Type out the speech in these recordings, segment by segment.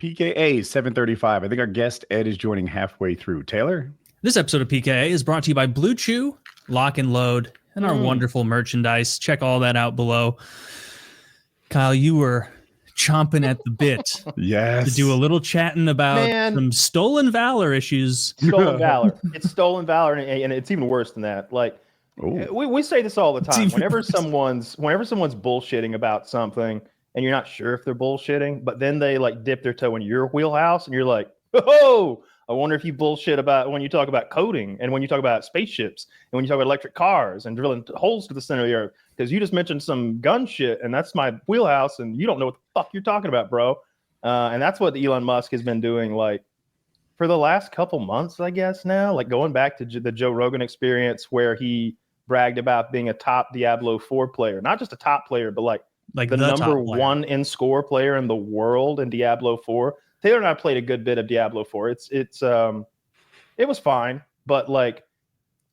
PKA 735. I think our guest Ed is joining halfway through. Taylor? This episode of PKA is brought to you by Blue Chew, Lock and Load, and our wonderful merchandise. Check all that out below. Kyle, you were chomping at the bit Yes. to do a little chatting about some stolen valor issues. Stolen valor. It's stolen valor, and it's even worse than that. Like we say this all the time. Whenever someone's bullshitting about something, and you're not sure if they're bullshitting, but then they like dip their toe in your wheelhouse, and you're like, oh, I wonder if you bullshit about when you talk about coding, and when you talk about spaceships, and when you talk about electric cars and drilling holes to the center of the earth, because you just mentioned some gun shit, and that's my wheelhouse, and you don't know what the fuck you're talking about, bro. And that's what Elon Musk has been doing, like, for the last couple months, I guess now, like going back to the Joe Rogan experience where he bragged about being a top Diablo 4 player, not just a top player, but like the number one in score player in the world in Diablo 4. Taylor and I played a good bit of Diablo 4. It was fine, but like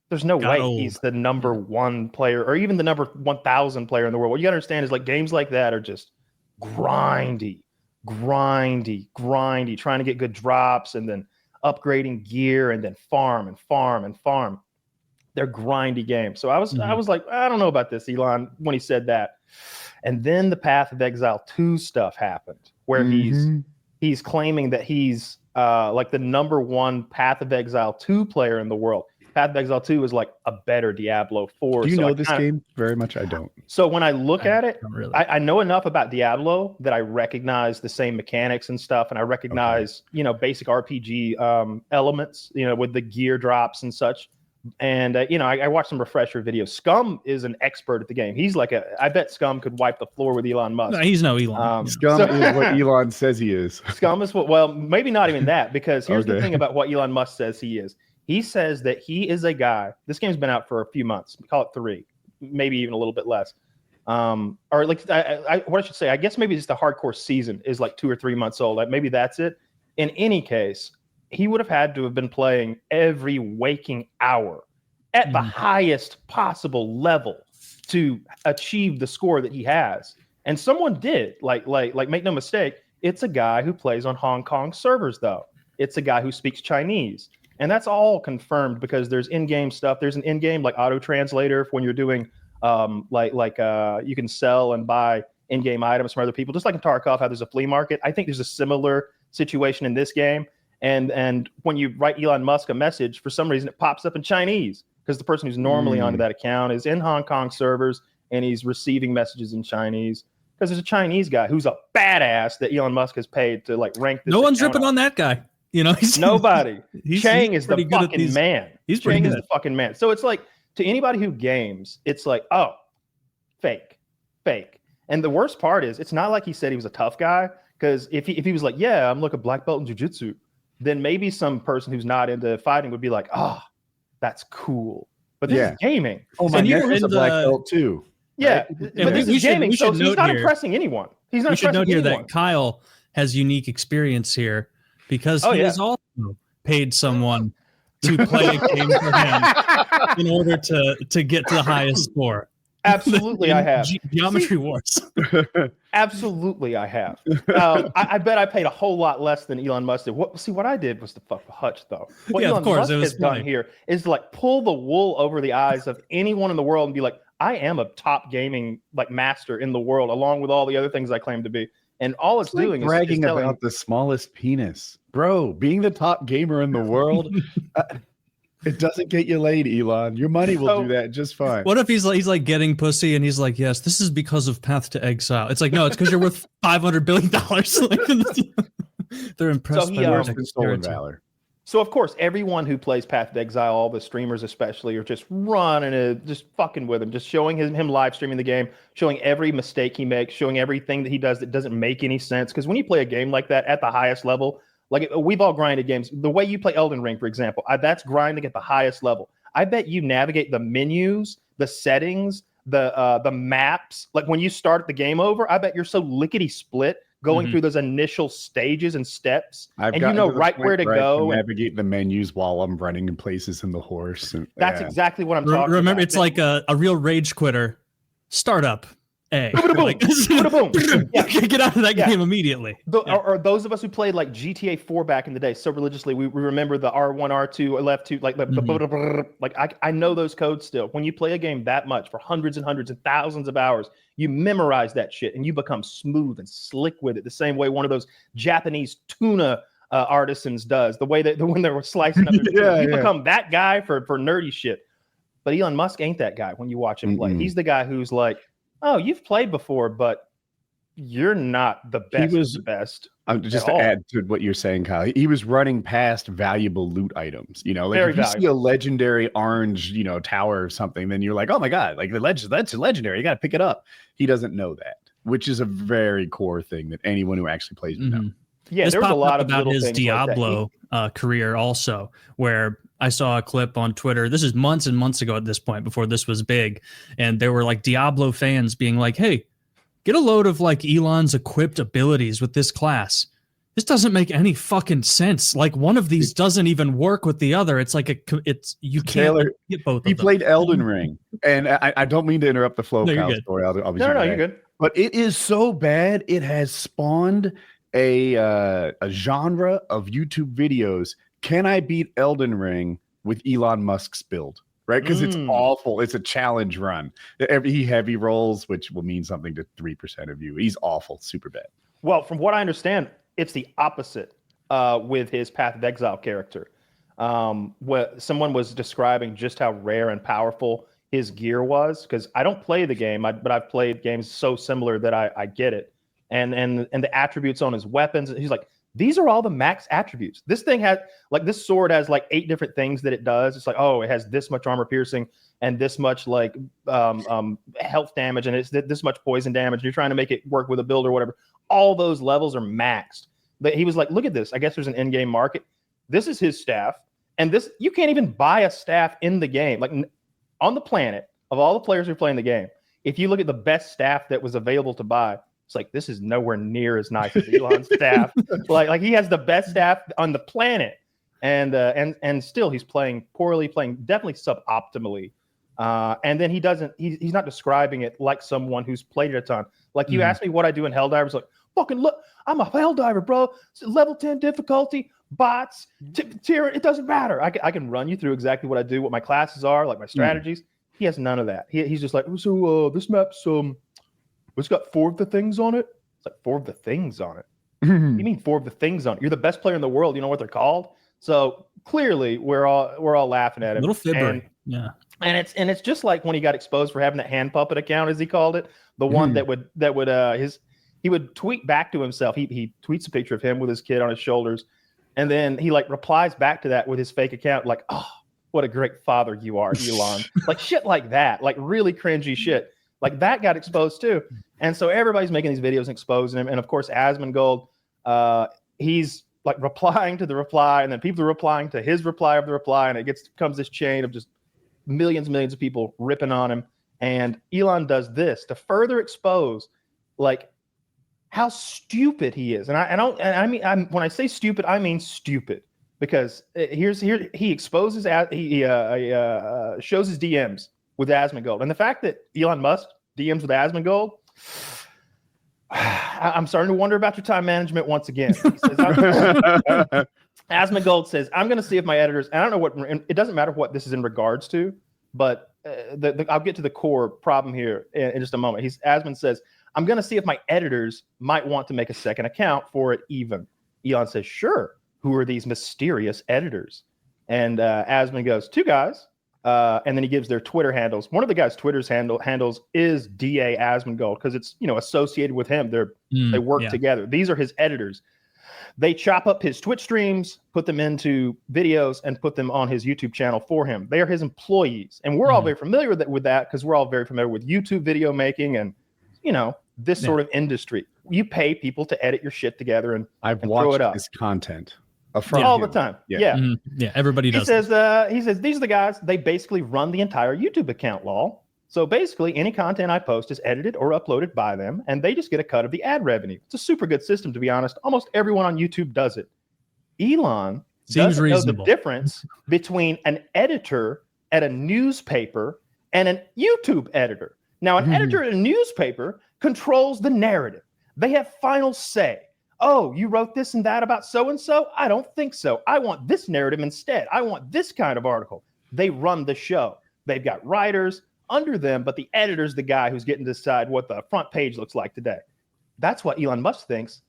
there's no way he's the number one player or even the number 1,000 player in the world. What you gotta understand is like games like that are just grindy, trying to get good drops and then upgrading gear and then farm. They're grindy games. So I was like, I don't know about this, Elon, when he said that. And then the Path of Exile 2 stuff happened where he's claiming that he's like the number one Path of Exile 2 player in the world. Path of Exile 2 is like a better Diablo 4. Do you know this game very much? I don't. So when I look at it, really. I know enough about Diablo that I recognize the same mechanics and stuff. And I recognize, basic RPG elements, with the gear drops and such. And, I watched some refresher videos. Scum is an expert at the game. He's like I bet Scum could wipe the floor with Elon Musk. No, he's no Elon. Scum is what Elon says he is. Scum is maybe not even that, because here's the thing about what Elon Musk says he is. He says that he is a guy. This game's been out for a few months. We call it 3, maybe even a little bit less. Or like what I should say, I guess maybe just the hardcore season is like 2 or 3 months old. Like maybe that's it. In any case, he would have had to have been playing every waking hour at the highest possible level to achieve the score that he has. And someone did. Like make no mistake, it's a guy who plays on Hong Kong servers, though. It's a guy who speaks Chinese. And that's all confirmed because there's in-game stuff. There's an in-game like auto translator when you're doing you can sell and buy in-game items from other people. Just like in Tarkov, how there's a flea market. I think there's a similar situation in this game. And when you write Elon Musk a message, for some reason it pops up in Chinese because the person who's normally onto that account is in Hong Kong servers and he's receiving messages in Chinese because there's a Chinese guy who's a badass that Elon Musk has paid to like rank this. No one's ripping on that guy. Nobody. Chang is the fucking man. Chang is the fucking man. So it's like to anybody who games, it's like, oh, fake. And the worst part is it's not like he said he was a tough guy, because if he was like, yeah, I'm like a black belt in jiu-jitsu, then maybe some person who's not into fighting would be like, that's cool. But this is gaming. Oh, my nephew's a black belt too. Yeah, right? But this is gaming, so he's not impressing anyone. He's not. We should note here that Kyle has unique experience here because he has also paid someone to play a game for him in order to get to the highest score. Absolutely, I have. Geometry Wars. Absolutely, I have. I bet I paid a whole lot less than Elon Musk did. What I did was to fuck the hutch, though. What Elon Musk has done here is to like pull the wool over the eyes of anyone in the world and be like, I am a top gaming like master in the world, along with all the other things I claim to be. And all it's doing is bragging about the smallest penis, bro. Being the top gamer in the world. It doesn't get you laid, Elon. Your money will do that just fine. What if he's like getting pussy and he's like, yes, this is because of Path to Exile. It's like, no, it's because you're worth $500 billion. They're impressed by your stolen valor. So of course, everyone who plays Path to Exile, all the streamers especially, are just running it, just fucking with him, just showing him live streaming the game, showing every mistake he makes, showing everything that he does that doesn't make any sense. Because when you play a game like that at the highest level, like we've all grinded games. The way you play Elden Ring, for example, that's grinding at the highest level. I bet you navigate the menus, the settings, the maps. Like when you start the game over, I bet you're so lickety split going through those initial stages and steps, and you know right where to go. Navigate the menus while I'm running in places in the horse. And, that's exactly what I'm talking about. Remember, it's like a real rage quitter. Startup. Like, get out of that game immediately. Or those of us who played like GTA 4 back in the day so religiously, we remember the R1, R2, left 2, like I know those codes still. When you play a game that much for hundreds and hundreds and thousands of hours, you memorize that shit and you become smooth and slick with it, the same way one of those Japanese tuna artisans does, the way that when they were slicing up you become that guy for nerdy shit. But Elon Musk ain't that guy when you watch him play. He's the guy who's like, oh, you've played before, but you're not the best of the best. Just to add to what you're saying, Kyle, he was running past valuable loot items. You know, like if you see a legendary orange, you know, tower or something, then you're like, oh my God, like that's legendary. You got to pick it up. He doesn't know that, which is a very core thing that anyone who actually plays would know. Yeah, there's a lot about his Diablo career also, where I saw a clip on Twitter. This is months and months ago at this point, before this was big. And there were like Diablo fans being like, hey, get a load of like Elon's equipped abilities with this class. This doesn't make any fucking sense. Like one of these doesn't even work with the other. It's like you can't get both of them. He played Elden Ring. And I don't mean to interrupt the flow of Kyle's story. No, you're good. But it is so bad. It has spawned a genre of YouTube videos. Can I beat Elden Ring with Elon Musk's build? Right? Because it's awful. It's a challenge run. He heavy rolls, which will mean something to 3% of you. He's awful, super bad. Well, from what I understand, it's the opposite with his Path of Exile character. Someone was describing just how rare and powerful his gear was, because I don't play the game, but I've played games so similar that I get it. And the attributes on his weapons, he's like, these are all the max attributes. This thing has, like, this sword has like 8 different things that it does. It's like, oh, it has this much armor piercing and this much like health damage, and it's this much poison damage. And you're trying to make it work with a build or whatever. All those levels are maxed. But he was like, look at this. I guess there's an in-game market. This is his staff, and this, you can't even buy a staff in the game. Like on the planet of all the players who are playing the game, if you look at the best staff that was available to buy, it's like, this is nowhere near as nice as Elon's staff. Like he has the best staff on the planet, and still he's playing poorly, playing definitely suboptimally. And then he's not describing it like someone who's played it a ton. Like you asked me what I do in Helldivers, like, fucking look, I'm a Helldiver, bro. It's level 10 difficulty, bots, tier, it doesn't matter. I can run you through exactly what I do, what my classes are, like my strategies. He has none of that. He's just like, so this map's it's got 4 of the things on it. It's like 4 of the things on it. You mean 4 of the things on it? You're the best player in the world. You know what they're called? So clearly we're all laughing at him. Little fibber. Yeah. And it's just like when he got exposed for having that hand puppet account, as he called it, the one that would he would tweet back to himself. He tweets a picture of him with his kid on his shoulders, and then he like replies back to that with his fake account, like, oh, what a great father you are, Elon. Like shit like that, like really cringy shit. Like that got exposed too. And so everybody's making these videos and exposing him. And of course, Asmongold, he's like replying to the reply, and then people are replying to his reply of the reply, and it comes this chain of just millions and millions of people ripping on him. And Elon does this to further expose like how stupid he is. And I mean when I say stupid, I mean stupid, because he exposes, he shows his DMs with Asmongold. And the fact that Elon Musk DMs with Asmongold, I'm starting to wonder about your time management once again. He says, Asmongold says, I'm going to see if my editors, and I don't know what, it doesn't matter what this is in regards to, but I'll get to the core problem here in just a moment. Asmon says, I'm going to see if my editors might want to make a second account for it even. Elon says, sure. Who are these mysterious editors? And Asmon goes, 2 guys. And then he gives their Twitter handles. One of the guys' Twitter's handles is DA Asmongold, because it's, associated with him. They work together. These are his editors. They chop up his Twitch streams, put them into videos, and put them on his YouTube channel for him. They are his employees, and we're all very familiar with that because we're all very familiar with YouTube video making and this sort of industry. You pay people to edit your shit together and throw it up. His content. All the time. Yeah. Yeah, everybody does. He says, these are the guys, they basically run the entire YouTube account, lol. So basically, any content I post is edited or uploaded by them, and they just get a cut of the ad revenue. It's a super good system, to be honest. Almost everyone on YouTube does it. Elon doesn't know the difference between an editor at a newspaper and an YouTube editor. Now, an editor at a newspaper controls the narrative. They have final say. Oh, you wrote this and that about so-and-so? I don't think so. I want this narrative instead. I want this kind of article. They run the show. They've got writers under them, but the editor's the guy who's getting to decide what the front page looks like today. That's what Elon Musk thinks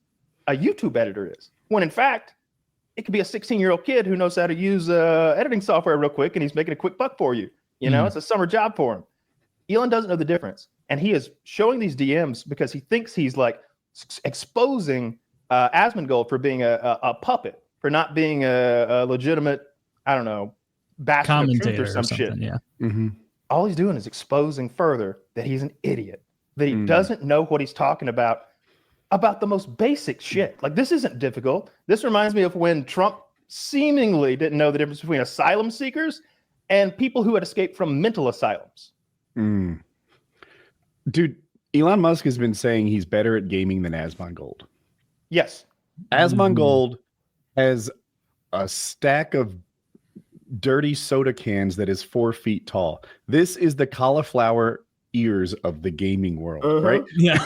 a YouTube editor is. When in fact, it could be a 16-year-old kid who knows how to use editing software real quick, and he's making a quick buck for you. You know, it's a summer job for him. Elon doesn't know the difference. And he is showing these DMs because he thinks he's like exposing Asmongold for being a puppet, for not being a legitimate, I don't know, bastion of truth or some shit. Yeah. All he's doing is exposing further that he's an idiot, that he doesn't know what he's talking about the most basic shit. Like, this isn't difficult. This reminds me of when Trump seemingly didn't know the difference between asylum seekers and people who had escaped from mental asylums. Dude, Elon Musk has been saying he's better at gaming than Asmongold. Yes. Asmongold has a stack of dirty soda cans that is 4 feet tall. This is the cauliflower ears of the gaming world, right? Yeah.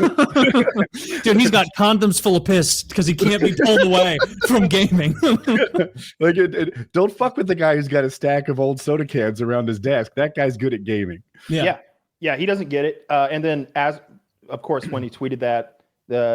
Dude, he's got condoms full of piss because he can't be pulled away from gaming. Like, don't fuck with the guy who's got a stack of old soda cans around his desk. That guy's good at gaming. Yeah, he doesn't get it. And then, as of course, when he tweeted that,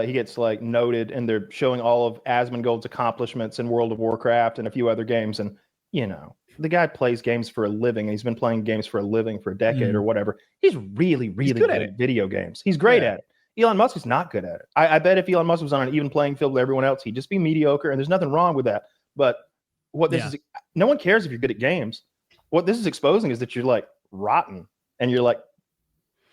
he gets like noted, and they're showing all of Asmongold's accomplishments in World of Warcraft and a few other games. And you know, the guy plays games for a living, and he's been playing games for a living for a decade or whatever. He's really, really good at video games. He's great at it. Elon Musk is not good at it. I bet if Elon Musk was on an even playing field with everyone else, he'd just be mediocre, and there's nothing wrong with that. But what this is, no one cares if you're good at games. What this is exposing is that you're like rotten, and you're like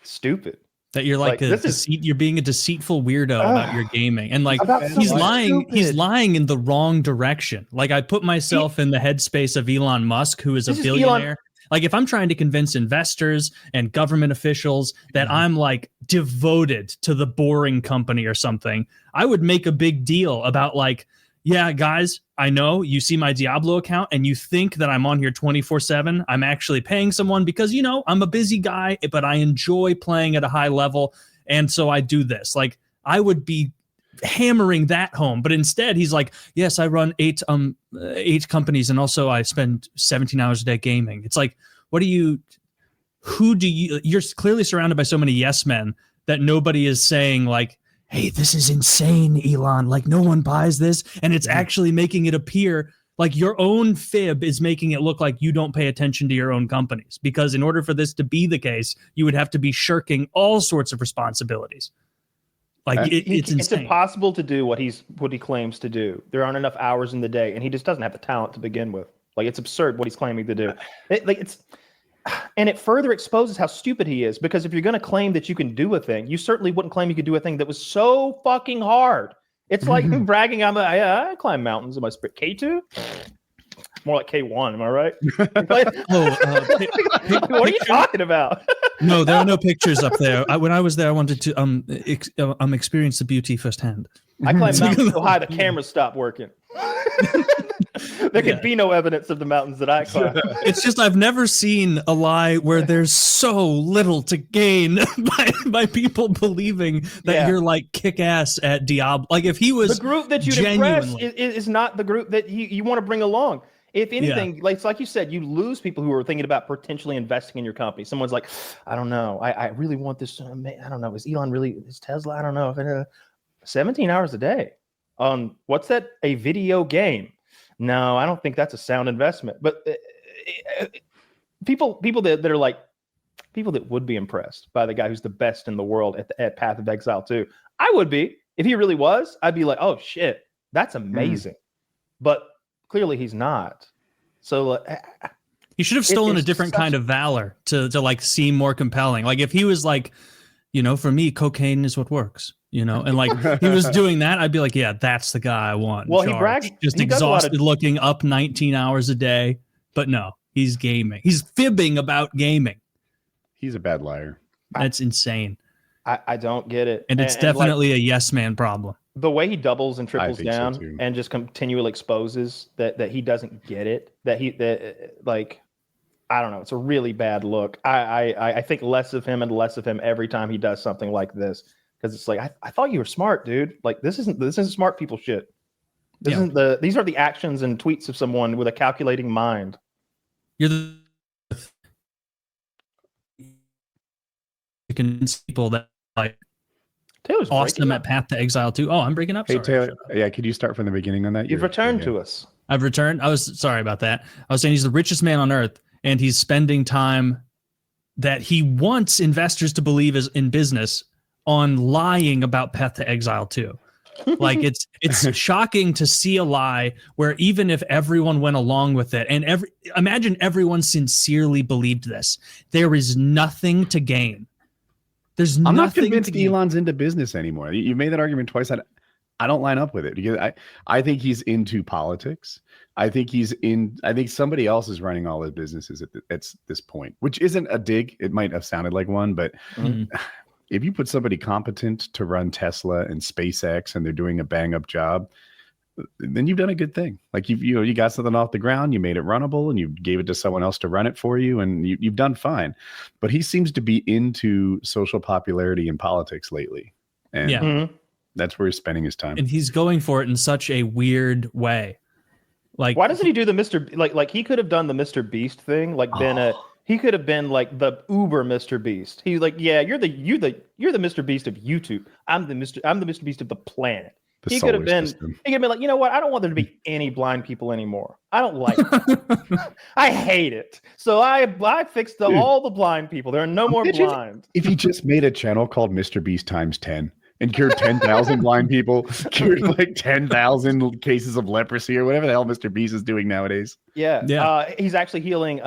stupid. That you're like you're being a deceitful weirdo about your gaming, and like he's lying. Stupid. He's lying in the wrong direction. Like, I put myself in the headspace of Elon Musk, who is a billionaire. Like, if I'm trying to convince investors and government officials that I'm like devoted to the boring company or something, I would make a big deal about like, yeah, guys, I know you see my Diablo account and you think that I'm on here 24/7. I'm actually paying someone because, you know, I'm a busy guy, but I enjoy playing at a high level. And so I do this. Like, I would be hammering that home. But instead, he's like, yes, I run eight companies, and also I spend 17 hours a day gaming. It's like, you're clearly surrounded by so many yes men that nobody is saying like, hey, this is insane, Elon. Like, no one buys this. And it's actually making it appear like your own fib is making it look like you don't pay attention to your own companies. Because in order for this to be the case, you would have to be shirking all sorts of responsibilities. Like, it's insane. It's impossible to do what he claims to do. There aren't enough hours in the day, and he just doesn't have the talent to begin with. Like, it's absurd what he's claiming to do. And it further exposes how stupid he is, because if you're going to claim that you can do a thing, you certainly wouldn't claim you could do a thing that was so fucking hard. It's like bragging on I climb mountains in my sprint. K2? More like K1, am I right? What are you talking about? No, there are no pictures up there. When I was there, I wanted to experience the beauty firsthand. I climbed mountains so high the cameras stopped working. There could be no evidence of the mountains that I climbed. It's just I've never seen a lie where there's so little to gain by people believing that you're like kick-ass at Diablo. Like, if he was the group that you'd impress is not the group that you want to bring along. If anything, like you said, you lose people who are thinking about potentially investing in your company. Someone's like, I don't know, I really want this. I don't know, is Elon really, is Tesla? I don't know. If 17 hours a day on what's that? A video game? No, I don't think that's a sound investment. But people that are like, people that would be impressed by the guy who's the best in the world at Path of Exile 2. I would be. If he really was, I'd be like, oh shit, that's amazing. But clearly he's not. So he should have stolen a different kind of valor to like seem more compelling. Like, if he was like, you know, for me, cocaine is what works. You know, and like he was doing that, I'd be like, yeah, that's the guy I want. Well, he brags, just exhausted looking, up 19 hours a day. But no, he's gaming. He's fibbing about gaming. He's a bad liar. That's insane. I don't get it. And it's definitely a yes man problem. The way he doubles and triples down and just continually exposes that he doesn't get it. I don't know. It's a really bad look. I think less of him and less of him every time he does something like this, because it's like I thought you were smart, dude. Like this isn't smart people shit. This isn't these are the actions and tweets of someone with a calculating mind. You're the to convince people that like Taylor's awesome at Path to Exile 2. Oh, I'm breaking up. Hey, Sorry. Taylor. Yeah, could you start from the beginning on that? You've returned to us. I've returned. I was sorry about that. I was saying he's the richest man on earth, and he's spending time that he wants investors to believe is in business on lying about Path to Exile 2. Like it's shocking to see a lie where even if everyone went along with it, and imagine everyone sincerely believed this, there is nothing to gain. There's I'm nothing not convinced to gain. Elon's into business anymore. You made that argument twice. I don't line up with it because I think he's into politics. I think somebody else is running all his businesses at this point, which isn't a dig. It might have sounded like one, but if you put somebody competent to run Tesla and SpaceX and they're doing a bang up job, then you've done a good thing. Like you got something off the ground, you made it runnable, and you gave it to someone else to run it for you, and you've done fine. But he seems to be into social popularity and politics lately, and that's where he's spending his time. And he's going for it in such a weird way. Like, why doesn't he do the Mr. Like he could have done the Mr. Beast thing, like he could have been like the Uber Mr. Beast. He's like, yeah, you're the Mr. Beast of YouTube. I'm the Mr. Beast of the planet. He could have been like, you know what? I don't want there to be any blind people anymore. I don't like it. I hate it. So I fixed all the blind people. There are no more blind. If he just made a channel called Mr. Beast times 10 and cured 10,000 blind people, cured like 10,000 cases of leprosy or whatever the hell Mr. Beast is doing nowadays. Yeah. He's actually healing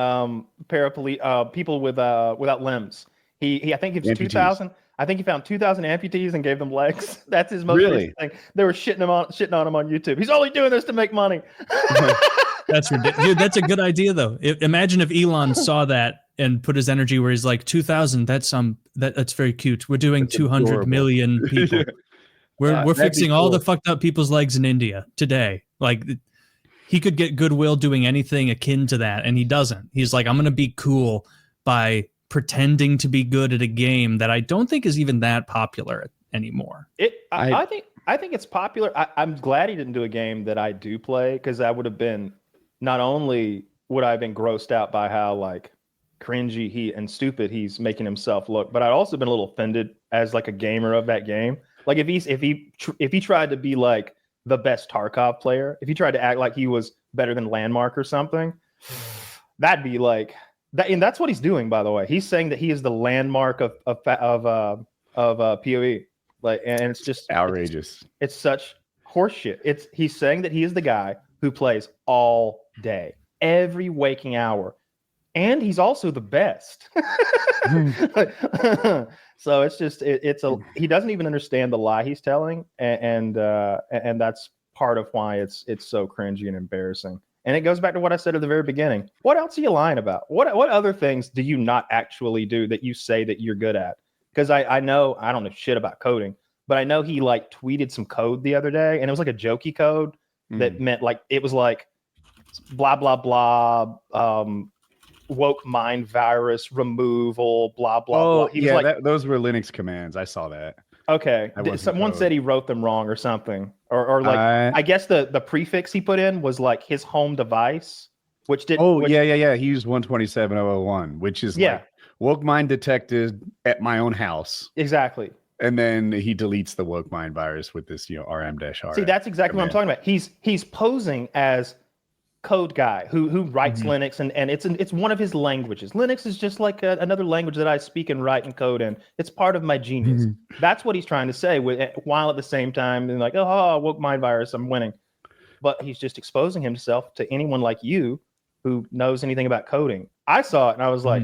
people without limbs. I think it's 2,000. I think he found 2,000 amputees and gave them legs. That's his most recent thing. They were shitting on him on YouTube. He's only doing this to make money. That's ridiculous. Dude, that's a good idea though. Imagine if Elon saw that and put his energy where he's like 2,000. That's very cute. We're doing 200 million people. We're fixing all the fucked up people's legs in India today. Like he could get goodwill doing anything akin to that, and he doesn't. He's like, I'm gonna be cool by pretending to be good at a game that I don't think is even that popular anymore. I think it's popular. I'm glad he didn't do a game that I do play, because I would have been, not only would I have been grossed out by how like cringy and stupid he's making himself look, but I'd also been a little offended as like a gamer of that game. Like if he tried to be like the best Tarkov player, if he tried to act like he was better than Landmark or something, that'd be like that. And that's what he's doing, by the way. He's saying that he is the Landmark of PoE. Like, and it's just outrageous. It's such horseshit. He's saying that he is the guy who plays all day, every waking hour, and he's also the best. So it's just he doesn't even understand the lie he's telling, and that's part of why it's so cringy and embarrassing. And it goes back to what I said at the very beginning. What else are you lying about? What other things do you not actually do that you say that you're good at? Because I know, I don't know shit about coding, but I know he like tweeted some code the other day, and it was like a jokey code that meant like, it was like blah, blah, blah, woke mind virus removal, blah, blah, blah. He was like, those were Linux commands. I saw that. Okay. Someone said he wrote them wrong or something. Or like, I guess the prefix he put in was like his home device, which did. Yeah. He used 127.001, which is like woke mind detected at my own house. Exactly. And then he deletes the woke mind virus with this, rm-r. See, that's exactly what I'm talking about. He's posing as code guy who writes Linux, and it's one of his languages. Linux is just like another language that I speak and write and code in. It's part of my genius. That's what he's trying to say, while at the same time being like, oh, woke mind virus, I'm winning. But he's just exposing himself to anyone like you who knows anything about coding. I saw it and I was like,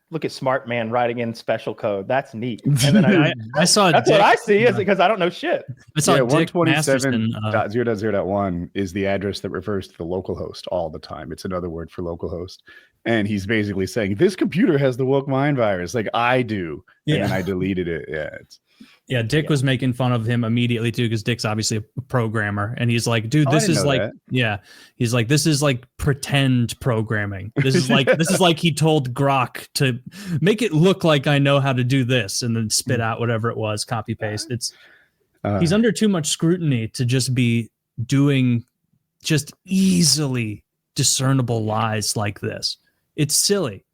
look at smart man writing in special code. That's neat. And then I saw that's what I see, is because I don't know shit. I saw 127.0.0.1 is the address that refers to the local host all the time. It's another word for local host. And he's basically saying, this computer has the woke mind virus, like I do. And then I deleted it. Yeah. Yeah, Dick was making fun of him immediately too, because Dick's obviously a programmer, and he's like, "Dude, this is like, he's like, this is like pretend programming. This is like, this is like he told Grok to make it look like I know how to do this, and then spit out whatever it was, copy paste. It's he's under too much scrutiny to just be doing just easily discernible lies like this. It's silly."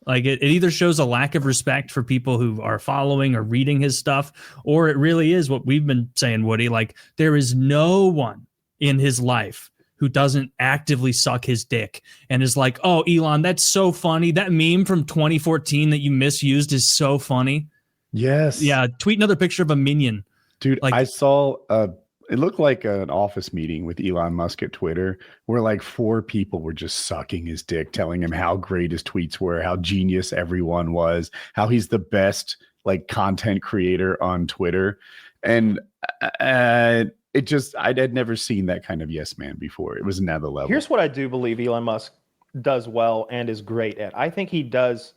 Like it either shows a lack of respect for people who are following or reading his stuff, or it really is what we've been saying, Woody. Like there is no one in his life who doesn't actively suck his dick and is like, "Oh, Elon, that's so funny. That meme from 2014 that you misused is so funny." Yes. Yeah. Tweet another picture of a minion. Dude, like, I saw it looked like an office meeting with Elon Musk at Twitter where like 4 people were just sucking his dick, telling him how great his tweets were, how genius everyone was, how he's the best like content creator on Twitter. And it just, I had never seen that kind of yes man before. It was another level. Here's what I do believe Elon Musk does well and is great at. I think he does,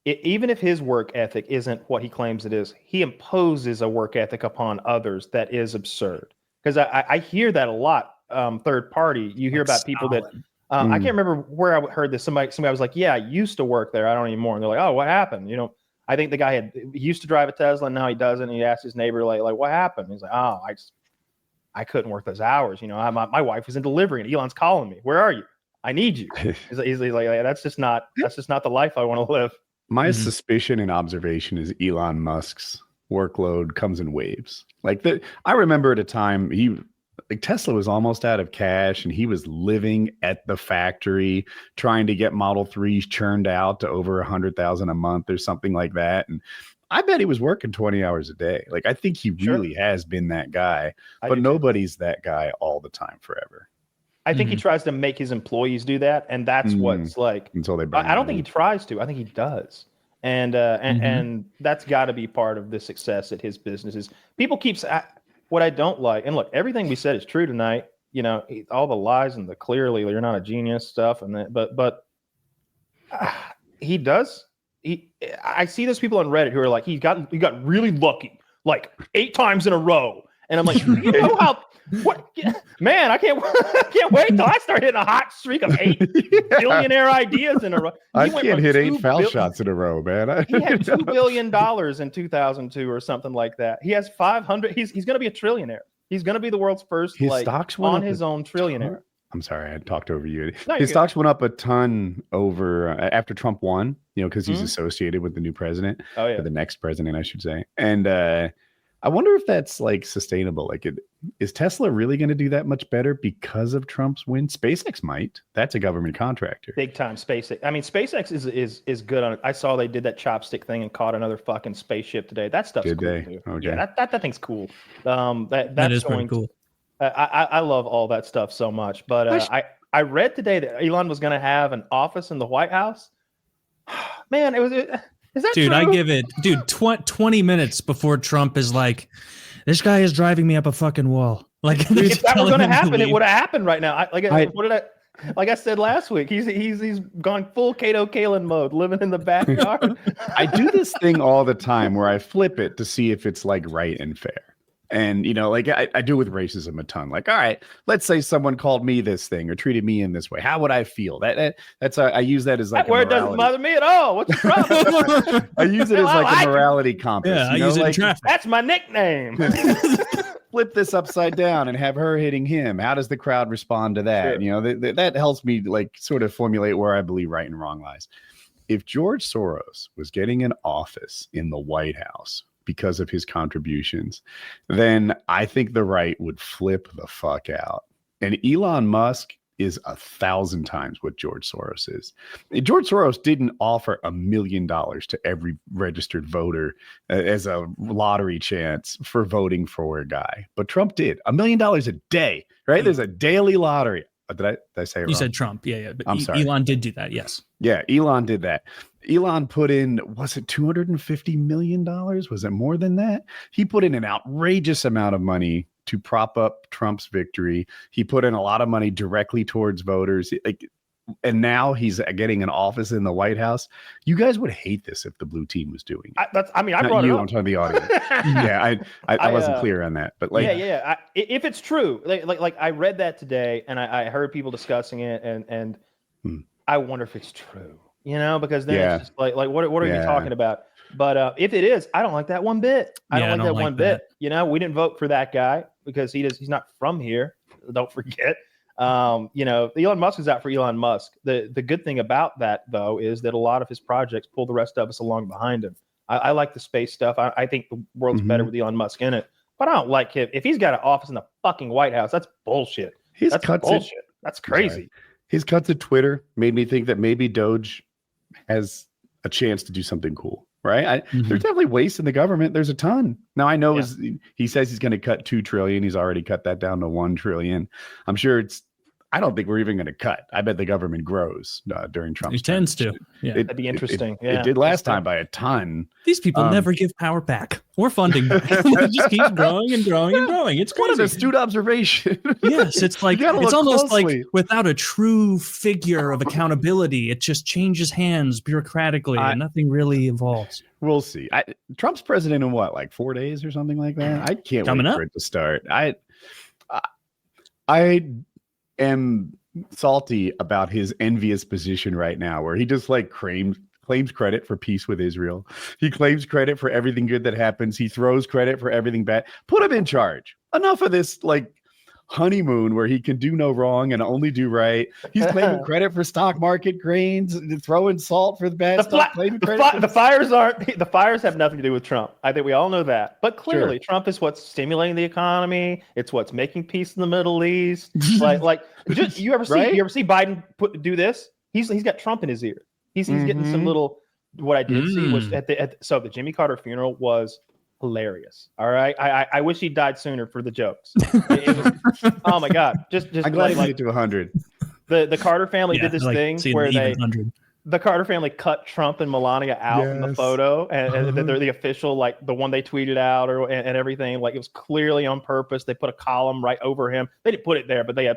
even if his work ethic isn't what he claims it is, he imposes a work ethic upon others that is absurd. Because I hear that a lot, third party. You hear about people that, I can't remember where I heard this. Somebody was like, "Yeah, I used to work there. I don't anymore." And they're like, "Oh, what happened?" You know, I think the guy he used to drive a Tesla, and now he doesn't. And he asked his neighbor, like, "What happened?" And he's like, "Oh, I couldn't work those hours. You know, my wife was in delivery, and Elon's calling me. Where are you? I need you." He's like, that's just not the life I want to live. My suspicion and observation is Elon Musk's workload comes in waves. Like I remember at a time Tesla was almost out of cash and he was living at the factory trying to get Model 3s churned out to over 100,000 a month or something like that. And I bet he was working 20 hours a day. Like I think he really has been that guy, but nobody's that guy all the time forever. I think he tries to make his employees do that, and that's what's like. Until they I don't think he tries to. I think he does, and that's got to be part of the success at his businesses. People keep what I don't like, and look, everything we said is true tonight. You know, all the lies and the clearly you're not a genius stuff, and that, but he does. I see those people on Reddit who are like, he got really lucky, like 8 times in a row, and I'm like, you know how. What, man, I can't wait till I start hitting a hot streak of 8 billionaire ideas in a row. I can't hit 8 foul shots in a row, man. He had $2 billion in 2002 or something like that. He has 500. He's going to be a trillionaire. He's going to be the world's first stocks on his own trillionaire. I'm sorry, I talked over you. His stocks went up a ton over after Trump won, you know, because he's associated with the new president, or the next president, I should say. And I wonder if that's like sustainable. Like, is Tesla really going to do that much better because of Trump's win? SpaceX might. That's a government contractor. Big time SpaceX. I mean, SpaceX is good on it. I saw they did that chopstick thing and caught another fucking spaceship today. That stuff's cool. Too. Okay. Yeah, that thing's cool. That is pretty cool. I love all that stuff so much. But I read today that Elon was going to have an office in the White House. Man, it was. Is that dude, true? I give it, 20 minutes before Trump is like, this guy is driving me up a fucking wall. Like, if that was going to happen, it would have happened right now. Like I said last week, he's gone full Kato Kalin mode, living in the backyard. I do this thing all the time where I flip it to see if it's like right and fair. And, you know, like I do with racism a ton. Like, all right, let's say someone called me this thing or treated me in this way. How would I feel? That's I use that as like that word doesn't bother me at all. What's the problem? I use it as like a morality compass. Yeah, I use it in traffic. That's my nickname. Flip this upside down and have her hitting him. How does the crowd respond to that? Sure. You know, that helps me like sort of formulate where I believe right and wrong lies. If George Soros was getting an office in the White House because of his contributions, then I think the right would flip the fuck out. And Elon Musk is 1,000 times what George Soros is. George Soros didn't offer $1 million to every registered voter as a lottery chance for voting for a guy, but Trump did. $1 million a day, right? There's a daily lottery. Did I say it wrong? You said Trump. Yeah. But I'm sorry. Elon did do that. Yes. Yeah. Elon did that. Elon put in, was it $250 million? Was it more than that? He put in an outrageous amount of money to prop up Trump's victory. He put in a lot of money directly towards voters. Like, and now he's getting an office in the White House. You guys would hate this if the blue team was doing it. I Not brought it up. I'm talking the audience. Yeah, I wasn't clear on that, but like, if it's true, like I read that today, and I heard people discussing it, and I wonder if it's true, because then it's just like what are you talking about? But if it is, I don't like that one bit. I don't like that one bit. We didn't vote for that guy because he's not from here. Don't forget. Elon Musk is out for Elon Musk. The good thing about that, though, is that a lot of his projects pull the rest of us along behind him. I like the space stuff. I think the world's better with Elon Musk in it. But I don't like him. If he's got an office in the fucking White House, that's bullshit. That's bullshit. That's crazy. His cuts at Twitter made me think that maybe Doge has a chance to do something cool. Right. There's definitely waste in the government. There's a ton. Now, I know he says he's going to cut 2 trillion. He's already cut that down to 1 trillion. I'm sure I don't think we're even going to cut. I bet the government grows during Trump's term. It tends to. Yeah. That'd be interesting. It did last time by a ton. These people never give power back or funding back. It just keeps growing and growing and growing. It's crazy. What an astute observation. Yes, it's like it's almost like without a true figure of accountability, it just changes hands bureaucratically and nothing really evolves. We'll see. Trump's president in what, like 4 days or something like that? I can't wait for it to start. I am salty about his envious position right now, where he just like claims credit for peace with Israel. He claims credit for everything good that happens. He throws credit for everything bad. Put him in charge. Enough of this like honeymoon where he can do no wrong and only do right. He's claiming credit for stock market gains, throwing salt for the bad stuff. The fires have nothing to do with Trump. I think we all know that. But clearly, Trump is what's stimulating the economy. It's what's making peace in the Middle East. You ever see Biden do this? He's got Trump in his ear. He's getting some little. What I did see was so the Jimmy Carter funeral was hilarious. All right, I wish he died sooner for the jokes. It was, oh my god, just I'm glad he made it to 100. The Carter family did this thing where the Carter family cut Trump and Melania out in the photo, and they're the official, like the one they tweeted out and everything. Like it was clearly on purpose. They put a column right over him. They didn't put it there, but they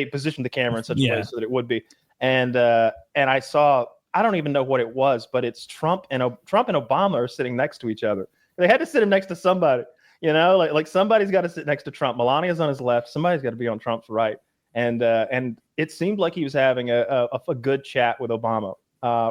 positioned the camera in such a way so that it would be. And I saw, I don't even know what it was, but it's Trump and Obama are sitting next to each other. They had to sit him next to somebody, like somebody's got to sit next to Trump. Melania's on his left. Somebody's got to be on Trump's right. And it seemed like he was having a good chat with Obama,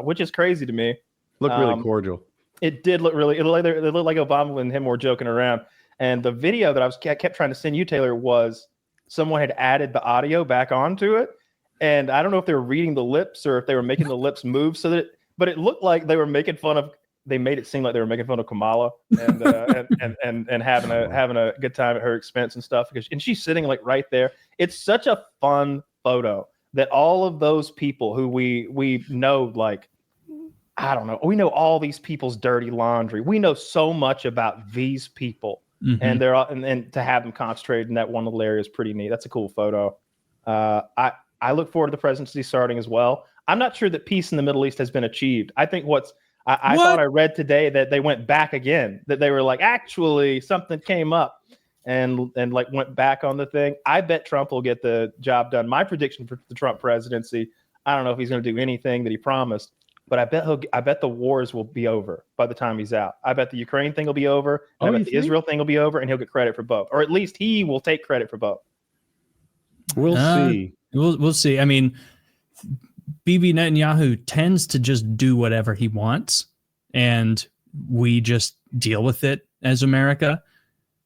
which is crazy to me. Looked really cordial. It did look really. It looked like Obama and him were joking around. And the video that I kept trying to send you, Taylor, was someone had added the audio back onto it, and I don't know if they were reading the lips or if they were making the lips move but it looked like they were making fun of. They made it seem like they were making fun of Kamala and having a good time at her expense and stuff, and she's sitting like right there. It's such a fun photo that all of those people who we know, like, I don't know, we know all these people's dirty laundry. We know so much about these people, and they're all, and to have them concentrated in that one little area is pretty neat. That's a cool photo. I look forward to the presidency starting as well. I'm not sure that peace in the Middle East has been achieved. I think I thought I read today that they went back again, that they were like, actually something came up and like went back on the thing. I bet Trump will get the job done. My prediction for the Trump presidency, I don't know if he's going to do anything that he promised, but I bet the wars will be over by the time he's out. I bet the Ukraine thing will be over. And I bet the Israel thing will be over, and he'll get credit for both, or at least he will take credit for both. We'll see. We'll see. I mean, Bibi Netanyahu tends to just do whatever he wants, and we just deal with it as America.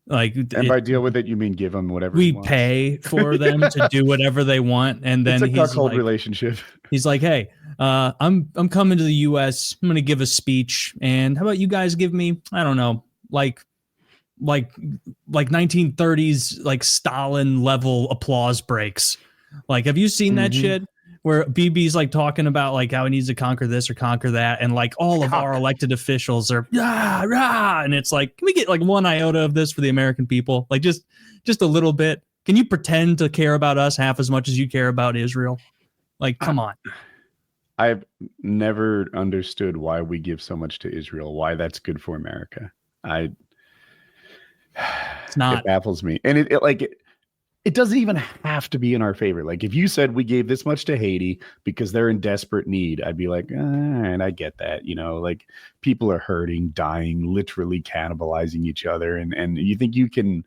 And by deal with it, you mean give him whatever we pay for them to do whatever they want, and then it's a cuckold relationship. He's like, "Hey, I'm coming to the U.S. I'm going to give a speech, and how about you guys give me, I don't know, like 1930s like Stalin level applause breaks. Like, have you seen that shit where BB's like talking about like how he needs to conquer this or conquer that, and like all of our elected officials are rah, and it's like, can we get like one iota of this for the American people? Like just a little bit. Can you pretend to care about us half as much as you care about Israel? Like, come on. I've never understood why we give so much to Israel, why that's good for America. It's not. It baffles me. And it doesn't even have to be in our favor. Like if you said we gave this much to Haiti because they're in desperate need, I'd be like, and I get that, like people are hurting, dying, literally cannibalizing each other. And you think you can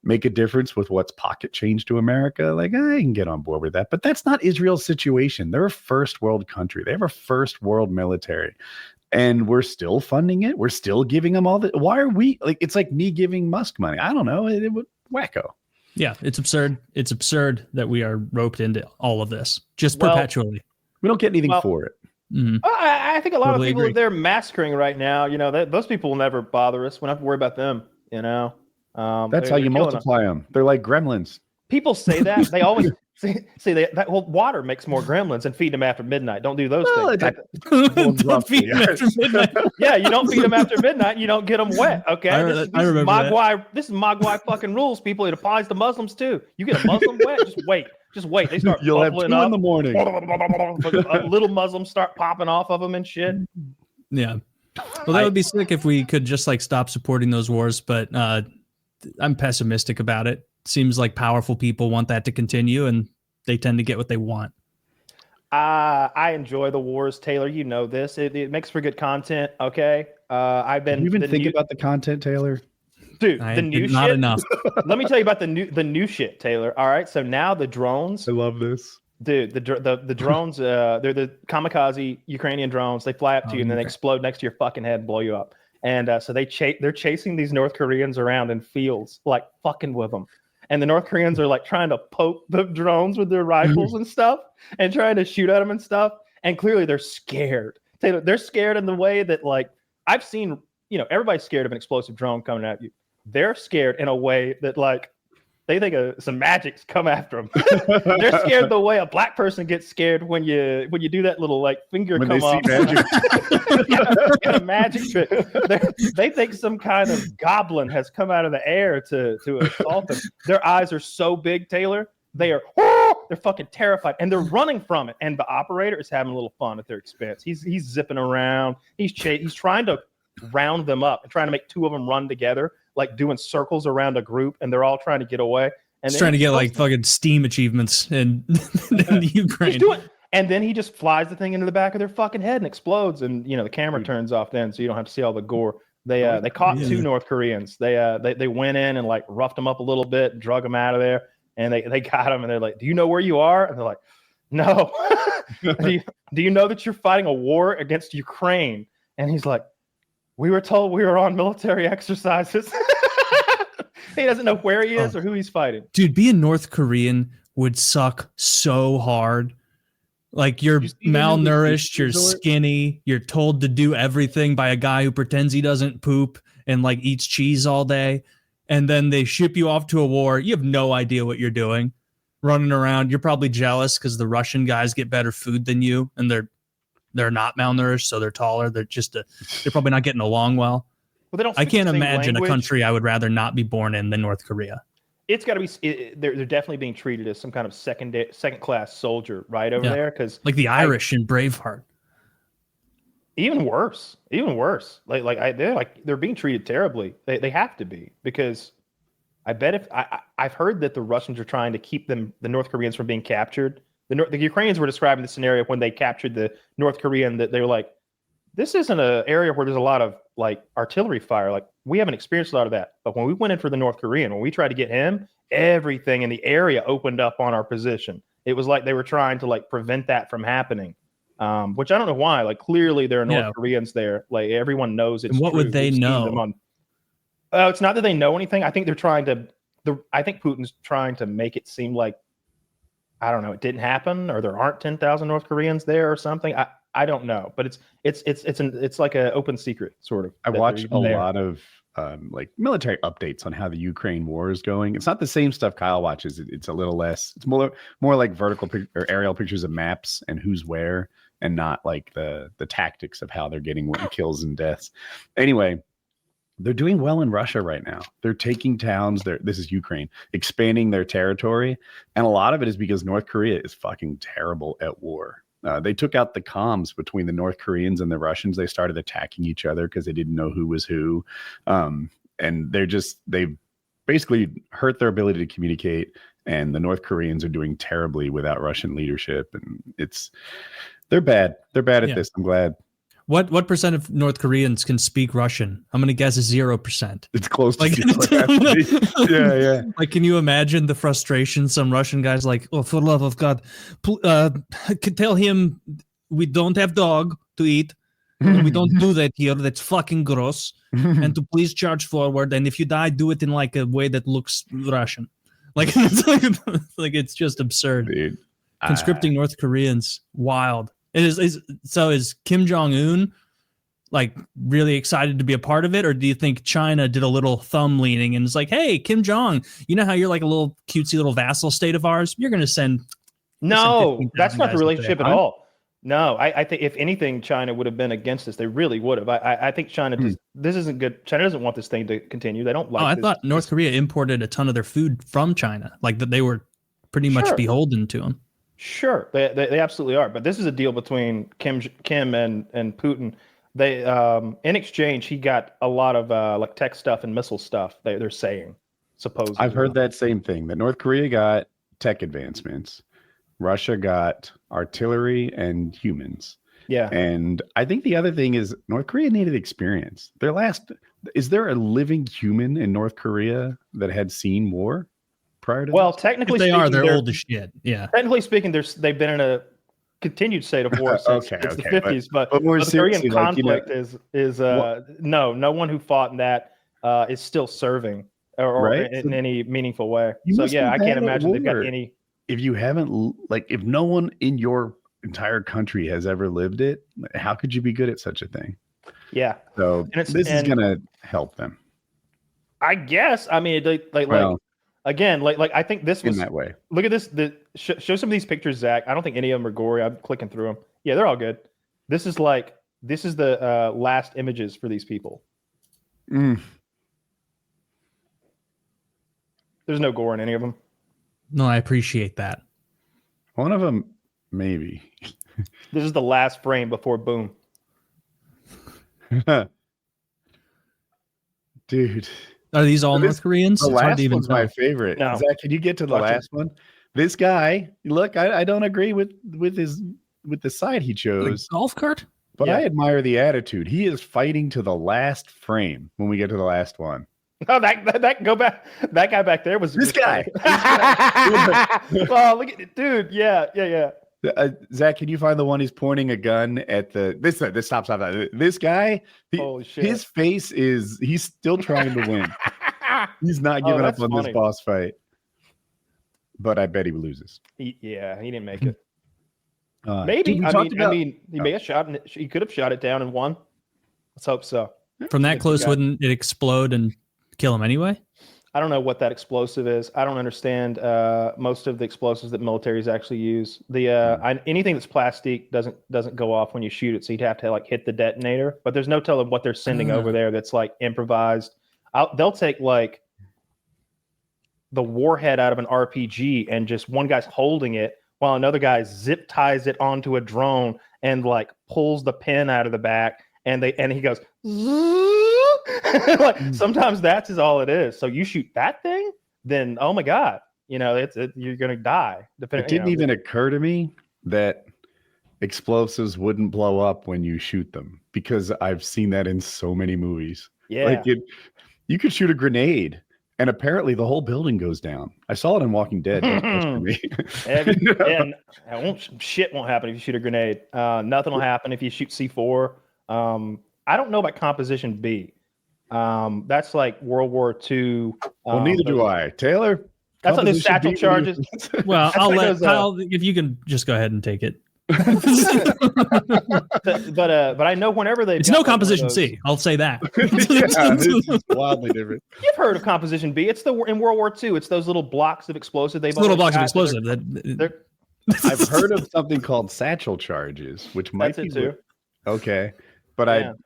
make a difference with what's pocket change to America? Like I can get on board with that, but that's not Israel's situation. They're a first world country. They have a first world military. And we're still funding it. We're still giving them all the. Why are we like? It's like me giving Musk money. I don't know. It would wacko. Yeah, it's absurd. It's absurd that we are roped into all of this just perpetually. We don't get anything for it. Mm-hmm. I think a lot Totally of people agree. they're massacring right now. Those people will never bother us. We don't have to worry about them. That's how you multiply them. They're like gremlins. People say that. They always see that whole water makes more gremlins and feed them after midnight. Don't do those things. Don't feed them after midnight. Yeah, you don't feed them after midnight. You don't get them wet. Okay, this is Mogwai fucking rules. People, it applies to Muslims too. You get a Muslim wet, just wait. They start You'll have 2 up in the morning. Little Muslims start popping off of them and shit. Yeah. Well, that would be sick if we could just like stop supporting those wars, but I'm pessimistic about it. Seems like powerful people want that to continue, and they tend to get what they want. I enjoy the wars, Taylor. You know this. It makes for good content. Okay. You've been thinking about the content, Taylor? Dude, the new shit. Not enough. Let me tell you about the new shit, Taylor. All right. So now the drones. I love this. Dude, the drones, they're the kamikaze Ukrainian drones. They fly up to you and then they explode next to your fucking head and blow you up. And so they're chasing these North Koreans around in fields, like fucking with them. And the North Koreans are like trying to poke the drones with their rifles and stuff and trying to shoot at them and stuff. And clearly they're scared. They're scared in the way that like I've seen, everybody's scared of an explosive drone coming at you. They're scared in a way that like they think some magic's come after them. They're scared the way a black person gets scared when you do that little like finger when come they up. see magic. Yeah, a magic trick. They think some kind of goblin has come out of the air to assault them. Their eyes are so big, Taylor. They're fucking terrified and they're running from it. And the operator is having a little fun at their expense. He's zipping around. He's trying to round them up and trying to make 2 of them run together, like doing circles around a group, and they're all trying to get away. And trying to get like fucking Steam achievements in Ukraine. And then he just flies the thing into the back of their fucking head and explodes. And the camera turns off then, so you don't have to see all the gore. They caught 2 North Koreans. They went in and like roughed them up a little bit, drug them out of there, and they got them. And they're like, "Do you know where you are?" And they're like, "No." do you know that you're fighting a war against Ukraine? And he's like, "We were told we were on military exercises." He doesn't know where he is or who he's fighting. Dude, being North Korean would suck so hard. Like you're malnourished, you're skinny, you're told to do everything by a guy who pretends he doesn't poop and like eats cheese all day. And then they ship you off to a war. You have no idea what you're doing. Running around. You're probably jealous because the Russian guys get better food than you and they're not malnourished, so they're taller. They're probably not getting along well. Well, they don't. I can't imagine a country I would rather not be born in than North Korea. It's got to be. They're definitely being treated as some kind of second class soldier right over there, because like the Irish in Braveheart. Even worse. They're being treated terribly. They have to be, because I bet I've heard that the Russians are trying to keep the North Koreans from being captured. The Ukrainians were describing the scenario when they captured the North Korean, that they were like, this isn't an area where there's a lot of like artillery fire. Like we haven't experienced a lot of that. But when we went in for the North Korean, when we tried to get him, everything in the area opened up on our position. It was like they were trying to like prevent that from happening. Which I don't know why. Like clearly there are North Koreans there. Like everyone knows it's. And what true. would they know? It's not that they know anything. I think they're trying to. I think Putin's trying to make it seem like, I don't know, it didn't happen, or there aren't 10,000 North Koreans there or something. I don't know, but it's like an open secret sort of. I watch a lot of like military updates on how the Ukraine war is going. It's not the same stuff Kyle watches. It's a little less. It's more like vertical or aerial pictures of maps and who's where, and not like the tactics of how they're getting kills and deaths. Anyway, they're doing well in Russia right now. They're taking towns. This is Ukraine, expanding their territory. And a lot of it is because North Korea is fucking terrible at war. They took out the comms between the North Koreans and the Russians. They started attacking each other because they didn't know who was who. And they basically hurt their ability to communicate. and the North Koreans are doing terribly without Russian leadership, and they're bad. They're bad at this. I'm glad. What percent of North Koreans can speak Russian? I'm gonna guess 0%. It's close to zero. Yeah. Like, can you imagine the frustration? Some Russian guys like, oh, for the love of God, tell him we don't have dog to eat. We don't do that here. That's fucking gross. And to please charge forward. And if you die, do it in like a way that looks Russian. Like, it's just absurd. Dude, conscripting North Koreans, wild. Is Kim Jong-un like really excited to be a part of it, or do you think China did a little thumb leaning and it's like, hey, Kim Jong, you know how you're like a little cutesy little vassal state of ours? You're going to send. No, that's not the relationship at all. No, I think if anything, China would have been against this. They really would have. I think China this isn't good. China doesn't want this thing to continue. They don't like. I thought North Korea imported a ton of their food from China, like that they were pretty much beholden to them. Sure, they absolutely are. But this is a deal between Kim and Putin. They in exchange, he got a lot of like tech stuff and missile stuff. They're saying, supposedly. I've heard that same thing. That North Korea got tech advancements, Russia got artillery and humans. Yeah, and I think the other thing is North Korea needed experience. Is there a living human in North Korea that had seen war? Well, technically speaking, they're old as shit. Yeah. Technically speaking, they've been in a continued state of war since the 50s. But the Korean conflict is no one who fought in that is still serving or in any meaningful way. So yeah, I can't imagine they've got any. If you haven't, if no one in your entire country has ever lived it, how could you be good at such a thing? Yeah. So this is gonna help them, I guess. I mean, again, like I think this was in that way. Look at this. Show some of these pictures, Zach. I don't think any of them are gory. I'm clicking through them. Yeah, they're all good. This is the last images for these people. There's no gore in any of them. No, I appreciate that. One of them, maybe. This is the last frame before boom. Dude. Are these all North Koreans? The last one's my favorite. No. Zach, can you get to the last one? This guy, look, I don't agree with the side he chose. Like golf cart? But I admire the attitude. He is fighting to the last frame when we get to the last one. Oh, that go back. That guy back there was this guy. Oh, look at it, dude. Yeah. Zach, can you find the one he's pointing a gun at this stop. This guy, holy shit. His face he's still trying to win. He's not giving up on this boss fight. But I bet he loses. He didn't make it. Maybe. He may have shot it. He could have shot it down and won. Let's hope so. From that close, wouldn't it explode and kill him anyway? I don't know what that explosive is. I don't understand most of the explosives that militaries actually use. Anything that's plastic doesn't go off when you shoot it, so you'd have to like hit the detonator. But there's no telling what they're sending over there that's like improvised. They'll take like the warhead out of an RPG and just one guy's holding it while another guy zip ties it onto a drone and like pulls the pin out of the back and he goes like sometimes that's all it is. So you shoot that thing, then oh my god, you're gonna die. It didn't even occur to me that explosives wouldn't blow up when you shoot them, because I've seen that in so many movies. Yeah, you could shoot a grenade and apparently the whole building goes down. I saw it in Walking Dead. Shit won't happen if you shoot a grenade. Nothing will happen if you shoot C4. I don't know about Composition B. That's like World War II. Well, neither do I. Taylor? That's on the satchel charges. Well, I'll let Kyle, if you can just go ahead and take it. but I know whenever it's no Composition C. I'll say that. It's wildly different. You've heard of Composition B? It's in World War II. It's those little blocks of explosive. Little blocks of explosive. I've heard of something called satchel charges, which might be it too. Okay, but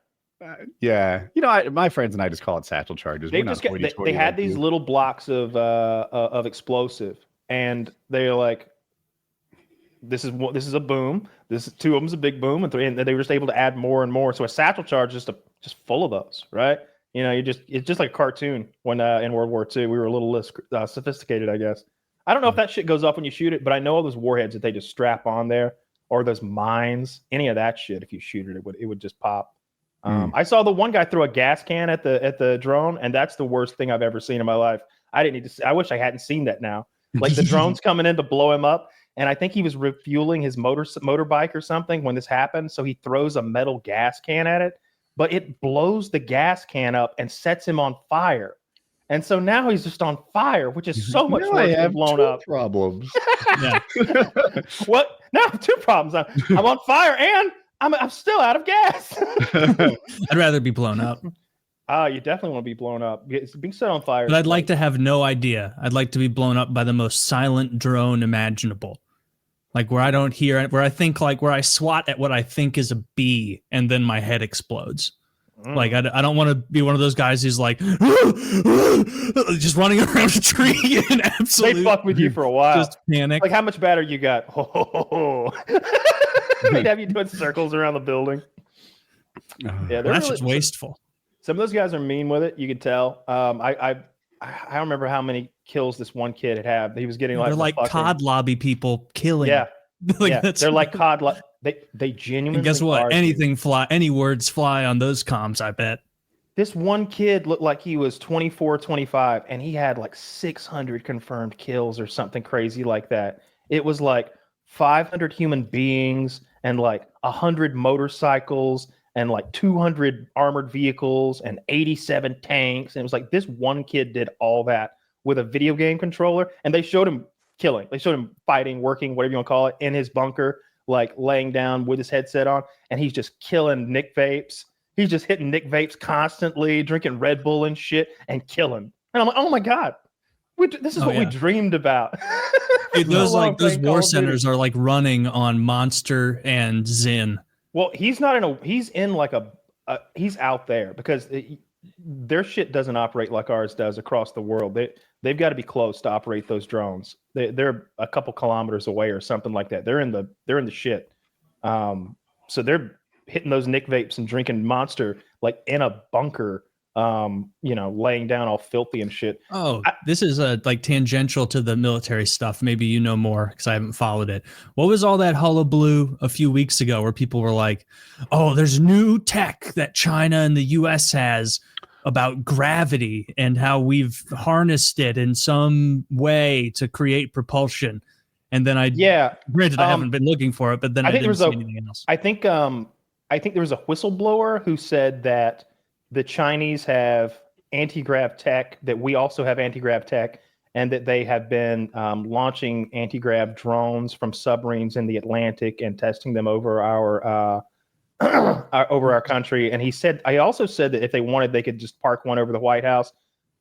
my friends and I just call it satchel charges. They had these little blocks of explosive, and they're like, this is a boom. Two of them's a big boom, and they were just able to add more and more. So a satchel charge is just full of those, right? It's just like a cartoon. When in World War II, we were a little less sophisticated, I guess. I don't know if that shit goes up when you shoot it, but I know all those warheads that they just strap on there, or those mines, any of that shit. If you shoot it, it would just pop. I saw the one guy throw a gas can at the drone, and that's the worst thing I've ever seen in my life. I didn't need to see, I wish I hadn't seen that now. Like the drone's coming in to blow him up, and I think he was refueling his motorbike or something when this happened. So he throws a metal gas can at it, but it blows the gas can up and sets him on fire. And so now he's just on fire, which is so much worse than blown up. Problems. Yeah. What? No, two problems. I'm on fire and I'm still out of gas. I'd rather be blown up. You definitely want to be blown up. It's being set on fire. But I'd like to have no idea. I'd like to be blown up by the most silent drone imaginable. Like where I don't hear, where I think like where I swat at what I think is a bee and then my head explodes. Like I don't want to be one of those guys who's like just running around a tree and absolutely they fuck with you for a while. Just panic. Like how much batter you got? They'd have you doing circles around the building. Yeah, that's just wasteful. Some of those guys are mean with it. You could tell. I don't remember how many kills this one kid had. He was getting like they're like COD lobby people killing. Yeah, like they're like COD. They genuinely. And guess what? Any words fly on those comms. I bet. This one kid looked like he was 24, 25, and he had like 600 confirmed kills or something crazy like that. It was like 500 human beings and like 100 motorcycles and like 200 armored vehicles and 87 tanks. And it was like this one kid did all that with a video game controller, and they showed him killing. They showed him fighting, working, whatever you want to call it, in his bunker, like laying down with his headset on, and he's just killing Nick Vapes. He's just hitting Nick Vapes constantly, drinking Red Bull and shit, and killing. And I'm like, oh my God, this is what we dreamed about. Dude, those war centers are like running on Monster and Zen. Well, he's out there because their shit doesn't operate like ours does across the world. They've got to be close to operate those drones. They're a couple kilometers away or something like that. They're in the shit. So they're hitting those Nick Vapes and drinking Monster like in a bunker, laying down all filthy and shit. This is like tangential to the military stuff. Maybe you know more because I haven't followed it. What was all that hullabaloo a few weeks ago where people were like, oh, there's new tech that China and the US has about gravity and how we've harnessed it in some way to create propulsion. And then granted, I haven't been looking for it, but then I didn't see anything else. I think there was a whistleblower who said that the Chinese have anti-grav tech, that we also have anti-grav tech, and that they have been launching anti-grav drones from submarines in the Atlantic and testing them over our country. And I also said that if they wanted, they could just park one over the White House.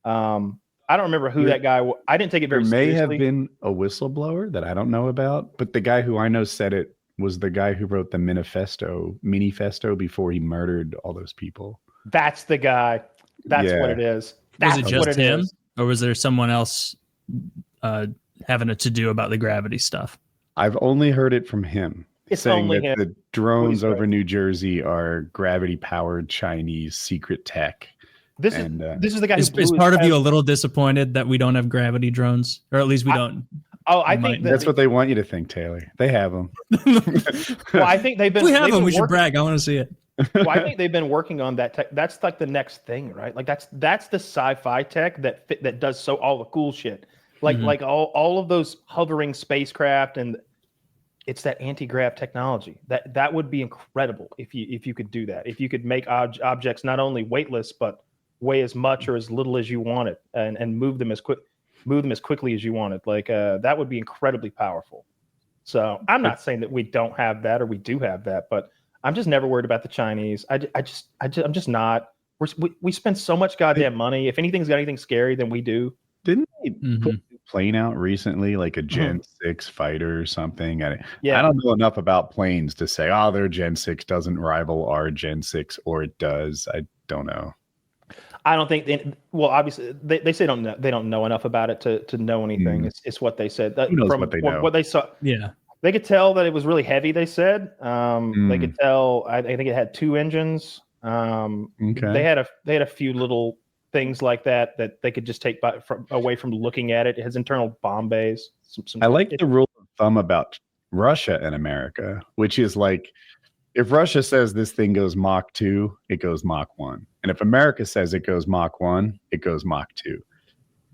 I don't remember who that guy was. I didn't take it very seriously. There may have been a whistleblower that I don't know about, but the guy who I know said it was the guy who wrote the manifesto before he murdered all those people. That's the guy. That's what it is. Was it just him, or was there someone else having a to-do about the gravity stuff? I've only heard it from him. It's saying only that him. The drones over New Jersey are gravity-powered Chinese secret tech. This is the guy. Is part of you a little disappointed that we don't have gravity drones, or at least we don't? I think that's what they want you to think, Taylor. They have them. Well, I think they've been. We have them. We should brag. I want to see it. Well, I think they've been working on that tech. That's like the next thing, right? Like that's the sci-fi tech that does all the cool shit. Like all of those hovering spacecraft, and it's that anti-grav technology. That would be incredible if you could do that. If you could make objects not only weightless but weigh as much or as little as you wanted, and move them as quickly as you wanted. Like that would be incredibly powerful. So I'm not saying that we don't have that or we do have that, but I'm just never worried about the Chinese. I'm just not. We spend so much goddamn money. If anything's got anything scary, then we do. Didn't they put a plane out recently, like a Gen 6 fighter or something? I don't know enough about planes to say, their Gen 6 doesn't rival our Gen 6, or it does. I don't know. I don't think obviously they say they don't know enough about it to know anything. It's what they said. Who knows what they know? What they saw. Yeah. They could tell that it was really heavy, they said. They could tell, I think it had 2 engines. Okay. They had a few little things like that they could just take away from looking at it. It has internal bomb bays. I like the rule of thumb about Russia and America, which is like, if Russia says this thing goes Mach 2, it goes Mach 1. And if America says it goes Mach 1, it goes Mach 2.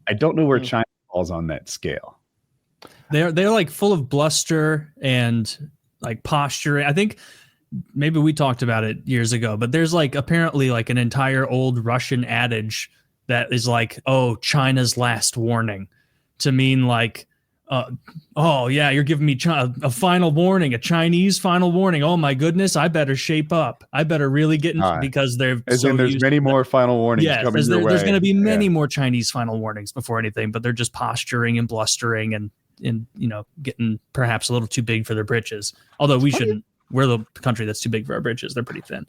I don't know where China falls on that scale. They're like full of bluster and like posturing. I think maybe we talked about it years ago, but there's like apparently like an entire old Russian adage that is like, oh, China's last warning, to mean like, oh yeah, you're giving me a final warning, a Chinese final warning. Oh my goodness, I better shape up. I better really get into because they're there's many more final warnings coming your way. There's going to be many more Chinese final warnings before anything, but they're just posturing and blustering and getting perhaps a little too big for their britches. Although we shouldn't. We're the country that's too big for our britches. They're pretty thin.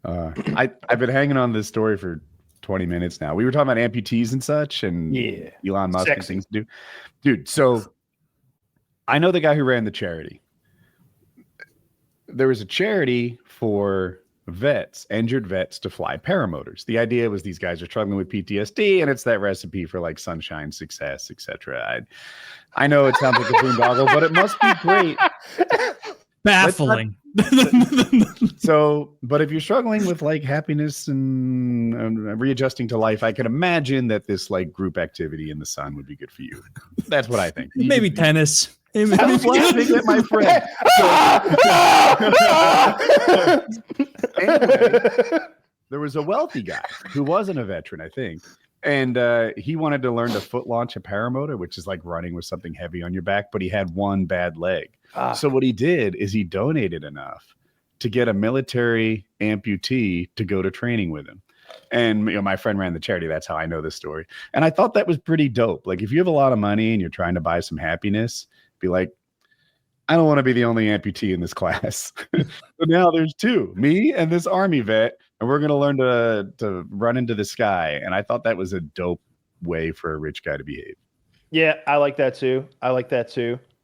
I've been hanging on this story for 20 minutes now. We were talking about amputees and such, and Elon Musk and things to do. Dude, so I know the guy who ran the charity. There was a charity for vets, injured vets, to fly paramotors. The idea was these guys are struggling with PTSD, and it's that recipe for like sunshine, success, etc. I know it sounds like a boondoggle, but it must be great. Baffling. But if you're struggling with like happiness and readjusting to life, I can imagine that this like group activity in the sun would be good for you. That's what I think. Maybe tennis. I was laughing at my friend. Anyway, there was a wealthy guy who wasn't a veteran, I think. And he wanted to learn to foot launch a paramotor, which is like running with something heavy on your back, but he had one bad leg. So what he did is he donated enough to get a military amputee to go to training with him. And my friend ran the charity. That's how I know this story. And I thought that was pretty dope. Like if you have a lot of money and you're trying to buy some happiness, be like, I don't want to be the only amputee in this class. So now there's two, me and this army vet, and we're going to learn to run into the sky. And I thought that was a dope way for a rich guy to behave. Yeah, I like that too.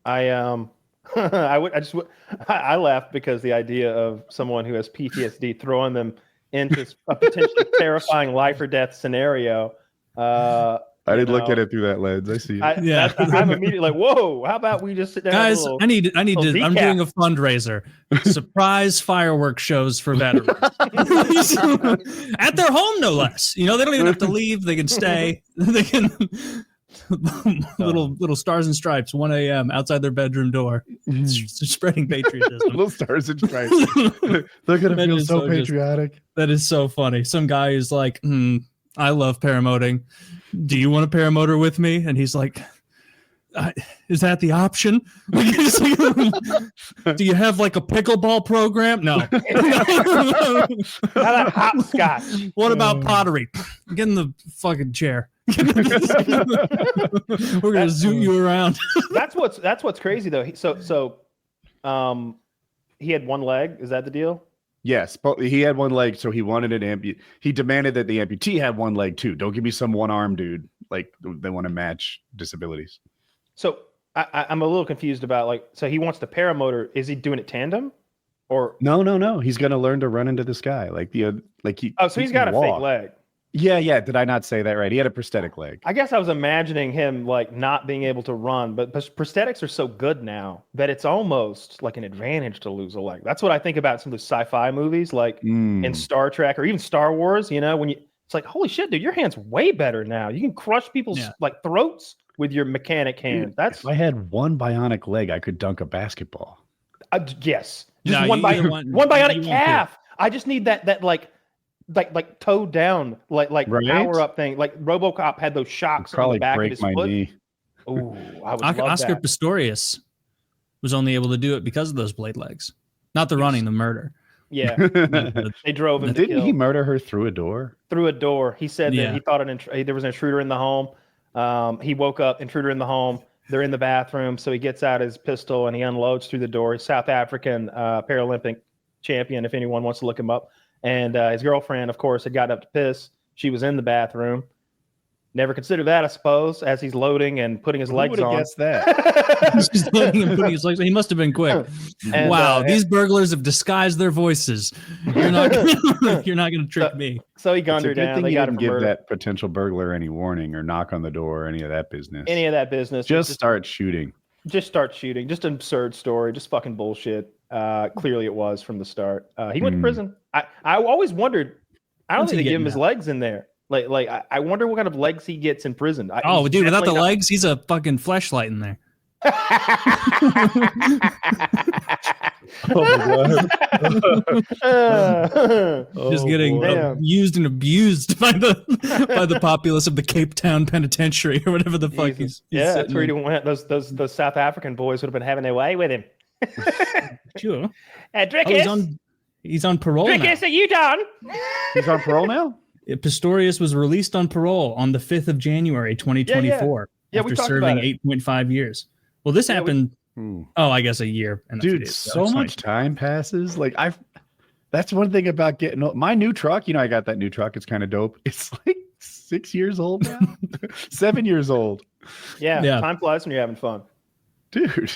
I laughed because the idea of someone who has PTSD throwing them into a potentially terrifying life or death scenario. I didn't look at it through that lens. I see. I'm immediately like, whoa, how about we just sit down? Guys, I need to, I'm doing a fundraiser. Surprise fireworks shows for veterans. At their home, no less. They don't even have to leave. They can stay. They can little stars and stripes, 1 a.m. outside their bedroom door. Spreading patriotism. Little stars and stripes. They're going to feel so patriotic. That is so funny. Some guy is like, I love paramotoring. Do you want a paramotor with me? And he's like, is that the option? Do you have like a pickleball program? No. How about hopscotch? What about pottery? Get in the fucking chair. We're gonna zoom you around. That's what's crazy though. He had one leg. Is that the deal? Yes, but he had one leg, so he wanted an amputee. He demanded that the amputee have one leg too. Don't give me some one arm dude. Like they want to match disabilities. So I'm a little confused about so he wants the paramotor. Is he doing it tandem, or no? He's gonna learn to run into the sky so he's got a fake leg. Yeah. Did I not say that right? He had a prosthetic leg. I guess I was imagining him not being able to run, but prosthetics are so good now that it's almost like an advantage to lose a leg. That's what I think about some of the sci-fi movies, like in Star Trek or even Star Wars. It's like, holy shit, dude, your hand's way better now. You can crush people's throats with your mechanic hand. Dude, if I had one bionic leg, I could dunk a basketball. Yes, just one bionic calf. I just need that like toe down, right? Power up thing. Like RoboCop had those shocks on the back of his foot. Knee. Oh, I would love Oscar that. Pistorious was only able to do it because of those blade legs, not the running, the murder. Yeah, they drove him. Didn't he murder her through a door? Through a door. He said that he thought there was an intruder in the home. He woke up, intruder in the home. They're in the bathroom, so he gets out his pistol and he unloads through the door. He's South African Paralympic champion, if anyone wants to look him up. And his girlfriend, of course, had gotten up to piss. She was in the bathroom. Never considered that, I suppose, as he's loading and putting his legs on. Guessed that? He's loading and putting his legs. He must have been quick. And, wow, these burglars have disguised their voices. You're not gonna trick me. So he gunned her It's a good down. thing They you got didn't him for give murder. that potential burglar any warning or knock on the door or any of that business. Any of that business. Just start shooting. Just start shooting. Just an absurd story. Just fucking bullshit. Clearly it was from the start. He went to prison. I always wondered. I don't think they give him his legs in there. Like I wonder what kind of legs he gets in prison. Dude, without the legs, he's a fucking fleshlight in there. Oh my God. Just getting used and abused by the populace of the Cape Town Penitentiary or whatever the fuck he's that's where he went. Those South African boys would have been having their way with him. Sure. Drickus. He's on parole now. Drickus, are you done? He's on parole now? Pistorious was released on parole on the 5th of January, 2024, after serving 8.5 years. Well, this happened, I guess a year. And dude, so much time passes. Like that's one thing about getting my new truck. I got that new truck. It's kind of dope. It's like 6 years old now, 7 years old. Yeah, time flies when you're having fun. Dude,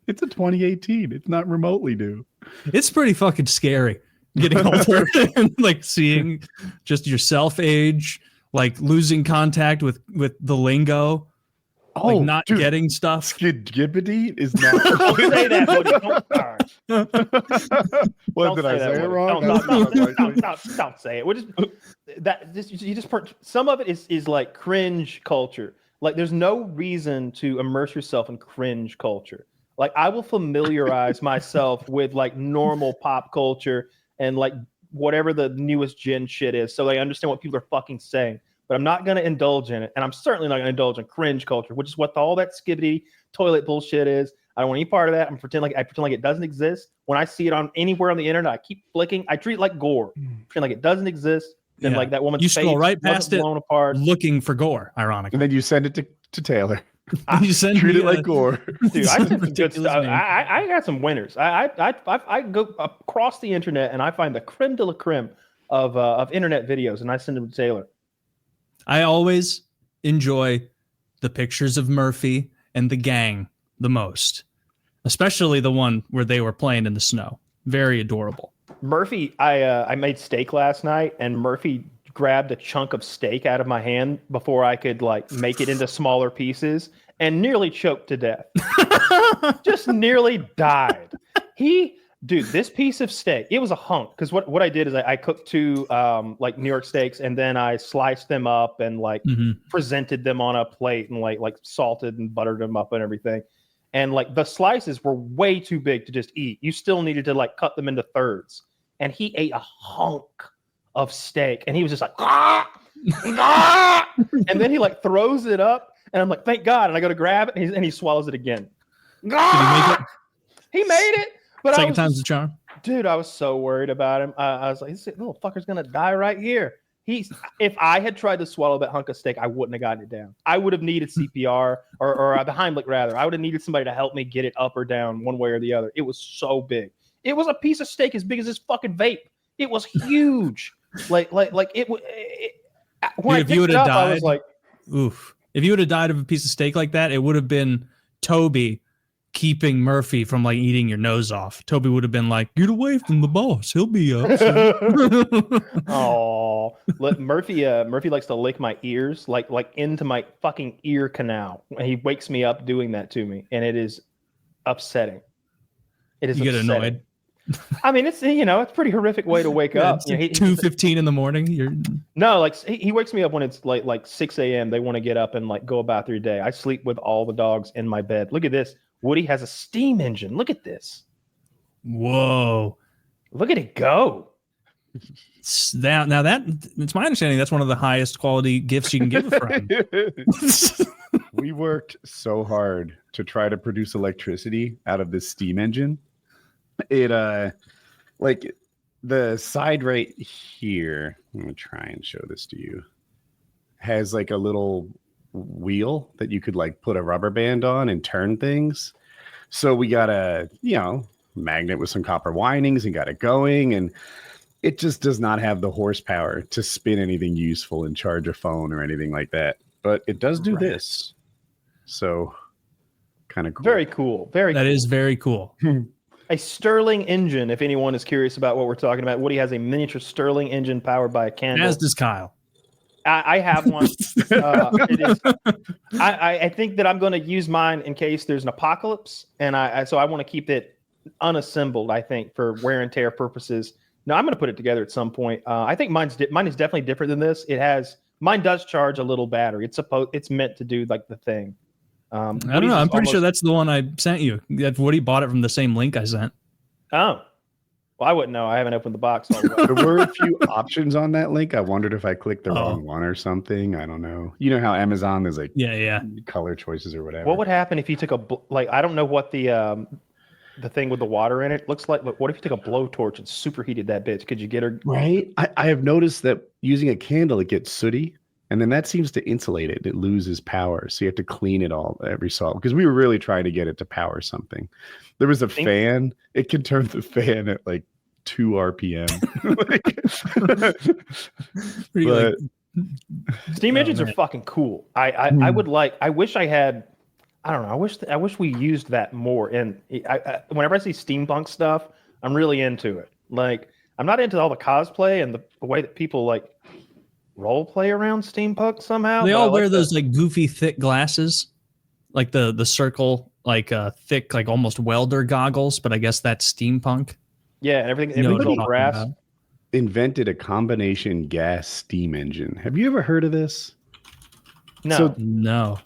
it's a 2018. It's not remotely new. It's pretty fucking scary getting older and like seeing just yourself age, like losing contact with the lingo, like not getting stuff. Skibbity is not. Don't say that. What did I say it wrong? Don't say it. Some of it is like cringe culture. Like there's no reason to immerse yourself in cringe culture. Like I will familiarize myself with like normal pop culture and like whatever the newest gen shit is, so I understand what people are fucking saying. But I'm not going to indulge in it, and I'm certainly not going to indulge in cringe culture, which is what all that skibbity toilet bullshit is. I don't want any part of that. I pretend like it doesn't exist. When I see it on anywhere on the internet, I keep flicking. I treat it like gore. Pretend like it doesn't exist. Then like that woman's face scroll right past it, blown apart, looking for gore. Ironically, and then you send it to Taylor. You treat it like gore. Dude, I got some good stuff. I got some winners. I go across the internet and I find the creme de la creme of internet videos, and I send them to Taylor. I always enjoy the pictures of Murphy and the gang the most, especially the one where they were playing in the snow. Very adorable. Murphy, I made steak last night, and Murphy grabbed a chunk of steak out of my hand before I could like make it into smaller pieces and nearly choked to death. Just nearly died. Dude, this piece of steak, it was a hunk. Because what I did is I cooked two like New York steaks, and then I sliced them up and like presented them on a plate and like salted and buttered them up and everything. And like the slices were way too big to just eat. You still needed to like cut them into thirds. And he ate a hunk of steak, and he was just like, and then he like throws it up, and I'm like, thank God. And I go to grab it, and he swallows it again. Did he make it? He made it. But second time's the charm. Dude, I was so worried about him. I was like, this little fucker's gonna die right here. If I had tried to swallow that hunk of steak, I wouldn't have gotten it down. I would have needed CPR or the Heimlich rather. I would have needed somebody to help me get it up or down one way or the other. It was so big. It was a piece of steak as big as this fucking vape. It was huge. Like it. When if you would have died, I was like, oof. If you would have died of a piece of steak like that, it would have been Toby keeping Murphy from like eating your nose off. Toby would have been like, "Get away from the boss. He'll be up." Oh, Murphy likes to lick my ears, like into my fucking ear canal. He wakes me up doing that to me, and it is upsetting. It is. You get annoyed. I mean, it's it's a pretty horrific way to wake up. It's like 2:15 in the morning. No, like he wakes me up when it's like 6 a.m. They want to get up and like go about their day. I sleep with all the dogs in my bed. Look at this. Woody has a steam engine. Look at this. Whoa. Look at it go. Now that it's my understanding that's one of the highest quality gifts you can give a friend. We worked so hard to try to produce electricity out of this steam engine. It like the side right here, I'm gonna try and show this to you, has like a little wheel that you could like put a rubber band on and turn things. So we got a magnet with some copper windings and got it going, and it just does not have the horsepower to spin anything useful and charge a phone or anything like that. but it does do this. So kind of cool. Very cool. That is very cool. A Stirling engine, if anyone is curious about what we're talking about. Woody has a miniature Stirling engine powered by a candle. As does Kyle. I have one. I think that I'm going to use mine in case there's an apocalypse, and so I want to keep it unassembled, I think, for wear and tear purposes. No, I'm going to put it together at some point. I think mine is definitely different than this. Mine does charge a little battery. It's meant to do like the thing. I don't know. I'm pretty sure that's the one I sent you. That Woody bought it from the same link I sent. Oh, well, I wouldn't know. I haven't opened the box. There were a few options on that link. I wondered if I clicked the wrong one or something. I don't know. You know how Amazon is like color choices or whatever. What would happen if you took I don't know what the thing with the water in it looks like. But what if you took a blowtorch and superheated that bitch? Could you get her? Right. I have noticed that using a candle, it gets sooty. And then that seems to insulate it. It loses power. So you have to clean it all every so often. Because we were really trying to get it to power something. There was a fan. It can turn the fan at like 2 RPM. Steam engines are fucking cool. I wish I had. I don't know. I wish we used that more. And whenever I see steampunk stuff, I'm really into it. Like, I'm not into all the cosplay and the way that people like role play around steampunk somehow. They all wear those like goofy thick glasses, like the circle, like thick, like almost welder goggles. But I guess that's steampunk. Yeah, and everything's all brass. Invented a combination gas steam engine. Have you ever heard of this? No. No.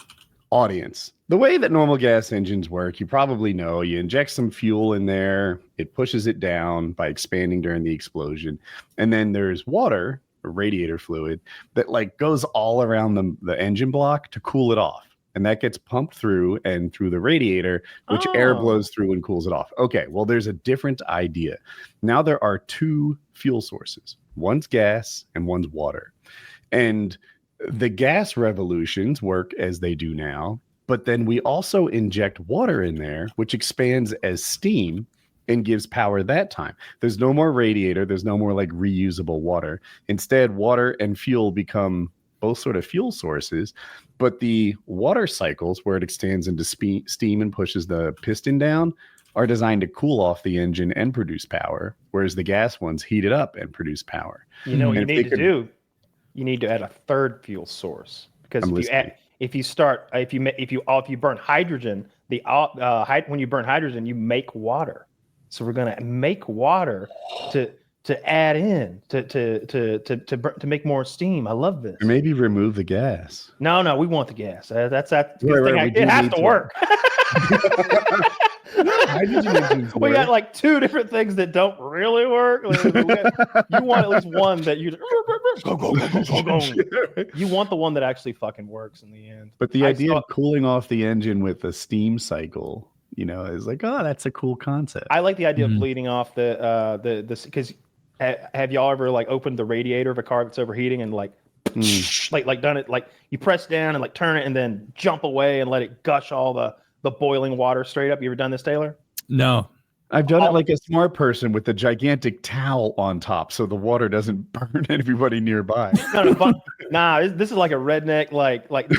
Audience. The way that normal gas engines work, you probably know. You inject some fuel in there. It pushes it down by expanding during the explosion. And then there's water, or radiator fluid, that like goes all around the engine block to cool it off. And that gets pumped through and through the radiator, which air blows through and cools it off. Okay, well, there's a different idea. Now there are 2 fuel sources. One's gas and one's water. And the gas revolutions work as they do now. But then we also inject water in there, which expands as steam and gives power that time. There's no more radiator. There's no more like reusable water. Instead, water and fuel become both sort of fuel sources, but the water cycles where it extends into steam and pushes the piston down are designed to cool off the engine and produce power, whereas the gas ones heat it up and produce power. You know what you need to do? You need to add a third fuel source, because if you burn hydrogen, when you burn hydrogen, you make water. So we're gonna make water to add in to make more steam. I love this. Or maybe remove the gas. No, we want the gas. That's Right, it has to work. We got like 2 different things that don't really work. You want at least one that you you want the one that actually fucking works in the end. But the idea of cooling off the engine with a steam cycle, is like, oh, that's a cool concept. I like the idea of bleeding off the because have y'all ever like opened the radiator of a car that's overheating and like done it, like you press down and like turn it and then jump away and let it gush all the boiling water straight up? You ever done this, Taylor? No. I've done it like a smart person with a gigantic towel on top so the water doesn't burn everybody nearby. This is like a redneck, like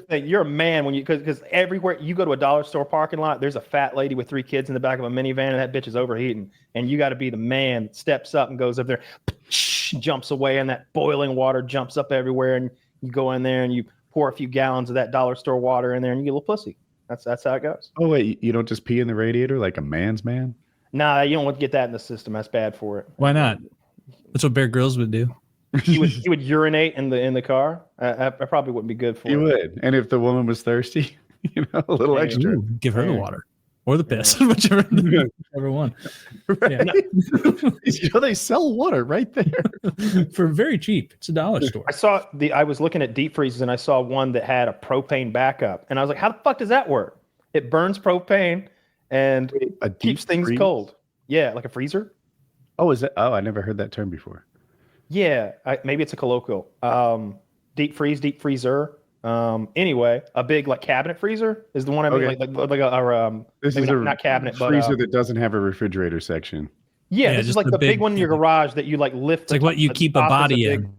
you're a man when because everywhere you go to a dollar store parking lot, there's a fat lady with 3 kids in the back of a minivan and that bitch is overheating. And you got to be the man that steps up and goes up there, jumps away, and that boiling water jumps up everywhere. And you go in there and you pour a few gallons of that dollar store water in there and you get a little pussy. That's how it goes. Oh, wait, you don't just pee in the radiator like a man's man? Nah, you don't want to get that in the system. That's bad for it. Why not? That's what Bear Grylls would do. You would urinate in the car? I probably wouldn't be good for it. You would. And if the woman was thirsty, a little extra. Ooh, give her the water. Or the piss, whichever one. Right. Yeah. They sell water right there for very cheap. It's a dollar store. I was looking at deep freezes and I saw one that had a propane backup, and I was like, "How the fuck does that work?" It burns propane and keeps things cold. Yeah, like a freezer. Oh, is it? Oh, I never heard that term before. Yeah, maybe it's a colloquial. Deep freezer. Anyway, a big like cabinet freezer is the one I mean, this is not cabinet, but freezer that doesn't have a refrigerator section. Yeah, this is like the big one in your garage that you like lift. It's like what you keep a body in.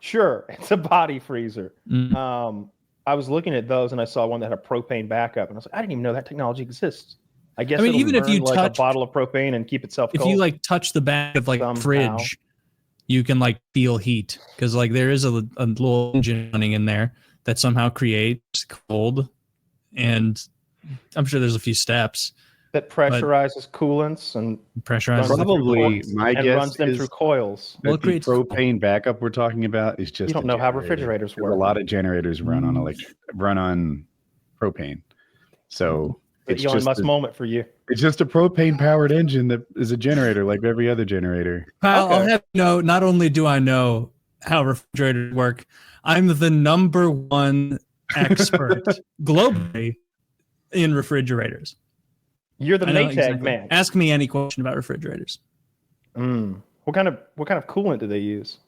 Sure, it's a body freezer. Mm. I was looking at those and I saw one that had a propane backup, and I was like, I didn't even know that technology exists. I guess even if you like touch a bottle of propane and keep itself cold. If you like touch the back of like a fridge, you can like feel heat because like there is a little engine running in there that somehow creates cold, and I'm sure there's a few steps that pressurizes coolants and pressurizes probably my guess runs them through coils. Well, the propane backup we're talking about is just you don't know how refrigerators work. A lot of generators run on propane, so it's Elon Musk moment for you. It's just a propane powered engine that is a generator like every other generator. Kyle, I'll have you know, not only do I know how refrigerators work, I'm the #1 expert globally in refrigerators. You're the Maytag man. Ask me any question about refrigerators. What kind of coolant do they use?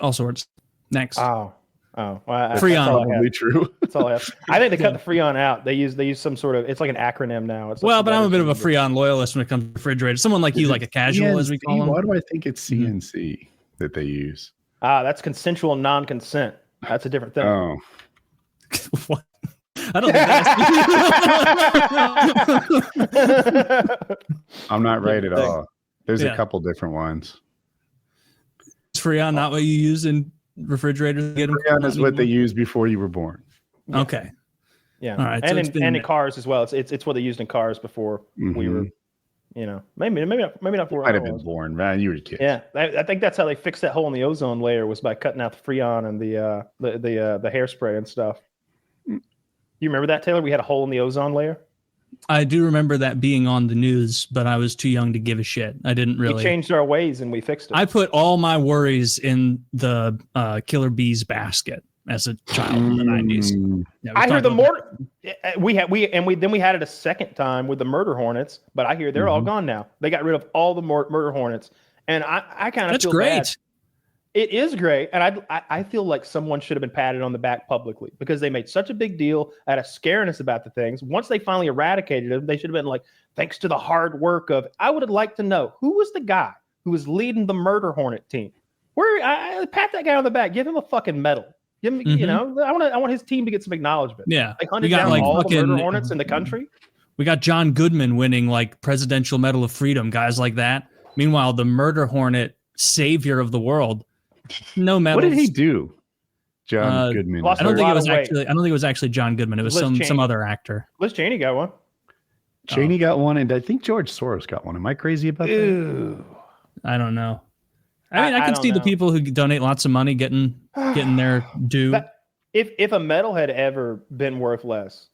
All sorts. Next. Well, Freon. Probably true. That's all I have. I think they cut the Freon out. They use some sort of. It's like an acronym now. It's but I'm a bit of a Freon loyalist when it comes to refrigerators. Someone like you, like a casual, CNC, as we call them. Why do I think it's CNC that they use? That's consensual non-consent. That's a different thing. Oh. What? I don't think that's. I'm not right at all. There's a couple different ones. Is Freon not what you use in refrigerators? Freon is what they used before you were born. Okay. Yeah. All right. And in cars as well. It's what they used in cars before we were. You know, maybe not. You might have been born, man. You were a kid. Yeah, I think that's how they fixed that hole in the ozone layer was by cutting out the Freon and the hairspray and stuff. You remember that, Taylor? We had a hole in the ozone layer. I do remember that being on the news, but I was too young to give a shit. I didn't really. We changed our ways and we fixed it. I put all my worries in the killer bees basket as a child in the 90s. Yeah, I hear the mortar. We had it a second time with the murder hornets, but I hear they're all gone now. They got rid of all the murder hornets, and I kind of feel great. Bad. It is great, and I feel like someone should have been patted on the back publicly because they made such a big deal out of scaring us about the things. Once they finally eradicated them, they should have been like, thanks to the hard work of. I would have liked to know who was the guy who was leading the murder hornet team. I pat that guy on the back, give him a fucking medal. Give him, you know, I want his team to get some acknowledgement. Yeah, like hunted down all the murder hornets in the country. We got John Goodman winning like Presidential Medal of Freedom, guys like that. Meanwhile, the murder hornet savior of the world. No medals. What did he do? John Goodman. I don't think it was actually John Goodman. It was some other actor. Liz Cheney got one. Cheney got one, and I think George Soros got one. Am I crazy about that? I don't know. I mean, I can see the people who donate lots of money getting their due. If a medal had ever been worth less,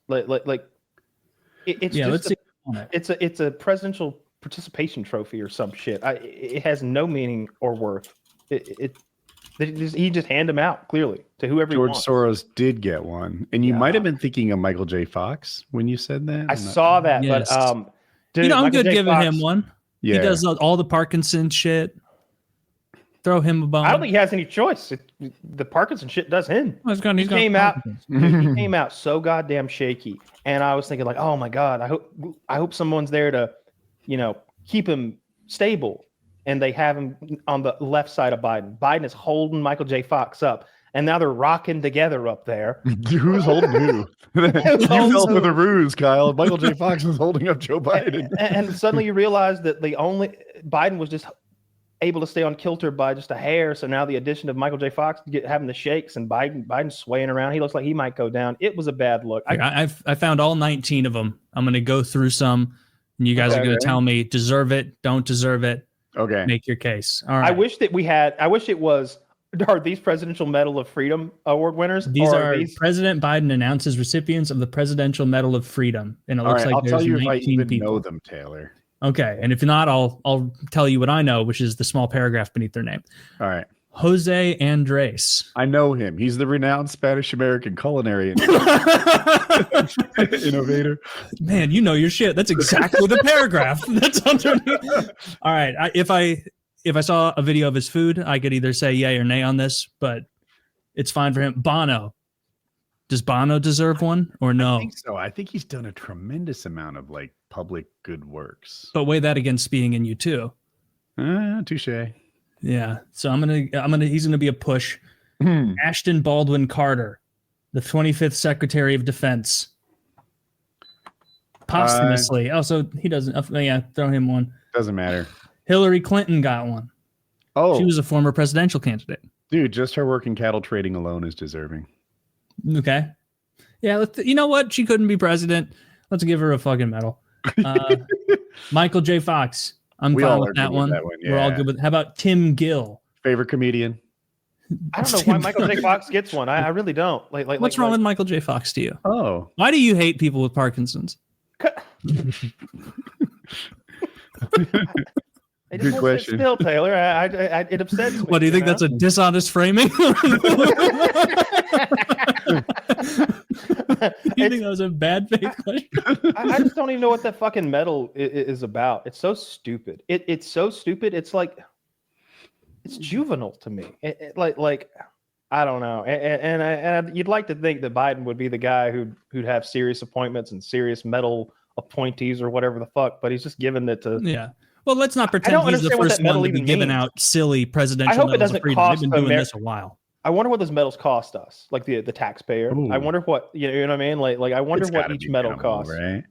it's a presidential participation trophy or some shit. It has no meaning or worth. He just hand them out clearly to whoever George he wants. Soros did get one, and you might have been thinking of Michael J. Fox when you said that. I saw that, yes. but dude, I'm Michael good J. giving Fox, him one. Yeah. He does all the Parkinson shit. Throw him a bone. I don't think he has any choice. The Parkinson shit does him. He came out so goddamn shaky, and I was thinking like, oh my god, I hope someone's there to, keep him stable. And they have him on the left side of Biden. Biden is holding Michael J. Fox up, and now they're rocking together up there. Who's holding who? You fell for the ruse, Kyle. Michael J. Fox was holding up Joe Biden, and suddenly you realize that Biden was just able to stay on kilter by just a hair. So now the addition of Michael J. Fox having the shakes and Biden swaying around, he looks like he might go down. It was a bad look. I found all 19 of them. I'm going to go through some, and you guys are going to tell me deserve it, don't deserve it. Okay. Make your case. All right. I wish it was. Are these Presidential Medal of Freedom award winners? These are President Biden announces recipients of the Presidential Medal of Freedom, and it looks like I'll there's tell you 19 if I even people. know them, Taylor. Okay, and if not, I'll tell you what I know, which is the small paragraph beneath their name. All right. Jose Andres. I know him. He's the renowned Spanish-American culinary innovator. Man, you know your shit. That's exactly the paragraph that's underneath. All right. If I saw a video of his food, I could either say yay or nay on this, but it's fine for him. Bono. Does Bono deserve one or no? I think so. I think he's done a tremendous amount of public good works. But weigh that against being in U2. Touche. Yeah. So he's gonna be a push. Ashton Baldwin Carter, the 25th Secretary of Defense. Posthumously. So he doesn't. Throw him one. Doesn't matter. Hillary Clinton got one. Oh. She was a former presidential candidate. Dude, just her work in cattle trading alone is deserving. Okay. Yeah, you know what? She couldn't be president. Let's give her a fucking medal. Michael J. Fox. I'm fine with that one. Yeah. We're all good with. How about Tim Gill? Favorite comedian? I don't know why Michael J. Fox gets one. I really don't. What's wrong with Michael J. Fox to you? Oh. Why do you hate people with Parkinson's? Good question. Still, Taylor, it upsets me. What do you think? That's a dishonest framing? You think that was a bad faith question? I just don't even know what that fucking medal is about. It's so stupid. It's so stupid. It's like it's juvenile to me. Like I don't know. And you'd like to think that Biden would be the guy who'd have serious appointments and serious medal appointees or whatever the fuck, but he's just giving it to. Yeah. Well, let's not pretend he's the first one to be giving out silly presidential medals. I hope it doesn't cost. They've been doing this a while. I wonder what those medals cost us, like the taxpayer. Ooh. I wonder what you know what I mean. Like I wonder what each medal costs. Right.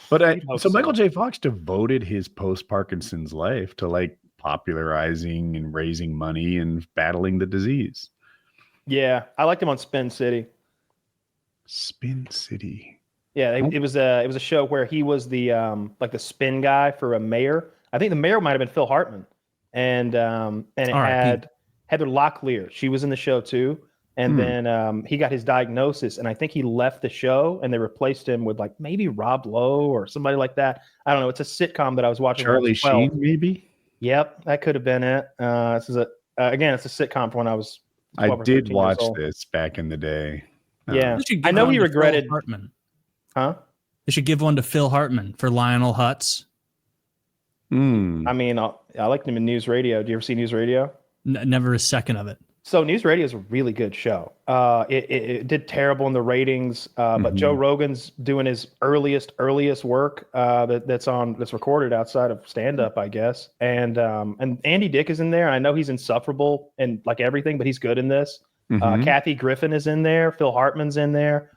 But so Michael J. Fox devoted his post-Parkinson's life to like popularizing and raising money and battling the disease. Yeah, I liked him on Spin City. Spin City. Yeah, it was a show where he was the like the spin guy for a mayor. I think the mayor might have been Phil Hartman, and it had Heather Locklear. She was in the show too, and then he got his diagnosis, and I think he left the show, and they replaced him with like maybe Rob Lowe or somebody like that. I don't know. It's a sitcom that I was watching. Charlie Sheen, maybe. Yep, that could have been it. This is again, it's a sitcom from when I was. I did watch this back in the day. Yeah, I know he regretted. Hartman. Huh? They should give one to Phil Hartman for Lionel Hutz. I mean, I liked him in News Radio. Do you ever see News Radio? Never a second of it. So News Radio is a really good show. It did terrible in the ratings, but Joe Rogan's doing his earliest work that's recorded outside of stand-up, I guess. And Andy Dick is in there. I know he's insufferable and like everything, but he's good in this. Kathy Griffin is in there. Phil Hartman's in there.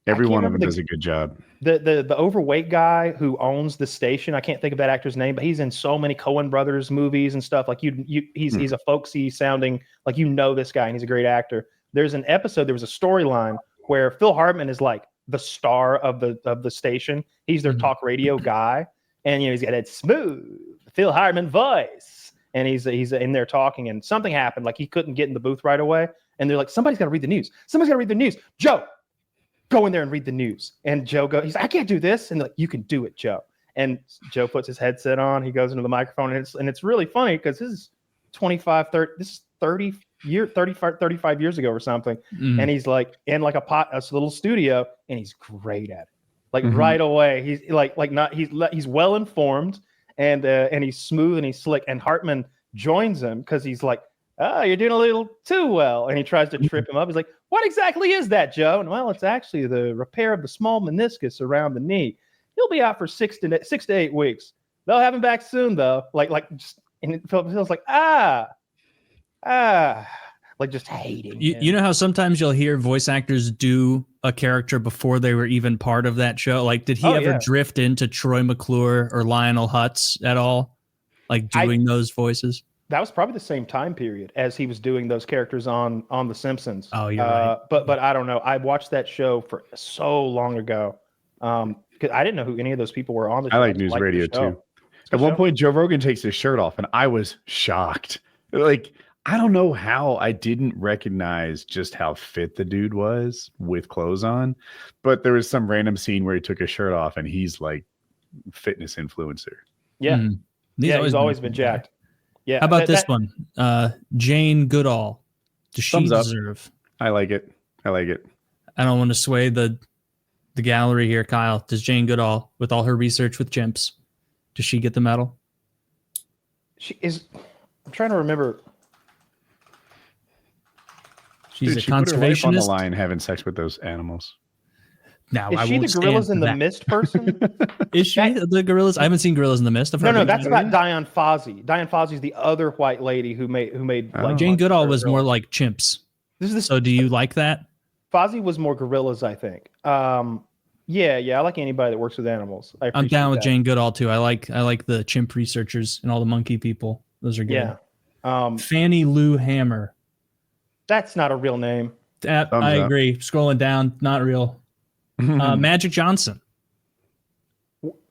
Every one of them does a good job. The overweight guy who owns the station, I can't think of that actor's name, but he's in so many Coen Brothers movies and stuff. Like he's a folksy sounding, like this guy, and he's a great actor. There's an episode, there was a storyline where Phil Hartman is like the star of the station. He's their talk radio guy, and he's got that smooth Phil Hartman voice, and he's in there talking, and something happened, like he couldn't get in the booth right away, and they're like, somebody's got to read the news. Joe, go in there and read the news. And Joe he's like, I can't do this. And like, you can do it, Joe. And Joe puts his headset on. He goes into the microphone, and it's really funny because this is 35 years ago or something. And he's like in like a little studio, and he's great at it. Like right away, he's he's well informed, and he's smooth and he's slick. And Hartman joins him because he's like, you're doing a little too well. And he tries to trip him up. He's like, what exactly is that, Joe? And well, it's actually the repair of the small meniscus around the knee. He'll be out for 6 to 8 weeks. They'll have him back soon, though. And it feels like, like just hating. You know how sometimes you'll hear voice actors do a character before they were even part of that show? Like, did he ever drift into Troy McClure or Lionel Hutz at all? Like doing those voices? That was probably the same time period as he was doing those characters on The Simpsons. Oh, you're right. But I don't know. I watched that show for so long ago because I didn't know who any of those people were on the show. I like News Radio too. At one point, Joe Rogan takes his shirt off, and I was shocked. Like, I don't know how I didn't recognize just how fit the dude was with clothes on, but there was some random scene where he took his shirt off, and he's like fitness influencer. Yeah, he's always been jacked. Yeah. How about this one? Jane Goodall. Does she deserve? I like it. I don't want to sway the gallery here, Kyle. Does Jane Goodall, with all her research with chimps, does she get the medal? She is. I'm trying to remember. She's a conservationist. Put her life on the line having sex with those animals. Now, Is I she won't the Gorillas stand in the for that. Mist person? Is she the Gorillas? I haven't seen Gorillas in the Mist. No, that's about Diane Fossey. Diane Fossey's the other white lady who made like Jane Goodall was more Gorillas. like chimps. This is So do you like that? Fossey was more gorillas, I think. Yeah, I like anybody that works with animals. I'm down with that. Jane Goodall too. I like the chimp researchers and all the monkey people. Those are good. Yeah. Fannie Lou Hammer. That's not a real name. I agree. Scrolling down, not real. Magic Johnson.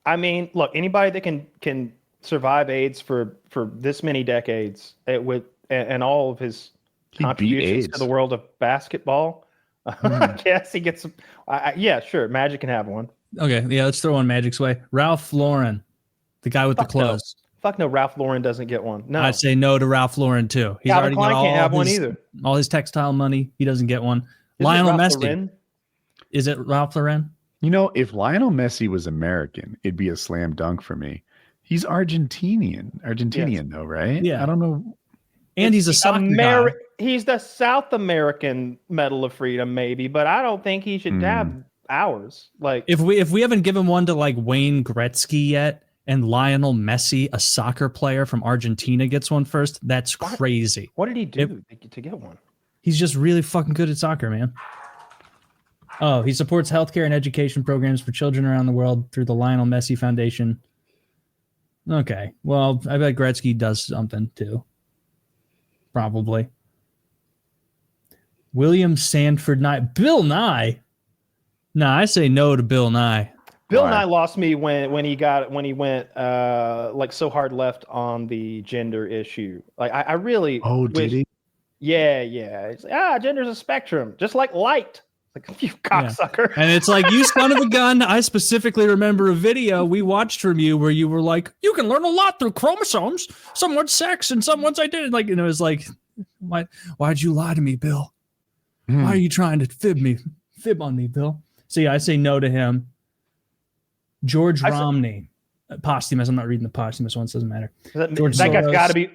I mean, look, anybody that can survive AIDS for this many decades and all of his contributions to the world of basketball, I guess he gets. Yeah, sure. Magic can have one. Okay, yeah, let's throw one Magic's way. Ralph Lauren, the guy with the clothes. Fuck no, Ralph Lauren doesn't get one. No, I'd say no to Ralph Lauren too. He's Calvin already got Klein can't have one either. All his textile money. He doesn't get one. Isn't Lionel Ralph Messi. Lauren? Is it Ralph Lauren? You know, if Lionel Messi was American, it'd be a slam dunk for me. He's Argentinian though, right? Yeah. I don't know. And he's a soccer guy. He's the South American Medal of Freedom, maybe, but I don't think he should have ours. Like if we haven't given one to like Wayne Gretzky yet, and Lionel Messi, a soccer player from Argentina, gets one first, that's crazy. What did he do to get one? He's just really fucking good at soccer, man. Oh, he supports healthcare and education programs for children around the world through the Lionel Messi Foundation. Okay, well, I bet Gretzky does something too. Probably. William Sanford Nye. Bill Nye? Nah, I say no to Bill Nye. Bill Nye lost me when he went like so hard left on the gender issue. Like I really did he? Yeah. It's like, gender's a spectrum, just like light. Like you cocksucker. Yeah. And it's like, you son of a gun. I specifically remember a video we watched from you where you were like, you can learn a lot through chromosomes. Someone's sex and someone's identity. Like, it was like, why'd you lie to me, Bill? Why are you trying to fib on me, Bill? So yeah, I say no to him. George Romney, posthumous. I'm not reading the posthumous ones. Doesn't matter. That guy's got to be.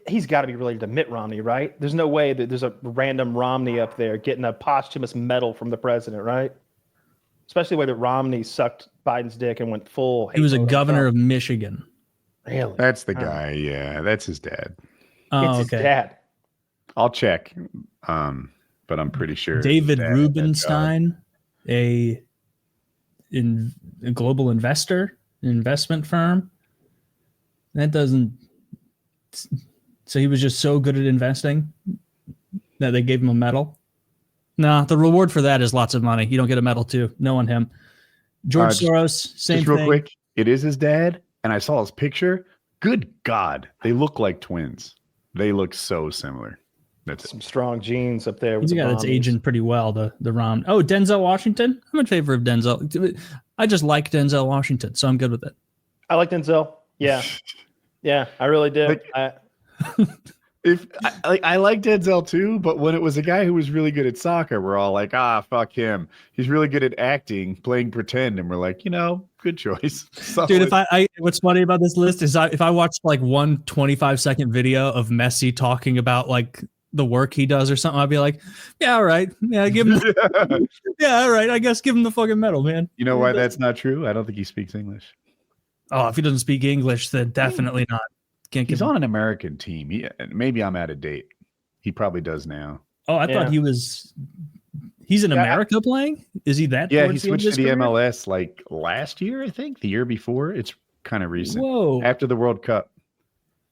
He's got to be related to Mitt Romney, right? There's no way that there's a random Romney up there getting a posthumous medal from the president, right? Especially the way that Romney sucked Biden's dick and went full. He was a governor of Michigan. Really? That's the guy. Yeah, that's his dad. Oh, it's his dad. I'll check, but I'm pretty sure. David Rubenstein, a global investor, investment firm. That doesn't. So he was just so good at investing that they gave him a medal. Nah, the reward for that is lots of money. You don't get a medal too. No on him. George Soros, same just thing. Real quick, it is his dad, and I saw his picture. Good God, they look like twins. They look so similar. That's some strong genes up there. He's a guy that's aging pretty well. The Rom. Oh, Denzel Washington. I'm in favor of Denzel. I just like Denzel Washington, so I'm good with it. I like Denzel. Yeah, yeah, I really do. I like Denzel too, but when it was a guy who was really good at soccer, we're all like, fuck him. He's really good at acting, playing pretend, and we're like, good choice. Dude, if I what's funny about this list is if I watched like one 25-second video of Messi talking about like the work he does or something, I'd be like, yeah, all right. Yeah, give him yeah, all right. I guess give him the fucking medal, man. You know why that's not true? I don't think he speaks English. Oh, if he doesn't speak English, then definitely not. He's on an American team. Maybe I'm out of date. He probably does now. Oh, I thought he's in America playing? Is he that? Yeah, he switched to the MLS like last year, I think. The year before. It's kind of recent. Whoa. After the World Cup.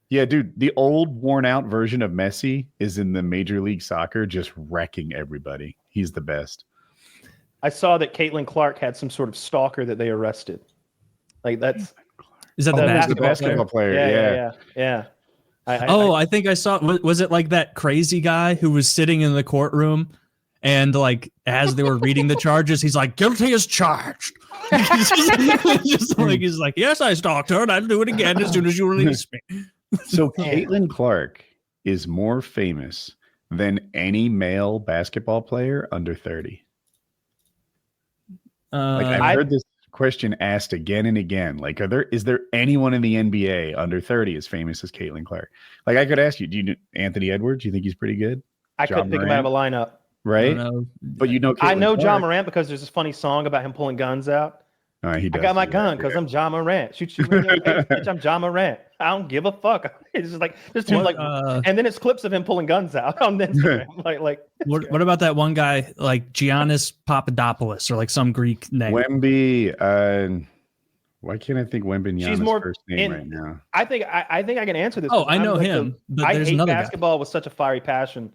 Yeah, dude, the old worn out version of Messi is in the Major League Soccer just wrecking everybody. He's the best. I saw that Caitlin Clark had some sort of stalker that they arrested. Like that's... Is that the basketball player? Yeah. I think I saw. Was it like that crazy guy who was sitting in the courtroom, and like as they were reading the charges, he's like, "Guilty as charged." he's like, "Yes, I stalked her, and I'll do it again as soon as you release me." So Caitlin Clark is more famous than any male basketball player under 30. I've heard this question asked again and again. Like, is there anyone in the NBA under 30 as famous as Caitlin Clark? Like, I could ask you, do you know Anthony Edwards? You think he's pretty good? I couldn't pick him out of a lineup. right? I don't know. But you know, I know Caitlin John Clark. Morant because there's this funny song about him pulling guns out. He I does got my do gun that, because I'm John Morant. Shoot me in your face, bitch. I'm John Morant. I don't give a fuck. It's just like just him, like, and then it's clips of him pulling guns out on Instagram. What about that one guy like Giannis Papadopoulos or like some Greek name? Wemby. Why can't I think Wembanyama's first name right now? I think I can answer this. Oh, I know him. But I hate basketball with such a fiery passion.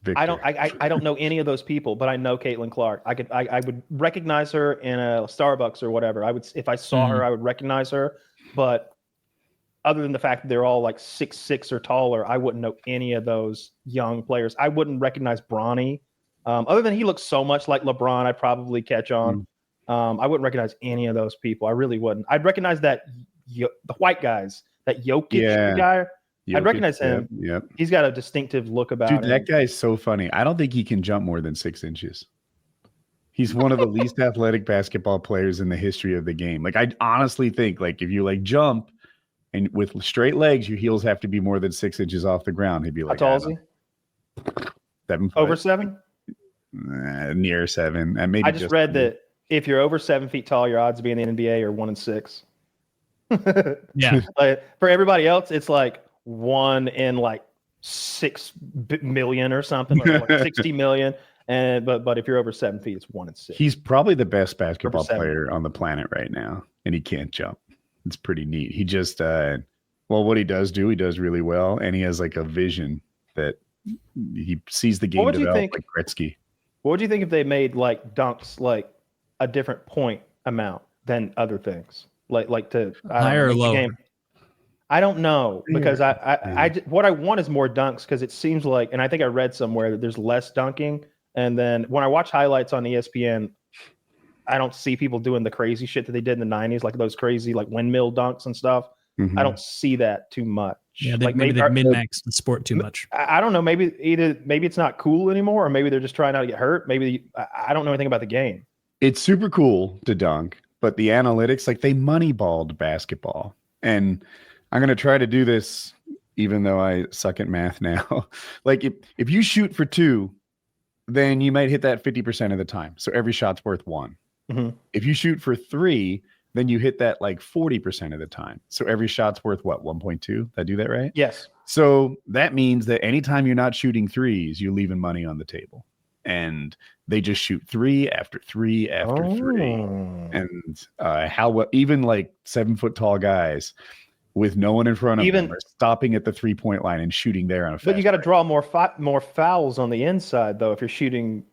Victor. I don't know any of those people, but I know Caitlin Clark. I would recognize her in a Starbucks or whatever. I would, if I saw her, I would recognize her. But other than the fact that they're all like 6'6" or taller, I wouldn't know any of those young players. I wouldn't recognize Bronny. Other than he looks so much like LeBron, I'd probably catch on. I wouldn't recognize any of those people. I really wouldn't. I'd recognize the white guys, that Jokic guy. I'd recognize him. Yep. He's got a distinctive look about him. Dude, that guy's so funny. I don't think he can jump more than 6 inches. He's one of the least athletic basketball players in the history of the game. Like, I honestly think, like, if you like jump and with straight legs, your heels have to be more than 6 inches off the ground. He'd be like, how tall is he? 7 foot. Over 7? Near 7. And maybe I just read that if you're over 7 feet tall, your odds of being in the NBA are 1 in 6. Yeah. Like, for everybody else, it's like 1 in like 6 million or something, or like 60 million. And but if you're over 7 feet, it's 1 in 6. He's probably the best basketball player on the planet right now, and he can't jump. It's pretty neat. He just what he does really well, and he has like a vision that he sees the game develop like Gretzky. What would you think if they made like dunks like a different point amount than other things, like to higher or lower? Game? I don't know, because what I want is more dunks, because it seems like, and I think I read somewhere that there's less dunking. And then when I watch highlights on ESPN, I don't see people doing the crazy shit that they did in the 90s, like those crazy like windmill dunks and stuff. I don't see that too much. Yeah, maybe they min-max the sport too much. I don't know. Maybe it's not cool anymore, or maybe they're just trying not to get hurt. Maybe I don't know anything about the game. It's super cool to dunk, but the analytics, like, they moneyballed basketball. And I'm going to try to do this, even though I suck at math now. Like, if you shoot for 2, then you might hit that 50% of the time. So every shot's worth 1. If you shoot for 3, then you hit that like 40% of the time. So every shot's worth what, 1.2? Did I do that right? Yes. So that means that anytime you're not shooting threes, you're leaving money on the table. And they just shoot 3 after 3 after 3. And even like 7 foot tall guys with no one in front of them are stopping at the 3-point line and shooting there on a fast break. But you got to draw more fouls on the inside, though, if you're shooting,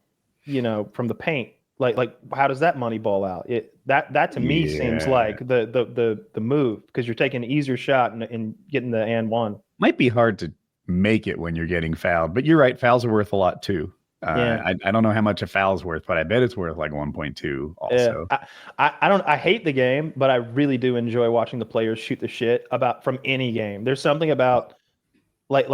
from the paint. Like how does that money ball out? That to me seems like the move, because you're taking an easier shot and getting the and one. Might be hard to make it when you're getting fouled, but you're right. Fouls are worth a lot too. I don't know how much a foul's worth, but I bet it's worth like 1.2 also. I hate the game, but I really do enjoy watching the players shoot the shit from any game. There's something about like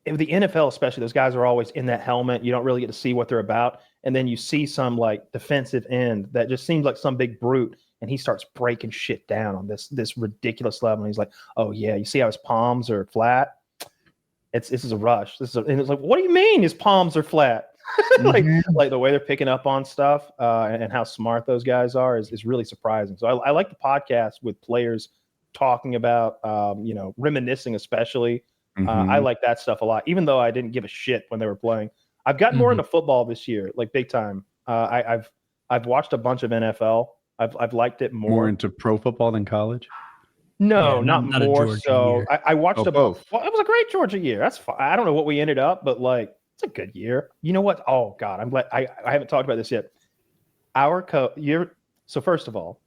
in the NFL, especially, those guys are always in that helmet. You don't really get to see what they're about. And then you see some like defensive end that just seems like some big brute, and he starts breaking shit down on this ridiculous level. And he's like, "Oh yeah, you see how his palms are flat? This is a rush. And it's like, what do you mean his palms are flat? like the way they're picking up on stuff and how smart those guys are is really surprising. So I like the podcast with players talking about reminiscing, especially. I like that stuff a lot, even though I didn't give a shit when they were playing. I've gotten more into football this year, like big time. I've watched a bunch of NFL. I've liked it more into pro football than college. No, not more so. I watched both. Well, it was a great Georgia year. That's fine. I don't know what we ended up, but like it's a good year. You know what? Oh God, I'm glad I haven't talked about this yet. So first of all,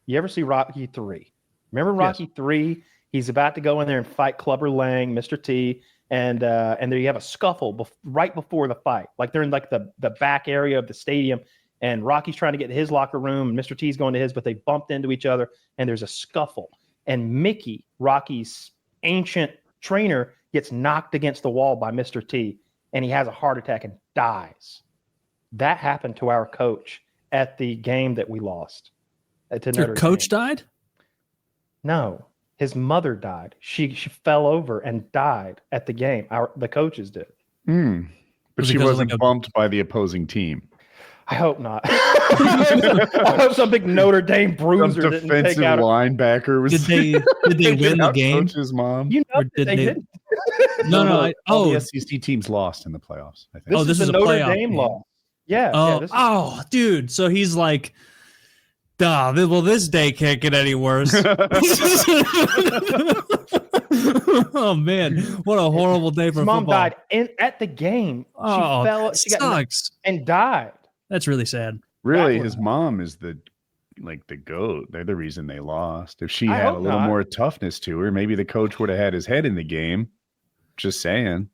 you ever see Rocky 3? Remember Rocky 3? He's about to go in there and fight Clubber Lang, Mr. T, and there you have a scuffle right before the fight. Like they're in like the back area of the stadium, and Rocky's trying to get to his locker room, and Mr. T's going to his, but they bumped into each other, and there's a scuffle. And Mickey, Rocky's ancient trainer, gets knocked against the wall by Mr. T, and he has a heart attack and dies. That happened to our coach at the game that we lost. Your coach died? No. His mother died. She fell over and died at the game. The coaches did. But she wasn't bumped by the opposing team. I hope not. I hope some big Notre Dame bruiser some didn't defensive take out linebacker. Was did they win the game? Coach's mom. You know, or did they didn't. No. All the SEC teams lost in the playoffs. I think. This is a Notre Dame loss. Yeah. Oh, dude. So he's like, duh. Well, this day can't get any worse. Oh man, what a horrible day for football. Mom died at the game. She sucks. And died. That's really sad. Really, his mom is the GOAT. They're the reason they lost. If she had a little more toughness to her, maybe the coach would have had his head in the game. Just saying.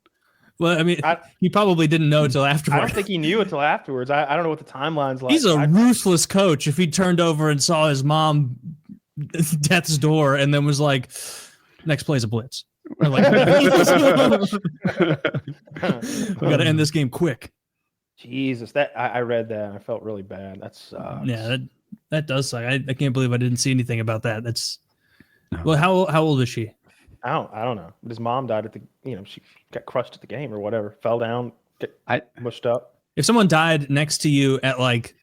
Well, I mean, he probably didn't know until afterwards. I don't think he knew until afterwards. I don't know what the timeline's like. He's a ruthless coach. If he turned over and saw his mom death's door and then was like, next play's a blitz. Or like, we got to end this game quick. Jesus, I read that and I felt really bad. That sucks. Yeah, that does suck. I can't believe I didn't see anything about that. Well, how old is she? I don't know. But his mom died at she got crushed at the game or whatever, fell down, mushed up. If someone died next to you at like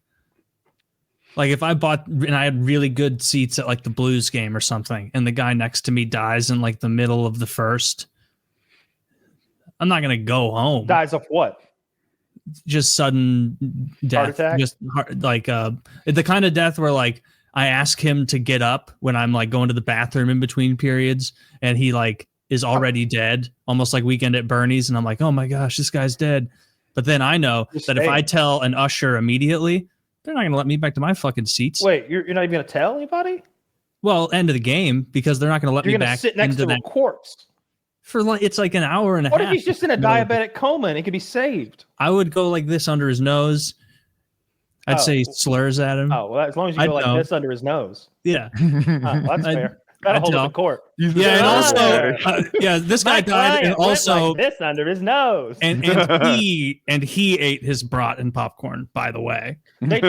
if I bought and I had really good seats at like the Blues game or something, and the guy next to me dies in like the middle of the first, I'm not gonna go home. Dies of what? Just sudden death. Heart attack? Just the kind of death where like I ask him to get up when I'm like going to the bathroom in between periods, and he like is already dead, almost like Weekend at Bernie's, and I'm like, oh my gosh, this guy's dead. But then I know that if I tell an usher immediately, they're not going to let me back to my fucking seats. Wait, you're not even going to tell anybody? Well, end of the game, because they're not going to let me back. You're going to sit next to a corpse. For like, it's like an hour and a half. What if he's just in a diabetic coma and it could be saved? I would go like this under his nose. I'd say slurs at him. Oh, well, as long as you go like this under his nose. Yeah. That's fair. That'll hold the court. Yeah, and also, this guy died, and also like this under his nose, and he ate his brat and popcorn. By the way, that's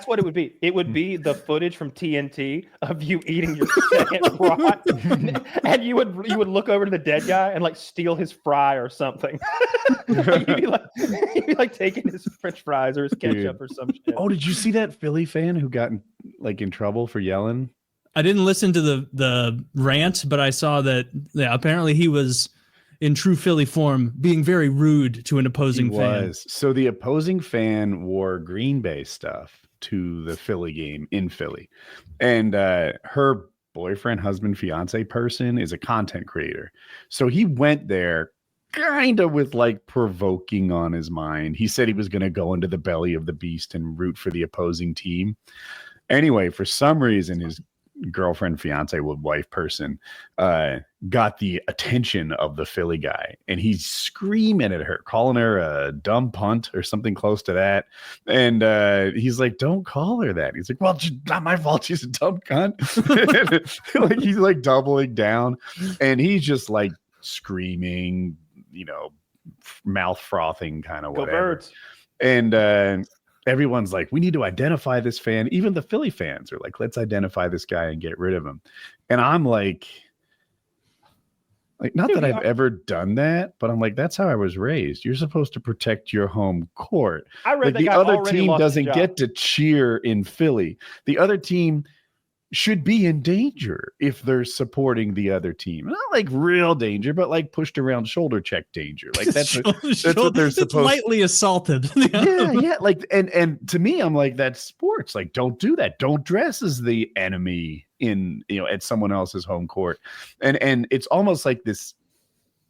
what it would be. It would be the footage from TNT of you eating your second brat, and you would look over to the dead guy and like steal his fry or something. You'd be like taking his French fries or his ketchup or some shit. Oh, did you see that Philly fan who got in trouble for yelling? I didn't listen to the rant, but I saw that apparently he was in true Philly form being very rude to an opposing fan. So the opposing fan wore Green Bay stuff to the Philly game in Philly. And her boyfriend, husband, fiance person is a content creator. So he went there kind of with like provoking on his mind. He said he was going to go into the belly of the beast and root for the opposing team. Anyway, for some reason, his girlfriend, fiance, wife person got the attention of the Philly guy, and he's screaming at her, calling her a dumb punt or something close to that. And he's like, "Don't call her that." He's like, "Well, it's not my fault. She's a dumb cunt." Like he's like doubling down, and he's just like screaming, mouth frothing, kind of whatever. Go Birds. And everyone's like, we need to identify this fan. Even the Philly fans are like, let's identify this guy and get rid of him. And I'm like not that I've ever done that, but I'm like, that's how I was raised. You're supposed to protect your home court. I read the other team doesn't get to cheer in Philly. The other team should be in danger if they're supporting the other team. Not like real danger, but like pushed around shoulder check danger. Like that's what they're supposed to. Lightly assaulted. Yeah. Like and to me, I'm like, that's sports. Like, don't do that. Don't dress as the enemy in at someone else's home court. And it's almost like this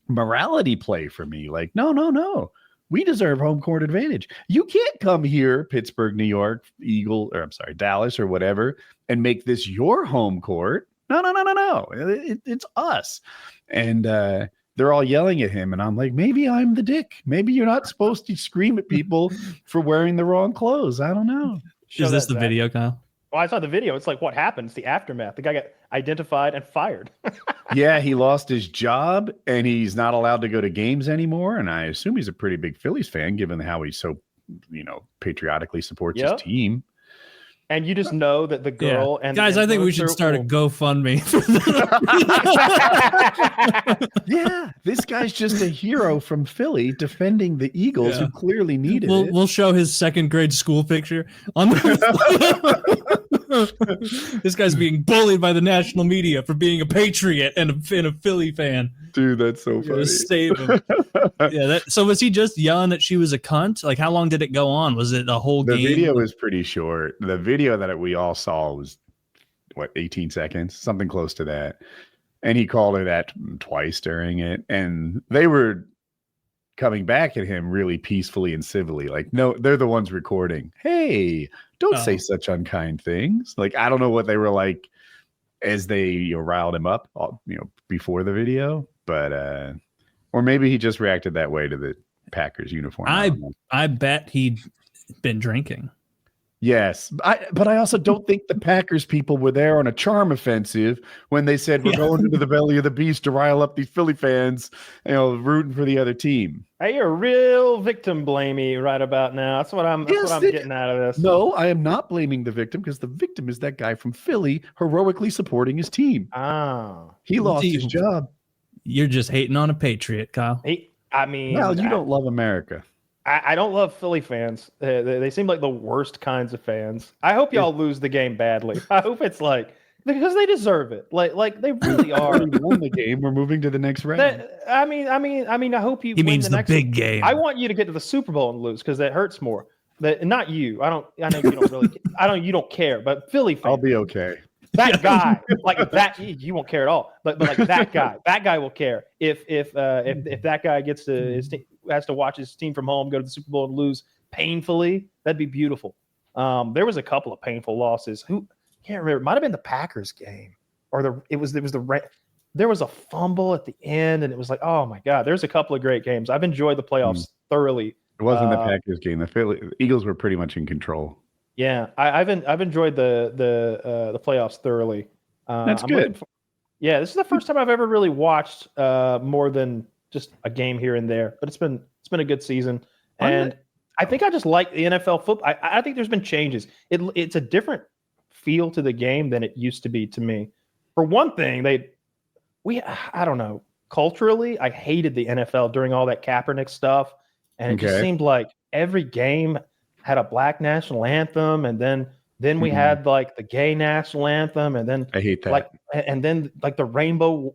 morality play for me. Like, no. We deserve home court advantage. You can't come here, Pittsburgh, New York, Dallas or whatever, and make this your home court. No. It's us. And they're all yelling at him. And I'm like, maybe I'm the dick. Maybe you're not supposed to scream at people for wearing the wrong clothes. I don't know. Is this the video, Kyle? Well, I saw the video. It's like what happened. It's the aftermath. The guy got identified and fired. Yeah, he lost his job and he's not allowed to go to games anymore. And I assume he's a pretty big Phillies fan, given how he so, patriotically supports his team. And you just know that the girl and guys, the I think we should influencer start a GoFundMe. Yeah, this guy's just a hero from Philly defending the Eagles who clearly needed it. We'll show his second grade school picture on this guy's being bullied by the national media for being a patriot and a Philly fan. Dude, that's so funny. Just save him. So was he just yelling that she was a cunt? Like, how long did it go on? Was it a whole game? The video was pretty short. The video that we all saw was, 18 seconds? Something close to that. And he called her that twice during it. And they were coming back at him really peacefully and civilly. Like, no, they're the ones recording. Hey, don't say such unkind things. Like, I don't know what they were like as they riled him up, before the video. But, or maybe he just reacted that way to the Packers uniform. I bet he'd been drinking. Yes, but I also don't think the Packers people were there on a charm offensive when they said we're going into the belly of the beast to rile up these Philly fans, rooting for the other team. Hey, you're real victim blamey right about now. That's what I'm getting out of this. No, I am not blaming the victim because the victim is that guy from Philly heroically supporting his team. Oh, he lost his job. You're just hating on a patriot, Kyle. Well, you don't love America. I don't love Philly fans. They seem like the worst kinds of fans. I hope y'all lose the game badly. I hope it's because they deserve it. Like they really are. We won the game. We're moving to the next round. I hope you. He win means the big game. I want you to get to the Super Bowl and lose because that hurts more. Not you. I know you don't really. You don't care. But Philly fans. I'll be okay. That guy, like that, you won't care at all. But like that guy will care if that guy has to watch his team from home go to the Super Bowl and lose painfully. That'd be beautiful. There was a couple of painful losses. Who can't remember? It might have been the Packers game, or there was a fumble at the end, and it was like, oh my god. There's a couple of great games. I've enjoyed the playoffs thoroughly. It wasn't the Packers game. The Eagles were pretty much in control. Yeah, I've enjoyed the playoffs thoroughly. That's good. This is the first time I've ever really watched more than just a game here and there, but it's been a good season, and I think I just like the NFL football. I think there's been changes. It's a different feel to the game than it used to be to me. For one thing, I don't know, culturally, I hated the NFL during all that Kaepernick stuff, and it just seemed like every game had a black national anthem, and then we had like the gay national anthem, and then I hate that. And then the rainbow,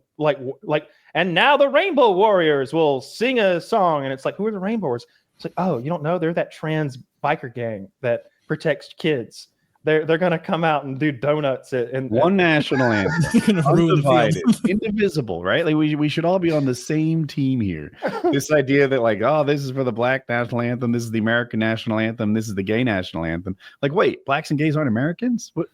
and now the Rainbow Warriors will sing a song, and it's like, who are the Rainbow Warriors? It's like, oh, you don't know? They're that trans biker gang that protects kids. They're gonna come out and do donuts and one national anthem, undivided, indivisible, right? Like we should all be on the same team here. This idea that this is for the black national anthem, this is the American national anthem, this is the gay national anthem. Like, wait, blacks and gays aren't Americans? What?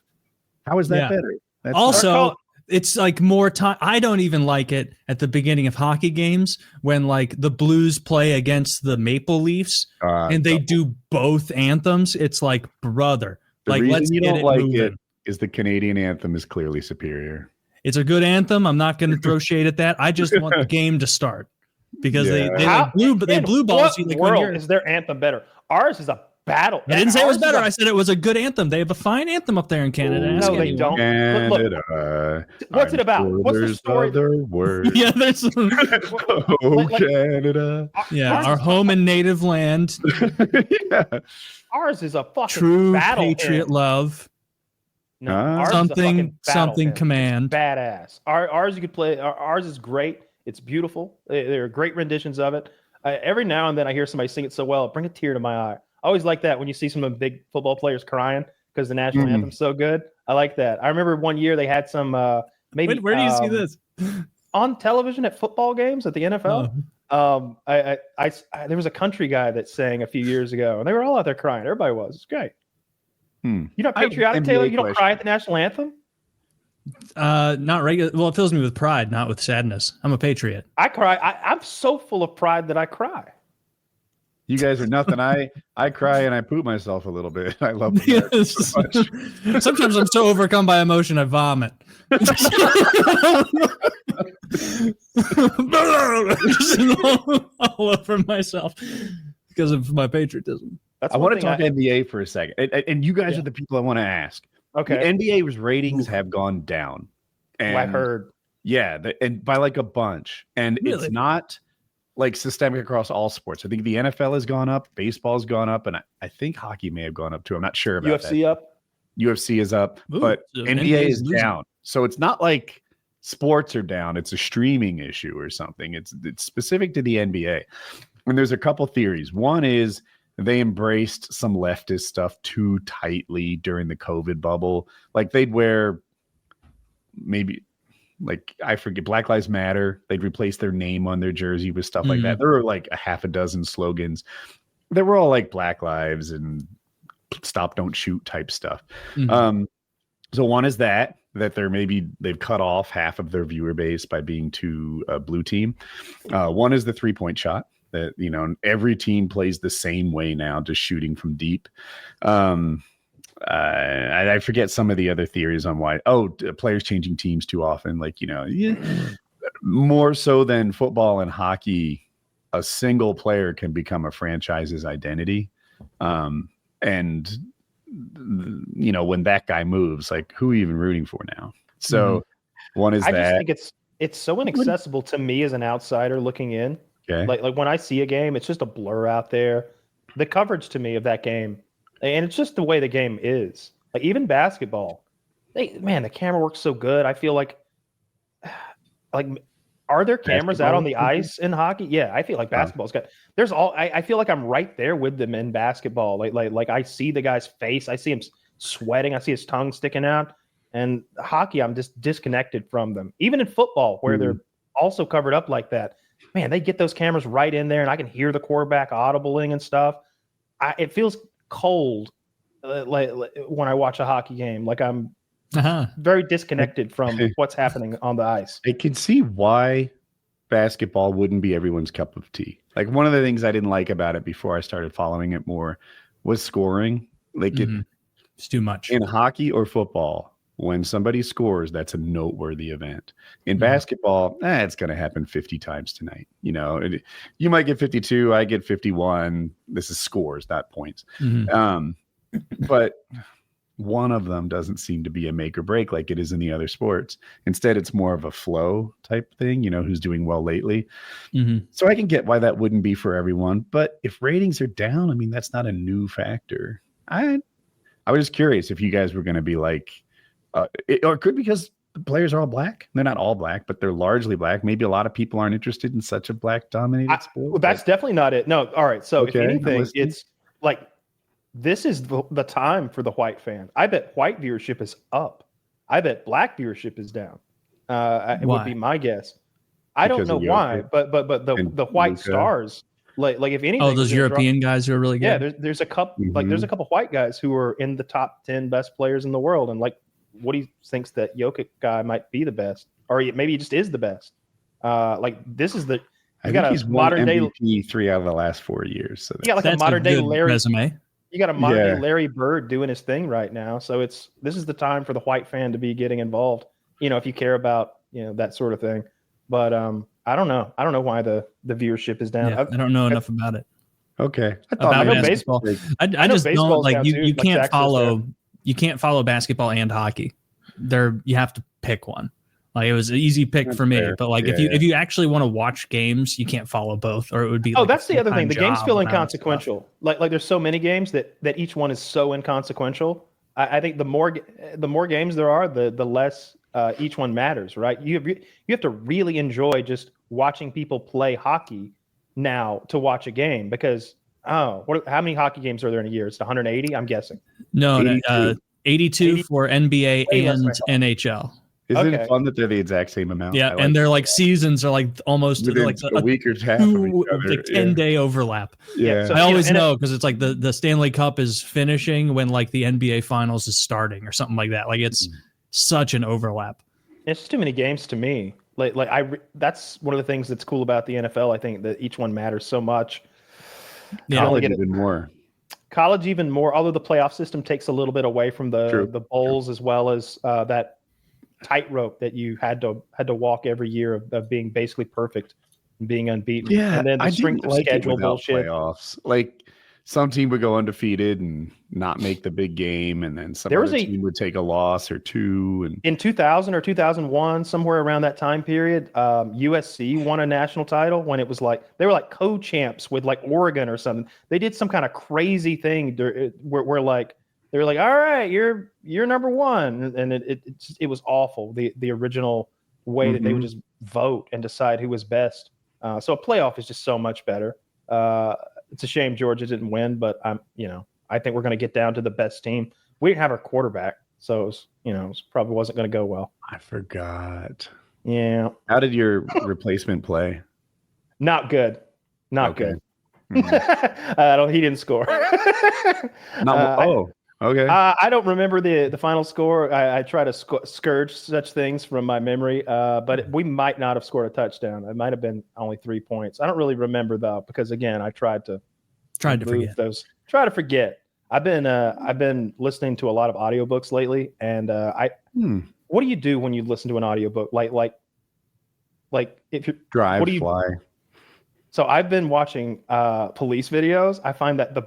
How is that better? That's also, it's like more time. I don't even like it at the beginning of hockey games when the Blues play against the Maple Leafs and they do both anthems. It's like, brother. The reason let's you get don't like moving. it is the Canadian anthem is clearly superior. It's a good anthem. I'm not going to throw shade at that. I just want the game to start because they blue balls you. World is their anthem better? Ours is a battle. I didn't say it was better. I said it was a good anthem. They have a fine anthem up there in Canada. No, they don't. Canada, what's it about? What's the story? Yeah, there's Canada. Yeah, our home and native land. Yeah. Ours is a fucking true battle patriot hymn. Love. No, ours is a fucking battle hymn. Command. It's badass. Ours you could play. Ours is great. It's beautiful. There are great renditions of it. Every now and then I hear somebody sing it so well, it brings a tear to my eye. I always like that when you see some of the big football players crying because the national anthem's so good. I like that. I remember one year they had some maybe. Where do you see this? On television at football games at the NFL. There was a country guy that sang a few years ago, and they were all out there crying. Everybody was. It's great. You're not patriotic, Taylor? You don't cry at the national anthem? Not regular. Well, it fills me with pride, not with sadness. I'm a patriot. I cry. I'm so full of pride that I cry. You guys are nothing. I cry and I poop myself a little bit. I love it so much. Sometimes I'm so overcome by emotion I vomit. All over myself because of my patriotism. That's I one want to thing talk NBA for a second, and you guys Yeah. are the people I want to ask. Okay. The NBA's ratings have gone down, and I've heard. yeah, and by like a bunch, and Really? it's not like systemic across all sports. I think the NFL has gone up, baseball's gone up, and I think hockey may have gone up too. I'm not sure about UFC that. up. UFC is up, Ooh, but so NBA is losing. down. So it's not like sports are down. It's a streaming issue or something. It's specific to the NBA. And there's a couple theories. One is they embraced some leftist stuff too tightly during the COVID bubble. Like they'd wear maybe like I forget Black Lives Matter. They'd replace their name on their jersey with stuff like that. There were like a half a dozen slogans. They were all like Black Lives and stop, don't shoot type stuff. So one is that they've cut off half of their viewer base by being too blue team. One is the 3-point shot that, you know, every team plays the same way now, just shooting from deep. I forget some of the other theories on why. Players changing teams too often. Like, you know, more so than football and hockey, a single player can become a franchise's identity. And you know, when that guy moves, like who are you even rooting for now? So one is I that. just think it's so inaccessible to me as an outsider looking in. Okay. Like when I see a game, it's just a blur out there. The coverage to me of that game, and it's just the way the game is. Like even basketball, the camera works so good. I feel like are there cameras out on the ice in hockey? Yeah, I feel like basketball's got. There's all. I feel like I'm right there with them in basketball. Like I see the guy's face. I see him sweating. I see his tongue sticking out. And hockey, I'm just disconnected from them. Even in football, where they're also covered up like that, man, they get those cameras right in there, and I can hear the quarterback audibling and stuff. It feels cold, like when I watch a hockey game. Like I'm very disconnected from what's happening on the ice. I can see why basketball wouldn't be everyone's cup of tea. Like one of the things I didn't like about it before I started following it more was scoring. Like it's too much in hockey or football. When somebody scores, that's a noteworthy event. In basketball, it's going to happen 50 times tonight. You know, you might get 52, I get 51. This is scores, not points. But one of them doesn't seem to be a make or break like it is in the other sports. Instead, it's more of a flow type thing, you know, who's doing well lately. So I can get why that wouldn't be for everyone. But if ratings are down, I mean, that's not a new factor. I was just curious if you guys were going to be like, or it could be because the players are all black. They're not all black, but they're largely black. Maybe a lot of people aren't interested in such a black dominated sport. Well, that's definitely not it. No. All right. So if anything, listening. it's like, this is the time for the white fan. I bet white viewership is up. I bet black viewership is down. It would be my guess. I don't know why, but the white stars, like if anything, those European guys who are really good. Yeah, there's a couple there's a couple white guys who are in the top 10 best players in the world, and like Woody thinks that Jokic guy might be the best, or maybe he just is the best. Like this is the I think he's modern day MVP 3 out of the last 4 years. So you got like a modern day Larry resume. You got a modern day Larry Bird doing his thing right now. So this is the time for the white fan to be getting involved. You know, if you care about, you know, that sort of thing. But I don't know. I don't know why the viewership is down. Yeah, I don't know enough about it. Okay. I know baseball. I just don't like you can't follow. You can't follow basketball and hockey. You have to pick one. Like it was an easy pick for me, but like if you actually want to watch games, you can't follow both, or it would be. Oh, that's the other thing. The games feel inconsequential. Like there's so many games that each one is so inconsequential. I think the more games there are, the less each one matters, right? You have to really enjoy just watching people play hockey now to watch a game, because how many hockey games are there in a year? It's 180, I'm guessing. No, 82 for NBA and NHL. Isn't it fun that they're the exact same amount? Yeah, and they're like seasons are like almost like a week or half of each other. Like 10-day overlap. Yeah. So, I always know because it's like the Stanley Cup is finishing when like the NBA Finals is starting or something like that. Like it's such an overlap. It's just too many games to me. That's one of the things that's cool about the NFL. I think that each one matters so much. Yeah, college even more. College even more. Although the playoff system takes a little bit away from the bowls, as well as that tightrope that you had to walk every year of being basically perfect and being unbeaten. Yeah, and then the strength of schedule bullshit. Playoffs. Like some team would go undefeated and not make the big game, and then some other team would take a loss or two. And in 2000 or 2001, somewhere around that time period, USC won a national title when it was like they were like co-champs with like Oregon or something. They did some kind of crazy thing where like they were like, all right, you're number one, and it was awful. The original way that they would just vote and decide who was best. So a playoff is just so much better. It's a shame Georgia didn't win, but I think we're going to get down to the best team. We didn't have our quarterback, so it probably wasn't going to go well. I forgot. Yeah. How did your replacement play? Not good. Not good. He didn't score. Okay. I don't remember the final score. I try to scourge such things from my memory, but we might not have scored a touchdown. It might have been only 3 points. I don't really remember though, because again, I tried to forget those. Try to forget. I've been listening to a lot of audiobooks lately, and what do you do when you listen to an audiobook? Like if you drive, fly. So I've been watching police videos. I find that the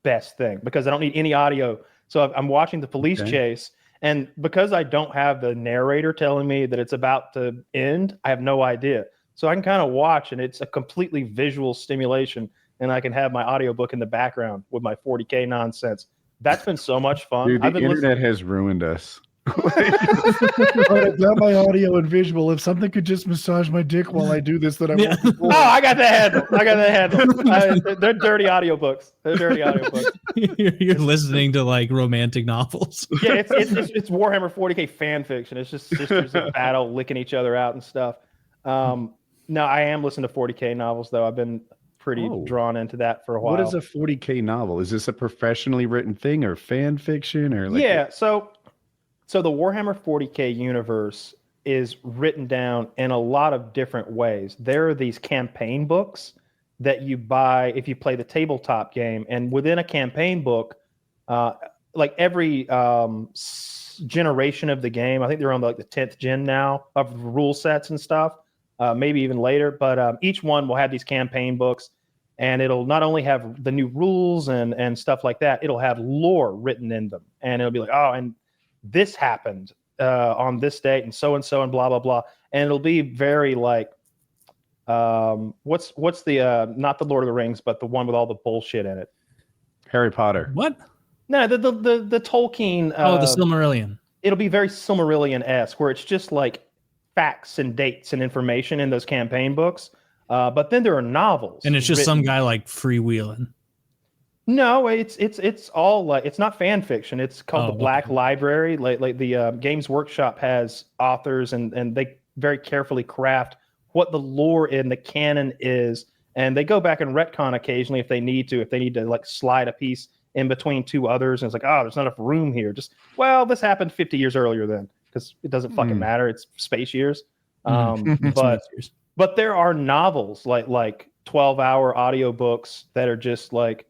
best thing because I don't need any audio. So I'm watching the police chase, and because I don't have the narrator telling me that it's about to end, I have no idea. So I can kind of watch, and it's a completely visual stimulation, and I can have my audiobook in the background with my 40K nonsense. That's been so much fun. Dude, the internet has ruined us. I've got my audio and visual. If something could just massage my dick while I do this, then I won't. Oh, I got the handle. They're dirty audiobooks. You're listening to like romantic novels. Yeah, it's Warhammer 40K fan fiction. It's just sisters in battle licking each other out and stuff. No, I am listening to 40K novels though. I've been pretty drawn into that for a while. What is a 40K novel? Is this a professionally written thing or fan fiction or like? Yeah, so the Warhammer 40K universe is written down in a lot of different ways. There are these campaign books that you buy if you play the tabletop game, and within a campaign book, like every generation of the game, I think they're on like the 10th gen now of rule sets and stuff, maybe even later, but each one will have these campaign books, and it'll not only have the new rules and stuff like that, it'll have lore written in them, and it'll be like, oh, and this happened on this date and so and blah blah blah, and it'll be very like what's the not the Lord of the Rings, but the one with all the bullshit in it. Harry Potter. What? No, the Tolkien. The Silmarillion. It'll be very Silmarillion-esque, where it's just like facts and dates and information in those campaign books. But then there are novels, and it's just some guy like freewheeling. No, it's all like, it's not fan fiction. It's called the Black Library. Like the Games Workshop has authors, and they very carefully craft what the lore in the canon is, and they go back and retcon occasionally if they need to like slide a piece in between two others, and it's like, oh, there's not enough room here. Just, well, this happened 50 years earlier then, because it doesn't fucking matter. It's space years. But there are novels like 12-hour audiobooks that are just like.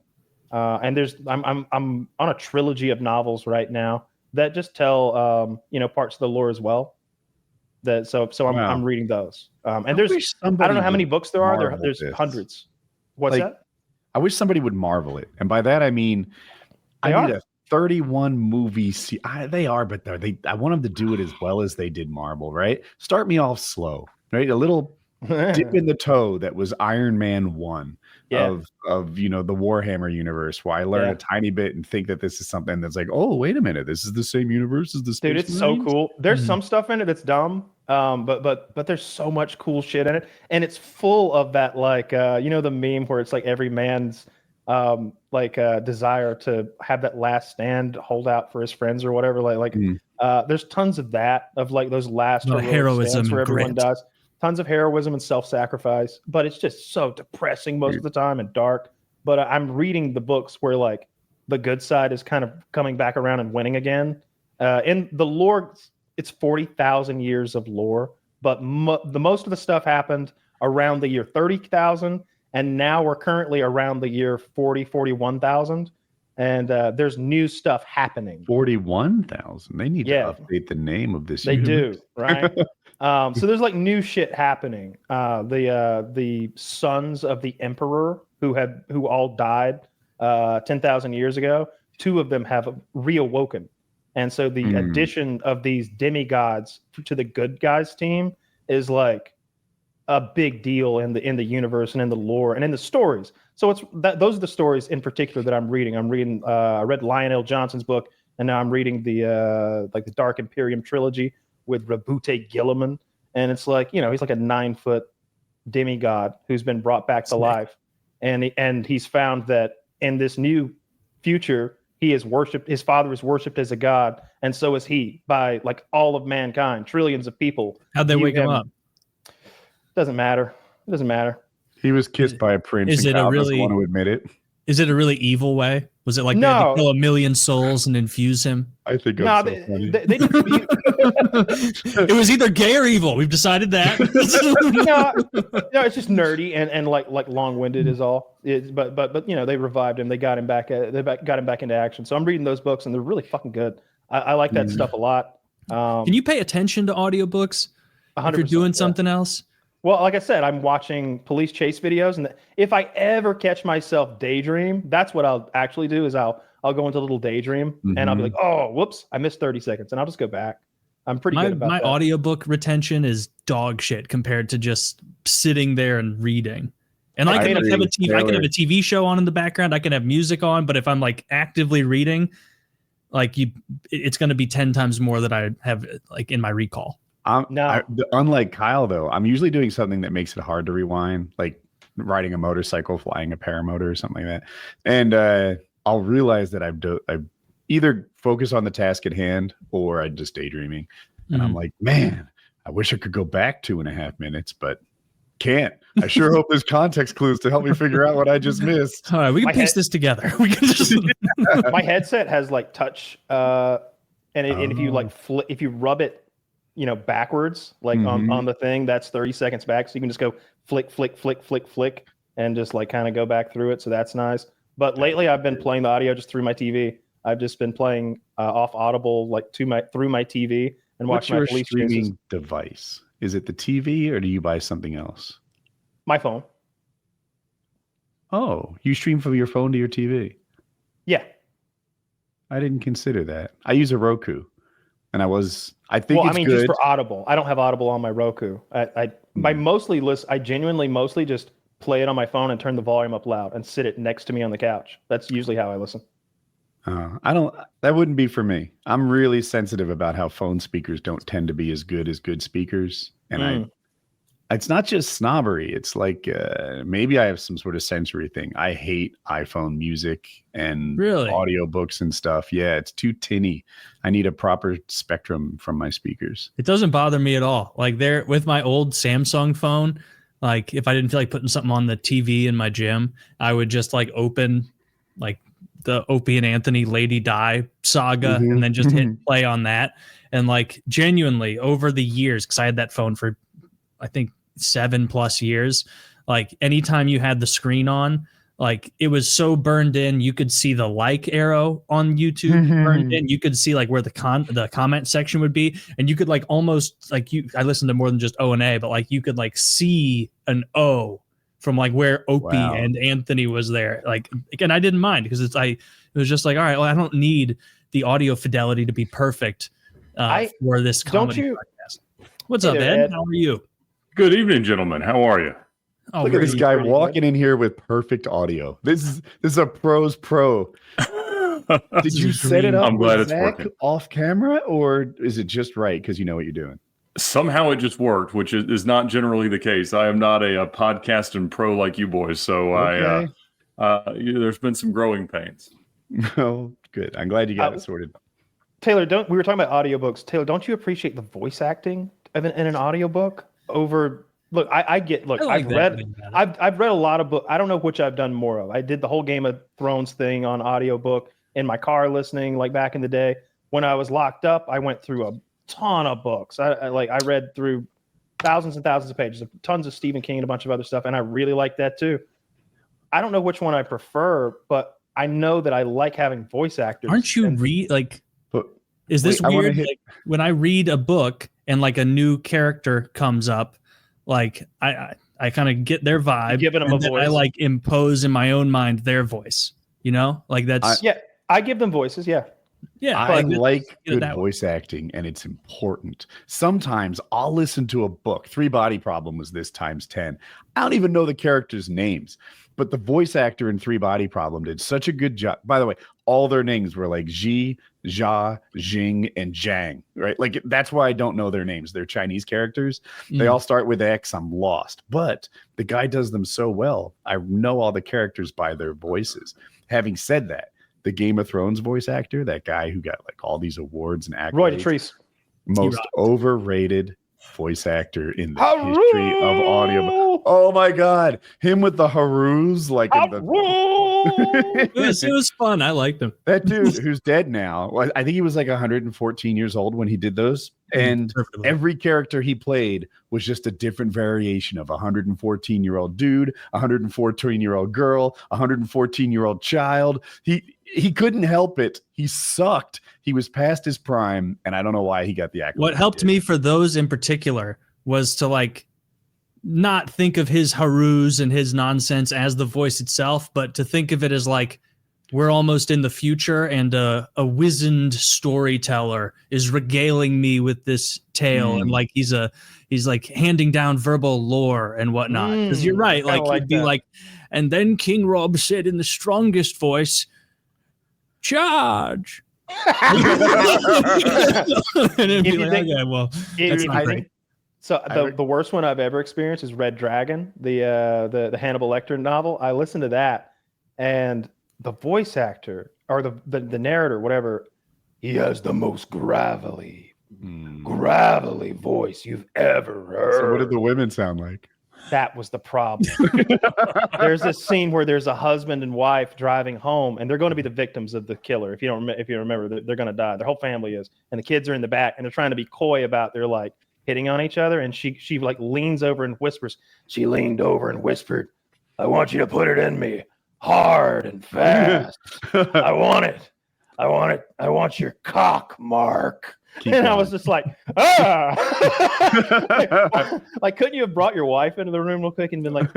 And I'm on a trilogy of novels right now that just tell parts of the lore as well. I'm reading those. And there's I don't know how many books there are. There's hundreds. What's that? I wish somebody would marvel it, and by that I mean I need a 31 movie. They are, but I want them to do it as well as they did Marvel. Right? Start me off slow. Right? A little dip in the toe that was Iron Man 1. Of the Warhammer universe, where I learn a tiny bit and think that this is something that's like, oh, wait a minute, this is the same universe as the Space Dude, it's Marines? so cool. There's some stuff in it that's dumb, but there's so much cool shit in it, and it's full of that the meme where it's like every man's desire to have that last stand, hold out for his friends or whatever. There's tons of that, of like those last heroism where everyone dies. Tons of heroism and self-sacrifice, but it's just so depressing most of the time and dark. But I'm reading the books where like the good side is kind of coming back around and winning again. In the lore, it's 40,000 years of lore, but the most of the stuff happened around the year 30,000, and now we're currently around the year 41,000. And there's new stuff happening. 41,000. They need to update the name of this. They do, right? So there's like new shit happening. The sons of the emperor who all died 10,000 years ago, 2 of them have reawoken. And so the addition of these demigods to the good guys team is like a big deal in the universe and in the lore and in the stories. So those are the stories in particular that I'm reading. I read Lionel Johnson's book, and now I'm reading the Dark Imperium trilogy with Rabute Gilliman. And it's like, he's like a 9-foot demigod who's been brought back to life. And he's found that in this new future, his father is worshipped as a god, and so is he by like all of mankind, trillions of people. How'd they wake him up? Doesn't matter. It doesn't matter. He was kissed by a prince. Is it a really want to admit it? Is it a really evil way? Was it like they had to kill 1 million souls and infuse him? I think they it was either gay or evil. We've decided that. no, it's just nerdy and like long-winded is all. But they revived him. They got him back. They got him back into action. So I'm reading those books, and they're really fucking good. I like that stuff a lot. Can you pay attention to audiobooks if you're doing something else? Well, like I said, I'm watching police chase videos, and if I ever catch myself daydream, that's what I'll actually do. Is I'll go into a little daydream, and I'll be like, "Oh, whoops, I missed 30 seconds," and I'll just go back. I'm pretty good about that. My audiobook retention is dog shit compared to just sitting there and reading. And I can have a TV show on in the background. I can have music on, but if I'm like actively reading, like it's going to be 10 times more that I have like in my recall. Unlike Kyle, though, I'm usually doing something that makes it hard to rewind, like riding a motorcycle, flying a paramotor or something like that. And I'll realize that I've either focus on the task at hand or I'm just daydreaming. And I'm like, man, I wish I could go back 2.5 minutes, but can't. I sure hope there's context clues to help me figure out what I just missed. All right, we can piece this together. We can just... My headset has like touch, and if you like if you rub it, backwards, like on the thing, that's 30 seconds back. So you can just go flick, flick, flick, flick, flick, and just like kind of go back through it. So that's nice. But lately I've been playing the audio just through my TV. I've just been playing off Audible, like through my TV and watching my police streaming chases. Device? Is it the TV or do you buy something else? My phone. Oh, you stream from your phone to your TV? Yeah. I didn't consider that. I use a Roku. And I think it's good. Just for Audible. I don't have Audible on my Roku. I genuinely mostly just play it on my phone and turn the volume up loud and sit it next to me on the couch. That's usually how I listen. That wouldn't be for me. I'm really sensitive about how phone speakers don't tend to be as good speakers. And it's not just snobbery. It's like maybe I have some sort of sensory thing. I hate iPhone music and audiobooks and stuff. Yeah, it's too tinny. I need a proper spectrum from my speakers. It doesn't bother me at all. Like there with my old Samsung phone, like if I didn't feel like putting something on the TV in my gym, I would just like open like the Opie and Anthony Lady Di saga and then just hit play on that. And like genuinely over the years, because I had that phone for I think 7+ years, like anytime you had the screen on, like it was so burned in, you could see the like arrow on YouTube burned in. You could see like where the comment section would be, and you could like almost like I listened to more than just O and A, but like you could like see an O from like where Opie and Anthony was there. Like again, I didn't mind because it was just like, all right, well, I don't need the audio fidelity to be perfect for this comedy podcast. What's up, Ed? How are you? Good evening, gentlemen. How are you? Oh, look at this guy walking in here with perfect audio. This is a pro's pro. Did you set it up I'm glad it's working off camera, or is it just right because you know what you're doing? Somehow it just worked, which is not generally the case. I am not a podcasting pro like you boys, so okay. There's been some growing pains. Oh, good. I'm glad you got it sorted. Taylor, we were talking about audiobooks. Taylor, don't you appreciate the voice acting in an audiobook? I've read a lot of books. I don't know which I've done more of. I did the whole Game of Thrones thing on audiobook in my car listening, like back in the day. When I was locked up, I went through a ton of books. I read through thousands and thousands of pages, tons of Stephen King and a bunch of other stuff, and I really like that too. I don't know which one I prefer, but I know that I like having voice actors. Aren't you is this weird? Like, when I read a book and like a new character comes up, like I kind of get their vibe, giving them a voice. I like impose in my own mind their voice. You know, like that's I give them voices. Yeah. I like good voice acting, and it's important. Sometimes I'll listen to a book. 3 Body Problem was this times 10. I don't even know the characters' names, but the voice actor in 3 Body Problem did such a good job. By the way, all their names were like Ji, Jia, Jing, and Zhang, right? Like that's why I don't know their names. They're Chinese characters. They all start with X. I'm lost, but the guy does them so well. I know all the characters by their voices. Having said that, the Game of Thrones voice actor, that guy who got like all these awards and accolades, Roy Dotrice, most overrated voice actor in the history of audiobook. Oh my god, him with the haroos, like in the it was fun. I liked him. That dude who's dead now. I think he was like 114 years old when he did those, and every character he played was just a different variation of a 114-year-old dude, a 114-year-old girl, a 114-year-old child. He couldn't help it. He sucked. He was past his prime, and I don't know why he got the accolade. What helped me for those in particular was to like not think of his haroos and his nonsense as the voice itself, but to think of it as like we're almost in the future, and a wizened storyteller is regaling me with this tale, and like he's like handing down verbal lore and whatnot. Because you're right, like he'd be like, and then King Rob said in the strongest voice, "Charge." And it'd be like, okay, well, that's not great. So the worst one I've ever experienced is Red Dragon, the Hannibal Lecter novel. I listened to that, and the voice actor or the narrator, whatever, he has the most gravelly voice you've ever heard. So what did the women sound like? That was the problem. There's this scene where there's a husband and wife driving home, and they're going to be the victims of the killer. If you remember, they're going to die. Their whole family is, and the kids are in the back, and they're trying to be coy about their like hitting on each other. And she like leans over and whispers. She leaned over and whispered, "I want you to put it in me hard and fast. I want it. I want your cock, Mark." I was just like, like, couldn't you have brought your wife into the room real quick and been like,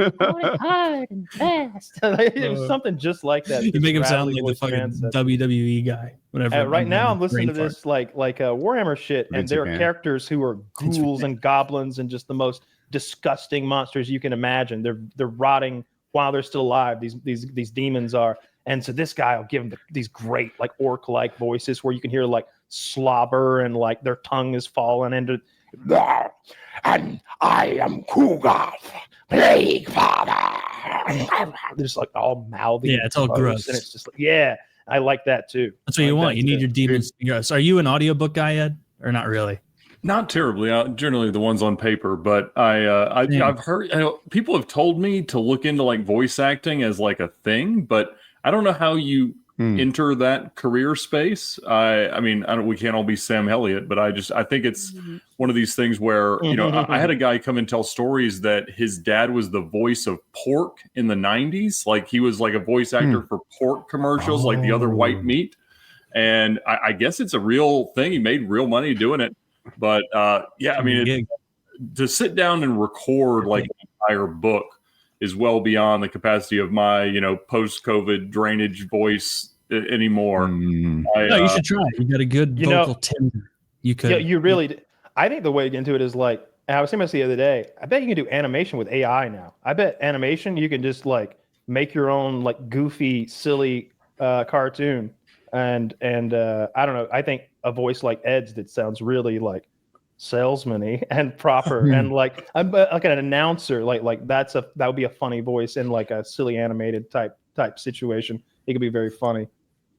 hard and fast? It was something just like that. You make him sound like the fucking WWE guy. Whatever. Right now, I'm listening to this like Warhammer shit, and there are characters who are ghouls and goblins and just the most disgusting monsters you can imagine. They're rotting while they're still alive. These demons are. And so this guy will give them these great like orc-like voices where you can hear like slobber and like their tongue is falling into. And I am Kugoth, Plague Father. They're just like all mouthy. Yeah, it's all gross. And it's just like, yeah, I like that too. That's what you want. You need your demons. So are you an audiobook guy, Ed, or not really? Not terribly. Generally, the ones on paper, but I've heard people have told me to look into like voice acting as like a thing, but I don't know how you enter that career space. I mean, we can't all be Sam Elliott, but I think it's one of these things where, you know, I had a guy come and tell stories that his dad was the voice of pork in the 90s. Like he was like a voice actor for pork commercials, like the other white meat. And I guess it's a real thing. He made real money doing it. But yeah, I mean, to sit down and record like an entire book is well beyond the capacity of my, you know, post-COVID drainage voice anymore. No, you should try. You got a good vocal timbre. You could. Yeah, you really did. I think the way to get into it is like, I was saying this the other day, I bet you can do animation with AI now. I bet animation, you can just like make your own like goofy, silly cartoon. And I don't know, I think a voice like Ed's that sounds really like salesman-y and proper and like an announcer, like that would be a funny voice in like a silly animated type situation. It could be very funny.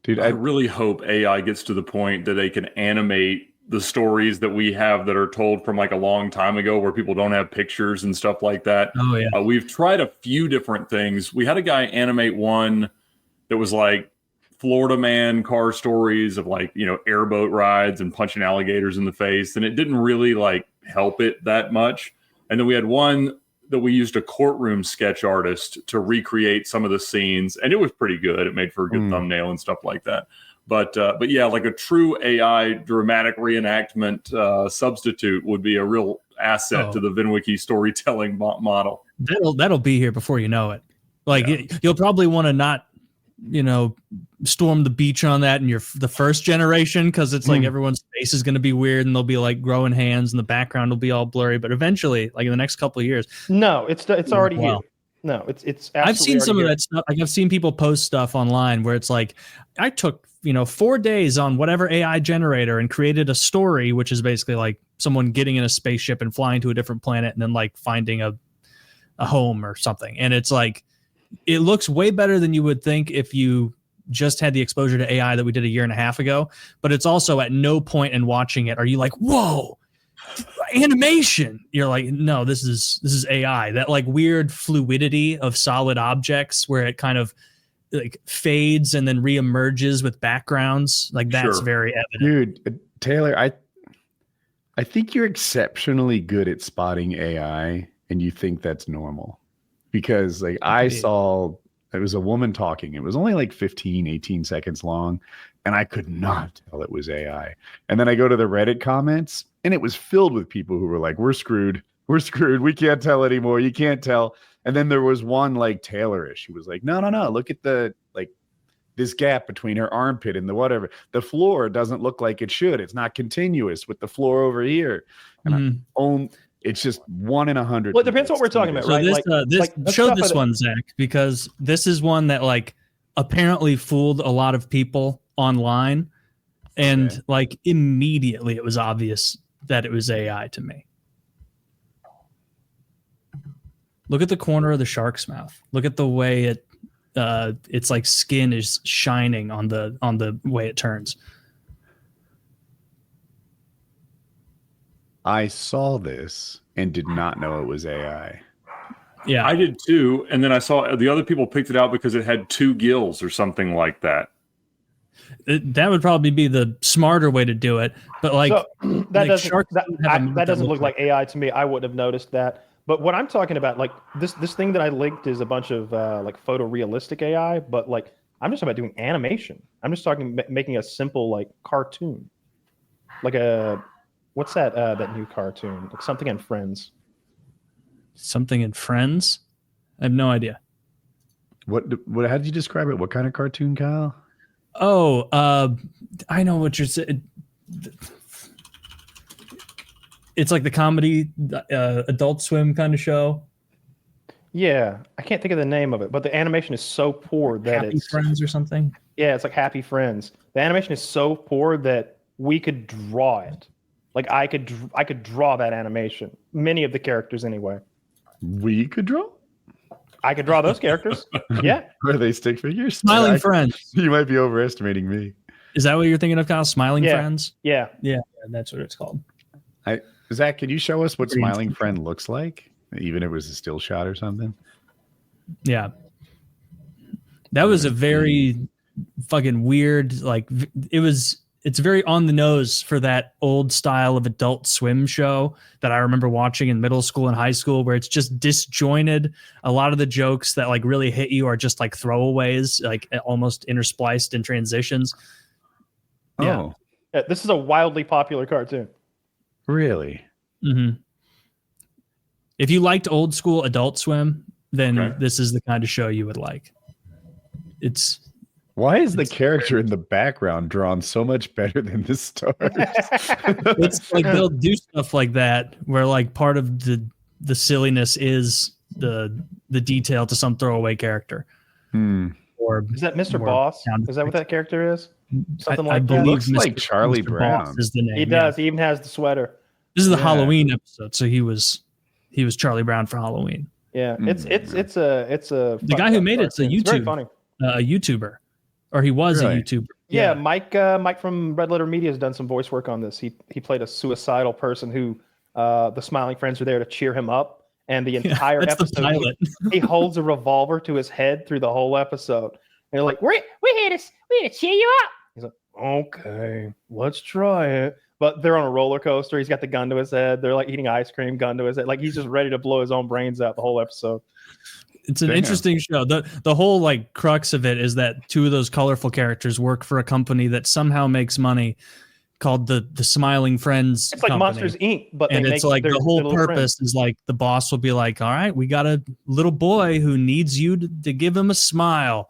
Dude, I really hope AI gets to the point that they can animate the stories that we have that are told from like a long time ago where people don't have pictures and stuff like that. Oh yeah. We've tried a few different things. We had a guy animate one that was like Florida man car stories of like, you know, airboat rides and punching alligators in the face. And it didn't really like help it that much. And then we had one that we used a courtroom sketch artist to recreate some of the scenes. And it was pretty good. It made for a good thumbnail and stuff like that. But yeah, like a true AI dramatic reenactment substitute would be a real asset to the Vinwiki storytelling model. That'll be here before you know it. Like you'll probably want to not storm the beach on that in the first generation, because it's like everyone's face is going to be weird and they'll be like growing hands and the background will be all blurry. But eventually, like in the next couple of years, no, it's already here. No, it's. I've seen some of that stuff. Like I've seen people post stuff online where it's like, I took 4 days on whatever AI generator and created a story, which is basically like someone getting in a spaceship and flying to a different planet and then like finding a home or something. And it's like, it looks way better than you would think if you just had the exposure to AI that we did a year and a half ago. But it's also at no point in watching it are you like, whoa, animation. You're like, no, this is AI. That like weird fluidity of solid objects where it kind of like fades and then reemerges with backgrounds. Like that's very evident. Dude, Taylor, I think you're exceptionally good at spotting AI and you think that's normal. Because like I saw, it was a woman talking. It was only like 15, 18 seconds long. And I could not tell it was AI. And then I go to the Reddit comments and it was filled with people who were like, we're screwed. We're screwed. We can't tell anymore. You can't tell. And then there was one like Taylor-ish. She was like, no. Look at this gap between her armpit and the whatever. The floor doesn't look like it should. It's not continuous with the floor over here. And it's just 1 in 100. Well, it depends what we're talking about, right? Show this one, Zach, because this is one that like apparently fooled a lot of people online, and like immediately it was obvious that it was AI to me. Look at the corner of the shark's mouth. Look at the way its like skin is shining on the way it turns. I saw this and did not know it was AI. Yeah, I did too. And then I saw the other people picked it out because it had 2 gills or something like that. That would probably be the smarter way to do it. But like that doesn't look like AI to me. I wouldn't have noticed that. But what I'm talking about, like this thing that I linked is a bunch of like photorealistic AI. But like I'm just talking about doing animation. I'm just talking making a simple like cartoon, like a. What's that new cartoon? Like Something in Friends. Something in Friends? I have no idea. What? How did you describe it? What kind of cartoon, Kyle? Oh, I know what you're saying. It's like the comedy Adult Swim kind of show. Yeah, I can't think of the name of it, but the animation is so poor that Happy Friends or something. Yeah, it's like Happy Friends. The animation is so poor that we could draw it. Like I could draw that animation. Many of the characters, anyway. We could draw. I could draw those characters. Yeah. Are they stick figures? Smiling Friends. You might be overestimating me. Is that what you're thinking of, Kyle? Smiling Friends? Yeah. Yeah, that's what it's called. Zach, can you show us what Smiling Friend looks like? Even if it was a still shot or something? Yeah. That was a very fucking weird, like it's very on the nose for that old style of Adult Swim show that I remember watching in middle school and high school, where it's just disjointed. A lot of the jokes that like really hit you are just like throwaways, like almost interspliced in transitions. Yeah. This is a wildly popular cartoon. Really? Mm-hmm. If you liked old school Adult Swim, then this is the kind of show you would like. Why is the character in the background drawn so much better than the stars? It's like they'll do stuff like that where like part of the silliness is the detail to some throwaway character. Or is that Mr. Boss? Is that what that character is? Something like that. It looks like Charlie Mr. Brown. Boss is the name. He does. He even has the sweater. This is the Halloween episode, so he was Charlie Brown for Halloween. Yeah, it's a the guy who made it's a YouTube. It's very funny. A YouTuber. Or he was a YouTuber. Yeah, Mike from Red Letter Media has done some voice work on this. He played a suicidal person who the Smiling Friends are there to cheer him up, and the entire episode he holds a revolver to his head through the whole episode. And they're like, "We're here to cheer you up." He's like, "Okay, let's try it." But they're on a roller coaster. He's got the gun to his head. They're like eating ice cream, gun to his head. Like he's just ready to blow his own brains out the whole episode. It's an interesting show. The whole like crux of it is that 2 of those colorful characters work for a company that somehow makes money called the Smiling Friends. It's like company. Monsters Inc. But and it's like the whole purpose is like the boss will be like, all right, we got a little boy who needs you to give him a smile.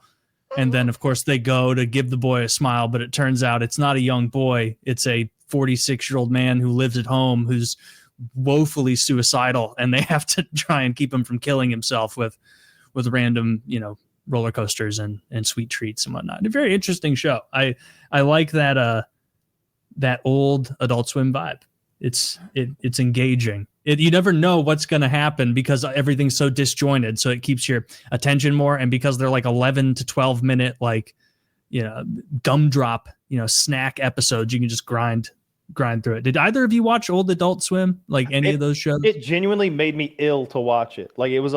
And then, of course, they go to give the boy a smile, but it turns out it's not a young boy. It's a 46-year-old man who lives at home who's woefully suicidal, and they have to try and keep him from killing himself with random, roller coasters and sweet treats and whatnot. A very interesting show. I like that old Adult Swim vibe. It's engaging. You never know what's going to happen because everything's so disjointed. So it keeps your attention more. And because they're like 11 to 12 minute, gumdrop, snack episodes, you can just grind through it. Did either of you watch old Adult Swim? Like any of those shows? It genuinely made me ill to watch it. Like it was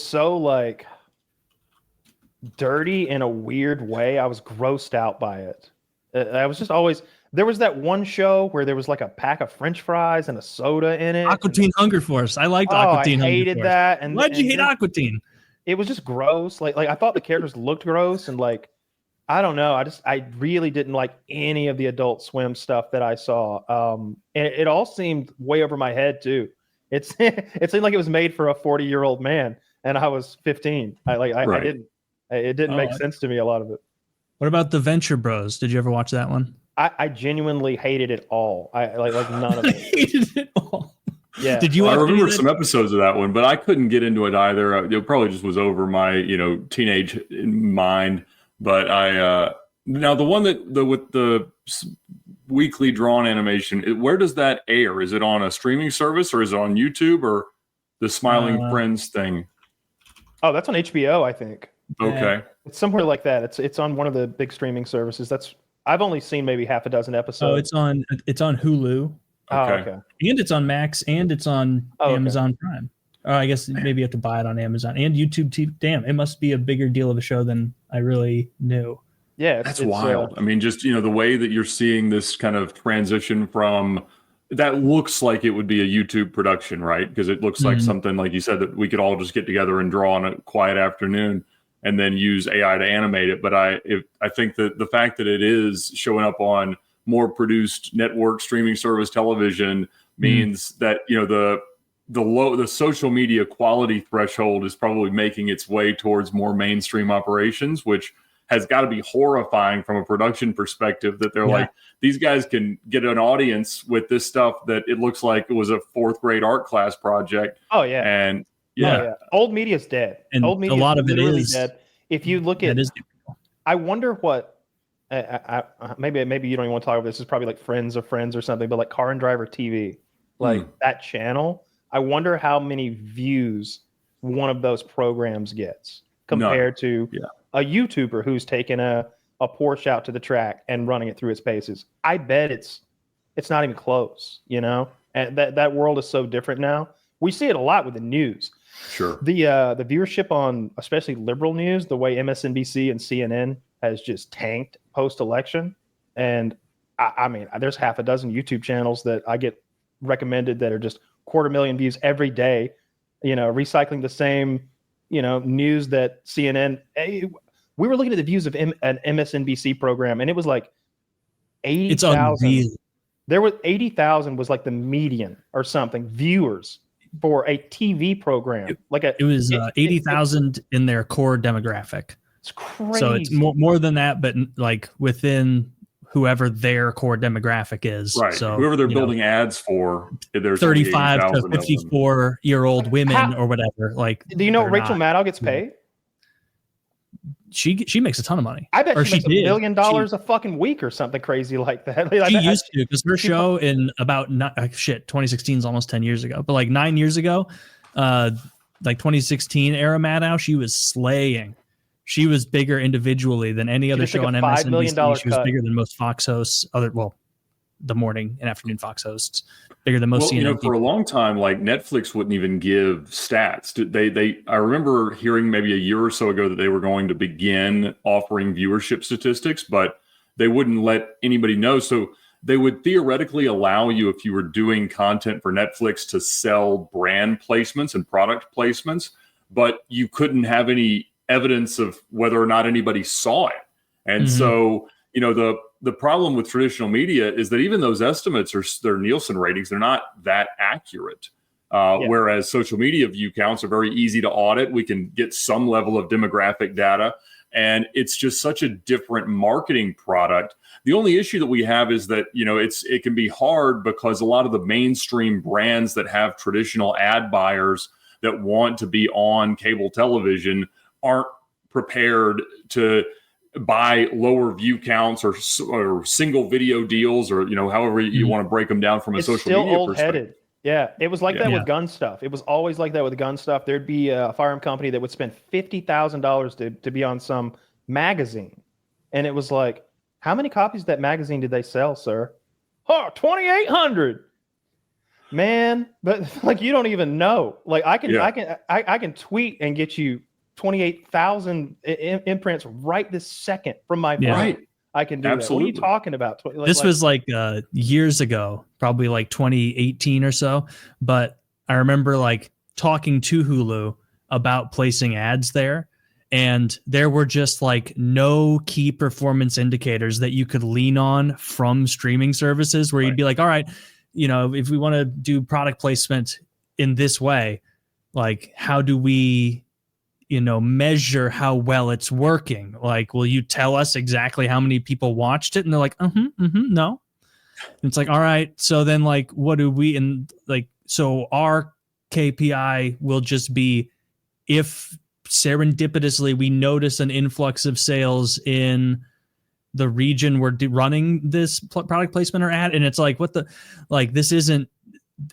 so like dirty in a weird way. I was grossed out by it. I was just always... There was that one show where there was like a pack of French fries and a soda in it. Aqua Teen Hunger Force. I liked Aqua Teen Hunger Force. I hated that. And why'd you hate Aqua Teen? It was just gross. Like I thought the characters looked gross, and like I don't know. I really didn't like any of the Adult Swim stuff that I saw. And it all seemed way over my head too. It seemed like it was made for a 40-year-old man, and I was 15. It didn't make sense to me, a lot of it. What about the Venture Bros? Did you ever watch that one? I genuinely hated it all. I like none of it. Hated it all. Yeah. Did you? I remember some episodes of that one, but I couldn't get into it either. It probably just was over my teenage mind. But now the one with the weekly drawn animation, where does that air? Is it on a streaming service or is it on YouTube or the Smiling Friends thing? Oh, that's on HBO, I think. Okay. It's somewhere like that. It's on one of the big streaming services. I've only seen maybe half a dozen episodes. Oh, it's on Hulu. Okay. And it's on Max, and it's on Amazon Prime. I guess maybe you have to buy it on Amazon and YouTube TV. Damn, it must be a bigger deal of a show than I really knew. Yeah, that's wild. I mean, just the way that you're seeing this kind of transition from that looks like it would be a YouTube production, right? Because it looks like something like you said that we could all just get together and draw on a quiet afternoon and then use AI to animate it. But I think that the fact that it is showing up on more produced network streaming service television means that the social media quality threshold is probably making its way towards more mainstream operations, which has got to be horrifying from a production perspective, that they're like, these guys can get an audience with this stuff that it looks like it was a 4th grade art class project. Oh yeah. And old media's dead. And old media a lot of it is dead. If you look at, I wonder what, maybe you don't even want to talk about this. It's probably like Friends of Friends or something, but like Car and Driver TV, like that channel, I wonder how many views one of those programs gets compared to a YouTuber who's taken a Porsche out to the track and running it through its paces. I bet it's not even close, and that world is so different now. We see it a lot with the news. Sure. The viewership on especially liberal news, the way MSNBC and CNN has just tanked post-election. And I mean, there's half a dozen YouTube channels that I get recommended that are just 250,000 views every day, recycling the same, news that CNN. We were looking at the views of an MSNBC program, and it was like 80,000. There was 80,000 was like the median or something viewers for a TV program. It was 80,000 in their core demographic. It's crazy. So it's more than that, but like within whoever their core demographic is. Right. So whoever they're building ads for, there's 35 to 54-year-old women or whatever. Like, do you know what Rachel Maddow gets paid? She makes a ton of money. I bet she makes $1 million a fucking week or something crazy like that. She used to, because her show in about 2016 is almost 10 years ago, but like 9 years ago, like 2016 era Maddow, she was slaying. She was bigger individually than any other show on MSNBC. She was bigger than most Fox hosts. The morning and afternoon Fox hosts, bigger than most. CNN for a long time, like Netflix wouldn't even give stats. I remember hearing maybe a year or so ago that they were going to begin offering viewership statistics, but they wouldn't let anybody know. So they would theoretically allow you, if you were doing content for Netflix, to sell brand placements and product placements, but you couldn't have any evidence of whether or not anybody saw it. And so, the problem with traditional media is that even those estimates their Nielsen ratings, they're not that accurate. Whereas social media view counts are very easy to audit. We can get some level of demographic data. And it's just such a different marketing product. The only issue that we have is that, it can be hard because a lot of the mainstream brands that have traditional ad buyers that want to be on cable television aren't prepared to buy lower view counts or single video deals, or however you want to break them down from a social media old perspective. Headed. Yeah, it was like that with gun stuff. It was always like that with gun stuff. There'd be a firearm company that would spend $50,000 to be on some magazine, and it was like, how many copies of that magazine did they sell, sir? Oh, 2,800. Man, but like you don't even know. Like I can tweet and get you 28,000 imprints right this second from my phone. Right. I can do Absolutely. that. What are you talking about? This was like years ago, probably like 2018 or so. But I remember like talking to Hulu about placing ads there. And there were just like no key performance indicators that you could lean on from streaming services where you'd be like, all right, if we want to do product placement in this way, like how do we measure how well it's working? Like, will you tell us exactly how many people watched it? And they're like, no. And it's like, all right. So then like, what do we, and like, so our KPI will just be if serendipitously we notice an influx of sales in the region we're running this product placement or ad. And it's like,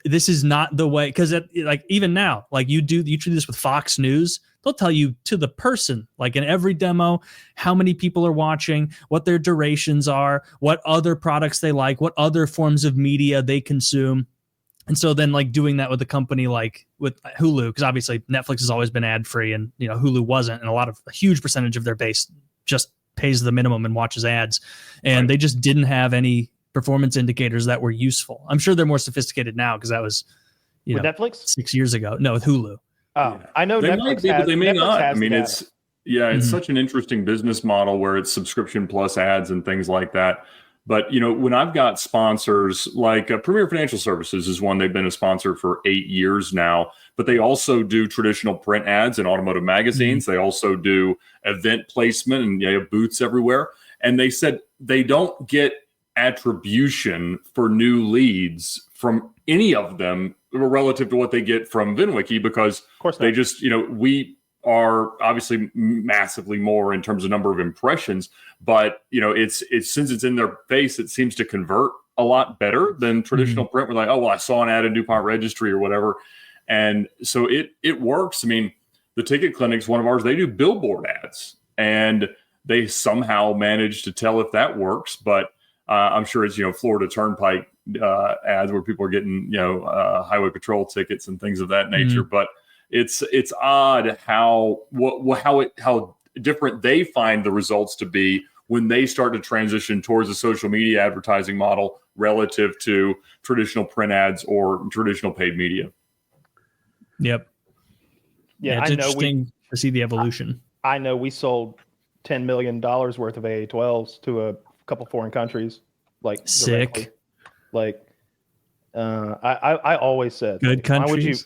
this is not the way. Cause like even now, like you do this with Fox News, they'll tell you to the person, like in every demo, how many people are watching, what their durations are, what other products they like, what other forms of media they consume. And so then like doing that with a company like with Hulu, because obviously Netflix has always been ad free and Hulu wasn't, and a huge percentage of their base just pays the minimum and watches ads. And They just didn't have any performance indicators that were useful. I'm sure they're more sophisticated now because that was with Netflix 6 years ago. No, with Hulu. Oh, I know they Netflix might be, but they may Netflix not. has I mean, the it's it's such an interesting business model where it's subscription plus ads and things like that. But when I've got sponsors like Premier Financial Services is one, they've been a sponsor for 8 years now, but they also do traditional print ads in automotive magazines. They also do event placement and they have booths everywhere. And they said they don't get attribution for new leads from any of them relative to what they get from Vinwiki, because they just, we are obviously massively more in terms of number of impressions, but it's since it's in their face, it seems to convert a lot better than traditional print. We're like, oh, well, I saw an ad in DuPont Registry or whatever. And so it works. I mean, the ticket clinics, one of ours, they do billboard ads and they somehow manage to tell if that works. But I'm sure it's, Florida Turnpike ads where people are getting, highway patrol tickets and things of that nature. But it's odd how different they find the results to be when they start to transition towards a social media advertising model relative to traditional print ads or traditional paid media. Yep. Yeah, it's I interesting to see the evolution. I know we sold $10 million worth of AA12s to a couple foreign countries. Like sick. Directly. Like I always said, good like, countries. Why would you?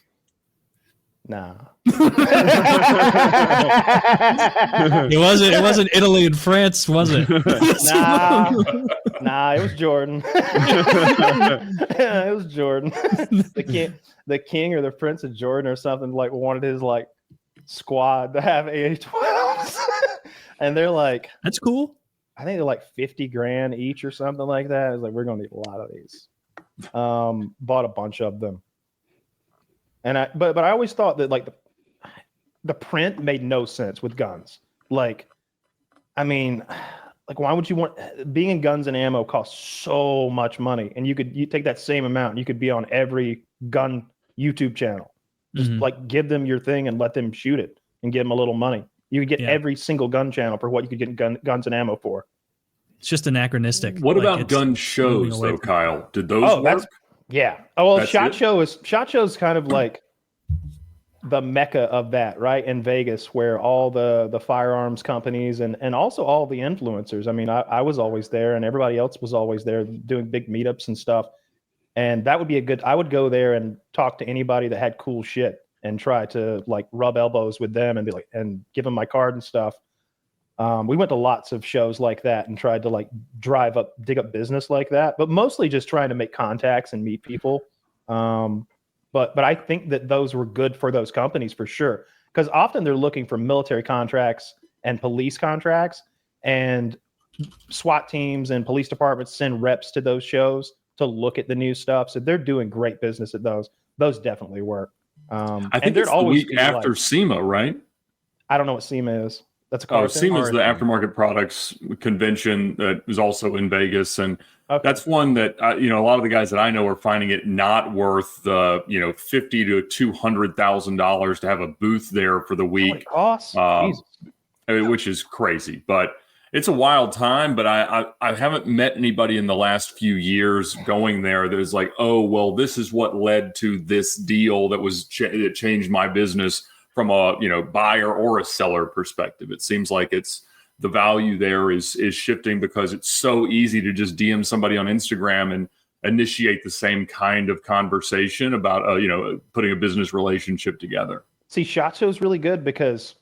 Nah. It wasn't Italy and France, was it? Nah, it was Jordan. It was Jordan. The king or the prince of Jordan or something like wanted his like squad to have AA12s. And they're like, that's cool. I think they're like $50,000 each or something like that. I was like, we're gonna need a lot of these. Bought a bunch of them. And but I always thought that like the print made no sense with guns. Like, I mean, like why would you want being in guns and ammo costs so much money, and you take that same amount and you could be on every gun YouTube channel. Just like give them your thing and let them shoot it and give them a little money. You could get every single gun channel for what you could get guns and ammo for. It's just anachronistic. What about gun shows though, Kyle? Did those work? Yeah. Oh, well, SHOT Show's kind of like the mecca of that, right? In Vegas, where all the firearms companies and also all the influencers. I mean, I was always there and everybody else was always there doing big meetups and stuff. And that would be I would go there and talk to anybody that had cool shit and try to like rub elbows with them and be like, and give them my card and stuff. We went to lots of shows like that and tried to like dig up business like that, but mostly just trying to make contacts and meet people. But I think that those were good for those companies for sure, because often they're looking for military contracts and police contracts, and SWAT teams and police departments send reps to those shows to look at the new stuff. So they're doing great business at those. Those definitely work. I think it's the week after SEMA, right? I don't know what SEMA is. That's a car thing? SEMA is the aftermarket products convention that is also in Vegas, and that's one that a lot of the guys that I know are finding it not worth the $50,000 to $200,000 to have a booth there for the week. Costs? Which is crazy, but it's a wild time. But I haven't met anybody in the last few years going there that's like, oh well, this is what led to this deal that changed my business from a buyer or a seller perspective. It seems like the value there is shifting because it's so easy to just DM somebody on Instagram and initiate the same kind of conversation about putting a business relationship together. See, SHOT Show is really good because,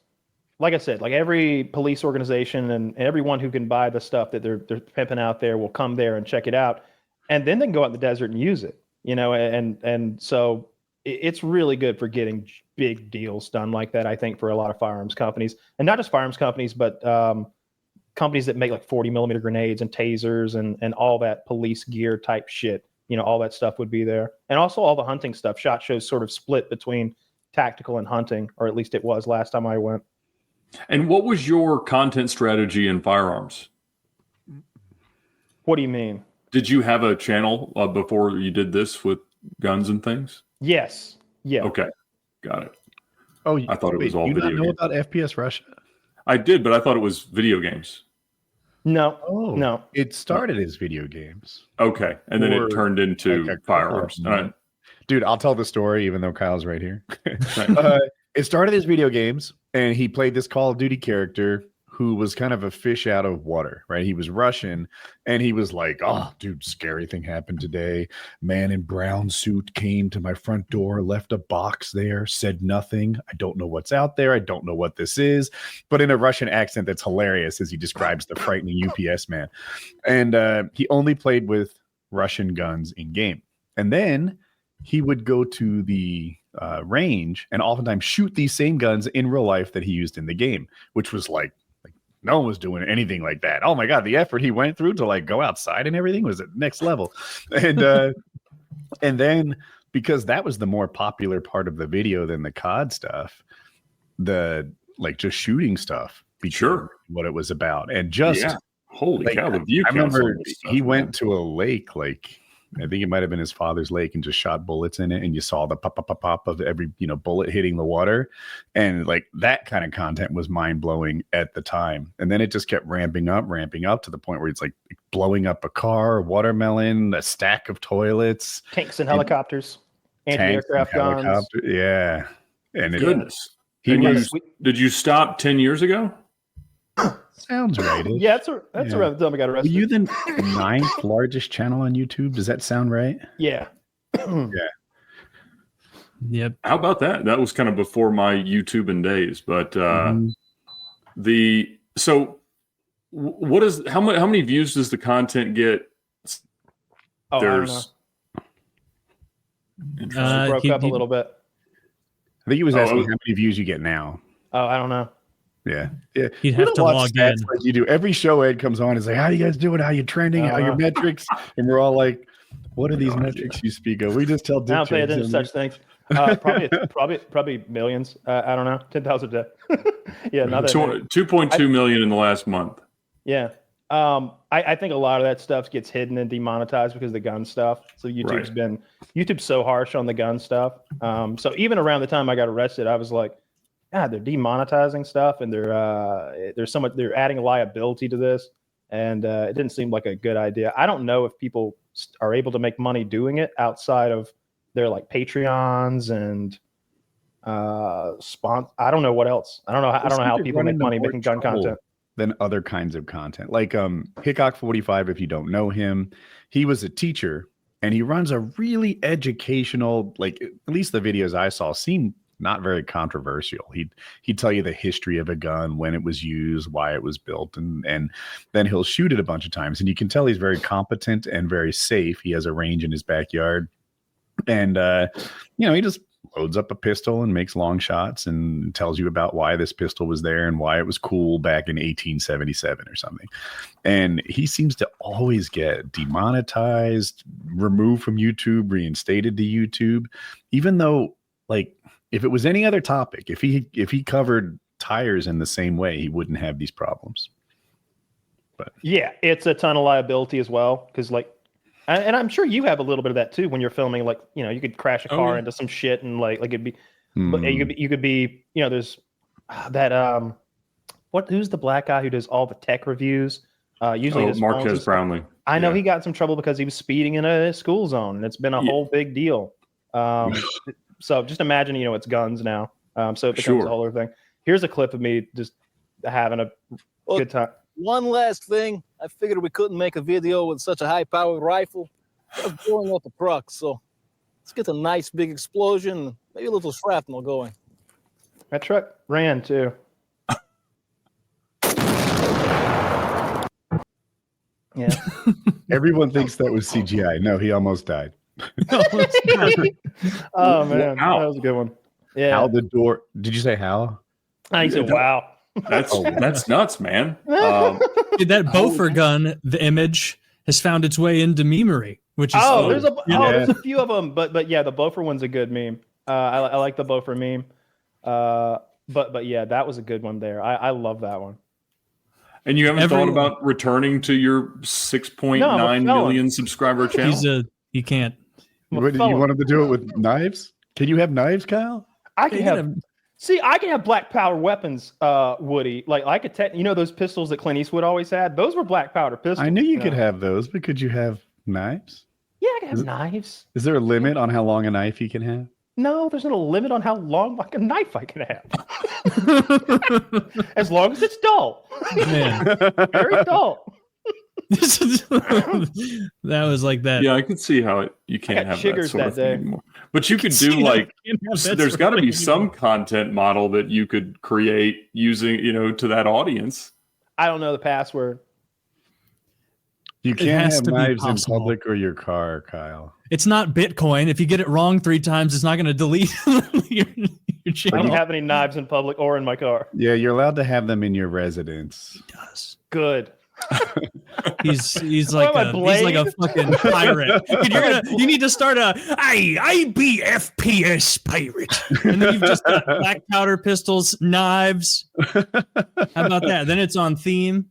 like I said, like every police organization and everyone who can buy the stuff that they're pimping out there will come there and check it out, and then they can go out in the desert and use it. And so it's really good for getting big deals done like that, I think, for a lot of firearms companies, and not just firearms companies, but companies that make like 40 millimeter grenades and tasers and all that police gear type shit. All that stuff would be there. And also all the hunting stuff. SHOT Show's sort of split between tactical and hunting, or at least it was last time I went. And what was your content strategy in firearms? What do you mean? Did you have a channel before you did this with guns and things? Yes. Yeah. Okay. Got it. Oh, I thought it was all video. You know about FPSRussia? I did, but I thought it was video games. No. Oh, no. It started as video games. Okay. And then it turned into firearms. Dude, I'll tell the story even though Kyle's right here. It started as video games, and he played this Call of Duty character who was kind of a fish out of water, right? He was Russian, and he was like, oh, dude, scary thing happened today. Man in brown suit came to my front door, left a box there, said nothing. I don't know what's out there. I don't know what this is, but in a Russian accent that's hilarious as he describes the frightening UPS man. And he only played with Russian guns in game. And then he would go to the range and oftentimes shoot these same guns in real life that he used in the game, which was like no one was doing anything like that. Oh my God, the effort he went through to like go outside and everything was at next level. And then because that was the more popular part of the video than the COD stuff, the like just shooting stuff became what it was about. And just holy cow, the view. I remember he went to a lake, like I think it might have been his father's lake, and just shot bullets in it, and you saw the pop, pop, pop, pop of every bullet hitting the water, and like that kind of content was mind blowing at the time. And then it just kept ramping up to the point where it's like blowing up a car, a watermelon, a stack of toilets, tanks and helicopters, anti-aircraft guns. Yeah, and goodness, did you stop 10 years ago? Sounds right. Yeah, that's around the time I got arrested. Were you the 9th largest channel on YouTube? Does that sound right? Yeah. Yeah. Yep. How about that? That was kind of before my YouTubing days. But what is how many views does the content get? I don't know. Broke up a little bit. I think he was asking how many views you get now. Oh, I don't know. Yeah. You'd have to log in. Like you do. Every show Ed comes on is like, how you guys doing? How you trending? How your metrics? And we're all like, what are these metrics you speak of? We just tell I don't pay attention to such things. Probably millions. I don't know. 10,000 a day. Yeah, not that 2.2 million in the last month. Yeah. I think a lot of that stuff gets hidden and demonetized because of the gun stuff. So YouTube's so harsh on the gun stuff. So even around the time I got arrested, I was like, God, they're demonetizing stuff, and they're adding liability to this, and it didn't seem like a good idea. I don't know if people are able to make money doing it outside of their like Patreons and I don't know what else. I don't know how people make money making gun content than other kinds of content. Like Hickok 45, if you don't know him, he was a teacher, and he runs a really educational, like at least the videos I saw seem not very controversial. He'd tell you the history of a gun, when it was used, why it was built, and then he'll shoot it a bunch of times. And you can tell he's very competent and very safe. He has a range in his backyard, and he just loads up a pistol and makes long shots and tells you about why this pistol was there and why it was cool back in 1877 or something. And he seems to always get demonetized, removed from YouTube, reinstated to YouTube, even though, like, if it was any other topic, if he covered tires in the same way, he wouldn't have these problems. But yeah, it's a ton of liability as well, because like, and I'm sure you have a little bit of that too when you're filming. Like, you could crash a car into some shit, and like it'd be, but you could be, there's that who's the black guy who does all the tech reviews? Usually Marquez Brownlee. I know he got in some trouble because he was speeding in a school zone, and it's been a whole big deal. So just imagine, it's guns now. So it becomes a whole other thing. Here's a clip of me just having a good time. One last thing, I figured we couldn't make a video with such a high-powered rifle. Just blowing up the truck, so let's get a nice big explosion, maybe a little shrapnel going. That truck ran too. Yeah. Everyone thinks that was CGI. No, he almost died. Oh man, that was a good one. Yeah. How the door? Did you say how? I said wow. That's nuts, man. That Beaufort gun, the image has found its way into memery, which is there's a few of them, but yeah, the Beaufort one's a good meme. I like the Beaufort meme. But yeah, that was a good one there. I love that one. And you haven't thought about returning to your 6.9 million subscriber channel? He can't. What, you want him to do it with knives? Can you have knives, Kyle? I can have. See, I can have black powder weapons, Woody. Like I could those pistols that Clint Eastwood always had? Those were black powder pistols. I knew you could have those, but could you have knives? Yeah, I can have knives. Is there a limit on how long a knife you can have? No, there's no limit on how long like a knife I can have. As long as it's dull. Man. Very dull. That was like that. Yeah, I could see how you can't have that sort of thing anymore. But you could do there's got to be some content model that you could create using, to that audience. I don't know the password. You can't have knives in public or your car, Kyle. It's not Bitcoin. If you get it wrong 3 times, it's not going to delete your channel. I don't have any knives in public or in my car. Yeah, you're allowed to have them in your residence. He does. Good. He's like a fucking pirate. You need to start I be FPS pirate, and then you've just got black powder pistols, knives. How about that? Then it's on theme.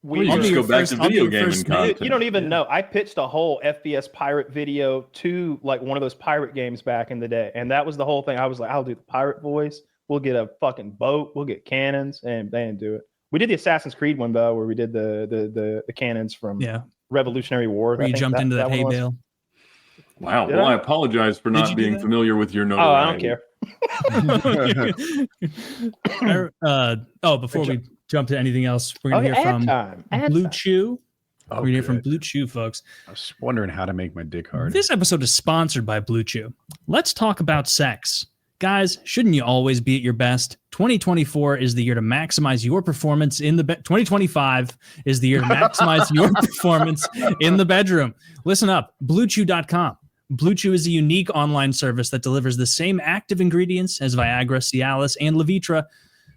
We just go back to video gaming content. You don't even know. I pitched a whole FPS pirate video to like one of those pirate games back in the day, and that was the whole thing. I was like, I'll do the pirate voice. We'll get a fucking boat. We'll get cannons, and they didn't do it. We did the Assassin's Creed one though, where we did the cannons from Revolutionary War. Where you jumped into that hay bale. Wow. Well, I apologize for not being familiar with your notoriety. Oh, I don't care. Before we jump to anything else, we're gonna hear from Blue Chew. We're gonna hear from Blue Chew, folks. I was wondering how to make my dick hard. This episode is sponsored by Blue Chew. Let's talk about sex. Guys, shouldn't you always be at your best? 2024 is the year to maximize your performance in the 2025 is the year to maximize your performance in the bedroom. Listen up, BlueChew.com. Blue Chew is a unique online service that delivers the same active ingredients as Viagra, Cialis, and Levitra,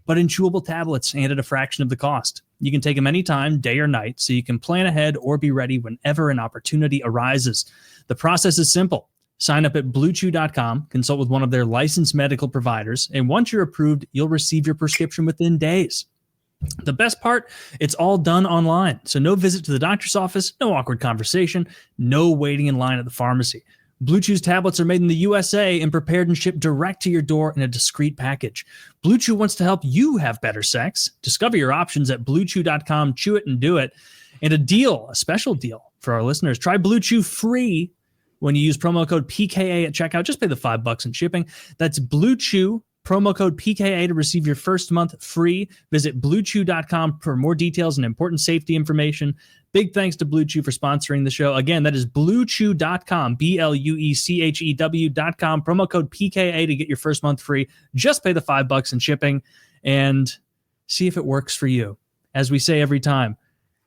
but in chewable tablets and at a fraction of the cost. You can take them anytime, day or night, so you can plan ahead or be ready whenever an opportunity arises. The process is simple. Sign up at BlueChew.com, consult with one of their licensed medical providers, and once you're approved, you'll receive your prescription within days. The best part, it's all done online, so no visit to the doctor's office, no awkward conversation, no waiting in line at the pharmacy. Blue Chew's tablets are made in the USA and prepared and shipped direct to your door in a discreet package. Blue Chew wants to help you have better sex. Discover your options at BlueChew.com. Chew it and do it. And a special deal for our listeners. Try Blue Chew free when you use promo code PKA at checkout. Just pay the $5 in shipping. That's BlueChew, promo code PKA to receive your first month free. Visit BlueChew.com for more details and important safety information. Big thanks to Blue Chew for sponsoring the show. Again, that is BlueChew.com, BLUECHEW.com. Promo code PKA to get your first month free. Just pay the $5 in shipping and see if it works for you. As we say every time,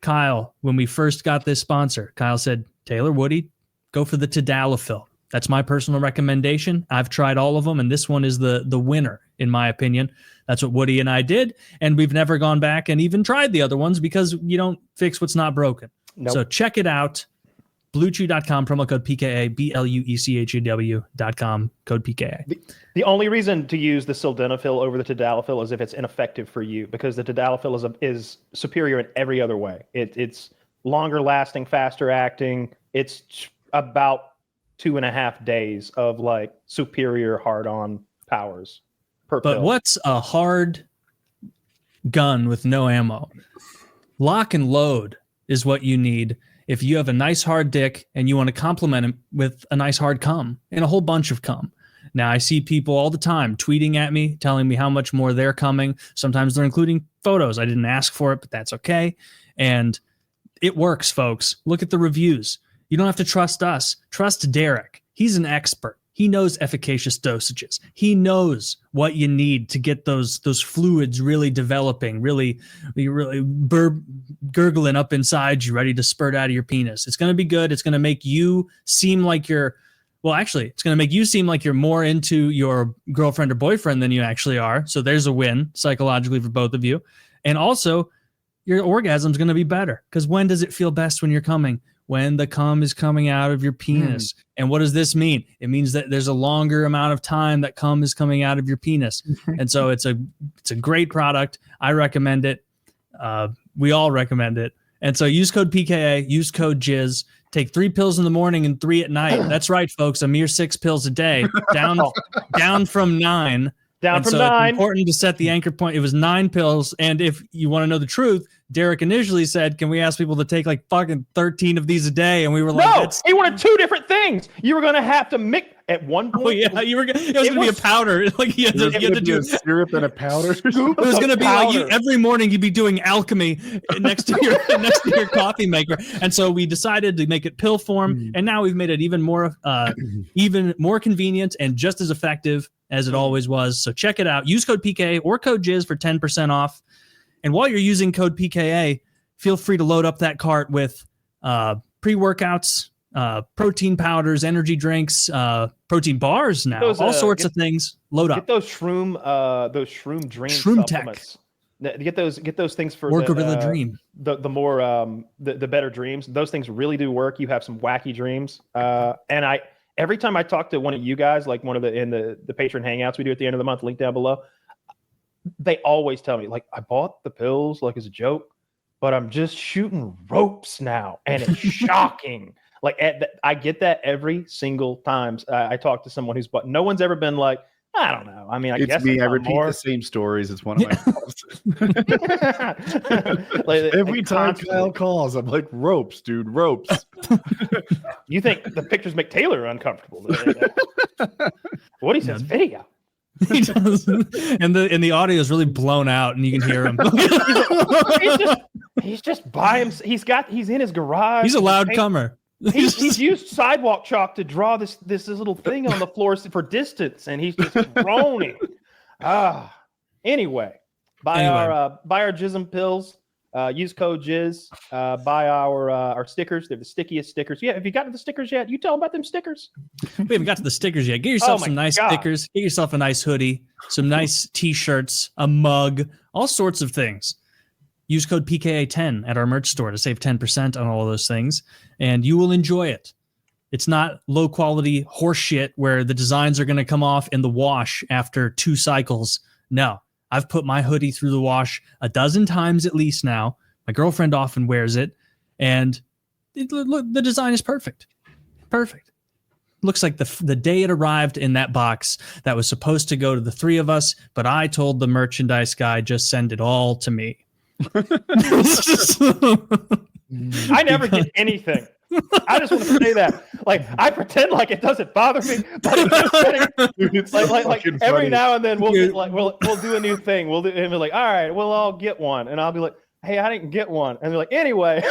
Kyle, when we first got this sponsor, Kyle said, Taylor, Woody, go for the tadalafil. That's my personal recommendation. I've tried all of them, and this one is the winner, in my opinion. That's what Woody and I did, and we've never gone back and even tried the other ones because you don't fix what's not broken. Nope. So check it out. BlueChew.com, promo code PKA, BLUECHEW.com, code PKA. The only reason to use the sildenafil over the tadalafil is if it's ineffective for you, because the tadalafil is superior in every other way. It's longer lasting, faster acting. It's about 2.5 days of like superior hard-on powers per pill. But what's a hard gun with no ammo? Lock and load is what you need if you have a nice hard dick and you want to complement it with a nice hard cum and a whole bunch of cum. Now, I see people all the time tweeting at me, telling me how much more they're coming. Sometimes they're including photos. I didn't ask for it, but that's okay. And it works, folks. Look at the reviews. You don't have to trust us. Trust Derek. He's an expert. He knows efficacious dosages. He knows what you need to get those fluids really developing, really gurgling up inside you, ready to spurt out of your penis. It's going to be good. It's going to make you seem like it's going to make you seem like you're more into your girlfriend or boyfriend than you actually are. So there's a win psychologically for both of you. And also, your orgasm's going to be better, because when does it feel best when you're coming? When the cum is coming out of your penis. And what does this mean? It means that there's a longer amount of time that cum is coming out of your penis. And so it's a great product. I recommend it. We all recommend it. And so use code PKA, use code Jizz, take 3 pills in the morning and 3 at night. That's right, folks. A mere 6 pills a day, down from 9. Down from so 9. It's important to set the anchor point. It was 9 pills. And if you want to know the truth, Derek initially said, can we ask people to take like fucking 13 of these a day? And we were like, no, he wanted 2 different things. You were going to have to mix at one point. Oh, yeah. It was going to be a powder. Like you had to do a syrup and a powder. It was going to be like every morning you'd be doing alchemy next to your coffee maker. And so we decided to make it pill form. And now we've made it even more convenient and just as effective as it always was. So check it out. Use code PKA or code Jizz for 10% off. And while you're using code PKA, feel free to load up that cart with pre-workouts, protein powders, energy drinks, protein bars now, all sorts of things. Load up. Get those shroom dream Shroom supplements. Get those things for or Gorilla Dream. The more the better dreams. Those things really do work. You have some wacky dreams. And every time I talk to one of you guys, like one of the patron hangouts we do at the end of the month, link down below, they always tell me, like, I bought the pills like as a joke, but I'm just shooting ropes now, and it's shocking. Like I get that every single time I talk to someone who's bought. No one's ever been like, I don't know. I mean, I guess me. I repeat the same stories. It's one of my calls. Like, every time Kyle calls, I'm like, ropes, dude, ropes. You think the pictures make Taylor uncomfortable? What he says, video. He does. And the audio is really blown out, and you can hear him. he's just by him. He's in his garage. He's a loud comer. He's used sidewalk chalk to draw this little thing on the floor for distance, and he's just groaning. Anyway, buy our Jism pills. Use code Jizz. Buy our stickers. They're the stickiest stickers. Yeah, have you gotten the stickers yet? You tell them about them stickers. We haven't got to the stickers yet. Get yourself some nice stickers. Get yourself a nice hoodie, some nice t-shirts, a mug, all sorts of things. Use code PKA10 at our merch store to save 10% on all of those things, and you will enjoy it. It's not low-quality horse shit where the designs are going to come off in the wash after 2 cycles. No. I've put my hoodie through the wash a dozen times at least now. My girlfriend often wears it, and the design is perfect. Perfect. Looks like the day it arrived in that box that was supposed to go to the 3 of us, but I told the merchandise guy, just send it all to me. I never get anything. I just want to say that. Like, I pretend like it doesn't bother me, but it's like every now and then we'll do a new thing. We'll do, and be like, all right, we'll all get one, and I'll be like, hey, I didn't get one, and they're like, anyway.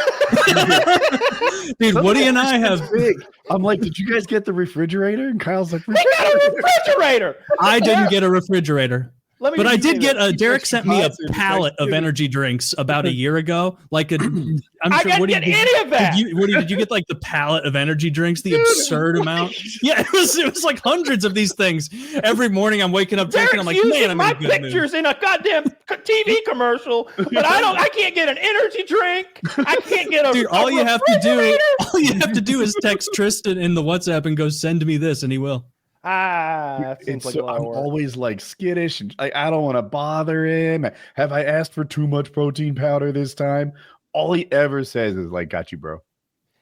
Dude, Woody and I have big. I'm like, did you guys get the refrigerator? And Kyle's like, we got a refrigerator. I didn't get a refrigerator. But I did get Derek sent me a pallet of energy drinks about a year ago. Like I'm I sure didn't get any of that. Did you get like the pallet of energy drinks? The absurd amount. Yeah, it was like hundreds of these things. Every morning I'm waking up drinking. I'm like, man, I'm my in a good pictures mood. in a goddamn TV commercial, but I can't get an energy drink. I can't get a Dude, all you have to do is text Tristan in the WhatsApp and go send me this, and he will. That seems like a lot of work. I'm always like skittish and I don't want to bother him. Have I asked for too much protein powder this time? All he ever says is like, got you, bro.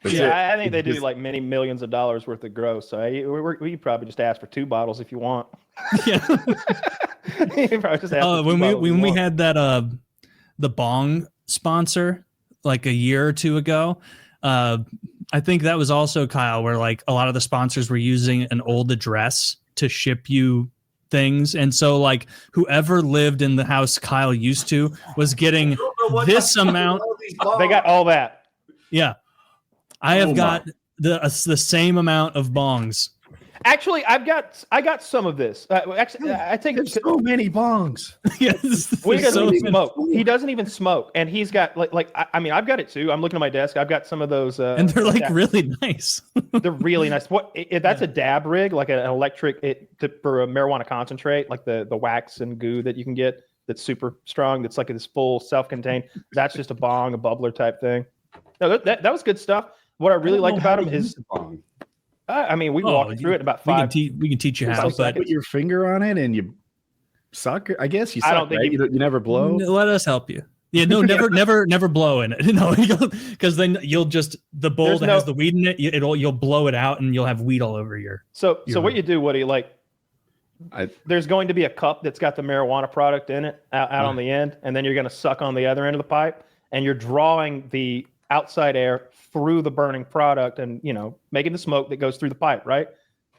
That's it. I think they do like many millions of dollars worth of gross. So we probably just ask for 2 bottles if you want. Yeah. You probably just ask when we had that the bong sponsor like a year or two ago, I think that was also, Kyle, where like a lot of the sponsors were using an old address to ship you things. And so like whoever lived in the house Kyle used to was getting this amount. They got all that. Yeah. I have got the same amount of bongs. Actually, I got some of this. Actually, I think there's so many bongs. Yes, he doesn't even smoke. He doesn't even smoke, and he's got I mean, I've got it too. I'm looking at my desk. I've got some of those, and they're like really nice. They're really nice. That's a dab rig, like an electric for a marijuana concentrate, like the wax and goo that you can get. That's super strong. That's like this full self-contained. That's just a bong, a bubbler type thing. No, that was good stuff. What I really liked about him is. I mean, we walked through it in about 5. We can teach you how. But put your finger on it and you suck it. I guess you suck. I don't think right? you never blow. Let us help you. Yeah, no, never blow in it. No, because then you'll just the bowl that has the weed in it. You'll blow it out and you'll have weed all over your. So what you do, Woody? Like, there's going to be a cup that's got the marijuana product in it out on the end, and then you're going to suck on the other end of the pipe, and you're drawing the outside air through the burning product and making the smoke that goes through the pipe right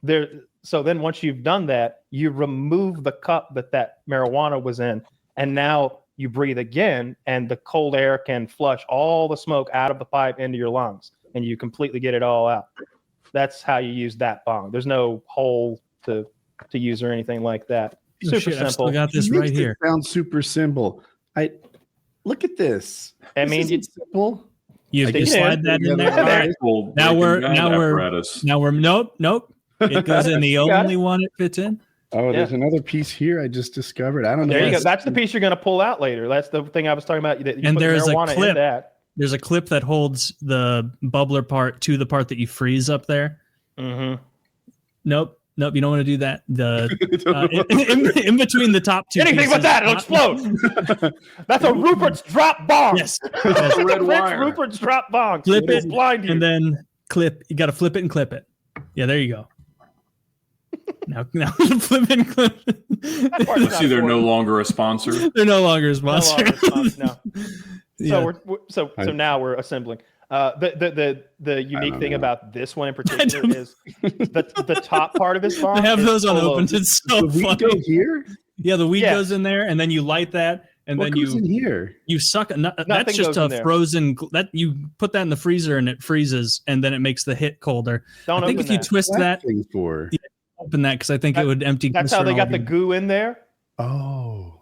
there. So then once you've done that, you remove the cup that marijuana was in, and now you breathe again, and the cold air can flush all the smoke out of the pipe into your lungs, and you completely get it all out. That's how you use that bong. There's no hole to use or anything like that. Super simple. I've still got this right here. It sounds super simple. Look at this. I mean, it's simple. You slide that in there. Right. Now we're nope. It goes in the only one it fits in. Oh, there's another piece here I just discovered. I don't know. There you go. That's the piece you're going to pull out later. That's the thing I was talking about. And there's a clip. There's a clip that holds the bubbler part to the part that you freeze up there. Mm-hmm. Nope. You don't want to do that. In between the top two. Anything but that, it'll explode. That's a Rupert's drop bomb. Yes. That's a Rupert's drop bomb. Flip it, and then clip. You got to flip it and clip it. Yeah, there you go. Now flip it and clip it. See, they're no longer a sponsor. They're no longer a sponsor. No. So now we're assembling. The unique thing about this one in particular is the top part of this bomb. They have those unopened. It's so funny. The weed go here? Yeah, the weed goes in there, and then you light that, and what then goes in here? You suck. That's just a frozen. That you put that in the freezer and it freezes, and then it makes the hit colder. I think if you twist that, open that because I think it would empty. That's how they got the goo in there. Oh,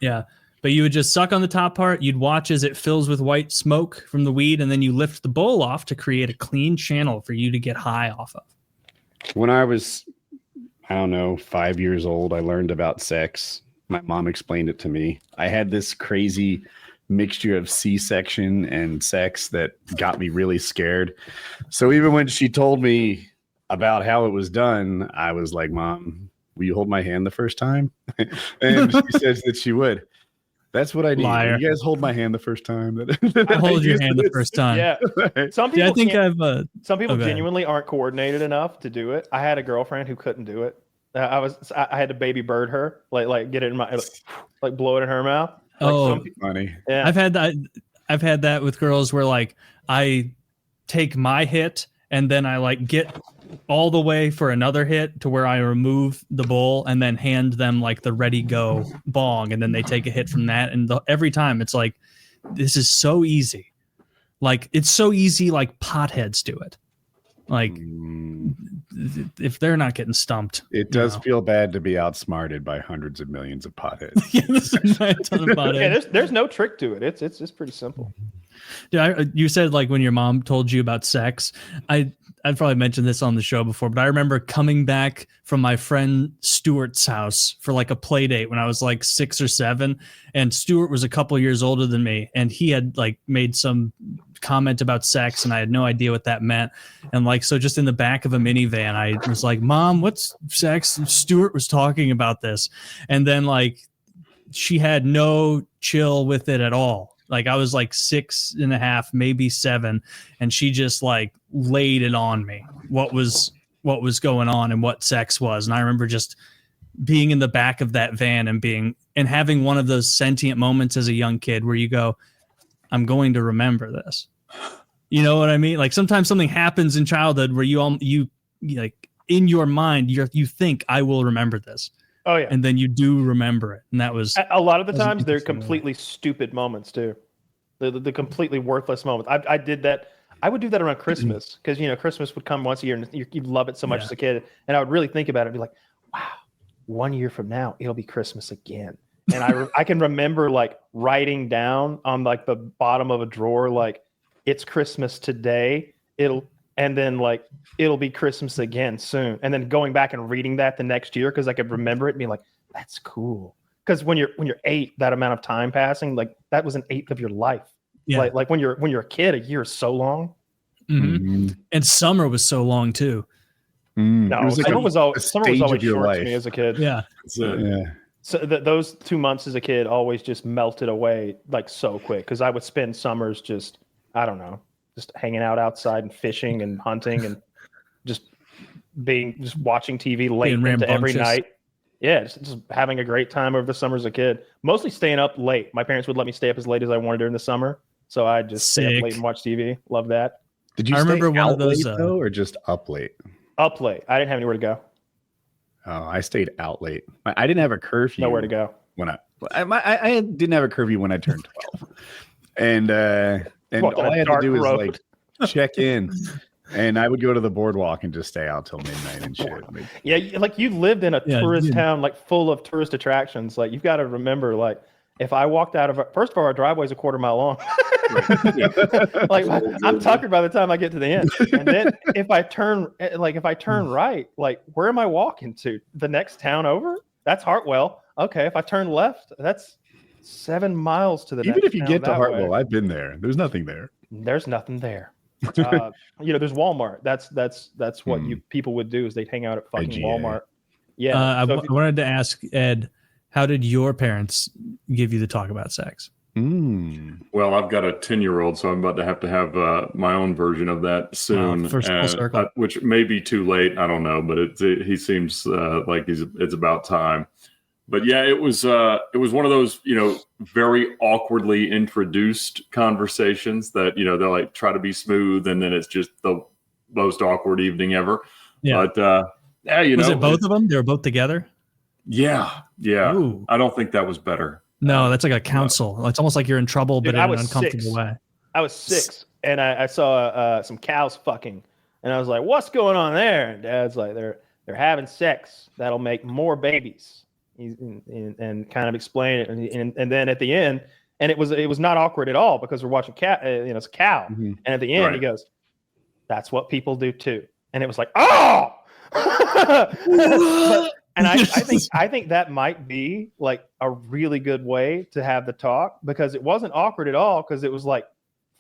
yeah. But you would just suck on the top part. You'd watch as it fills with white smoke from the weed, and then you lift the bowl off to create a clean channel for you to get high off of. When I was, 5 years old, I learned about sex. My mom explained it to me. I had this crazy mixture of C-section and sex that got me really scared. So even when she told me about how it was done, I was like, Mom, will you hold my hand the first time? And she says that she would. That's what I need. Liar. You guys hold my hand the first time. I hold your hand the first time. Yeah. Some people. Yeah, I think some people genuinely aren't coordinated enough to do it. I had a girlfriend who couldn't do it. I had to baby bird her, like get it in my, like blow it in her mouth. Like funny. Yeah. I've had that with girls where like I take my hit and then I like get all the way for another hit to where I remove the bowl and then hand them like the ready go bong, and then they take a hit from that. And every time it's like, this is so easy. Like it's so easy, like potheads do it. Like if they're not getting stumped. It does feel bad to be outsmarted by hundreds of millions of potheads. Yeah, there's no trick to it. It's pretty simple. Yeah, you said like when your mom told you about sex. I've probably mentioned this on the show before, but I remember coming back from my friend Stuart's house for like a play date when I was like 6 or 7, and Stuart was a couple years older than me, and he had like made some comment about sex, and I had no idea what that meant. And like, so just in the back of a minivan, I was like, "Mom, what's sex?" And Stuart was talking about this, and then like she had no chill with it at all. Like I was like 6.5, maybe 7, and she just like laid it on me. What was going on and what sex was. And I remember just being in the back of that van and having one of those sentient moments as a young kid where you go, I'm going to remember this. You know what I mean? Like sometimes something happens in childhood where you like in your mind, you think I will remember this. Oh yeah. And then you do remember it. And that was a lot of the times they're completely stupid moments too. The completely worthless moments. I did that. I would do that around Christmas because Christmas would come once a year and you'd love it so much as a kid. And I would really think about it and be like, wow, 1 year from now it'll be Christmas again. And I can remember like writing down on like the bottom of a drawer like it's Christmas today. It'll be Christmas again soon. And then going back and reading that the next year because I could remember it and be like, that's cool. Because when you're 8, that amount of time passing, like that was an 1/8 of your life. Yeah. Like when you're a kid, a year is so long. Mm-hmm. And summer was so long too. No, summer was always short life. to me as a kid. Yeah. So those 2 months as a kid always just melted away like so quick because I would spend summers just hanging out outside and fishing and hunting and just watching TV late into every night. Yeah, just having a great time over the summer as a kid. Mostly staying up late. My parents would let me stay up as late as I wanted during the summer, so I just stay up late and watch TV. Love that. Did you remember one of those though, or just up late? Up late. I didn't have anywhere to go. Oh, I stayed out late. I didn't have a curfew. Nowhere to go. When I didn't have a curfew when I turned 12, and all I had to do was like check in. And I would go to the boardwalk and just stay out till midnight and shit. Yeah, like you lived in a tourist town, like full of tourist attractions. Like you've got to remember, like if I walked out of first of all, our driveway's a quarter mile long. Like I'm tuckered by the time I get to the end. And then if I turn right, like where am I walking to? The next town over? That's Hartwell. Okay, if I turn left, that's 7 miles to the next. Even if you get to Hartwell, I've been there. There's nothing there. There's nothing there. There's Walmart. That's what people would do is they'd hang out at fucking Walmart. Yeah. I wanted to ask Ed, how did your parents give you the talk about sex? Well, I've got a 10-year-old, so I'm about to have my own version of that soon, which may be too late. I don't know, but he seems like it's about time. But yeah, it was one of those, very awkwardly introduced conversations that, they're like try to be smooth and then it's just the most awkward evening ever. Yeah. But was it both of them? They were both together? Yeah. Yeah. Ooh. I don't think that was better. No, that's like a counsel. No. It's almost like you're in trouble, but in an uncomfortable way. I was 6 and I saw some cows fucking and I was like, what's going on there? And Dad's like, they're having sex. That'll make more babies. And kind of explain it, and then at the end, and it was not awkward at all because we're watching it's a cow, and at the end he goes, "That's what people do too," and it was like, oh, and I think that might be like a really good way to have the talk because it wasn't awkward at all because it was like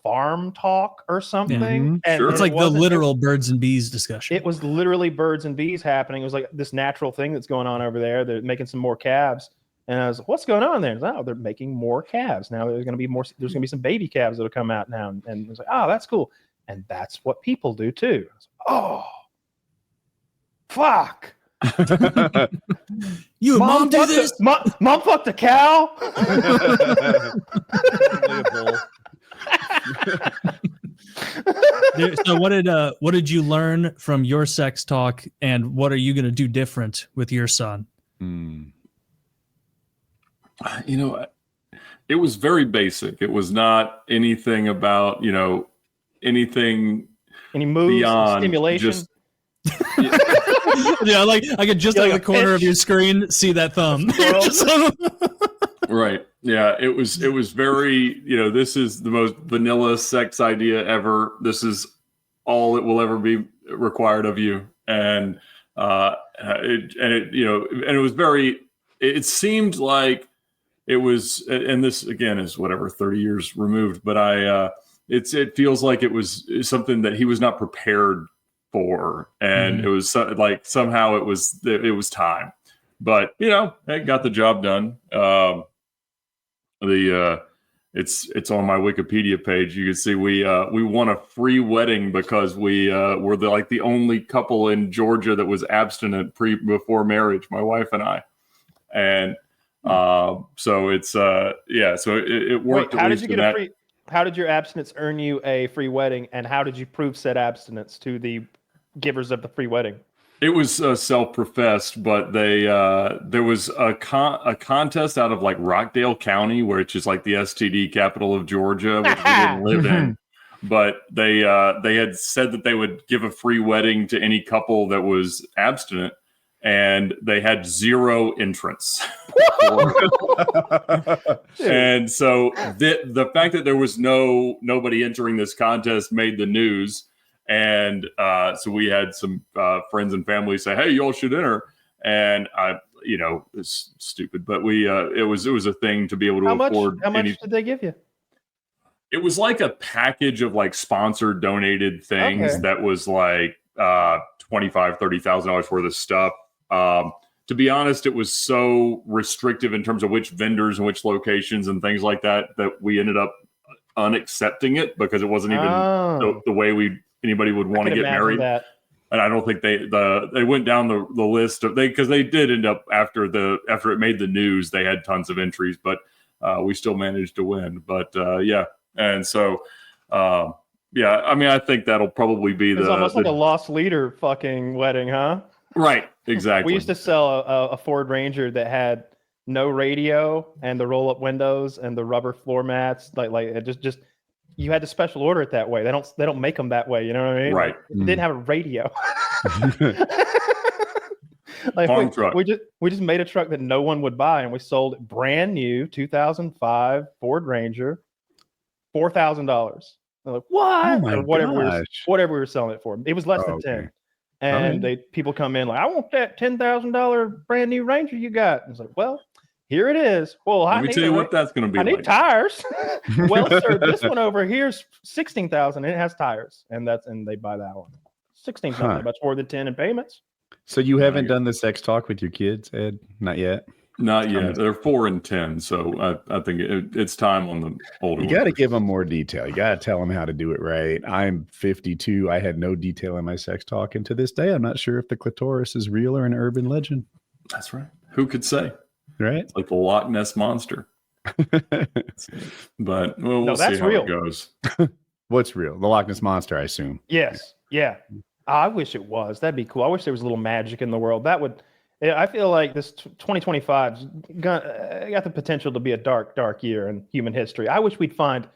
farm talk or something. And it's like the literal birds and bees discussion. It was literally birds and bees happening. It was like this natural thing that's going on over there. They're making some more calves. And I was like, what's going on there? Oh, they're making more calves. Now there's going to be some baby calves that'll come out now. And it was like, oh, that's cool. And that's what people do too. Oh, fuck. You mom do this? Mom fucked a cow? So what did you learn from your sex talk, and what are you going to do different with your son? You know, it was very basic. It was not anything about, anything Any moves, beyond stimulation. just Yeah, like I could just out of the corner of your screen see that thumb. Right. Yeah, it was very, this is the most vanilla sex idea ever. This is all it will ever be required of you. And it was very, it seemed like it was, and this again is whatever 30 years removed, but it feels like it was something that he was not prepared for, and it was like somehow it was time, but it got the job done. It's on my Wikipedia page. You can see we won a free wedding because we were the only couple in Georgia that was abstinent before marriage, my wife and I, and so it's so it worked. Wait, how did your abstinence earn you a free wedding, and how did you prove said abstinence to the givers of the free wedding? It was self-professed, but there was a contest out of like Rockdale County, which is like the STD capital of Georgia, which we didn't live in. But they had said that they would give a free wedding to any couple that was abstinent, and they had 0 entrants. And so the fact that there was nobody entering this contest made the news. And so we had some friends and family say, "Hey, y'all should enter." And it's stupid, but it was a thing to be able to afford. How much did they give you? It was like a package of like sponsored, donated things that was like $25,000-$30,000 worth of stuff. To be honest, it was so restrictive in terms of which vendors and which locations and things like that we ended up unaccepting it because it wasn't even the way anybody would want to get married. That. And I don't think they went down the list of because they did end up after it made the news, they had tons of entries, but we still managed to win. But and so I mean, I think that'll probably be it's almost like a lost leader fucking wedding, huh? Right, exactly. We used to sell a Ford Ranger that had no radio and the roll-up windows and the rubber floor mats. Like it just you had to special order it that way. They don't make them that way. You know what I mean? Right. It didn't have a radio. Truck. We just made a truck that no one would buy, and we sold it brand new 2005 Ford Ranger, $4,000. They're like, what? Oh my or whatever gosh. whatever we were selling it for. It was less than 10. And people come in like, I want that $10,000 brand new Ranger you got. And it's like, well, here it is. Well, let me tell you what that's going to be. I need tires. Well, sir, this one over here is $16,000 and it has tires, and they buy that one. $16,000, much more than 10 in payments. So you haven't done the sex talk with your kids, Ed? Not yet. Not yet. They're 4 and 10, so I think it's time on the older. You got to give them more detail. You got to tell them how to do it right. I'm 52. I had no detail in my sex talk, and to this day, I'm not sure if the clitoris is real or an urban legend. That's right. Who could say? Right? It's like the Loch Ness monster. But we'll see how it goes. What's real? The Loch Ness monster, I assume. Yes. Yeah. I wish it was. That'd be cool. I wish there was a little magic in the world. That would. I feel like this 2025 got the potential to be a dark, dark year in human history. I wish we'd find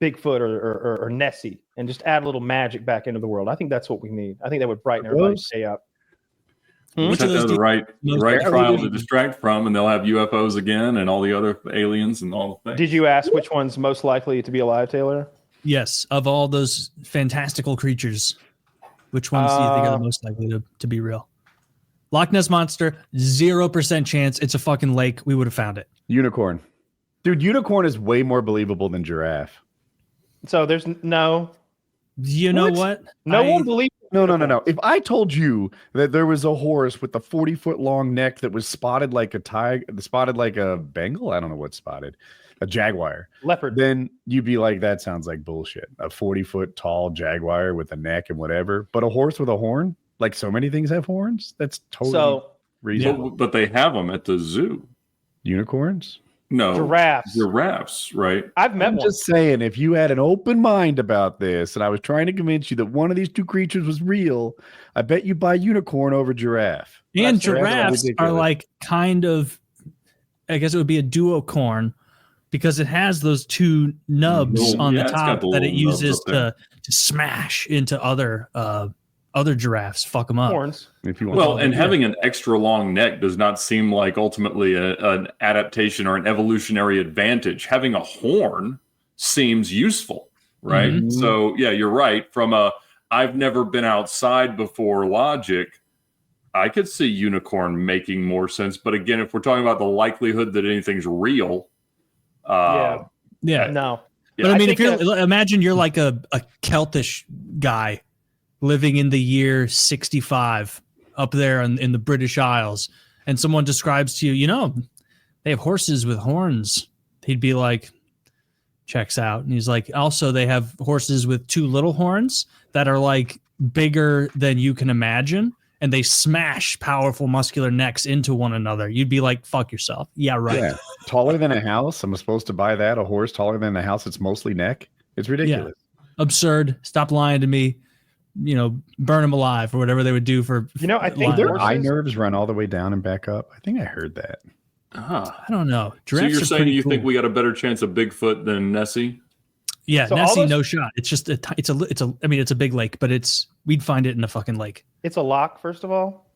Bigfoot or Nessie and just add a little magic back into the world. I think that's what we need. I think that would brighten everybody's day up. Which is the right trial to distract from, and they'll have UFOs again and all the other aliens and all the things. Did you ask which one's most likely to be alive, Taylor? Yes. Of all those fantastical creatures, which ones do you think are the most likely to be real? Loch Ness monster, 0% chance. It's a fucking lake. We would have found it. Unicorn. Dude, unicorn is way more believable than giraffe. So there's no... You know what? No one believes... No. If I told you that there was a horse with a 40-foot long neck that was spotted like a tiger, spotted like a Bengal, I don't know what's spotted, a jaguar, leopard, then you'd be like, that sounds like bullshit. A 40-foot tall jaguar with a neck and whatever. But a horse with a horn, like so many things have horns, that's totally reasonable. But they have them at the zoo. Unicorns? No, giraffes. Giraffes, right? I've met I'm one. just saying, if you had an open mind about this, and I was trying to convince you that one of these two creatures was real, I bet you buy unicorn over giraffe. And That's giraffes are ridiculous. like kind of, I guess it would be a duocorn because it has those two nubs on the it's got top the that it little nubs uses up there. to smash into other giraffes, fuck them up. Horns. If you want Well, and having an extra long neck does not seem like ultimately an adaptation or an evolutionary advantage. Having a horn seems useful, right? Mhm. So, yeah, you're right. From a I've never been outside before logic, I could see unicorn making more sense. But again, if we're talking about the likelihood that anything's real, Yeah. No. But I mean, if think you're imagine you're like a Celtish guy living in the year 65 up there in the British Isles, and someone describes to you, they have horses with horns. He'd be like, checks out. And he's like, also, they have horses with two little horns that are like bigger than you can imagine. And they smash powerful muscular necks into one another. You'd be like, fuck yourself. Yeah, right. Yeah. Taller than a house. I'm supposed to buy that. A horse taller than a house. It's mostly neck. It's ridiculous. Absurd. Stop lying to me. Burn them alive or whatever they would do for. I think lying. Their eye nerves run all the way down and back up. I think I heard that. I don't know. So Giraffes you're are saying pretty you think cool. we got a better chance of Bigfoot than Nessie? Yeah, So all Nessie, those- no shot. It's just it's a big lake, but we'd find it in a fucking lake. it's a lock, first of all.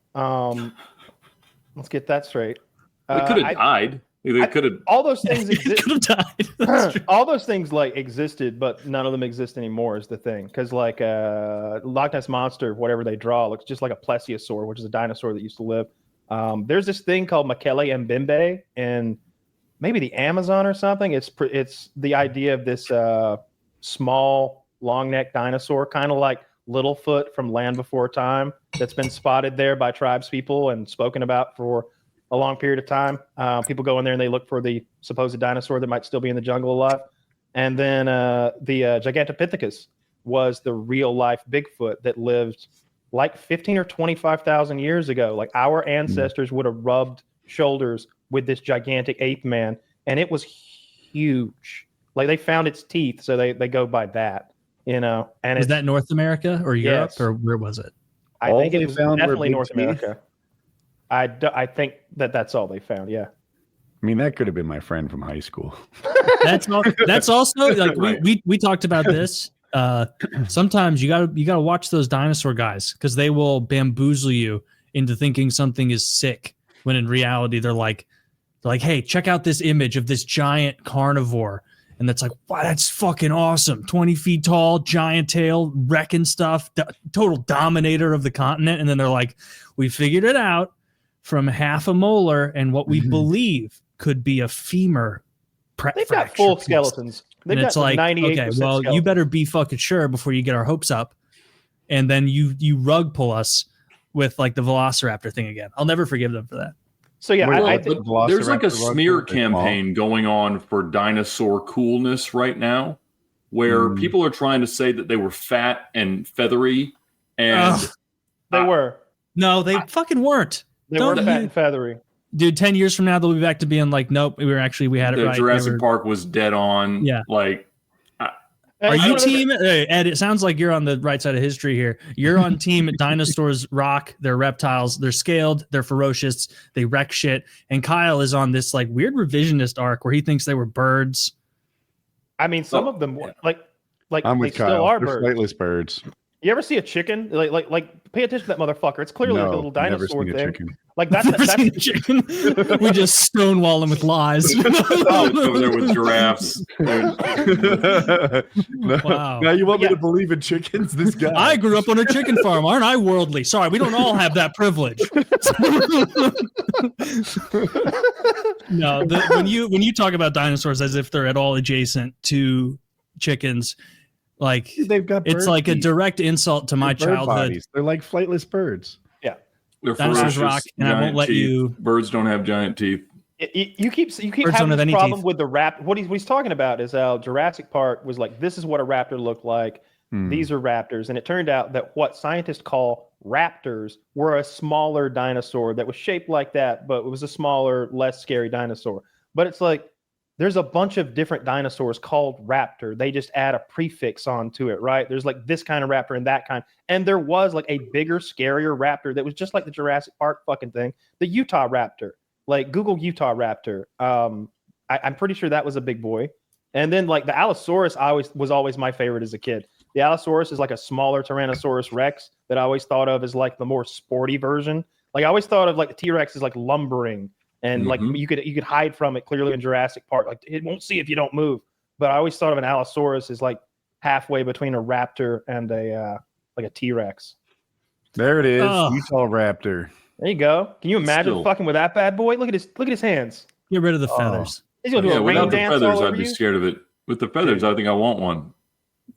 Let's get that straight. They could have died. They could have. All those things It exist. could have died. That's true. All those things like existed, but none of them exist anymore. Is the thing because like Loch Ness monster, whatever they draw, looks just like a plesiosaur, which is a dinosaur that used to live. There's this thing called Mekele Mbembe in maybe the Amazon or something. It's the idea of this small long neck dinosaur, kind of like Littlefoot from Land Before Time, that's been spotted there by tribespeople and spoken about for a long period of time. People go in there and they look for the supposed dinosaur that might still be in the jungle alive. And then the Gigantopithecus was the real life Bigfoot that lived like 15 or 25,000 years ago. Like our ancestors would have rubbed shoulders with this gigantic ape man, and it was huge. Like they found its teeth, so they go by that, And Was that North America or Europe Yes. or where was it? I All think they it was found were definitely big North teeth? America. I think that's all they found. Yeah. I mean, that could have been my friend from high school. That's also like Right. we talked about this. Sometimes you gotta watch those dinosaur guys because they will bamboozle you into thinking something is sick when in reality they're like, hey, check out this image of this giant carnivore. And that's like, wow, that's fucking awesome. 20 feet tall, giant tail, wrecking stuff, total dominator of the continent. And then they're like, we figured it out from half a molar and what we believe could be a femur. They've got full fracture piece. skeletons. They've And got it's like, 98% okay, well, you skeleton. better be fucking sure before you get our hopes up. And then you rug pull us with like the Velociraptor thing again. I'll never forgive them for that. So yeah, Well, I But think there's like a Velociraptor rug smear pull, they're small. campaign going on for dinosaur coolness right now, where people are trying to say that they were fat and feathery, and Ugh. they were. No, they fucking weren't. They were Don't fat you- and feathery. Dude, 10 years from now, they'll be back to being like, nope, we had it the right. They Jurassic were- Park was dead on. Yeah. Like Are I you don't know. team Ed? It sounds like you're on the right side of history here. You're on team dinosaurs rock. They're reptiles. They're scaled. They're ferocious. They wreck shit. And Kyle is on this like weird revisionist arc where he thinks they were birds. I mean, some Oh, of them yeah. like I'm they with still Kyle. are They're birds. flightless birds. You ever see a chicken? Like pay attention to that motherfucker. It's clearly like a little never dinosaur seen a thing. chicken. Like that's Never seen a chicken. We just stonewall him with lies. over there with giraffes. No, Wow. Now you want me Yeah. to believe in chickens? This guy. I grew up on a chicken farm, aren't I worldly? Sorry, we don't all have that privilege. No, when you talk about dinosaurs as if they're at all adjacent to chickens, like They've got. it's bird like a feet. direct insult to my They're bird childhood. bodies. They're like flightless birds. They're Dinosaurs ferocious, rock, and I won't giant let teeth. you- Birds don't have giant teeth. You keep Birds don't having have this any problem teeth. with the rap. What he's talking about is how Jurassic Park was like, this is what a raptor looked like. These are raptors, and it turned out that what scientists call raptors were a smaller dinosaur that was shaped like that, but it was a smaller, less scary dinosaur. But it's like there's a bunch of different dinosaurs called raptor. They just add a prefix onto it, right? There's like this kind of raptor and that kind. And there was like a bigger, scarier raptor that was just like the Jurassic Park fucking thing. The Utah raptor. Like Google Utah raptor. I'm pretty sure that was a big boy. And then like the Allosaurus was always my favorite as a kid. The Allosaurus is like a smaller Tyrannosaurus Rex that I always thought of as like the more sporty version. Like I always thought of like the T-Rex as like lumbering. And like you could hide from it clearly in Jurassic Park. Like it won't see if you don't move. But I always thought of an Allosaurus as like halfway between a raptor and a like a T-Rex. There it is, Utah raptor. There you go. Can you imagine fucking with that bad boy? Look at his hands. Get rid of the feathers. He's gonna do a rain without the dance feathers, all over I'd be you. scared of it. With the feathers, I think I want one.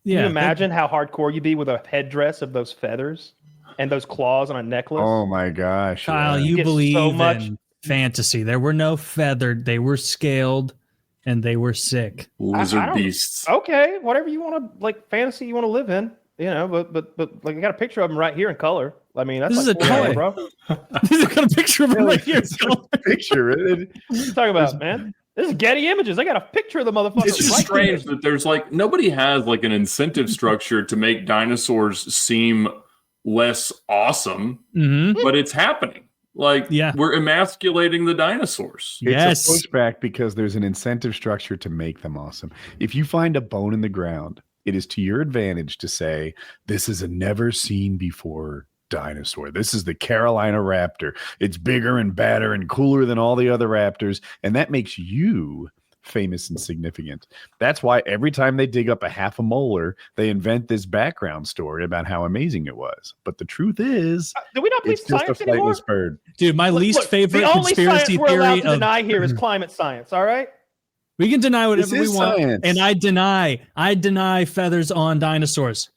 Yeah. Can you imagine how hardcore you'd be with a headdress of those feathers and those claws on a necklace? Oh my gosh, Kyle, you believe so much in fantasy. There were no feathered. They were scaled, and they were sick. Lizard beasts. Okay, whatever you want to like fantasy you want to live in, you know. But like I got a picture of them right here in color. I mean, that's this like is a toy, bro. This is got a picture of him right here. Picture it. What are you talking about, man? This is Getty Images. I got a picture of the motherfucker. It's just strange that there's like nobody has like an incentive structure to make dinosaurs seem less awesome, but it's happening. Like we're emasculating the dinosaurs. It's a pushback because there's an incentive structure to make them awesome. If you find a bone in the ground, it is to your advantage to say, this is a never seen before dinosaur. This is the Carolina raptor. It's bigger and badder and cooler than all the other raptors. And that makes you famous and significant. That's why every time they dig up a half a molar, they invent this background story about how amazing it was. But the truth is, do we not believe it's just a flightless anymore? bird. Dude, my least favorite conspiracy the only science we're allowed theory to deny here is climate science. All right. We can deny whatever we want, science. and I deny feathers on dinosaurs.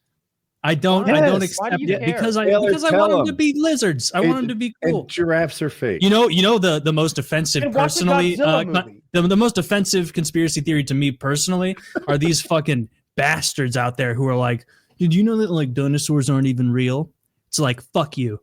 I don't accept it because I want them to be lizards. I want them to be cool. And giraffes are fake. You know the most offensive personally. The most offensive conspiracy theory to me personally are these fucking bastards out there who are like, did you know that like dinosaurs aren't even real? It's like, fuck you.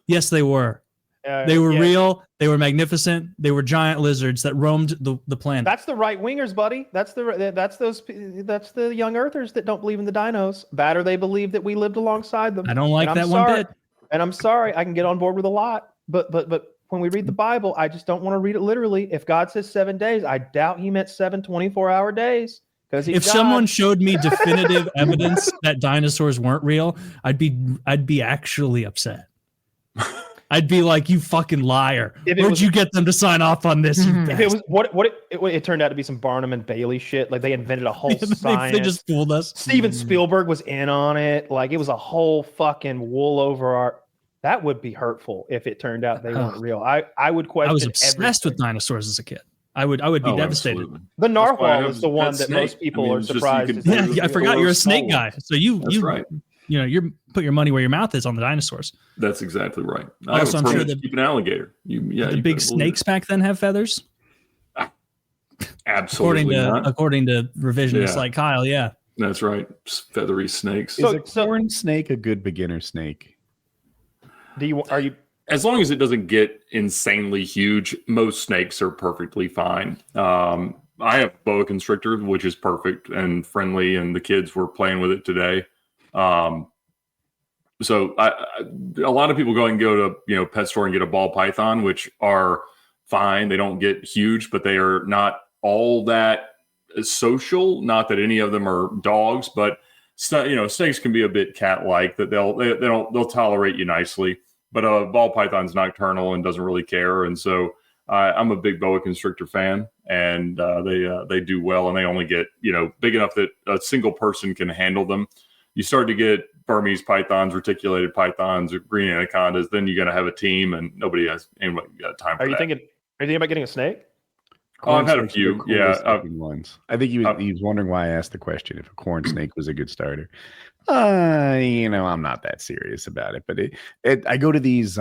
Yes, they were. They were real. They were magnificent. They were giant lizards that roamed the planet. That's the right wingers, buddy. That's the young earthers that don't believe in the dinos. That or they believe that we lived alongside them. I don't like that one bit. And I'm sorry, I can get on board with a lot. But when we read the Bible, I just don't want to read it literally. If God says 7 days, I doubt he meant 7 24-hour days. If someone showed me definitive evidence that dinosaurs weren't real, I'd be actually upset. I'd be like, you fucking liar. Where'd you get them to sign off on this? If it was it turned out to be some Barnum and Bailey shit. Like they invented a whole science. They just fooled us. Steven Spielberg was in on it. Like it was a whole fucking wool over our. That would be hurtful if it turned out they weren't real. I would question. I was obsessed with dinosaurs as a kid. I would be devastated. Absolutely. The narwhal is the one that most people are surprised. I forgot you're a snake guy. So That's right. You know, you put your money where your mouth is on the dinosaurs. That's exactly right. Also, I'm sure keep an alligator. The big snakes back then have feathers. Absolutely according to revisionists like Kyle. Yeah, that's right. Feathery snakes. Is a corn snake a good beginner snake? Are you? As long as it doesn't get insanely huge, most snakes are perfectly fine. I have boa constrictor, which is perfect and friendly, and the kids were playing with it today. So a lot of people go to pet store and get a ball python, which are fine. They don't get huge, but they are not all that social. Not that any of them are dogs, but snakes can be a bit cat-like. That they'll tolerate you nicely. But a ball python's nocturnal and doesn't really care, and so I'm a big boa constrictor fan, and they do well, and they only get big enough that a single person can handle them. You start to get Burmese pythons, reticulated pythons, or green anacondas, then you're going to have a team, and nobody got time for that. Are you thinking about getting a snake? I've had a few. Yeah, ones. I think he was wondering why I asked the question if a corn snake was a good starter. I'm not that serious about it, but I go to these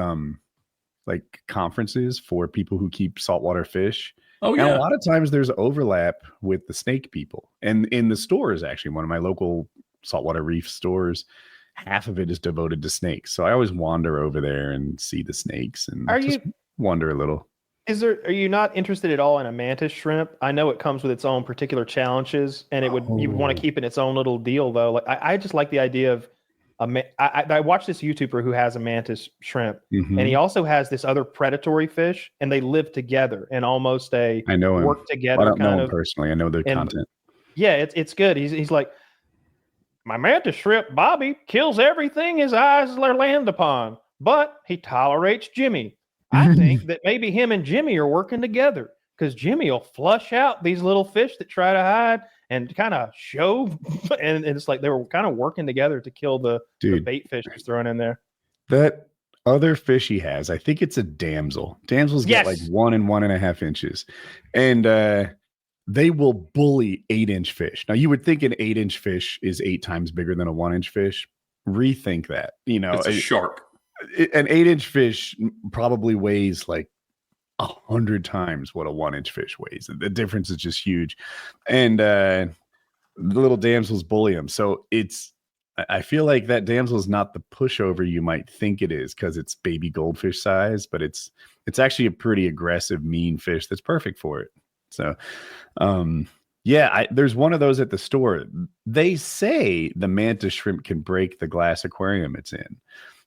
like conferences for people who keep saltwater fish. Oh yeah. And a lot of times there's overlap with the snake people, and in the stores, actually, one of my local saltwater reef stores, half of it is devoted to snakes. So I always wander over there and see the snakes and wonder a little. Are you not interested at all in a mantis shrimp? I know it comes with its own particular challenges, and you would want to keep it in its own little deal though. Like I just like the idea of I watched this YouTuber who has a mantis shrimp, and he also has this other predatory fish, and they live together in almost a I know him. work together I don't kind know him of personally. I know their content. Yeah, it's good. He's like, my mantis shrimp Bobby kills everything his eyes land upon, but he tolerates Jimmy. I think that maybe him and Jimmy are working together because Jimmy will flush out these little fish that try to hide and kind of show. And it's like they were kind of working together to kill the bait fish he's throwing in there. That other fish he has, I think it's a damsel. Damsels get like 1 and 1.5 inches. And they will bully 8-inch fish. Now, you would think an 8-inch fish is 8 times bigger than a 1-inch fish. Rethink that. It's a shark. An 8-inch fish probably weighs like 100 times what a 1-inch fish weighs. The difference is just huge. And the little damsels bully him. So I feel like that damsel is not the pushover you might think it is because it's baby goldfish size, but it's actually a pretty aggressive, mean fish that's perfect for it. So, there's one of those at the store. They say the mantis shrimp can break the glass aquarium it's in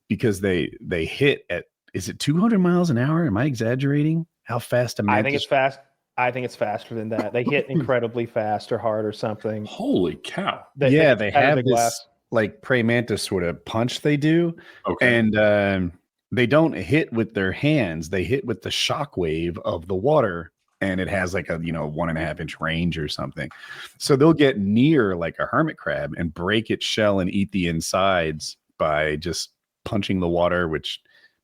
because they hit at, is it 200 miles an hour? Am I exaggerating? How fast a mantis? I think it's fast. I think it's faster than that. They hit incredibly fast or hard or something. Holy cow. They have this like praying mantis sort of punch they do. Okay. And they don't hit with their hands. They hit with the shock wave of the water. And it has like a 1.5 inch range or something. So they'll get near like a hermit crab and break its shell and eat the insides by just punching the water, which,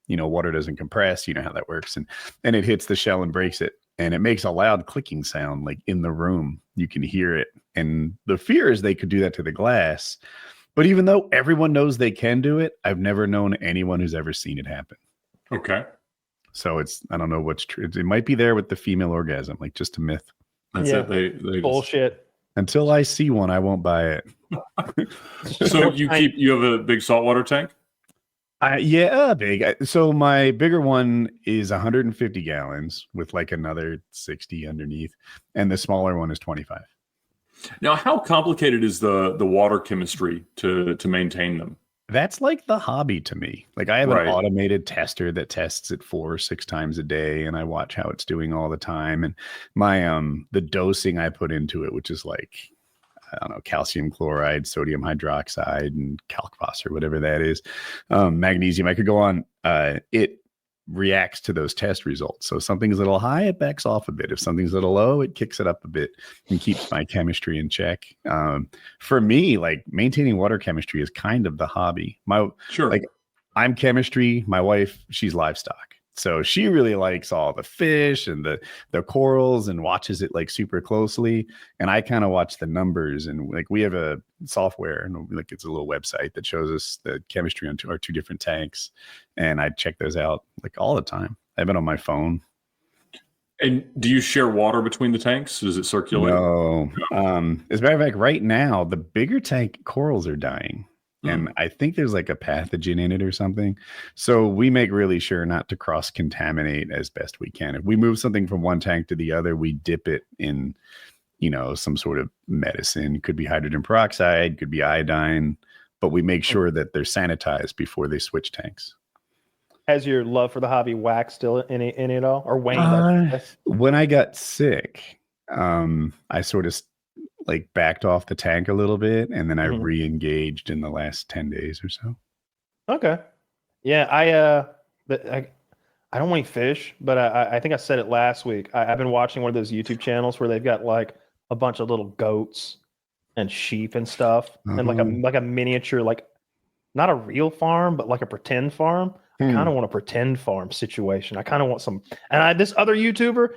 water doesn't compress. You know how that works. And it hits the shell and breaks it. And it makes a loud clicking sound like in the room. You can hear it. And the fear is they could do that to the glass. But even though everyone knows they can do it, I've never known anyone who's ever seen it happen. Okay. So I don't know what's true. It might be there with the female orgasm, like just a myth. That's it. They bullshit. Until I see one, I won't buy it. So you have a big saltwater tank? Big. So my bigger one is 150 gallons with like another 60 underneath. And the smaller one is 25. Now, how complicated is the water chemistry to maintain them? That's like the hobby to me. Like I have an automated tester that tests it 4 or 6 times a day, and I watch how it's doing all the time. And my the dosing I put into it, which is like, I don't know, calcium chloride, sodium hydroxide, and calc-phos or whatever that is, magnesium. I could go on. It reacts to those test results. So if something's a little high, it backs off a bit. If something's a little low, it kicks it up a bit and keeps my chemistry in check. For me, like maintaining water chemistry is kind of the hobby. Like I'm chemistry. My wife, she's livestock. So she really likes all the fish and the corals and watches it like super closely. And I kind of watch the numbers, and like we have a software and like it's a little website that shows us the chemistry on our 2 different tanks. And I check those out like all the time. I have it on my phone. And do you share water between the tanks? Does it circulate? No. As a matter of fact, right now, the bigger tank corals are dying. And I think there's like a pathogen in it or something. So we make really sure not to cross-contaminate as best we can. If we move something from one tank to the other, we dip it in, some sort of medicine. Could be hydrogen peroxide, could be iodine, but we make sure that they're sanitized before they switch tanks. Has your love for the hobby waxed still in it at all? Or waned? When I got sick, I sort of like backed off the tank a little bit, and then I re-engaged in the last 10 days or so. Okay. Yeah, I don't want to fish, but I think I said it last week. I've been watching one of those YouTube channels where they've got like a bunch of little goats and sheep and stuff, and like a miniature, like not a real farm, but like a pretend farm. I kind of want a pretend farm situation. I kind of want some. And this other YouTuber,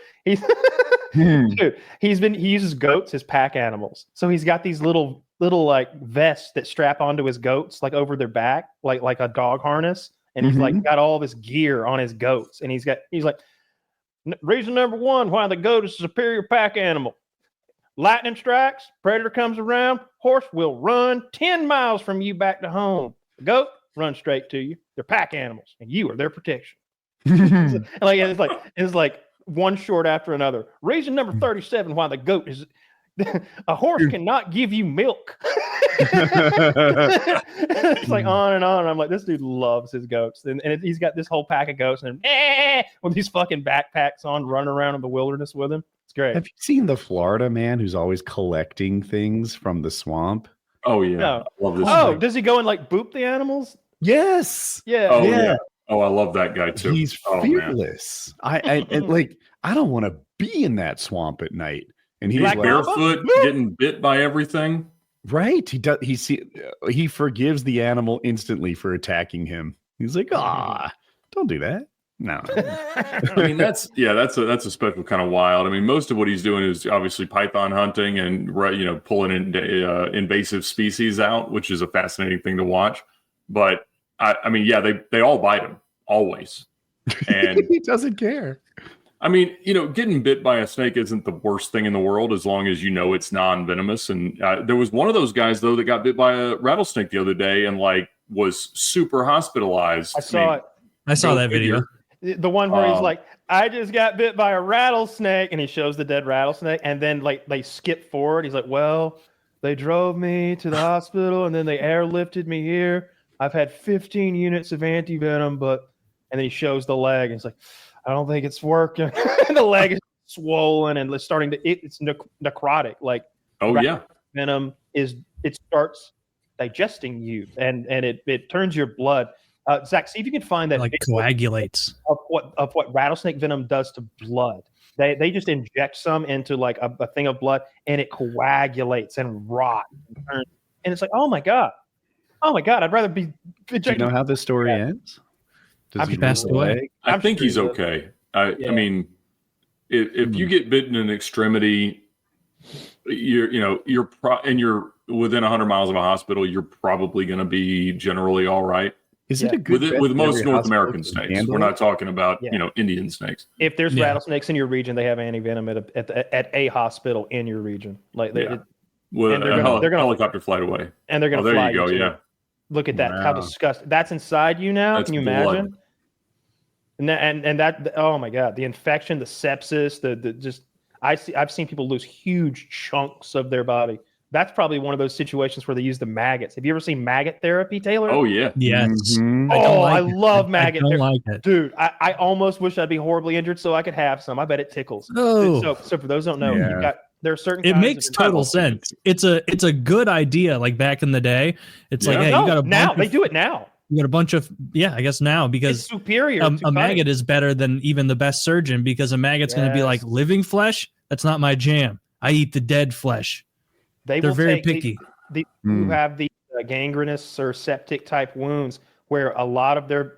dude, he uses goats as pack animals. So he's got these little like vests that strap onto his goats, like over their back, like a dog harness. And he's like got all this gear on his goats. And he's like, reason number 1 why the goat is a superior pack animal. Lightning strikes, predator comes around, horse will run 10 miles from you back to home. The goat run straight to you. They're pack animals, and you are their protection. It's like one short after another. Reason number 37 why the goat is a horse cannot give you milk. It's like on and on. And I'm like, this dude loves his goats. And he's got this whole pack of goats and with these fucking backpacks on, running around in the wilderness with him. It's great. Have you seen the Florida man who's always collecting things from the swamp? Oh, yeah. No. Love this Oh, thing. does he go and like boop the animals? Yes. Yeah. Oh, Yeah. yeah. Oh, I love that guy too. He's fearless. I like, I don't want to be in that swamp at night. And he's Black like, Barefoot, getting bit by everything. right. He does. He forgives the animal instantly for attacking him. He's like, don't do that. No. I mean, that's a special kind of wild. I mean, most of what he's doing is obviously python hunting and pulling in invasive species out, which is a fascinating thing to watch. But I mean, yeah, they all bite him always, and he doesn't care. I mean, getting bit by a snake isn't the worst thing in the world as long as it's non-venomous. And there was one of those guys though that got bit by a rattlesnake the other day and like was super hospitalized. I saw it. I saw that video. The one where he's like, I just got bit by a rattlesnake, and he shows the dead rattlesnake, and then like they skip forward. He's like, well, they drove me to the hospital, and then they airlifted me here. I've had 15 units of anti-venom, and then he shows the leg, and he's like, I don't think it's working. The leg is swollen and it's starting to, it's necrotic. Like, venom starts digesting you, and it turns your blood. Zach, see if you can find that. Like coagulates. Of what rattlesnake venom does to blood. They just inject some into like a thing of blood, and it coagulates and rots. And it's like, oh my god, I'd rather be. Do you know how this story ends? Does he pass away? I think he's okay. I mean, if you get bitten in an extremity, you're within 100 miles of a hospital, you're probably going to be generally all right. Is it a good with most North American snakes? We're not talking about Indian snakes. If there's rattlesnakes in your region, they have anti-venom at a hospital in your region. Like they're gonna helicopter flight away, and they're gonna there fly you go. too. Yeah, look at that. Wow. How disgusting! That's inside you now. That's Can you blood. imagine? And that, oh my god, the infection, the sepsis, the just I've seen people lose huge chunks of their body. That's probably one of those situations where they use the maggots. Have you ever seen maggot therapy, Taylor? Oh yeah. Yes. Mm-hmm. I love maggot therapy. Like it. Dude, I almost wish I'd be horribly injured so I could have some. I bet it tickles. Oh. So for those who don't know, there are certain. It makes total sense. It's a good idea. Like back in the day, it's like, hey, you got they do it now. You got a bunch of I guess now because it's superior. A maggot is better than even the best surgeon because a maggot's going to be like living flesh. That's not my jam. I eat the dead flesh. They're very picky. Who have the gangrenous or septic type wounds where a lot of their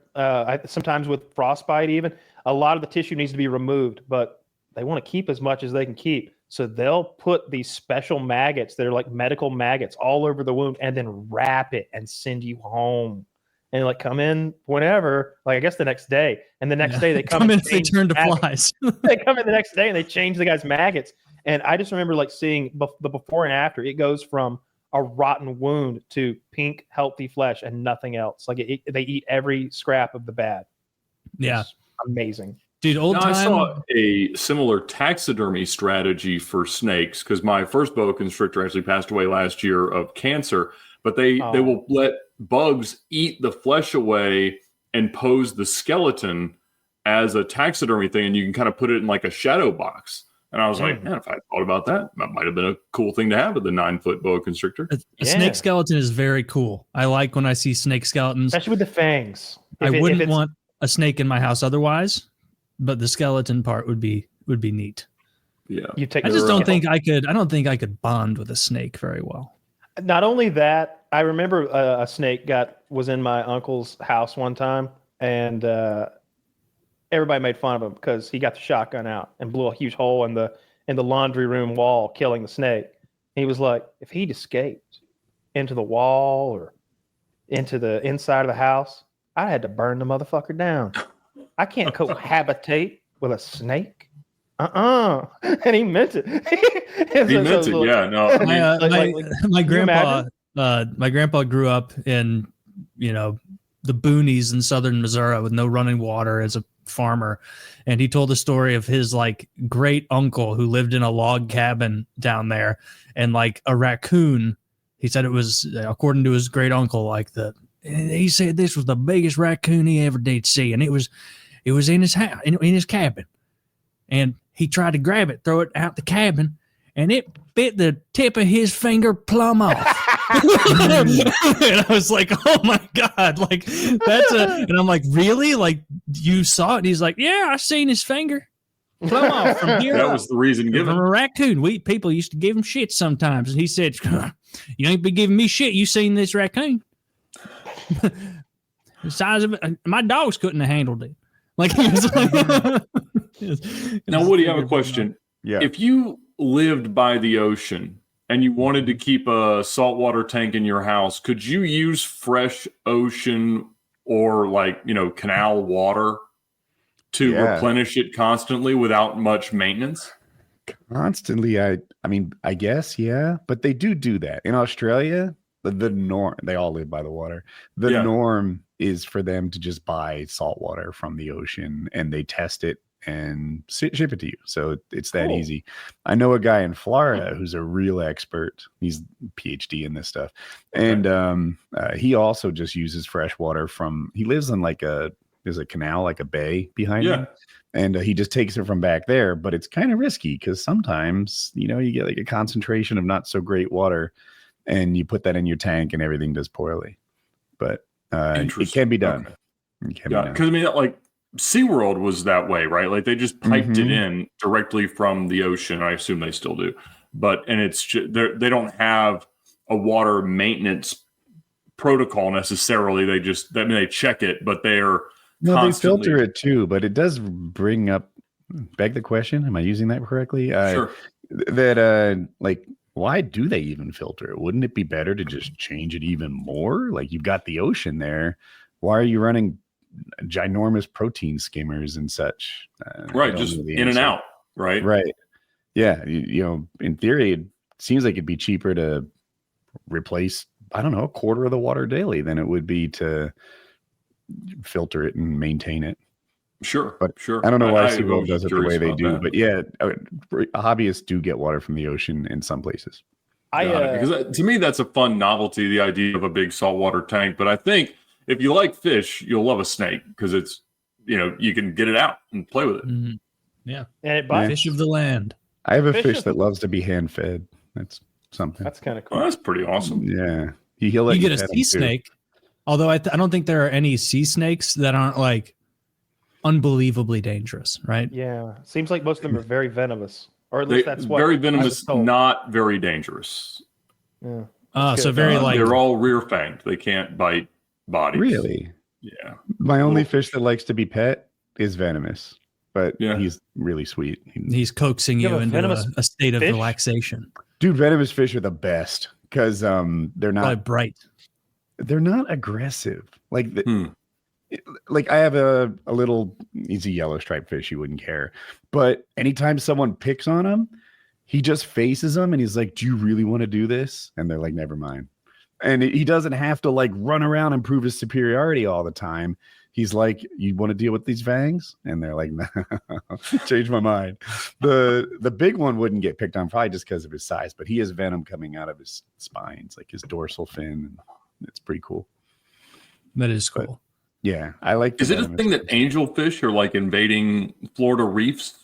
sometimes with frostbite even a lot of the tissue needs to be removed, but they want to keep as much as they can keep. So they'll put these special maggots that are like medical maggots all over the wound and then wrap it and send you home. And like come in whenever, like I guess the next day, and the next day they come in. They turn to flies. They come in the next day and they change the guy's maggots. And I just remember like seeing the before and after. It goes from a rotten wound to pink, healthy flesh and nothing else. Like they eat every scrap of the bad. Yeah, it's amazing, dude. I saw a similar taxidermy strategy for snakes because my first boa constrictor actually passed away last year of cancer. But they will let bugs eat the flesh away and pose the skeleton as a taxidermy thing, and you can kind of put it in like a shadow box. And I was like, man, if I thought about that, that might have been a cool thing to have with the 9-foot boa constrictor. A snake skeleton is very cool. I like when I see snake skeletons, especially with the fangs. I wouldn't want a snake in my house otherwise, but the skeleton part would be neat. Yeah, I don't think I could bond with a snake very well. Not only that, I remember a snake was in my uncle's house one time, and everybody made fun of him because he got the shotgun out and blew a huge hole in the laundry room wall, killing the snake. He was like, if he'd escaped into the wall or into the inside of the house, I had to burn the motherfucker down. I can't cohabitate with a snake. And he meant it. He meant it. Yeah, no. My grandpa grew up in the boonies in southern Missouri with no running water as a farmer, and he told the story of his like great uncle who lived in a log cabin down there, and like a raccoon. He said it was, according to his great uncle, like he said this was the biggest raccoon he ever did see, and it was in his house, in his cabin, and he tried to grab it, throw it out the cabin, and it bit the tip of his finger plumb off. And I was like, oh my God, like and I'm like, really? Like you saw it? And he's like, yeah, I seen his finger plumb off from here. That was the reason given. From a raccoon. People used to give him shit sometimes. And he said, you ain't been giving me shit. You seen this raccoon? The size of it, my dogs couldn't have handled it. Like, now, Woody, I have a question. Yeah. If you lived by the ocean and you wanted to keep a saltwater tank in your house, could you use fresh ocean or canal water to replenish it constantly without much maintenance? Constantly, I mean, I guess, yeah, but they do that in Australia. The norm, they all live by the water. The norm is for them to just buy salt water from the ocean, and they test it and ship it to you. So it's that easy. I know a guy in Florida who's a real expert. He's PhD in this stuff. And he also just uses fresh water he lives in there's a canal, like a bay behind him. And he just takes it from back there, but it's kind of risky because sometimes, you get like a concentration of not so great water and you put that in your tank and everything does poorly. But it can be done. Okay. Because I mean, like SeaWorld was that way, right? Like they just piped it in directly from the ocean. I assume they still do, and it's they don't have a water maintenance protocol necessarily. They check it, but they're they filter it too. But it does beg the question: am I using that correctly? Sure. That why do they even filter it? Wouldn't it be better to just change it even more? Like you've got the ocean there. Why are you running ginormous protein skimmers and such? Right, just in and out, right? Right. Yeah, in theory, it seems like it'd be cheaper to replace, I don't know, a quarter of the water daily than it would be to filter it and maintain it. Sure, but sure. I don't know why SeaWorld does it the way they do, that. but yeah, hobbyists do get water from the ocean in some places. Because to me, that's a fun novelty, the idea of a big saltwater tank. But I think if you like fish, you'll love a snake because it's, you can get it out and play with it. Mm-hmm. Yeah. And it bites. Fish of the land. I have a fish that loves to be hand fed. That's something. That's kind of cool. Well, that's pretty awesome. Yeah. You get a sea snake. Although I don't think there are any sea snakes that aren't like unbelievably dangerous, right? Yeah. Seems like most of them are very venomous. Or at least that's what very venomous, not very dangerous. Yeah. So very they're all rear fanged. They can't bite bodies. Really? Yeah. My only fish that likes to be pet is venomous, but he's really sweet. He's coaxing you into a state of relaxation. Dude, venomous fish are the best because they're not bright. They're not aggressive. Like I have a little, he's a yellow striped fish. You wouldn't care. But anytime someone picks on him, he just faces them and he's like, do you really want to do this? And they're like, never mind. And he doesn't have to run around and prove his superiority all the time. He's like, you want to deal with these fangs? And they're like, no, change my mind. The big one wouldn't get picked on probably just because of his size, but he has venom coming out of his spines, like his dorsal fin. It's pretty cool. That is cool. But, yeah, I like. Is it a thing that angelfish are invading Florida reefs?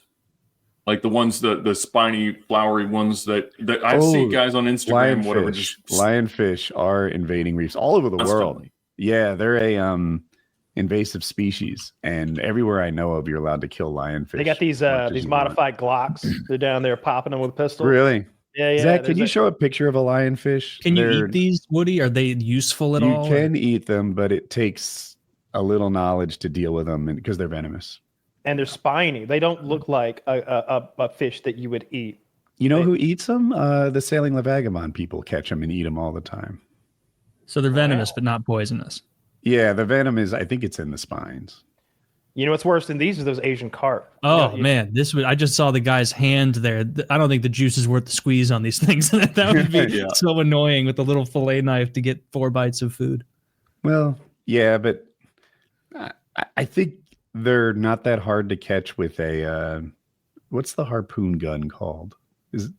Like the ones, the spiny, flowery ones that I see guys on Instagram, whatever. Lionfish are invading reefs all over the world. Funny. Yeah, they're a invasive species, and everywhere I know of, you're allowed to kill lionfish. They got these modified Glocks. They're down there popping them with a pistol. Really? Yeah. Zach, can you show a picture of a lionfish? Can you eat these, Woody? Are they useful at all? You can eat them, but it takes a little knowledge to deal with them because they're venomous. And they're spiny. They don't look like a fish that you would eat. You know who eats them? The sailing the vagabond people catch them and eat them all the time. So they're venomous, but not poisonous. Yeah, the venom is, I think it's in the spines. You know what's worse than these are those Asian carp. Oh, man. I just saw the guy's hand there. I don't think the juice is worth the squeeze on these things. That would be so annoying with a little fillet knife to get 4 bites of food. Well, yeah, but I think they're not that hard to catch with a what's the harpoon gun called? Is it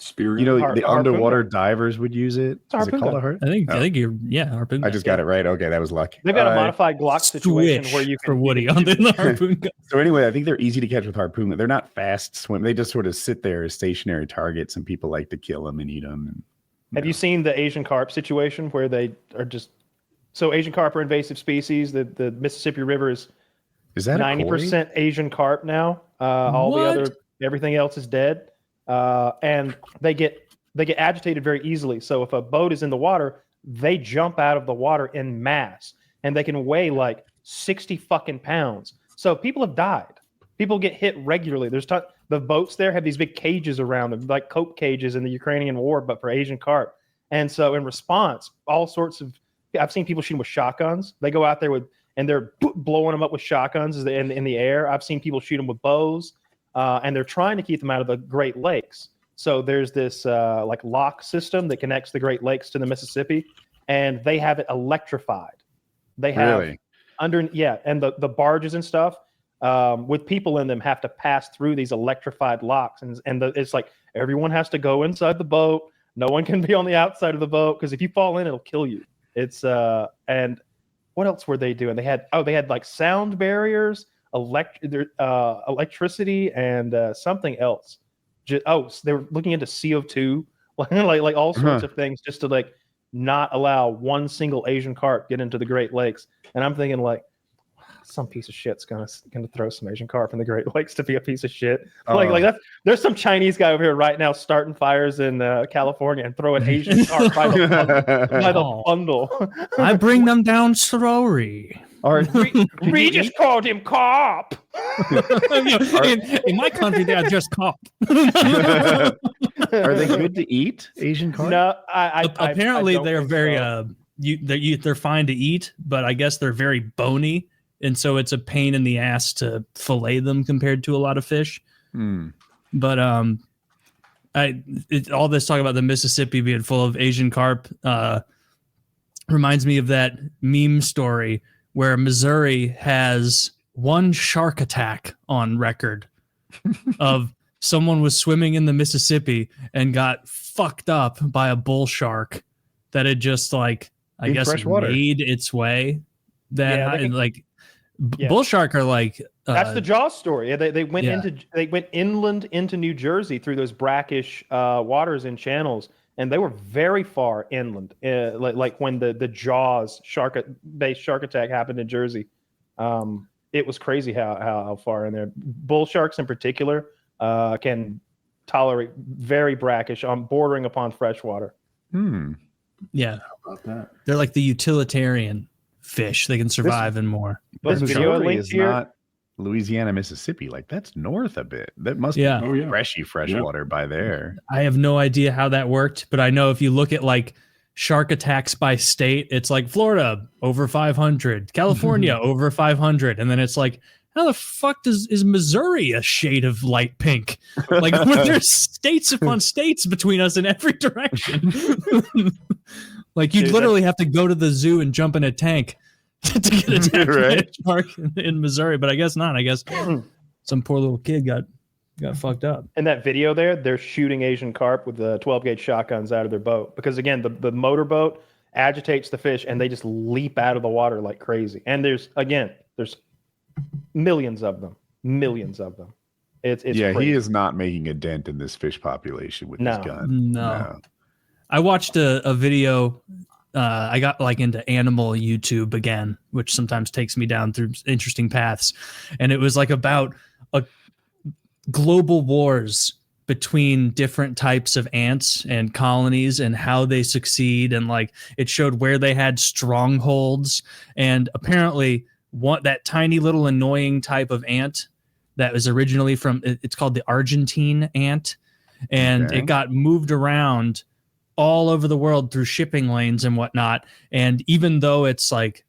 Spear? You know, the underwater divers would use it. Is it called a harpoon? I think you're harpoon. I just got it right. Okay, that was lucky. They've got a modified Glock situation where you can for Woody on the harpoon gun. So anyway, I think they're easy to catch with harpoon. They're not fast swim. They just sort of sit there as stationary targets, and people like to kill them and eat them. And, Have you seen the Asian carp situation where they are just so Asian carp are invasive species? The Mississippi River is that 90% Asian carp now. Everything else is dead. And they get agitated very easily. So if a boat is in the water, they jump out of the water in mass, and they can weigh like 60 fucking pounds. So people have died. People get hit regularly. The boats there have these big cages around them, like coke cages in the Ukrainian war, but for Asian carp. And so in response, I've seen people shoot them with shotguns. They go out there and they're blowing them up with shotguns in the air. I've seen people shoot them with bows. And they're trying to keep them out of the Great Lakes. So there's this like lock system that connects the Great Lakes to the Mississippi, and they have it electrified. They have and the barges and stuff with people in them have to pass through these electrified locks, and it's like everyone has to go inside the boat. No one can be on the outside of the boat because if you fall in, it'll kill you. It's and what else were they doing? They had like sound barriers. Electricity and something else. They were looking into CO2, like all sorts of things, just to like not allow one single Asian carp get into the Great Lakes. And I'm thinking like, some piece of shit's gonna throw some Asian carp in the Great Lakes to be a piece of shit. Like that's there's some Chinese guy over here right now starting fires in California and throwing Asian carp by the bundle. I bring them down slowly. Regis called him cop. In my country, they are just cop. Are they good to eat, Asian carp? No, apparently they're very they're fine to eat, but I guess they're very bony, and so it's a pain in the ass to fillet them compared to a lot of fish. But all this talk about the Mississippi being full of Asian carp reminds me of that meme story where Missouri has one shark attack on record of someone was swimming in the Mississippi and got fucked up by a bull shark that had just made its way. Bull shark are like that's the Jaws story. They went inland into New Jersey through those brackish waters and channels. And they were very far inland, like when the Jaws based shark attack happened in Jersey. It was crazy how far in there. Bull sharks in particular can tolerate very brackish, bordering upon freshwater. Yeah, how about that? They're like the utilitarian fish. They can survive in more. But this video is not Louisiana, Mississippi. Like that's north a bit. That must be freshwater by there. I have no idea how that worked, but I know if you look at like shark attacks by state, it's like Florida over 500, California over 500, and then it's like, how the fuck is Missouri a shade of light pink? Like there's states upon states between us in every direction. Like you'd literally have to go to the zoo and jump in a tank to get attacked by a shark in Missouri, but I guess not. I guess some poor little kid got fucked up. In that video there, they're shooting Asian carp with the 12-gauge shotguns out of their boat because, again, the motorboat agitates the fish and they just leap out of the water like crazy. And there's millions of them. It's crazy. He is not making a dent in this fish population with his gun. No. I watched a video. I got like into animal YouTube again, which sometimes takes me down through interesting paths. And it was like about global wars between different types of ants and colonies and how they succeed. And like it showed where they had strongholds. And apparently that tiny little annoying type of ant that was originally it's called the Argentine ant. And it got moved around all over the world through shipping lanes and whatnot. And even though it's like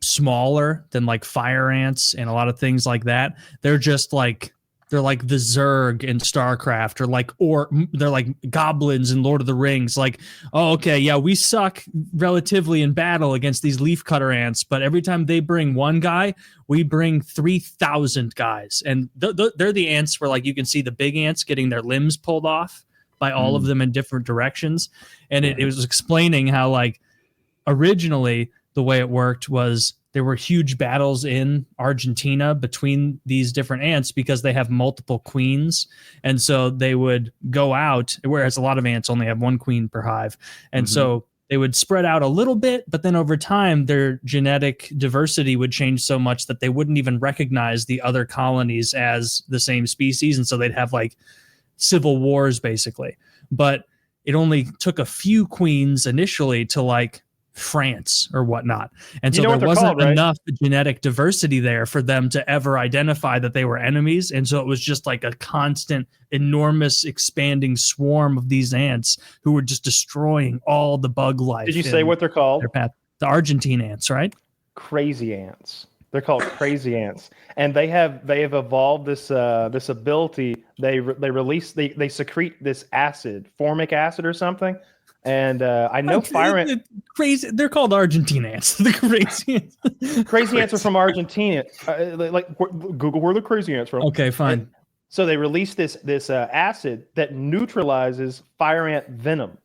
smaller than like fire ants and a lot of things like that, they're just like they're like the Zerg in StarCraft, or they're like goblins in Lord of the Rings. Like, oh, okay, yeah, we suck relatively in battle against these leafcutter ants, but every time they bring one guy, we bring 3,000 guys. And they're the ants where like you can see the big ants getting their limbs pulled off by all of them in different directions. And it was explaining how like originally the way it worked was there were huge battles in Argentina between these different ants because they have multiple queens. And so they would go out, whereas a lot of ants only have one queen per hive. And so they would spread out a little bit, but then over time, their genetic diversity would change so much that they wouldn't even recognize the other colonies as the same species. And so they'd have like civil wars, basically. But it only took a few queens initially to like France or whatnot. And so there wasn't enough genetic diversity there for them to ever identify that they were enemies. And so it was just like a constant, enormous, expanding swarm of these ants who were just destroying all the bug life. Did you say what they're called? The Argentine ants, right? Crazy ants. They're called crazy ants, and they have evolved this ability. They secrete this acid, formic acid or something. And I know fire ants. Crazy. They're called Argentine ants. The crazy ants. Crazy ants are from Argentina. Google where the crazy ants from. Okay, fine. And so they release this acid that neutralizes fire ant venom,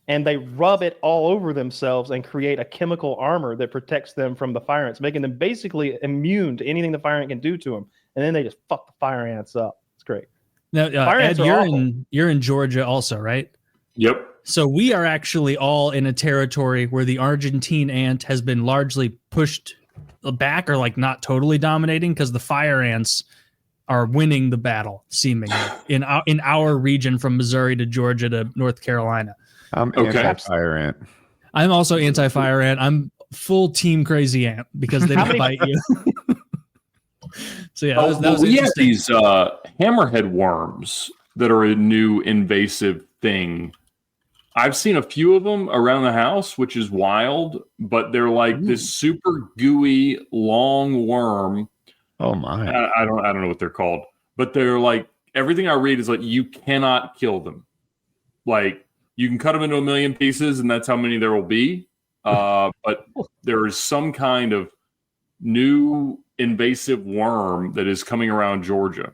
and they rub it all over themselves and create a chemical armor that protects them from the fire ants, making them basically immune to anything the fire ant can do to them. And then they just fuck the fire ants up. It's great. Now, Ed, you're in Georgia also, right? Yep. So we are actually all in a territory where the Argentine ant has been largely pushed back, or like not totally dominating, because the fire ants are winning the battle, seemingly in our region from Missouri to Georgia to North Carolina. I'm anti-fire ant. I'm also anti-fire ant. I'm full team crazy ant because they don't bite you. So yeah, that was we have these hammerhead worms that are a new invasive thing. I've seen a few of them around the house, which is wild, but they're like this super gooey, long worm. Oh my! I don't know what they're called, but they're like, everything I read is like you cannot kill them. Like you can cut them into a million pieces, and that's how many there will be. But there is some kind of new invasive worm that is coming around Georgia.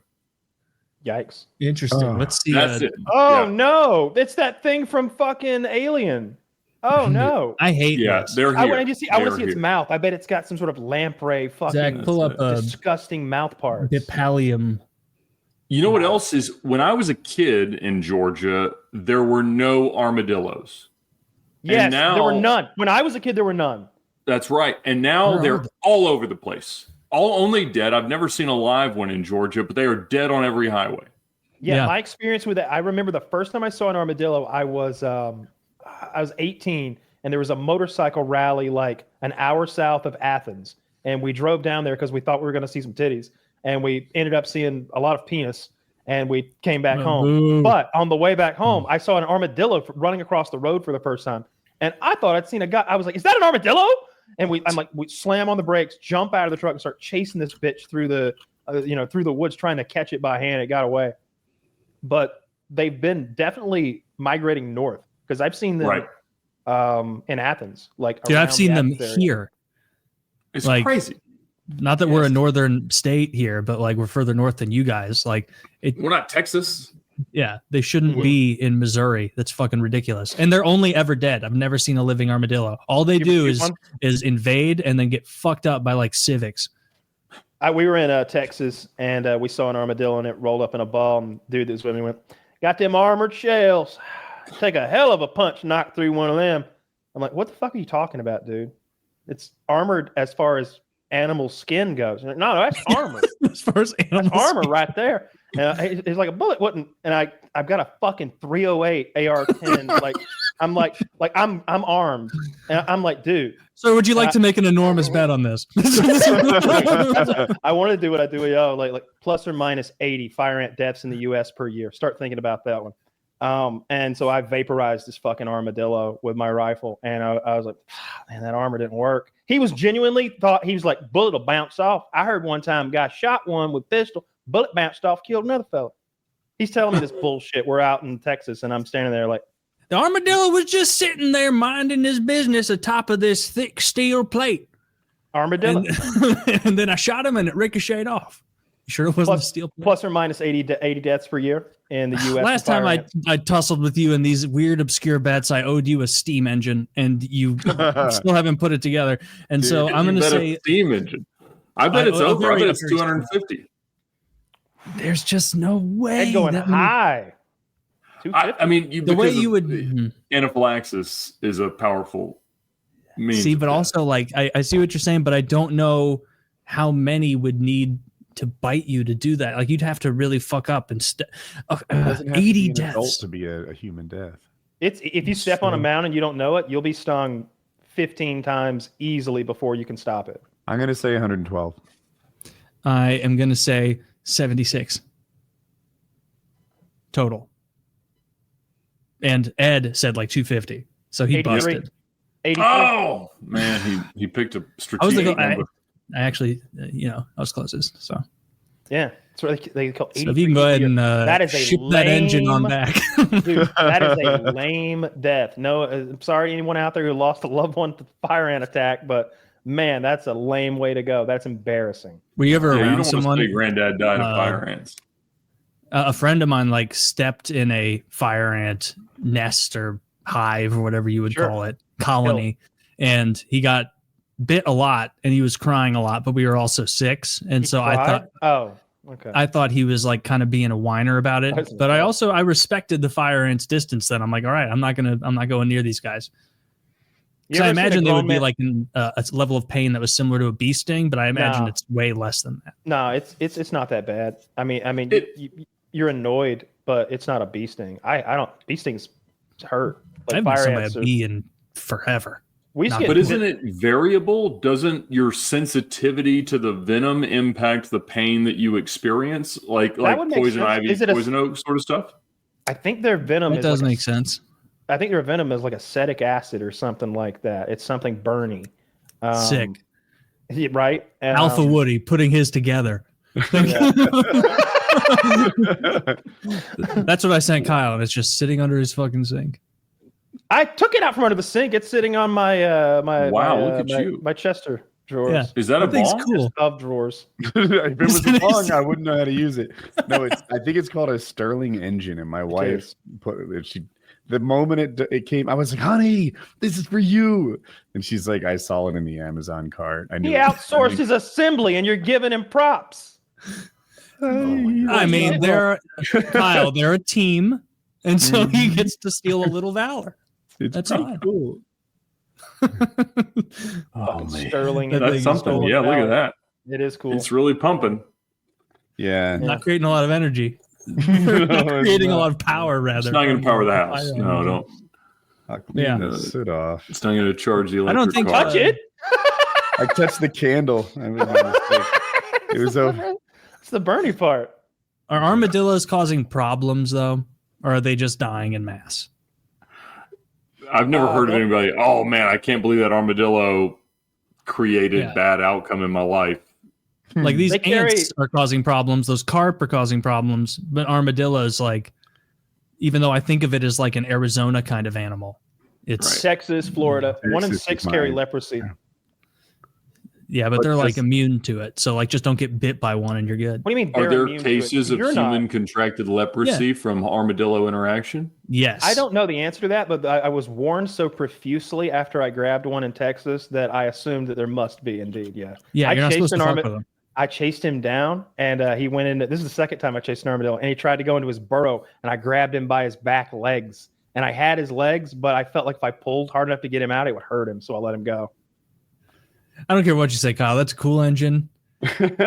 Yikes. Interesting. Let's see. That's it. Oh, no. It's that thing from fucking Alien. Oh, no. I hate this. They're here. I want to see its mouth. I bet it's got some sort of lamprey fucking Zach, pull up disgusting mouth parts. Bipalium. You know what else is? When I was a kid in Georgia, there were no armadillos. Yes, there were none. When I was a kid, there were none. That's right. And now they're all over the place. Only dead. I've never seen a live one in Georgia, but they are dead on every highway. Yeah, my experience with it, I remember the first time I saw an armadillo, I was 18, and there was a motorcycle rally like an hour south of Athens. And we drove down there because we thought we were going to see some titties. And we ended up seeing a lot of penis, and we came back home. But on the way back home, I saw an armadillo running across the road for the first time. And I thought I'd seen a guy. I was like, is that an armadillo? And we slam on the brakes, jump out of the truck, and start chasing this bitch through the woods, trying to catch it by hand. It got away, but they've been definitely migrating north because I've seen them in Athens. Dude, I've seen them here. It's crazy. Not that we're a northern state here, but like we're further north than you guys. Like we're not Texas. Yeah, they shouldn't be in Missouri. That's fucking ridiculous. And they're only ever dead. I've never seen a living armadillo. All they do is invade and then get fucked up by like civics. We were in Texas, and we saw an armadillo, and it rolled up in a ball. And dude that was with me went, got them armored shells. Take a hell of a punch, knock through one of them. I'm like, what the fuck are you talking about, dude? It's armored as far as animal skin goes. Like, no, that's armored. As far as animal armor right there. And it's like a bullet wouldn't. And I've got a fucking 308 AR-10. I'm armed. And I'm like, dude. So would you like to make an enormous bet on this? I want to do what I do with y'all, like plus or minus 80 fire ant deaths in the U.S. per year. Start thinking about that one. And so I vaporized this fucking armadillo with my rifle, and I was like, man, that armor didn't work. He was genuinely thought, he was like, bullet will bounce off. I heard one time guy shot one with pistol, bullet bounced off, killed another fella. He's telling me this bullshit. We're out in Texas, and I'm standing there like, the armadillo was just sitting there minding his business atop of this thick steel plate. armadillo. And then I shot him and it ricocheted off. You sure it wasn't a steel plate? Plus or minus 80 deaths per year in the U.S. Last time I tussled with you in these weird, obscure bets, I owed you a steam engine, and you still haven't put it together. And dude, so I'm going to say steam engine. I bet it's over. I bet it's 250. There's just no way. And going high. I mean, the way you would anaphylaxis is a powerful means. See, but also like I see what you're saying, but I don't know how many would need to bite you to do that. Like you'd have to really fuck up and 80 deaths to be a human death. It's if you step on a mountain and you don't know it, you'll be stung 15 times easily before you can stop it. I'm gonna say 112. I am gonna say 76 total. And Ed said like 250, so he 83. busted. 83. Oh man, he picked a strategic number. I actually, I was closest. So yeah, that's what they call 83. So if you can go ahead and that is ship that engine on back. Dude, that is a lame death. No, I'm sorry anyone out there who lost a loved one to the fire ant attack, but man, that's a lame way to go. That's embarrassing. Were you ever you around don't someone? Want to say granddad died of fire ants. A friend of mine like stepped in a fire ant nest or hive or whatever you would call it, colony, and he got bit a lot and he was crying a lot, but we were also 6, and so cried? I thought he was like kind of being a whiner about it, but I respected the fire ants distance. Then I'm like, all right, I'm not going near these guys. So I imagine they would be like in a level of pain that was similar to a bee sting, but I imagine it's way less than that. No, it's not that bad. I mean, you're annoyed, but it's not a bee sting. I don't. Bee stings hurt. Like I've been somebody a bee in forever. But isn't it variable? Doesn't your sensitivity to the venom impact the pain that you experience? Like poison ivy, poison oak sort of stuff? I think their venom does make sense. I think their venom is like acetic acid or something like that. It's something burny. Sick. Right? Alpha Woody putting his together. That's what I sent Kyle, and it's just sitting under his fucking sink. I took it out from under the sink. It's sitting on my my Chester drawers. Yeah. Is that a bong? Cool. Of drawers. If it was a bong, I wouldn't know how to use it. No, I think it's called a Sterling engine, and my wife put it. The moment it came, I was like, honey, this is for you. And she's like, I saw it in the Amazon cart. I knew he outsourced his assembly, and you're giving him props. I mean, they're a team, and so he gets to steal a little valor. That's fine. Cool. Oh man, Sterling. That's something. Yeah, look at that. It is cool. It's really pumping. Yeah. Not creating a lot of energy. Creating a lot of power, rather. It's not going to power the house. No, don't. Sit off. It's not going to charge the electric I don't think car. Touch it. I touched the candle. It was over. It's the Bernie part. Are armadillos causing problems though, or are they just dying in mass? I've never heard of anybody. Oh man, I can't believe that armadillo created bad outcome in my life. Like these ants are causing problems. Those carp are causing problems, but armadillos, like, even though I think of it as like an Arizona kind of animal, it's Texas, Florida. 1 in 6 carry leprosy. Yeah, but they're like immune to it. So like, just don't get bit by one and you're good. What do you mean? Are there cases of human contracted leprosy from armadillo interaction? Yes. I don't know the answer to that, but I was warned so profusely after I grabbed one in Texas that I assumed that there must be indeed. Yeah. Yeah, you're not supposed to fuck with them. I chased him down, and he went in. This is the second time I chased an armadillo, and he tried to go into his burrow, and I grabbed him by his back legs. And I had his legs, but I felt like if I pulled hard enough to get him out, it would hurt him, so I let him go. I don't care what you say, Kyle. That's a cool engine.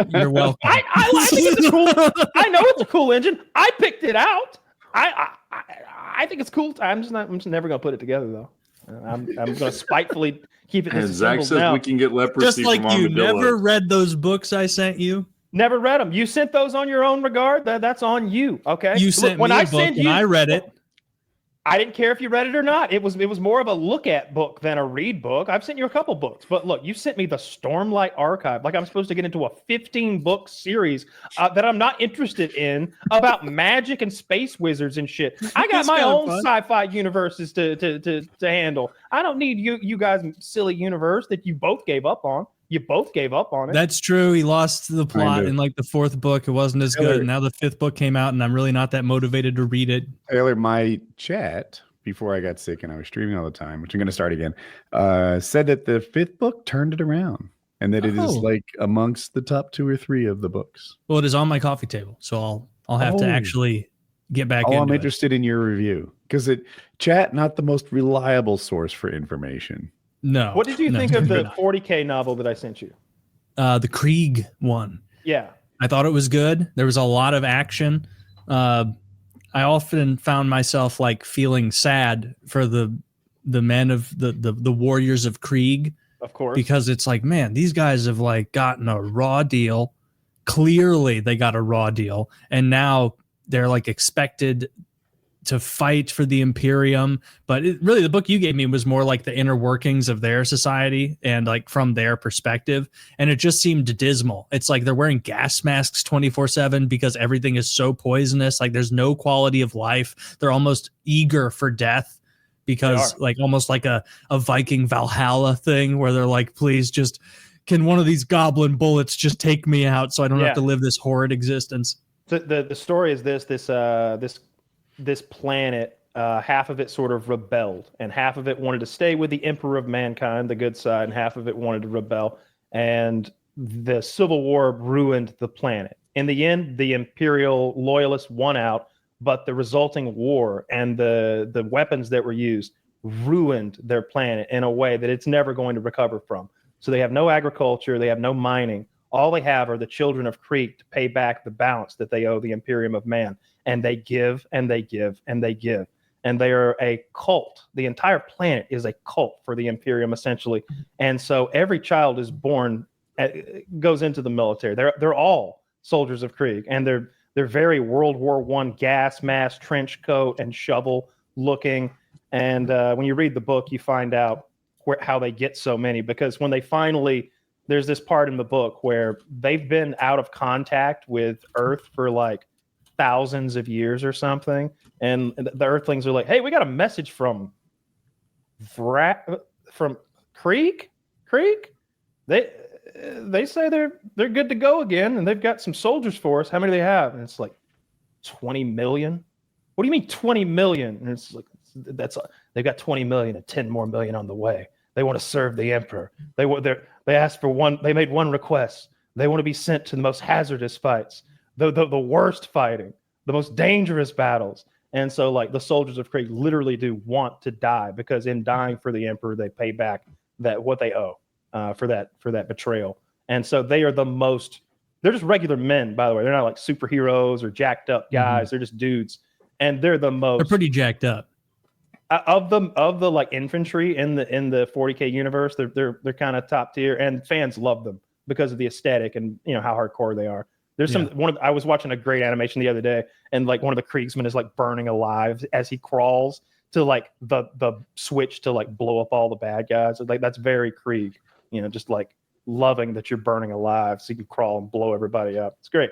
You're welcome. I think it's cool. I know it's a cool engine. I picked it out. I think it's cool. I'm just never gonna put it together though. I'm gonna spitefully keep it. And Zach says we can get leprosy just like from you armadillo. never read those books I sent you. Never read them. You sent those on your own regard. That's on you. Okay. You sent me a book and I read it. I didn't care if you read it or not. It was more of a look at book than a read book. I've sent you a couple books, but look, you sent me the Stormlight Archive. Like I'm supposed to get into a 15-book series that I'm not interested in about magic and space wizards and shit. I got my own sci-fi universes to handle. I don't need you guys' silly universe that you both gave up on. You both gave up on it. That's true. He lost the plot in like the 4th book. It wasn't as good. And now the 5th book came out, and I'm really not that motivated to read it. Taylor, my chat before I got sick and I was streaming all the time, which I'm going to start again, said that the 5th book turned it around and that it is like amongst the top 2 or 3 of the books. Well, it is on my coffee table, so I'll have to actually get back into I'm interested in your review because chat not the most reliable source for information. No. What did you think of the 40K novel that I sent you? The Krieg one. Yeah. I thought it was good. There was a lot of action. I often found myself like feeling sad for the men of the warriors of Krieg. Of course. Because it's like, man, these guys have like gotten a raw deal. Clearly they got a raw deal. And now they're like expected to fight for the Imperium, but really the book you gave me was more like the inner workings of their society and like from their perspective, and it just seemed dismal. It's like they're wearing gas masks 24/7 because everything is so poisonous. Like there's no quality of life. They're almost eager for death because like almost like a Viking Valhalla thing where they're like, please just can one of these goblin bullets just take me out so I don't have to live this horrid existence. So the story is this planet, half of it sort of rebelled, and half of it wanted to stay with the Emperor of Mankind, the good side, and half of it wanted to rebel. And the Civil War ruined the planet. In the end, the Imperial loyalists won out, but the resulting war and the weapons that were used ruined their planet in a way that it's never going to recover from. So they have no agriculture, they have no mining. All they have are the children of Krieg to pay back the balance that they owe the Imperium of Man. And they give and they give and they give. And they are a cult. The entire planet is a cult for the Imperium, essentially. And so every child is born, goes into the military. They're all soldiers of Krieg. And they're very World War I gas mask, trench coat, and shovel looking. And when you read the book, you find out how they get so many. Because when they finally... There's this part in the book where they've been out of contact with Earth for like thousands of years or something. And the Earthlings are like, hey, we got a message from Krieg? They say they're good to go again, and they've got some soldiers for us. How many do they have? And it's like 20 million. What do you mean 20 million? And it's like they've got 20 million and 10 more million on the way. They want to serve the Emperor. They asked for one. They made one request. They want to be sent to the most hazardous fights, the worst fighting, the most dangerous battles. And so, like, the soldiers of Krieg literally do want to die because in dying for the Emperor, they pay back what they owe for that betrayal. And so they are the most. They're just regular men, by the way. They're not like superheroes or jacked up guys. They're just dudes, and they're the most. They're pretty jacked up. Of the like infantry in the 40K universe, they're kind of top tier, and fans love them because of the aesthetic and how hardcore they are. There's I was watching a great animation the other day, and like one of the Kriegsmen is like burning alive as he crawls to like the switch to like blow up all the bad guys. Like that's very Krieg, just like loving that you're burning alive so you can crawl and blow everybody up. It's great.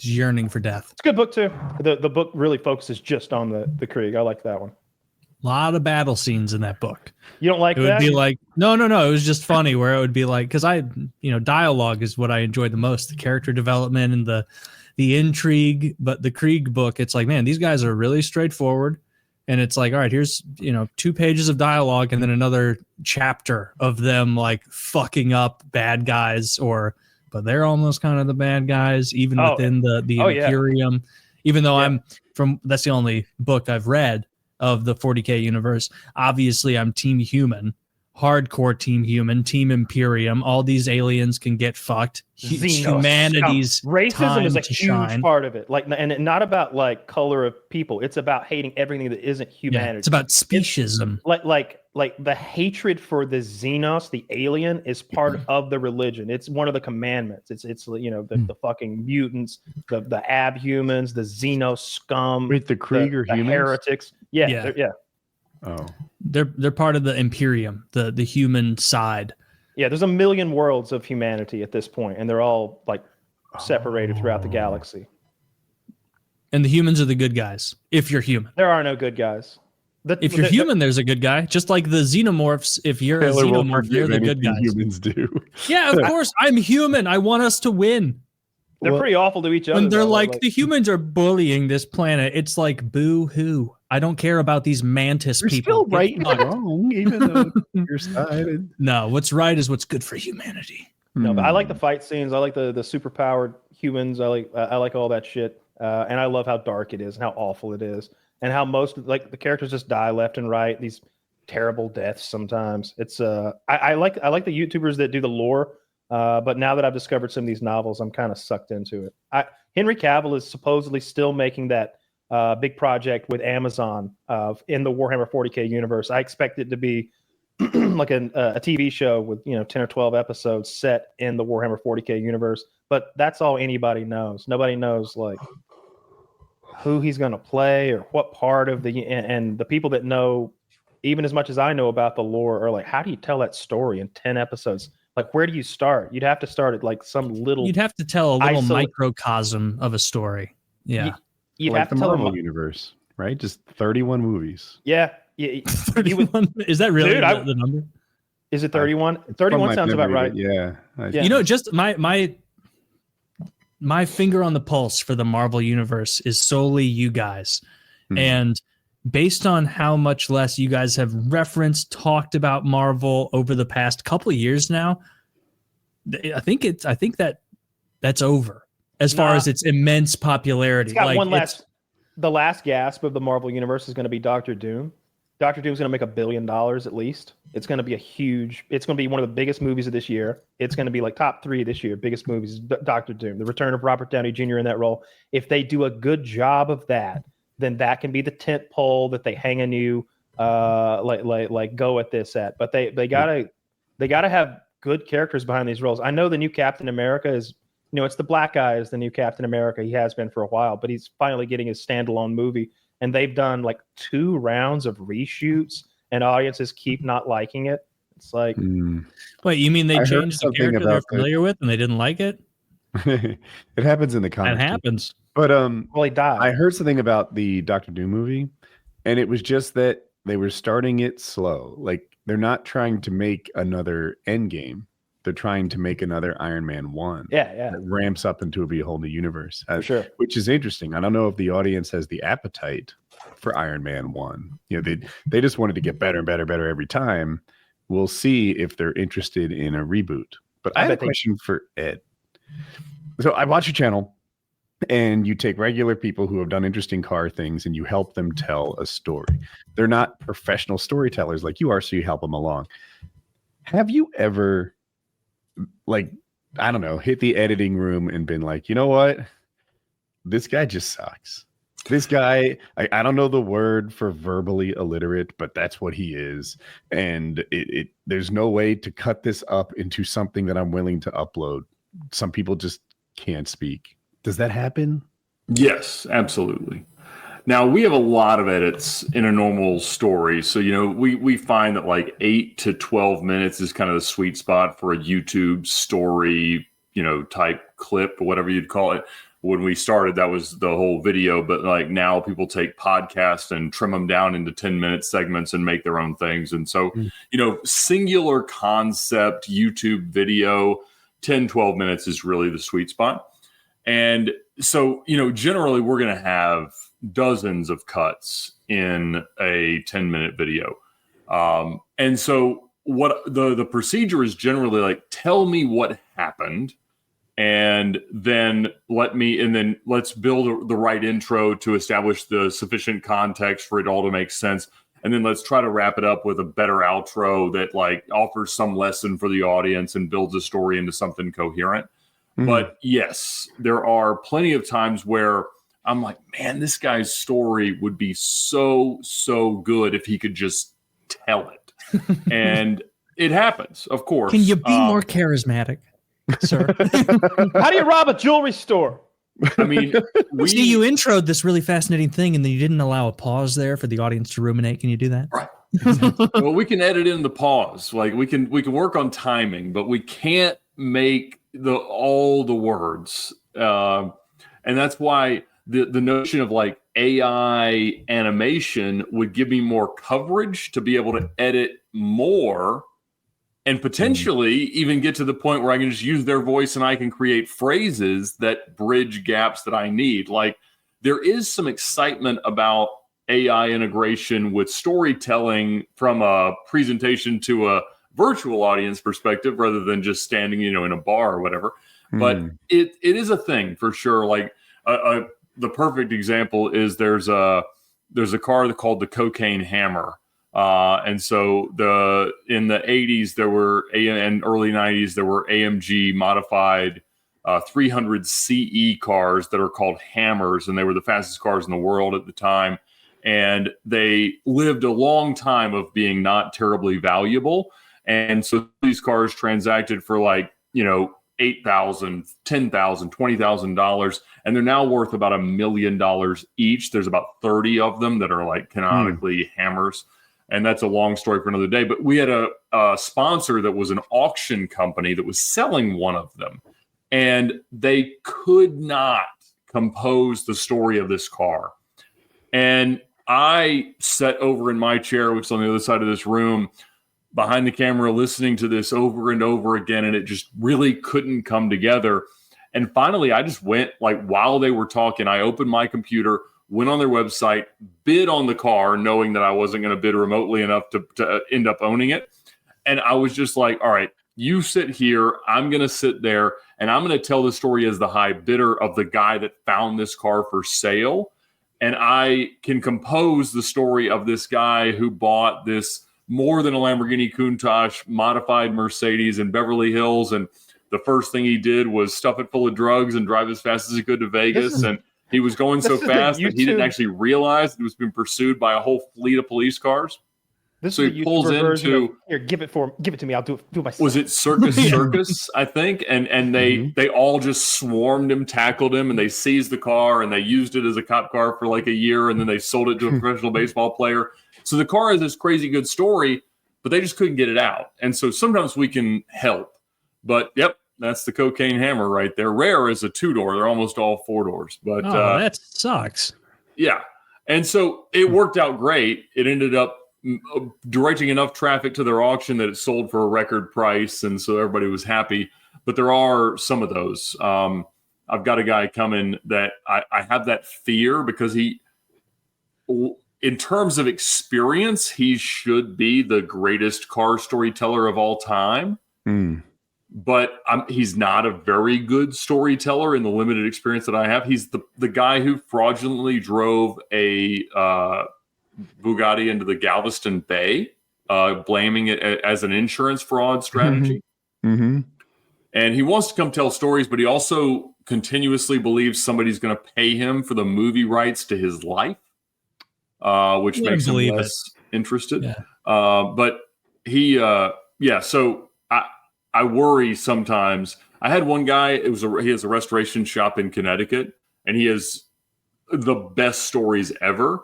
Yearning for death. It's a good book too. The book really focuses just on the Krieg. I like that one. A lot of battle scenes in that book. You don't like that? It would be like, no. It was just funny where it would be like, because dialogue is what I enjoy the most, the character development and the intrigue. But the Krieg book, it's like, man, these guys are really straightforward. And it's like, all right, here's, 2 pages of dialogue and then another chapter of them like fucking up bad guys but they're almost kind of the bad guys, even within the Imperium. Even though that's the only book I've read of the 40K universe. Obviously I'm team human, hardcore Team Human, Team Imperium. All these aliens can get fucked. Humanity's racism is a huge shine. part of it. Like, and not about like color of people. It's about hating everything that isn't humanity. Yeah, it's about speciesism. Like the hatred for the Xenos, the alien, is part of the religion. It's one of the commandments. It's the fucking mutants, the abhumans, the Xenos scum, wait, the Krieger the humans, heretics. Yeah. Oh, they're part of the Imperium, the human side. Yeah, there's a million worlds of humanity at this point, and they're all like separated throughout the galaxy. And the humans are the good guys. If you're human, there are no good guys. If you're human, there's a good guy. Just like the xenomorphs. If you're a xenomorph, they're the good guys. Humans do. Yeah, of course. I'm human. I want us to win. They're pretty awful to each other. And they're like, the humans are bullying this planet. It's like, boo hoo. I don't care about these mantis you're people. Still right and wrong, even though you're sided. No, what's right is what's good for humanity. No, but I like the fight scenes. I like the superpowered humans. I like all that shit. And I love how dark it is and how awful it is. And how most like the characters just die left and right. These terrible deaths sometimes. It's I like the YouTubers that do the lore. But now that I've discovered some of these novels, I'm kind of sucked into it. Henry Cavill is supposedly still making that big project with Amazon in the Warhammer 40K universe. I expect it to be like a TV show with 10 or 12 episodes set in the Warhammer 40K universe. But that's all anybody knows. Nobody knows like who he's going to play or what part of and the people that know even as much as I know about the lore are like, how do you tell that story in 10 episodes? Like, where do you start? You'd have to start at like some little. You'd have to tell a little microcosm of a story. Yeah, you'd like have to the tell Marvel universe, right? Just 31 movies. Yeah, 31. Is that really the number? Is it 31? 31 sounds about right. Yeah. Just my finger on the pulse for the Marvel universe is solely you guys, and based on how much less you guys have talked about Marvel over the past couple of years now, I think that's over as far as its immense popularity. It's got the last gasp of the Marvel universe is going to be Doctor Doom. Doctor Doom's going to make $1 billion at least. It's going to be it's going to be one of the biggest movies of this year. It's going to be like top 3 this year, biggest movies, Doctor Doom, the return of Robert Downey Jr. in that role. If they do a good job of that, then that can be the tent pole that they hang a new like go at this at. But they gotta have good characters behind these roles. I know the new Captain America is it's the black guy is the new Captain America. He has been for a while, but he's finally getting his standalone movie. And they've done like 2 rounds of reshoots, and audiences keep not liking it. It's like, wait, you mean they changed the character they're familiar with and they didn't like it? It happens in the comics. That happens. But he died. I heard something about the Doctor Doom movie, and it was just that they were starting it slow. Like they're not trying to make another Endgame. They're trying to make another Iron Man 1. Yeah. That ramps up into a whole new universe. For sure. Which is interesting. I don't know if the audience has the appetite for Iron Man 1. They just wanted to get better and better every time. We'll see if they're interested in a reboot. But I have a question for Ed. So I watch your channel, and you take regular people who have done interesting car things and you help them tell a story. They're not professional storytellers like you are, so you help them along. Have you ever, like, I don't know, hit the editing room and been like, you know what? This guy just sucks. This guy, I don't know the word for verbally illiterate, but that's what he is. And there's no way to cut this up into something that I'm willing to upload. Some people just can't speak. Does that happen? Yes, absolutely. Now, we have a lot of edits in a normal story. So, we find that like 8 to 12 minutes is kind of the sweet spot for a YouTube story, type clip or whatever you'd call it. When we started, that was the whole video. But like now people take podcasts and trim them down into 10-minute segments and make their own things. And so, singular concept YouTube video, 10, 12 minutes is really the sweet spot. And so, generally we're going to have dozens of cuts in a 10-minute video. And so what the procedure is generally like, tell me what happened, and then let's build the right intro to establish the sufficient context for it all to make sense. and then let's try to wrap it up with a better outro that like offers some lesson for the audience and builds a story into something coherent. But yes, there are plenty of times where I'm like, man, this guy's story would be so good if he could just tell it. And it happens, of course. Can you be more charismatic, sir? How do you rob a jewelry store? I mean, see, you introed this really fascinating thing, and then you didn't allow a pause there for the audience to ruminate. Can you do that? Right. Well, we can edit in the pause. Like we can work on timing, but we can't make all the words. And that's why the notion of like AI animation would give me more coverage to be able to edit more and potentially even get to the point where I can just use their voice and I can create phrases that bridge gaps that I need. Like there is some excitement about AI integration with storytelling from a presentation to a virtual audience perspective rather than just standing, in a bar or whatever. But it is a thing for sure. Like the perfect example is there's a car called the Cocaine Hammer. And so in the 80s and early 90s there were AMG modified 300 CE cars that are called Hammers, and they were the fastest cars in the world at the time. And they lived a long time of being not terribly valuable. And so these cars transacted for like, $8,000, $10,000, $20,000, and they're now worth about $1 million each. There's about 30 of them that are like canonically Hammers. And that's a long story for another day. But we had a sponsor that was an auction company that was selling one of them. And they could not compose the story of this car. And I sat over in my chair, which is on the other side of this room, behind the camera, listening to this over and over again. And it just really couldn't come together. And finally, I just went, like, while they were talking, I opened my computer, went on their website, bid on the car, knowing that I wasn't going to bid remotely enough to end up owning it. And I was just like, all right, you sit here, I'm going to sit there, and I'm going to tell the story as the high bidder of the guy that found this car for sale. And I can compose the story of this guy who bought this more than a Lamborghini Countach modified Mercedes in Beverly Hills. And the first thing he did was stuff it full of drugs and drive as fast as he could to Vegas. And he was going so fast that he didn't actually realize that he was being pursued by a whole fleet of police cars. So he pulls into here, give it to me. I'll do it myself. Was it Circus, I think? And they all just swarmed him, tackled him, and they seized the car and they used it as a cop car for like a year, and then they sold it to a professional baseball player. So the car has this crazy good story, but they just couldn't get it out. And so sometimes we can help. But yep, that's the Cocaine Hammer right there. Rare is a 2-door. They're almost all 4 doors. But that sucks. Yeah. And so it worked out great. It ended up directing enough traffic to their auction that it sold for a record price, and so everybody was happy. But there are some of those. I've got a guy coming that I have that fear because he, in terms of experience, he should be the greatest car storyteller of all time. But he's not a very good storyteller in the limited experience that I have. He's the guy who fraudulently drove a Bugatti into the Galveston Bay, blaming it as an insurance fraud strategy. And he wants to come tell stories, but he also continuously believes somebody's going to pay him for the movie rights to his life, which makes him less interested. Yeah. But he, so I worry sometimes. I had one guy, he has a restoration shop in Connecticut, and he has the best stories ever.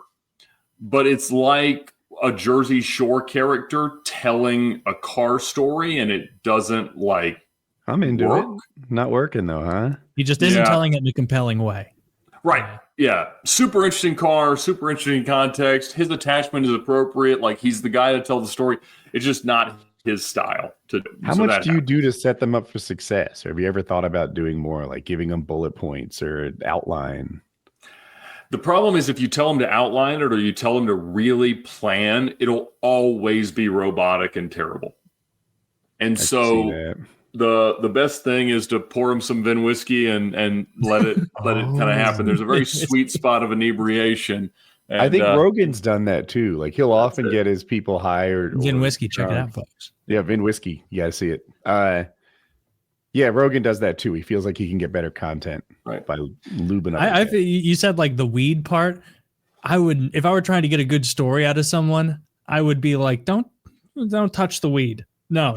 But it's like a Jersey Shore character telling a car story, and it doesn't I'm into work. It. Not working though, huh? He just isn't telling it in a compelling way. Right. Yeah. Super interesting car, super interesting context. His attachment is appropriate. Like, he's the guy to tell the story. It's just not his style. How much do you do to set them up for success? Or have you ever thought about doing more, like giving them bullet points or outline? The problem is if you tell them to outline it or you tell them to really plan, it'll always be robotic and terrible. And so the best thing is to pour them some Vinwiki and let it kind of happen. There's a very sweet spot of inebriation. I think Rogan's done that too. Like he'll often get his people hired. Vinwiki, check it out, folks. Yeah, Vinwiki. You gotta see it. Yeah, Rogan does that too. He feels like he can get better content by lubing up. You said like the weed part. I would, if I were trying to get a good story out of someone, I would be like, don't touch the weed. No,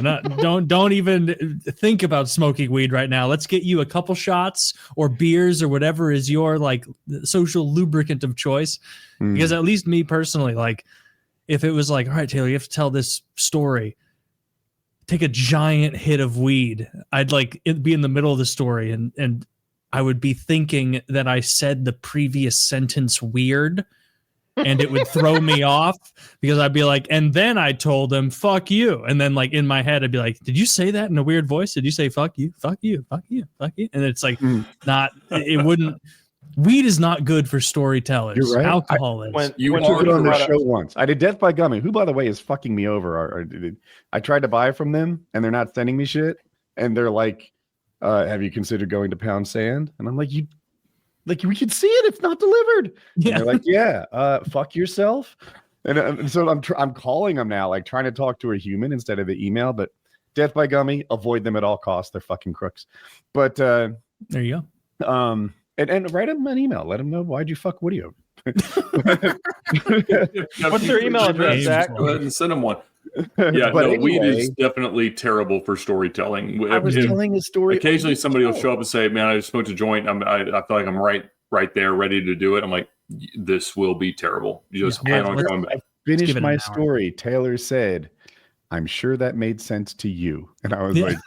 don't even think about smoking weed right now. Let's get you a couple shots or beers or whatever is your like social lubricant of choice. Because at least me personally, like if it was like, all right, Taylor, you have to tell this story, take a giant hit of weed. I'd like it be in the middle of the story and I would be thinking that I said the previous sentence weird. And it would throw me off because I'd be like, and then I told him, fuck you. And then like in my head, I'd be like, did you say that in a weird voice? Did you say, fuck you, fuck you, fuck you, fuck you? And it's like, it wouldn't, weed is not good for storytellers. You're right. Alcohol is. I took it on the show once. I did Death by Gummy, who by the way is fucking me over. I tried to buy from them and they're not sending me shit. And they're like, have you considered going to Pound Sand? And I'm like, we can see it. It's not delivered. Yeah. And they're like, yeah, fuck yourself. And so I'm calling them now, like trying to talk to a human instead of the email. But Death by Gummy, avoid them at all costs. They're fucking crooks. But there you go. And write them an email. Let them know why'd you fuck Woody over. What's their email address, Zach? Go ahead and send them one. Yeah, but anyway, weed is definitely terrible for storytelling. I was telling a story. Occasionally, somebody will show up and say, "Man, I just smoked a joint. I feel like I'm right there, ready to do it." I'm like, "This will be terrible." You just plan on coming back. Finish my story. Taylor said, "I'm sure that made sense to you," and I was like,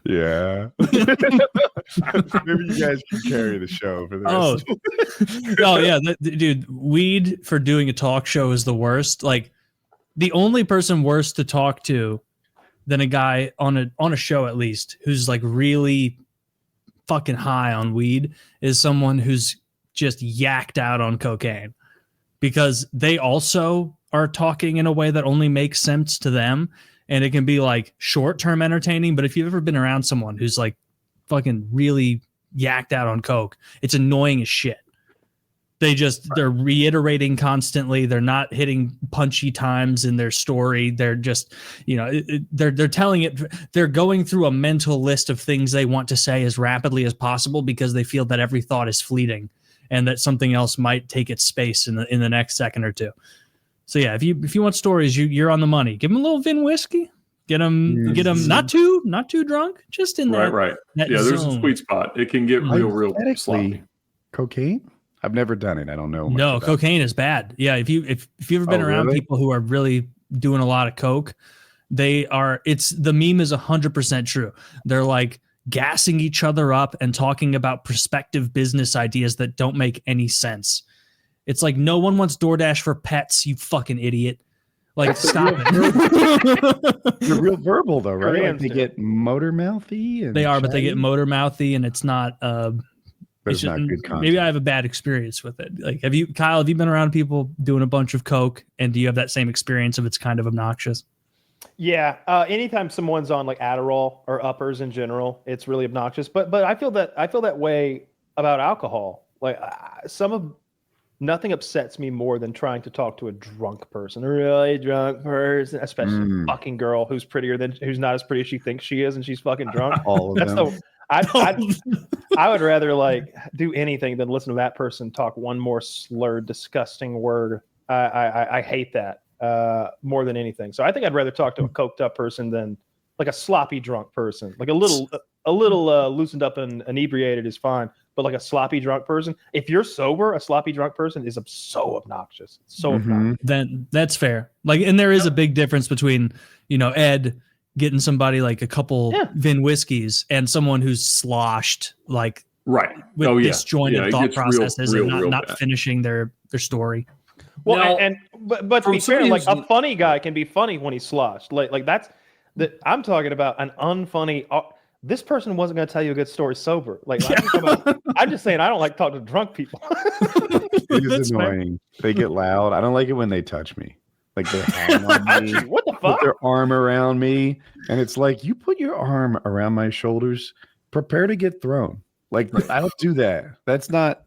"Yeah." Maybe you guys can carry the show for the rest. Oh yeah, dude. Weed for doing a talk show is the worst. Like. The only person worse to talk to than a guy on a show, at least, who's like really fucking high on weed is someone who's just yacked out on cocaine, because they also are talking in a way that only makes sense to them. And it can be like short-term entertaining. But if you've ever been around someone who's like fucking really yacked out on coke, it's annoying as shit. They're reiterating constantly. They're not hitting punchy times in their story. They're just, they're telling it. They're going through a mental list of things they want to say as rapidly as possible because they feel that every thought is fleeting and that something else might take its space in the next second or two. So yeah, if you want stories, you're on the money. Give them a little Vinwiki. Get them not too drunk. Just in that right. That yeah, there's zone. a sweet spot. It can get real sloppy. Cocaine. I've never done it. I don't know. No, cocaine is bad. Yeah, if you've ever been around people who are really doing a lot of coke, the meme is 100% true. They're like gassing each other up and talking about prospective business ideas that don't make any sense. It's like no one wants DoorDash for pets, you fucking idiot. Like stop it. They're real verbal though, right? Like they get motor mouthy. They are, but they get motor mouthy, and it's not. But it's not good content. Maybe I have a bad experience with it. Like, Kyle, have you been around people doing a bunch of coke, and do you have that same experience of it's kind of obnoxious? Yeah. Anytime someone's on like Adderall or uppers in general, it's really obnoxious. But I feel that way about alcohol. Like nothing upsets me more than trying to talk to a drunk person, a really drunk person, especially a fucking girl who's not as pretty as she thinks she is, and she's fucking drunk. All of them. I would rather like do anything than listen to that person talk one more slurred, disgusting word. I hate that more than anything. So I think I'd rather talk to a coked up person than like a sloppy drunk person. Like a little loosened up and inebriated is fine, but like a sloppy drunk person. If you're sober, a sloppy drunk person is so obnoxious. So obnoxious. Then that's fair. Like, and there is a big difference between Ed getting somebody like a couple Vinwikis and someone who's sloshed like with disjointed thought processes and not finishing their story. Well, but to be fair, like a funny guy can be funny when he's sloshed. Like that's I'm talking about an unfunny. This person wasn't going to tell you a good story sober. Like I'm just saying I don't like talking to drunk people. It is annoying. They get loud. I don't like it when they touch me. Like they're hanging on me. What the fuck? Put their arm around me, and it's like you put your arm around my shoulders. Prepare to get thrown. Like I don't do that. That's not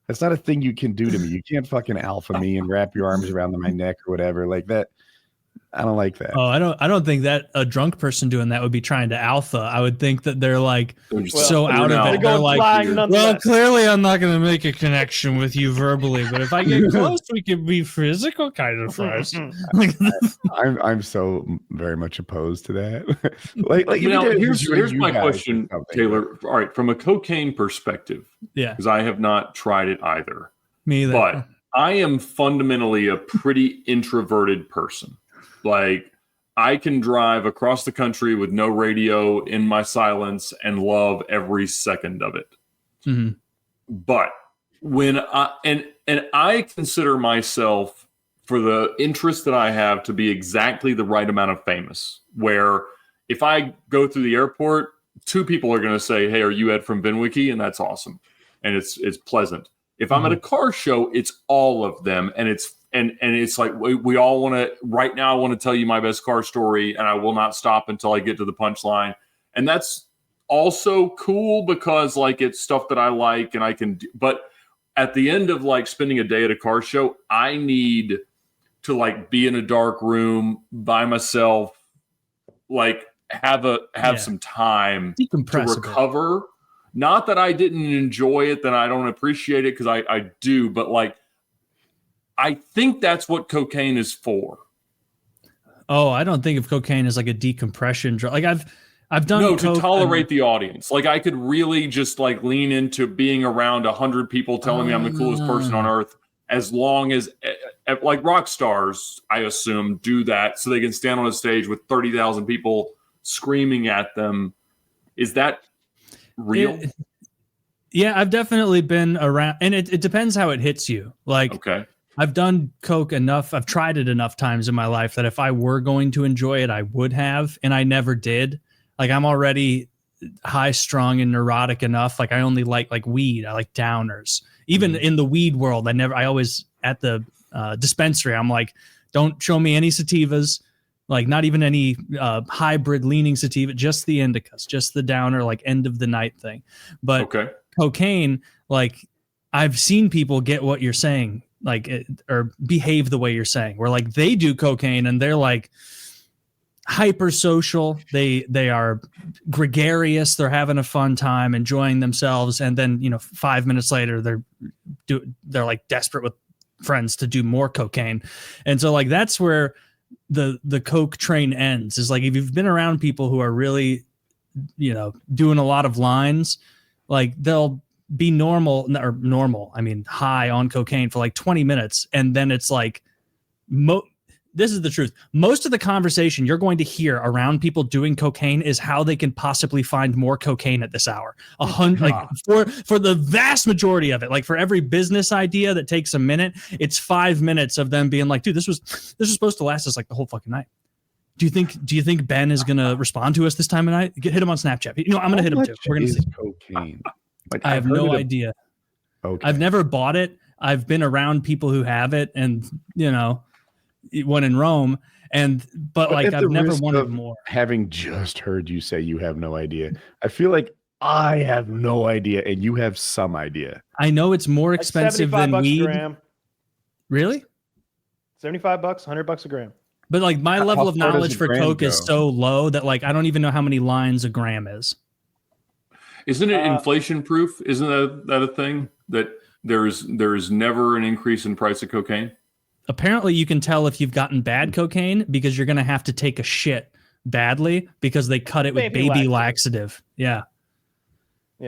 That's not a thing you can do to me. You can't fucking alpha me and wrap your arms around my neck or whatever like that. I don't like that. Oh, I don't think that a drunk person doing that would be trying to alpha. I would think that they're like so out of it. They're like, well, clearly I'm not going to make a connection with you verbally, but if I get close, we can be physical kind of friends. I'm so very much opposed to that. like here's my question, Taylor. All right, from a cocaine perspective, because I have not tried it either. Me either. But I am fundamentally a pretty introverted person. Like, I can drive across the country with no radio in my silence and love every second of it. Mm-hmm. But when I consider myself, for the interest that I have, to be exactly the right amount of famous, where if I go through the airport, 2 people are going to say, hey, are you Ed from Vinwiki? And that's awesome. And it's pleasant. If I'm at a car show, it's all of them. And it's like, we all want to, right now, I want to tell you my best car story, and I will not stop until I get to the punchline. And that's also cool because, like, it's stuff that I like and I can do. But at the end of, like, spending a day at a car show, I need to, like, be in a dark room by myself, like, have some time to recover. Not that I didn't enjoy it, that I don't appreciate it, because I do, but, like, I think that's what cocaine is for. Oh, I don't think of cocaine as like a decompression drug. Like I've done to tolerate the audience. Like, I could really just like lean into being around 100 people telling me I'm the coolest person on earth, as long as like rock stars, I assume, do that so they can stand on a stage with 30,000 people screaming at them. Is that real? Yeah, I've definitely been around, and it depends how it hits you. Like, okay. I've done coke enough. I've tried it enough times in my life that if I were going to enjoy it, I would have, and I never did. Like, I'm already high strung and neurotic enough. Like, I only like weed. I like downers. Even in the weed world, I always at the dispensary, I'm like, don't show me any sativas, like not even any hybrid leaning sativa, just the indicas, just the downer, like end of the night thing. But cocaine, like, I've seen people get what you're saying, like, or behave the way you're saying, where like they do cocaine and they're like hyper social, they are gregarious, they're having a fun time, enjoying themselves, and then 5 minutes later they're like desperate with friends to do more cocaine. And so, like, that's where the coke train ends, is like, if you've been around people who are really doing a lot of lines, like, they'll be high on cocaine for like 20 minutes. And then it's like, this is the truth. Most of the conversation you're going to hear around people doing cocaine is how they can possibly find more cocaine at this hour. For the vast majority of it, like for every business idea that takes a minute, it's 5 minutes of them being like, dude, this was supposed to last us like the whole fucking night. Do you think Ben is going to respond to us this time of night? Hit him on Snapchat. I'm going to hit him too. We're going to see cocaine. Like, I have no idea. Okay. I've never bought it. I've been around people who have it, and when in Rome, but like, I've never wanted more. Having just heard you say you have no idea, I feel like I have no idea, and you have some idea. I know it's more expensive than weed. Gram. Really? $75, $100 a gram. But like, my level of knowledge for coke is so low that like, I don't even know how many lines a gram is. Isn't it inflation proof? Isn't that a thing, that there's never an increase in price of cocaine? Apparently you can tell if you've gotten bad cocaine because you're going to have to take a shit badly, because they cut it with baby laxative. Yeah.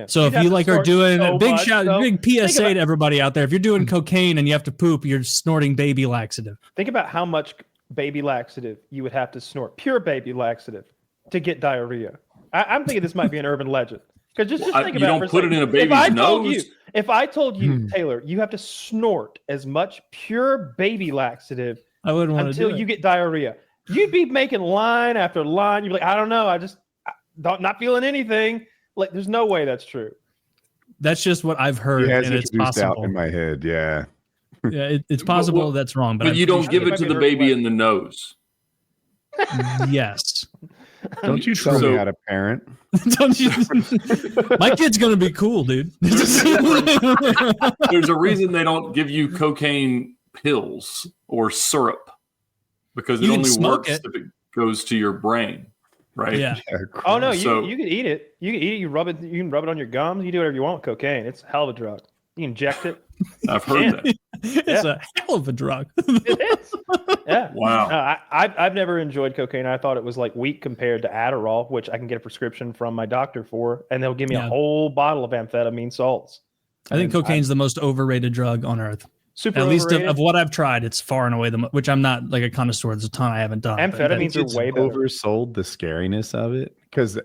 So if you like are doing a big PSA to everybody out there, if you're doing cocaine and you have to poop, you're snorting baby laxative. Think about how much baby laxative you would have to snort, pure baby laxative, to get diarrhea. I'm thinking this might be an urban legend. Because just think about it. You don't put it in a baby's nose. If I told you, Taylor, you have to snort as much pure baby laxative I wouldn't want until you get diarrhea, you'd be making line after line. You'd be like, I don't know, I'm not feeling anything. Like, there's no way that's true. That's just what I've heard, and it's possible. Out in my head, yeah. Yeah, it's possible that's wrong, but you don't give it to the baby in the nose. Yes. Don't you tell me how to parent. Don't you? My kid's gonna be cool, dude. There's a reason they don't give you cocaine pills or syrup, because it only works if it goes to your brain, right? Yeah. Oh no, you can eat it. You can eat it. You rub it. You can rub it on your gums. You do whatever you want with cocaine. It's a hell of a drug. You can inject it. I've heard that. It's a hell of a drug. It is. Yeah. Wow. I've never enjoyed cocaine. I thought it was like weak compared to Adderall, which I can get a prescription from my doctor for, and they'll give me a whole bottle of amphetamine salts. I think cocaine's the most overrated drug on earth. Super At least overrated. of what I've tried, it's far and away which I'm not like a connoisseur. There's a ton I haven't done. Amphetamines are way better. Oversold the scariness of it, because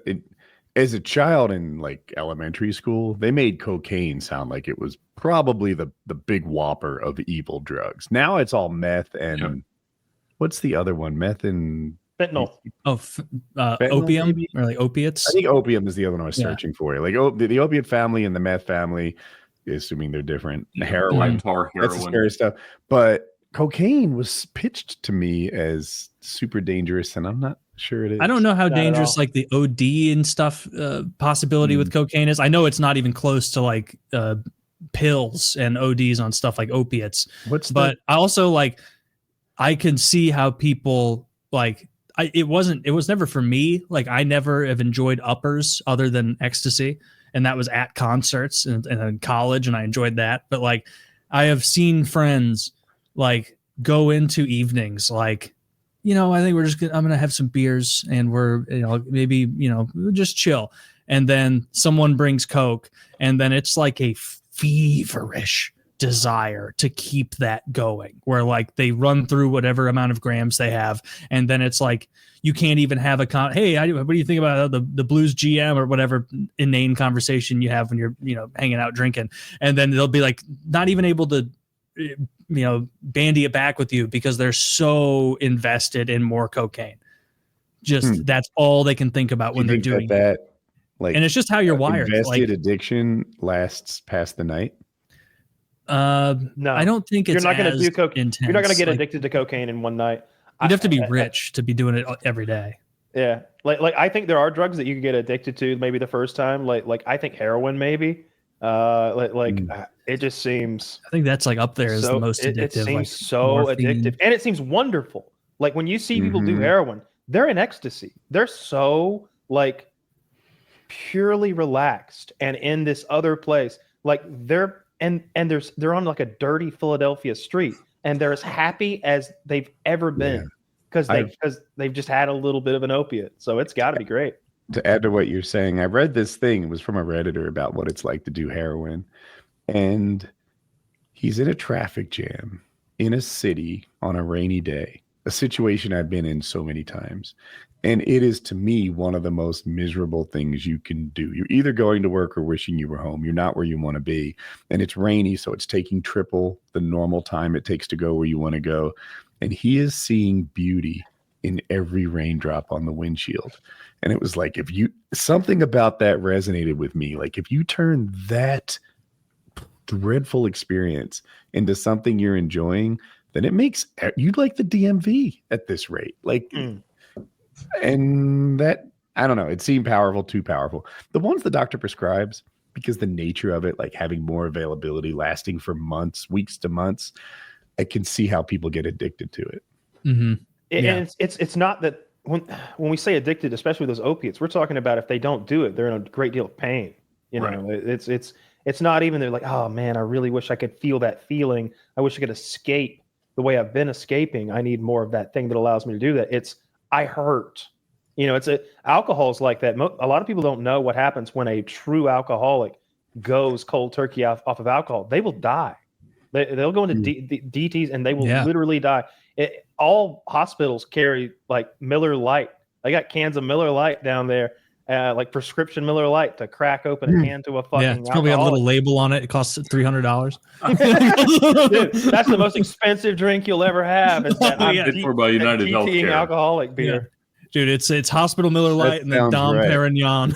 as a child in like elementary school, they made cocaine sound like it was probably the big whopper of evil drugs. Now it's all meth and what's the other one? Meth and Fentanyl. Opium, maybe? or like opiates. I think opium is the other one I was searching for. Like the opiate family and the meth family, assuming they're different. Heroin, tar that's the scary stuff. But cocaine was pitched to me as super dangerous, and I'm not sure it is. I don't know how dangerous like the OD and stuff possibility with cocaine is. I know it's not even close to like pills and ODs on stuff like opiates. But I also like, I can see how people like, it was never for me. Like I never have enjoyed uppers other than ecstasy. And that was at concerts and in college. And I enjoyed that. But like, I have seen friends like go into evenings, like, you know, I think I'm going to have some beers and we're, you know, maybe, you know, we'll just chill. And then someone brings Coke, and then it's like a feverish desire to keep that going, where like they run through whatever amount of grams they have. And then it's like, you can't even have hey, what do you think about the Blues GM or whatever inane conversation you have when you're, you know, hanging out drinking. And then they'll be like, not even able to, you know, bandy it back with you because they're so invested in more cocaine. Just that's all they can think about when they're doing that. Like, and it's just how you're wired. Invested addiction lasts past the night. No, I don't think it's you're not going to do cocaine. You're not going to get like, addicted to cocaine in one night. You'd have to be rich to be doing it every day. Yeah, like I think there are drugs that you can get addicted to maybe the first time. Like I think heroin maybe. It just seems. I think that's like up there as the most addictive. It seems like so morphine. addictive, and it seems wonderful. Like when you see people do heroin, they're in ecstasy. They're so like purely relaxed and in this other place. Like they're on like a dirty Philadelphia street, and they're as happy as they've ever been because they've just had a little bit of an opiate. So it's got to be great. To add to what you're saying, I read this thing. It was from a Redditor about what it's like to do heroin, and he's in a traffic jam in a city on a rainy day, a situation I've been in so many times. And it is, to me, one of the most miserable things you can do. You're either going to work or wishing you were home. You're not where you want to be. And it's rainy, so it's taking triple the normal time it takes to go where you want to go. And he is seeing beauty in every raindrop on the windshield. And it was like, something about that resonated with me. Like if you turn that dreadful experience into something you're enjoying, then it makes you like the DMV at this rate. Like, and that, I don't know, it seemed powerful, too powerful. The ones the doctor prescribes, because the nature of it, like having more availability, lasting for months, weeks to months, I can see how people get addicted to it. And it's not that when we say addicted, especially those opiates, we're talking about if they don't do it, they're in a great deal of pain. You know, it's not even they're like, oh man, I really wish I could feel that feeling. I wish I could escape the way I've been escaping. I need more of that thing that allows me to do that. It's I hurt. You know, alcohol's like that. A lot of people don't know what happens when a true alcoholic goes cold turkey off of alcohol. They will die. They'll go into DTs and they will literally die. All hospitals carry like Miller Lite. They got cans of Miller Lite down there, like prescription Miller Lite to crack open a can to a fucking. Yeah, it's probably have a little label on it. It costs $300. Dude, that's the most expensive drink you'll ever have. Is that paid for by United Healthcare. Alcoholic beer. Yeah. Dude, it's Hospital Miller Lite and then Dom Perignon,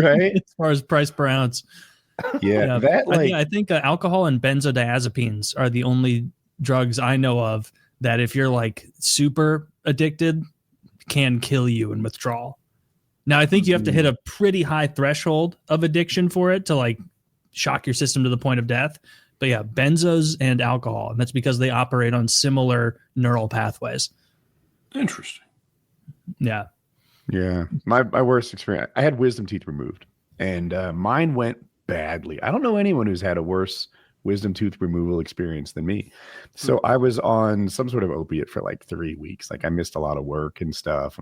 right? As far as price per ounce. Yeah, I think alcohol and benzodiazepines are the only drugs I know of that if you're like super addicted can kill you in withdrawal. Now, I think you have to hit a pretty high threshold of addiction for it to like shock your system to the point of death. But yeah, benzos and alcohol. And that's because they operate on similar neural pathways. Interesting. Yeah. Yeah. My worst experience, I had wisdom teeth removed, and mine went badly. I don't know anyone who's had a worse wisdom tooth removal experience than me. So I was on some sort of opiate for like 3 weeks. Like I missed a lot of work and stuff.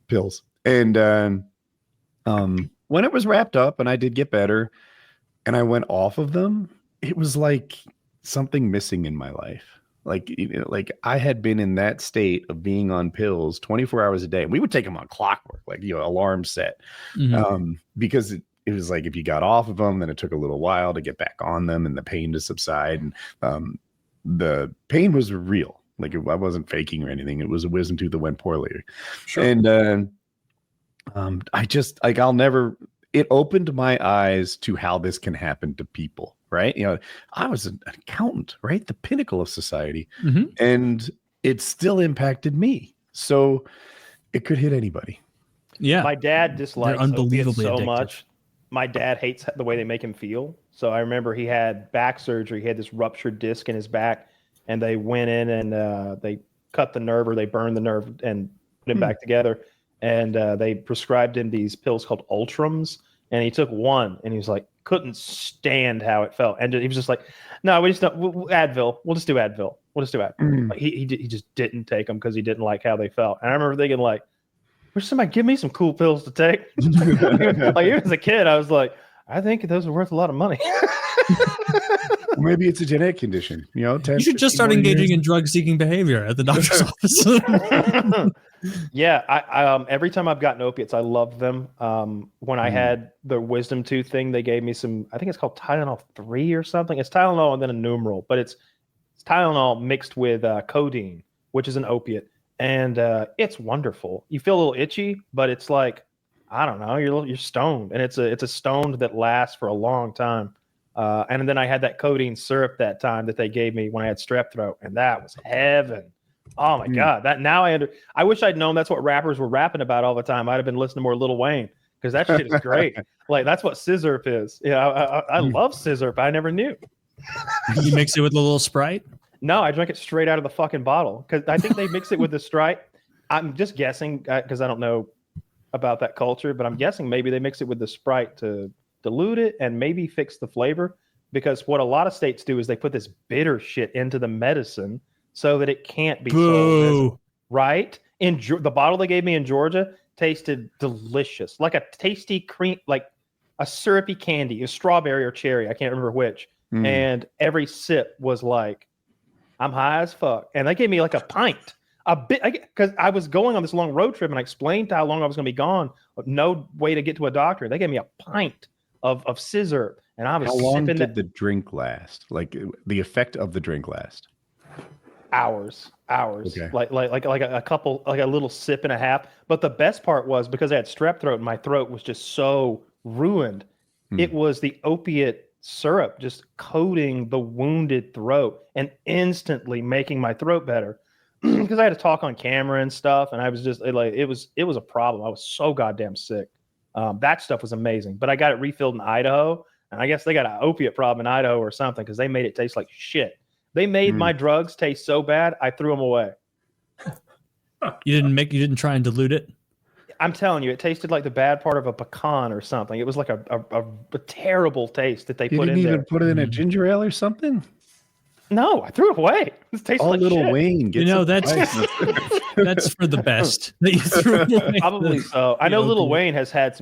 Pills. And when it was wrapped up and I did get better and I went off of them, it was like something missing in my life. Like, like I had been in that state of being on pills 24 hours a day. We would take them on clockwork, like, alarm set, because it was like if you got off of them, then it took a little while to get back on them and the pain to subside. And the pain was real. Like I wasn't faking or anything. It was a wisdom tooth that went poorly. Sure. And I just like it opened my eyes to how this can happen to people, right? I was an accountant, right? The pinnacle of society. And it still impacted me. So it could hit anybody. Yeah. My dad dislikes unbelievably so addictive. much. My dad hates the way they make him feel. So I remember he had back surgery. He had this ruptured disc in his back, and they went in and they cut the nerve, or they burned the nerve and put him back together. And they prescribed him these pills called Ultrams, and he took one, and he was like, couldn't stand how it felt, and he was just like, "No, we just don't. Advil. We'll just do Advil. We'll just do Advil." Like he just didn't take them because he didn't like how they felt. And I remember thinking like, "Wish somebody give me some cool pills to take." Like even as a kid, I was like, "I think those are worth a lot of money." Maybe it's a genetic condition. 10, you should just start engaging in drug-seeking behavior at the doctor's office. Yeah, I every time I've gotten opiates, I loved them. When I had the wisdom tooth thing, they gave me some. I think it's called Tylenol 3 or something. It's Tylenol and then a numeral, but it's Tylenol mixed with codeine, which is an opiate, and it's wonderful. You feel a little itchy, but it's like, I don't know, you're stoned, and it's a stoned that lasts for a long time. And then I had that codeine syrup that time that they gave me when I had strep throat, and that was heaven. Oh my God! That now I wish I'd known that's what rappers were rapping about all the time. I'd have been listening to more Lil Wayne, because that shit is great. Like that's what scissor is. Yeah, I love scissor. I never knew. You mix it with a little Sprite? No, I drank it straight out of the fucking bottle, because I think they mix it with the Sprite. I'm just guessing because I don't know about that culture, but I'm guessing maybe they mix it with the Sprite to dilute it and maybe fix the flavor. Because what a lot of states do is they put this bitter shit into the medicine so that it can't be sold. Right? The bottle they gave me in Georgia tasted delicious, like a tasty cream, like a syrupy candy, a strawberry or cherry. I can't remember which. And every sip was like, I'm high as fuck. And they gave me like a pint, because I was going on this long road trip and I explained how long I was going to be gone, no way to get to a doctor. They gave me a pint of scissor, and I was. How long did the drink last? Like the effect of the drink last? Hours. Okay. Like a couple, like a little sip and a half. But the best part was, because I had strep throat and my throat was just so ruined, it was the opiate syrup just coating the wounded throat and instantly making my throat better. Because I had to talk on camera and stuff, and I was just like, it was a problem. I was so goddamn sick. That stuff was amazing. But I got it refilled in Idaho, and I guess they got an opiate problem in Idaho or something, because they made it taste like shit. They made my drugs taste so bad, I threw them away. You didn't try and dilute it? I'm telling you, it tasted like the bad part of a pecan or something. It was like a terrible taste that they put in there. You didn't even put it in a ginger ale or something? No, I threw it away. It tastes like Little shit. Wayne gets that's for the best that you threw away. Probably so. I know Lil Wayne has had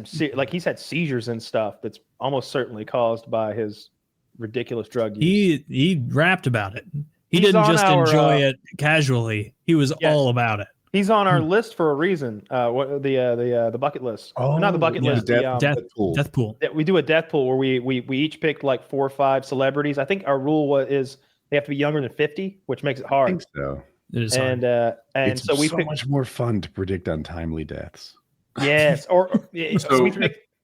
he's had seizures and stuff that's almost certainly caused by his ridiculous drug use. He rapped about it. He didn't just enjoy it casually. He was all about it. He's on our list for a reason. What the bucket list? Not the bucket list. Death pool. We do a death pool where we each pick like 4 or 5 celebrities. I think our rule is they have to be younger than 50, which makes it hard. I think so. It is hard. And it's so we pick much more fun to predict untimely deaths. Yes, so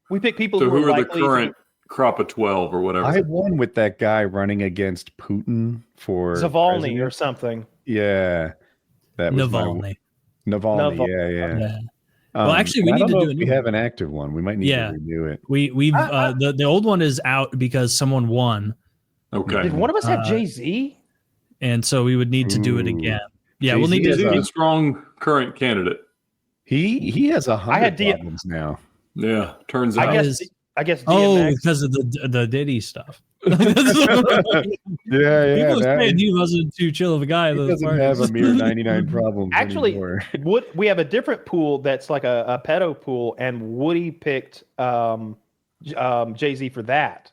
we pick people who are likely the current crop of 12 or whatever. I won with that guy running against Putin for Navalny president. or something. Yeah, that was Navalny. Navalny. Yeah. Well, actually, we need to do a new We have an active one. We might need to renew it. We've the old one is out because someone won. Okay. Did one of us have Jay-Z? And so we would need to do it again. Yeah, we'll need He's to. a strong current candidate. He has 100 problems now. Yeah, turns out. I guess. DMX. Because of the Diddy stuff. Yeah. People are saying he wasn't too chill of a guy. He doesn't have a mere 99 problems. Actually, anymore. we have a different pool that's like a pedo pool, and Woody picked Jay-Z for that.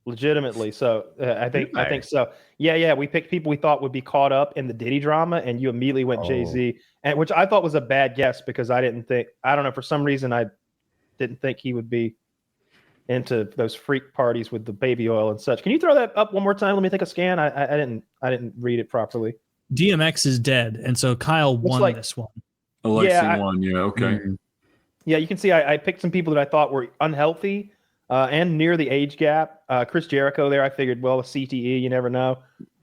Legitimately, so I think so. Yeah. We picked people we thought would be caught up in the Diddy drama, and you immediately went Jay-Z, and which I thought was a bad guess because I don't know, for some reason I didn't think he would be into those freak parties with the baby oil and such. Can you throw that up one more time? Let me take a scan. I didn't read it properly. DMX is dead, and so Kyle won this one. Alexi won. Yeah. Okay. Mm-hmm. Yeah, you can see I picked some people that I thought were unhealthy. And near the age gap, Chris Jericho there. I figured, well, a CTE, you never know.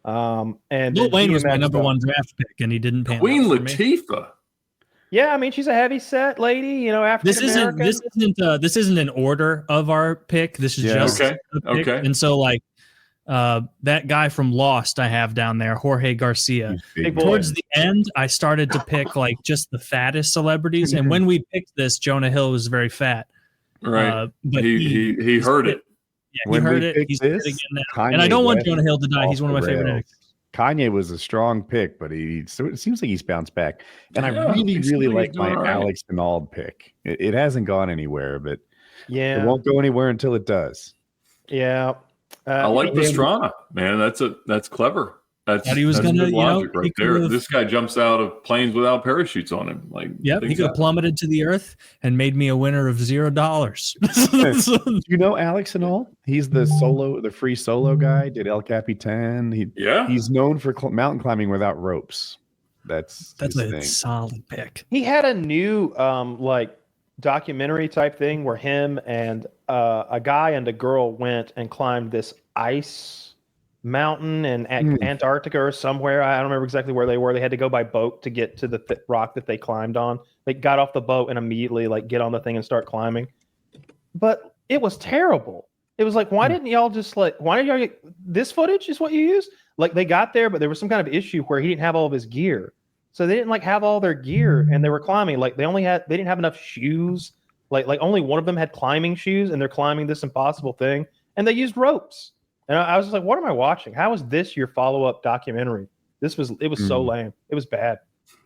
And Lil Wayne was my number one draft pick, and he didn't pan Queen out for me. Latifah. Yeah, I mean, she's a heavy set lady, you know. African American. This isn't an order of our pick. This is just a pick. Okay. And so like that guy from Lost I have down there, Jorge Garcia. Towards the end, I started to pick like just the fattest celebrities, and when we picked this, Jonah Hill was very fat. Right. But he heard it. Yeah, he heard it. He's this, again now. And I don't want Jonah Hill to die. He's one of my favorite actors. Kanye was a strong pick, but it seems like he's bounced back. And I really like my Alex Hannold pick. It hasn't gone anywhere, but it won't go anywhere until it does. Yeah. I like Pastrana, man. That's clever. That's he was gonna, logic right there. This guy jumps out of planes without parachutes on him. Like, he could have plummeted to the earth and made me a winner of $0. You know Alex Hannold? He's the free solo guy. Did El Capitan? He's known for mountain climbing without ropes. That's a solid pick. He had a new like documentary type thing where him and a guy and a girl went and climbed this ice mountain in Antarctica or somewhere. I don't remember exactly where they were. They had to go by boat to get to the rock that they climbed on. They got off the boat and immediately like get on the thing and start climbing. But it was terrible. It was like, why didn't y'all just this footage is what you used? Like they got there, but there was some kind of issue where he didn't have all of his gear. So they didn't like have all their gear and they were climbing. Like they didn't have enough shoes. Like only one of them had climbing shoes and they're climbing this impossible thing. And they used ropes. And I was just like, what am I watching? How is this your follow-up documentary? It was so lame. It was bad.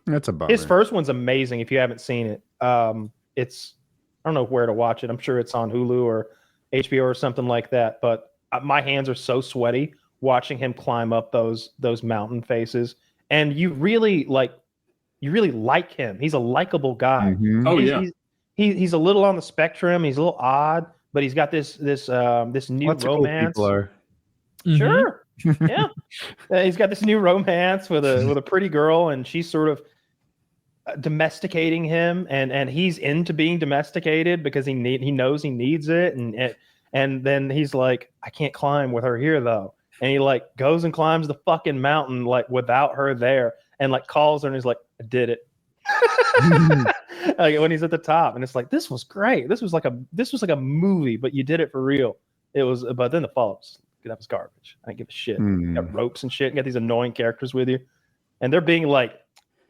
That's a bummer. His first one's amazing if you haven't seen it. I don't know where to watch it. I'm sure it's on Hulu or HBO or something like that. But my hands are so sweaty watching him climb up those mountain faces. And you really like him. He's a likable guy. Mm-hmm. He's a little on the spectrum. He's a little odd, but he's got this new romance. Cool people are. Sure. Yeah. He's got this new romance with a pretty girl, and she's sort of domesticating him, and he's into being domesticated because he knows he needs it, and then he's like, I can't climb with her here though, and he like goes and climbs the fucking mountain like without her there, and like calls her and he's like, I did it. Like when he's at the top, and it's like, this was great. This was like a movie, but you did it for real. It was, but then the follow-ups, that was garbage. I didn't give a shit. You got ropes and shit. You got these annoying characters with you, and they're being like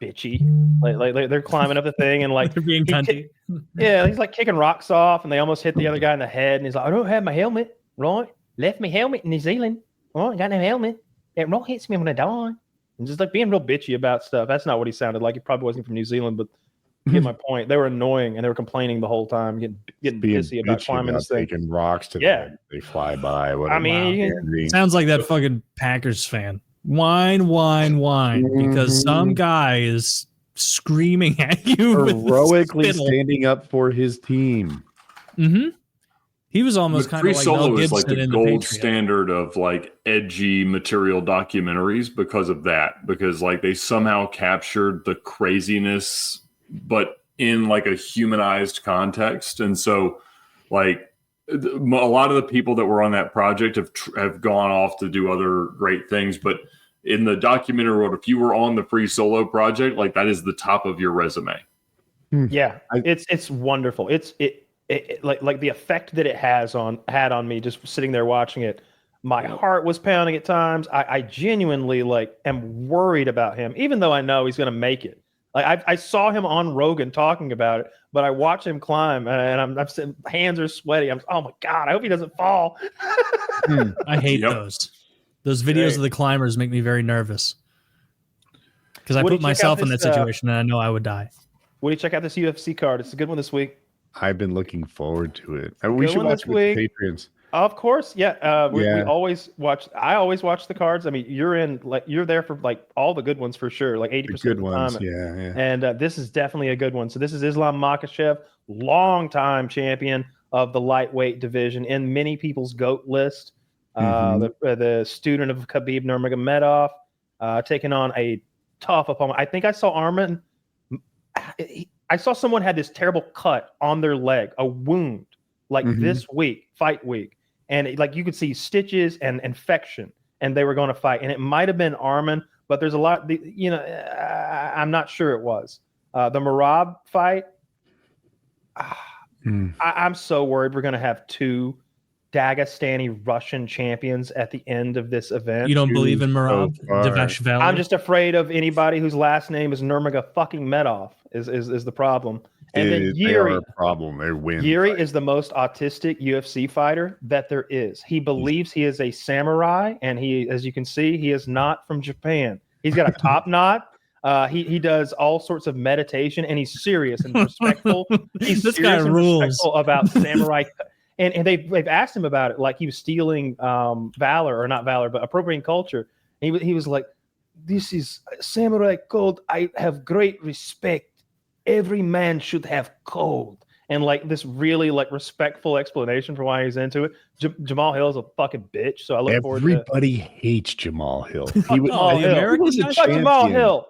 bitchy, like they're climbing up the thing and like they're being cunty. He's like kicking rocks off, and they almost hit the other guy in the head, and he's like, I don't have my helmet. Right, left my helmet in New Zealand. Oh, I got no helmet. That rock hits me when I die. And just like being real bitchy about stuff. That's not what he sounded like. He probably wasn't from New Zealand, but you get my point. They were annoying and they were complaining the whole time, getting pissy about climbing this thing. Taking rocks to they fly by. I mean, sounds like that fucking Packers fan. Whine, because some guy is screaming at you, heroically standing up for his team. Mm-hmm. He was almost kind of like Mel Gibson, is like the in gold the standard of like edgy material documentaries because of that. Because like they somehow captured the craziness, but in like a humanized context. And so like a lot of the people that were on that project have gone off to do other great things. But in the documentary world, if you were on the Free Solo project, like that is the top of your resume. Yeah, it's wonderful. It like the effect that it had on me just sitting there watching it. My heart was pounding at times. I genuinely am worried about him, even though I know he's going to make it. Like I saw him on Rogan talking about it, but I watch him climb, and I'm sitting, hands are sweaty. Oh my god, I hope he doesn't fall. I hate those videos of the climbers make me very nervous because I put myself in that situation and I know I would die. Would you check out this UFC card? It's a good one this week. I've been looking forward to it. We should watch it with the Patreons. Of course, yeah. We always watch. I always watch the cards. I mean, you're there for all the good ones for sure, 80% of the time. Yeah. And this is definitely a good one. So this is Islam Makhachev, longtime champion of the lightweight division in many people's GOAT list. The student of Khabib Nurmagomedov, taking on a tough opponent. I think I saw Arman. I saw someone had this terrible cut on their leg, a wound, this week, fight week. And you could see stitches and infection, and they were going to fight. And it might have been Arman, but there's a lot, I'm not sure it was. The Merab fight, I'm so worried we're going to have two Dagestani Russian champions at the end of this event. You don't believe in Merab? So I'm just afraid of anybody whose last name is Nurmagomedov is the problem. And then Yuri, they win. Yuri is the most autistic UFC fighter that there is. He believes he is a samurai, and he, as you can see, he is not from Japan. He's got a top knot. He does all sorts of meditation, and he's serious and respectful. He's this serious guy and rules respectful about samurai. And they've asked him about it, like he was stealing valor, or not valor, but appropriating culture. He was like, "This is samurai code. I have great respect. Every man should have code." And this really respectful explanation for why he's into it. Jamal Hill is a fucking bitch, so I look forward to it. Everybody hates Jamal Hill. Jamal Hill.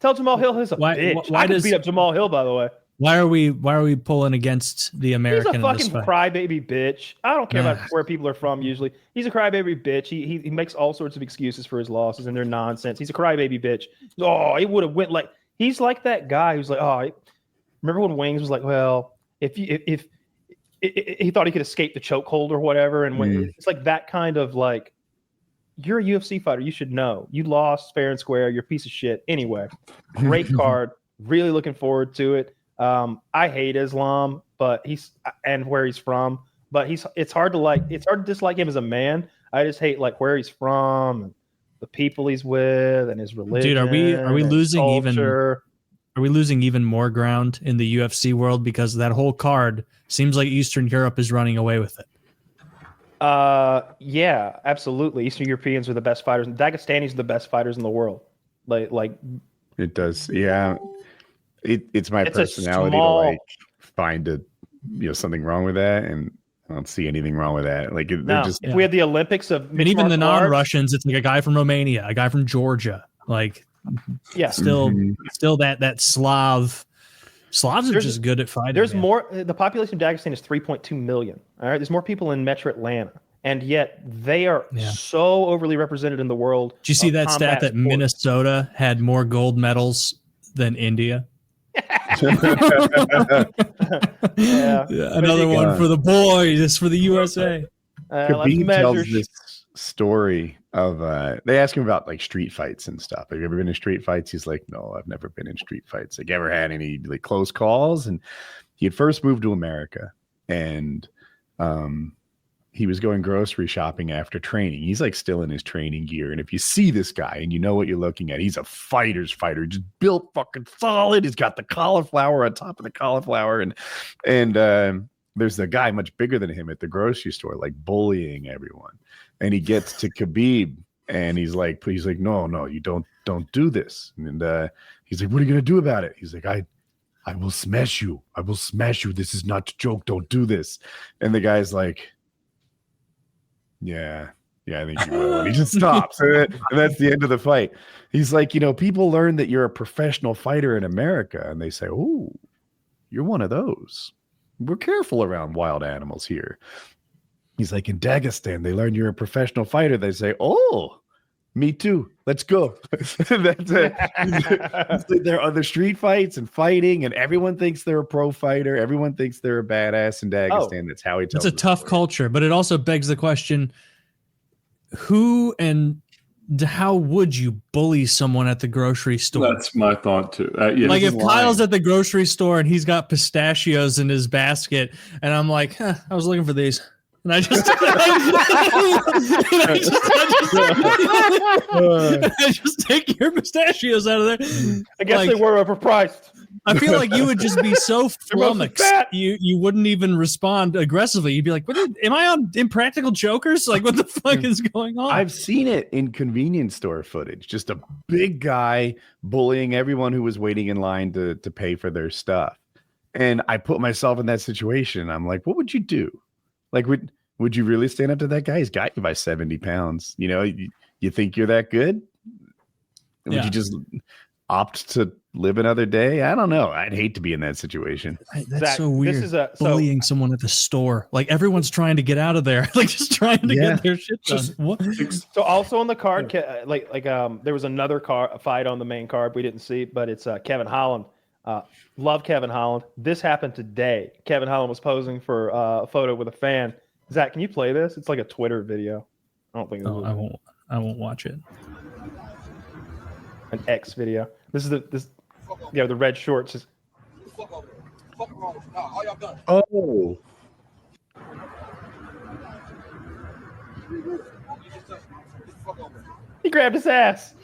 Tell Jamal Hill he's a bitch. I could beat up Jamal Hill, by the way. Why are we pulling against the American? He's a fucking crybaby bitch. I don't care about where people are from usually. He's a crybaby bitch. He makes all sorts of excuses for his losses, and they're nonsense. He's a crybaby bitch. Oh, he would have went he's like that guy who's remember when Wings was well, if he thought he could escape the chokehold or whatever, and when it's that kind of you're a UFC fighter, you should know. You lost fair and square, you're a piece of shit. Anyway, great card. Really looking forward to it. I hate Islam, but and where he's from, but it's hard to dislike him as a man. I just hate where he's from and the people he's with and his religion. Dude, are we losing even more ground in the UFC world because that whole card seems like Eastern Europe is running away with it? Yeah, absolutely. Eastern Europeans are the best fighters. Dagestanis are the best fighters in the world. It does, yeah. It's my personality to find something wrong with that, and I don't see anything wrong with that. If we had the Olympics of and even the non-Russians, it's a guy from Romania, a guy from Georgia, still that Slavs are just good at fighting. There's more. The population of Dagestan is 3.2 million. All right, there's more people in Metro Atlanta, and yet they are so overly represented in the world. Did you see that stat that Minnesota had more gold medals than India? Another one for the boys. It's for the USA. Khabib tells this story of they ask him about street fights and stuff. Have you ever been in street fights? He's like, no, I've never been in street fights. Ever had any close calls? And he had first moved to America, and he was going grocery shopping after training. He's still in his training gear. And if you see this guy and you know what you're looking at, he's a fighter's fighter, just built fucking solid. He's got the cauliflower on top of the cauliflower. And there's a guy much bigger than him at the grocery store, bullying everyone. And he gets to Khabib and he's like, no, you don't do this. And he's like, what are you going to do about it? He's like, I will smash you. I will smash you. This is not a joke. Don't do this. And the guy's like, Yeah, I think you will. And he just stops. And that's the end of the fight. He's like, people learn that you're a professional fighter in America, and they say, oh, you're one of those. We're careful around wild animals here. He's like, in Dagestan, they learn you're a professional fighter. They say, oh, Me too. Let's go. That's it. There are other street fights and fighting, and everyone thinks they're a pro fighter. Everyone thinks they're a badass in Dagestan. That's how he tells. It's a tough culture, but it also begs the question: who and how would you bully someone at the grocery store? That's my thought too. Like if Kyle's at the grocery store and he's got pistachios in his basket, and I'm like, I was looking for these. And I just, I just take your pistachios out of there. I guess they were overpriced. I feel like you would just be so flummoxed. You wouldn't even respond aggressively. You'd be like, am I on Impractical Jokers? Like, what the fuck is going on? I've seen it in convenience store footage. Just a big guy bullying everyone who was waiting in line to pay for their stuff. And I put myself in that situation. I'm like, what would you do? Like, would you really stand up to that guy? He's got you by 70 pounds. You know, you think you're that good? Would you just opt to live another day? I don't know. I'd hate to be in that situation. That's Zach, so weird. This is bullying someone at the store. Like everyone's trying to get out of there. Like just trying to get their shit done. So also on the card, there was another fight on the main card we didn't see, but it's Kevin Holland. Love Kevin Holland. This happened today. Kevin Holland was posing for a photo with a fan. Zach, can you play this? It's like a Twitter video. I don't think. I won't watch it. An X video. This is the red shorts. Oh. He grabbed his ass.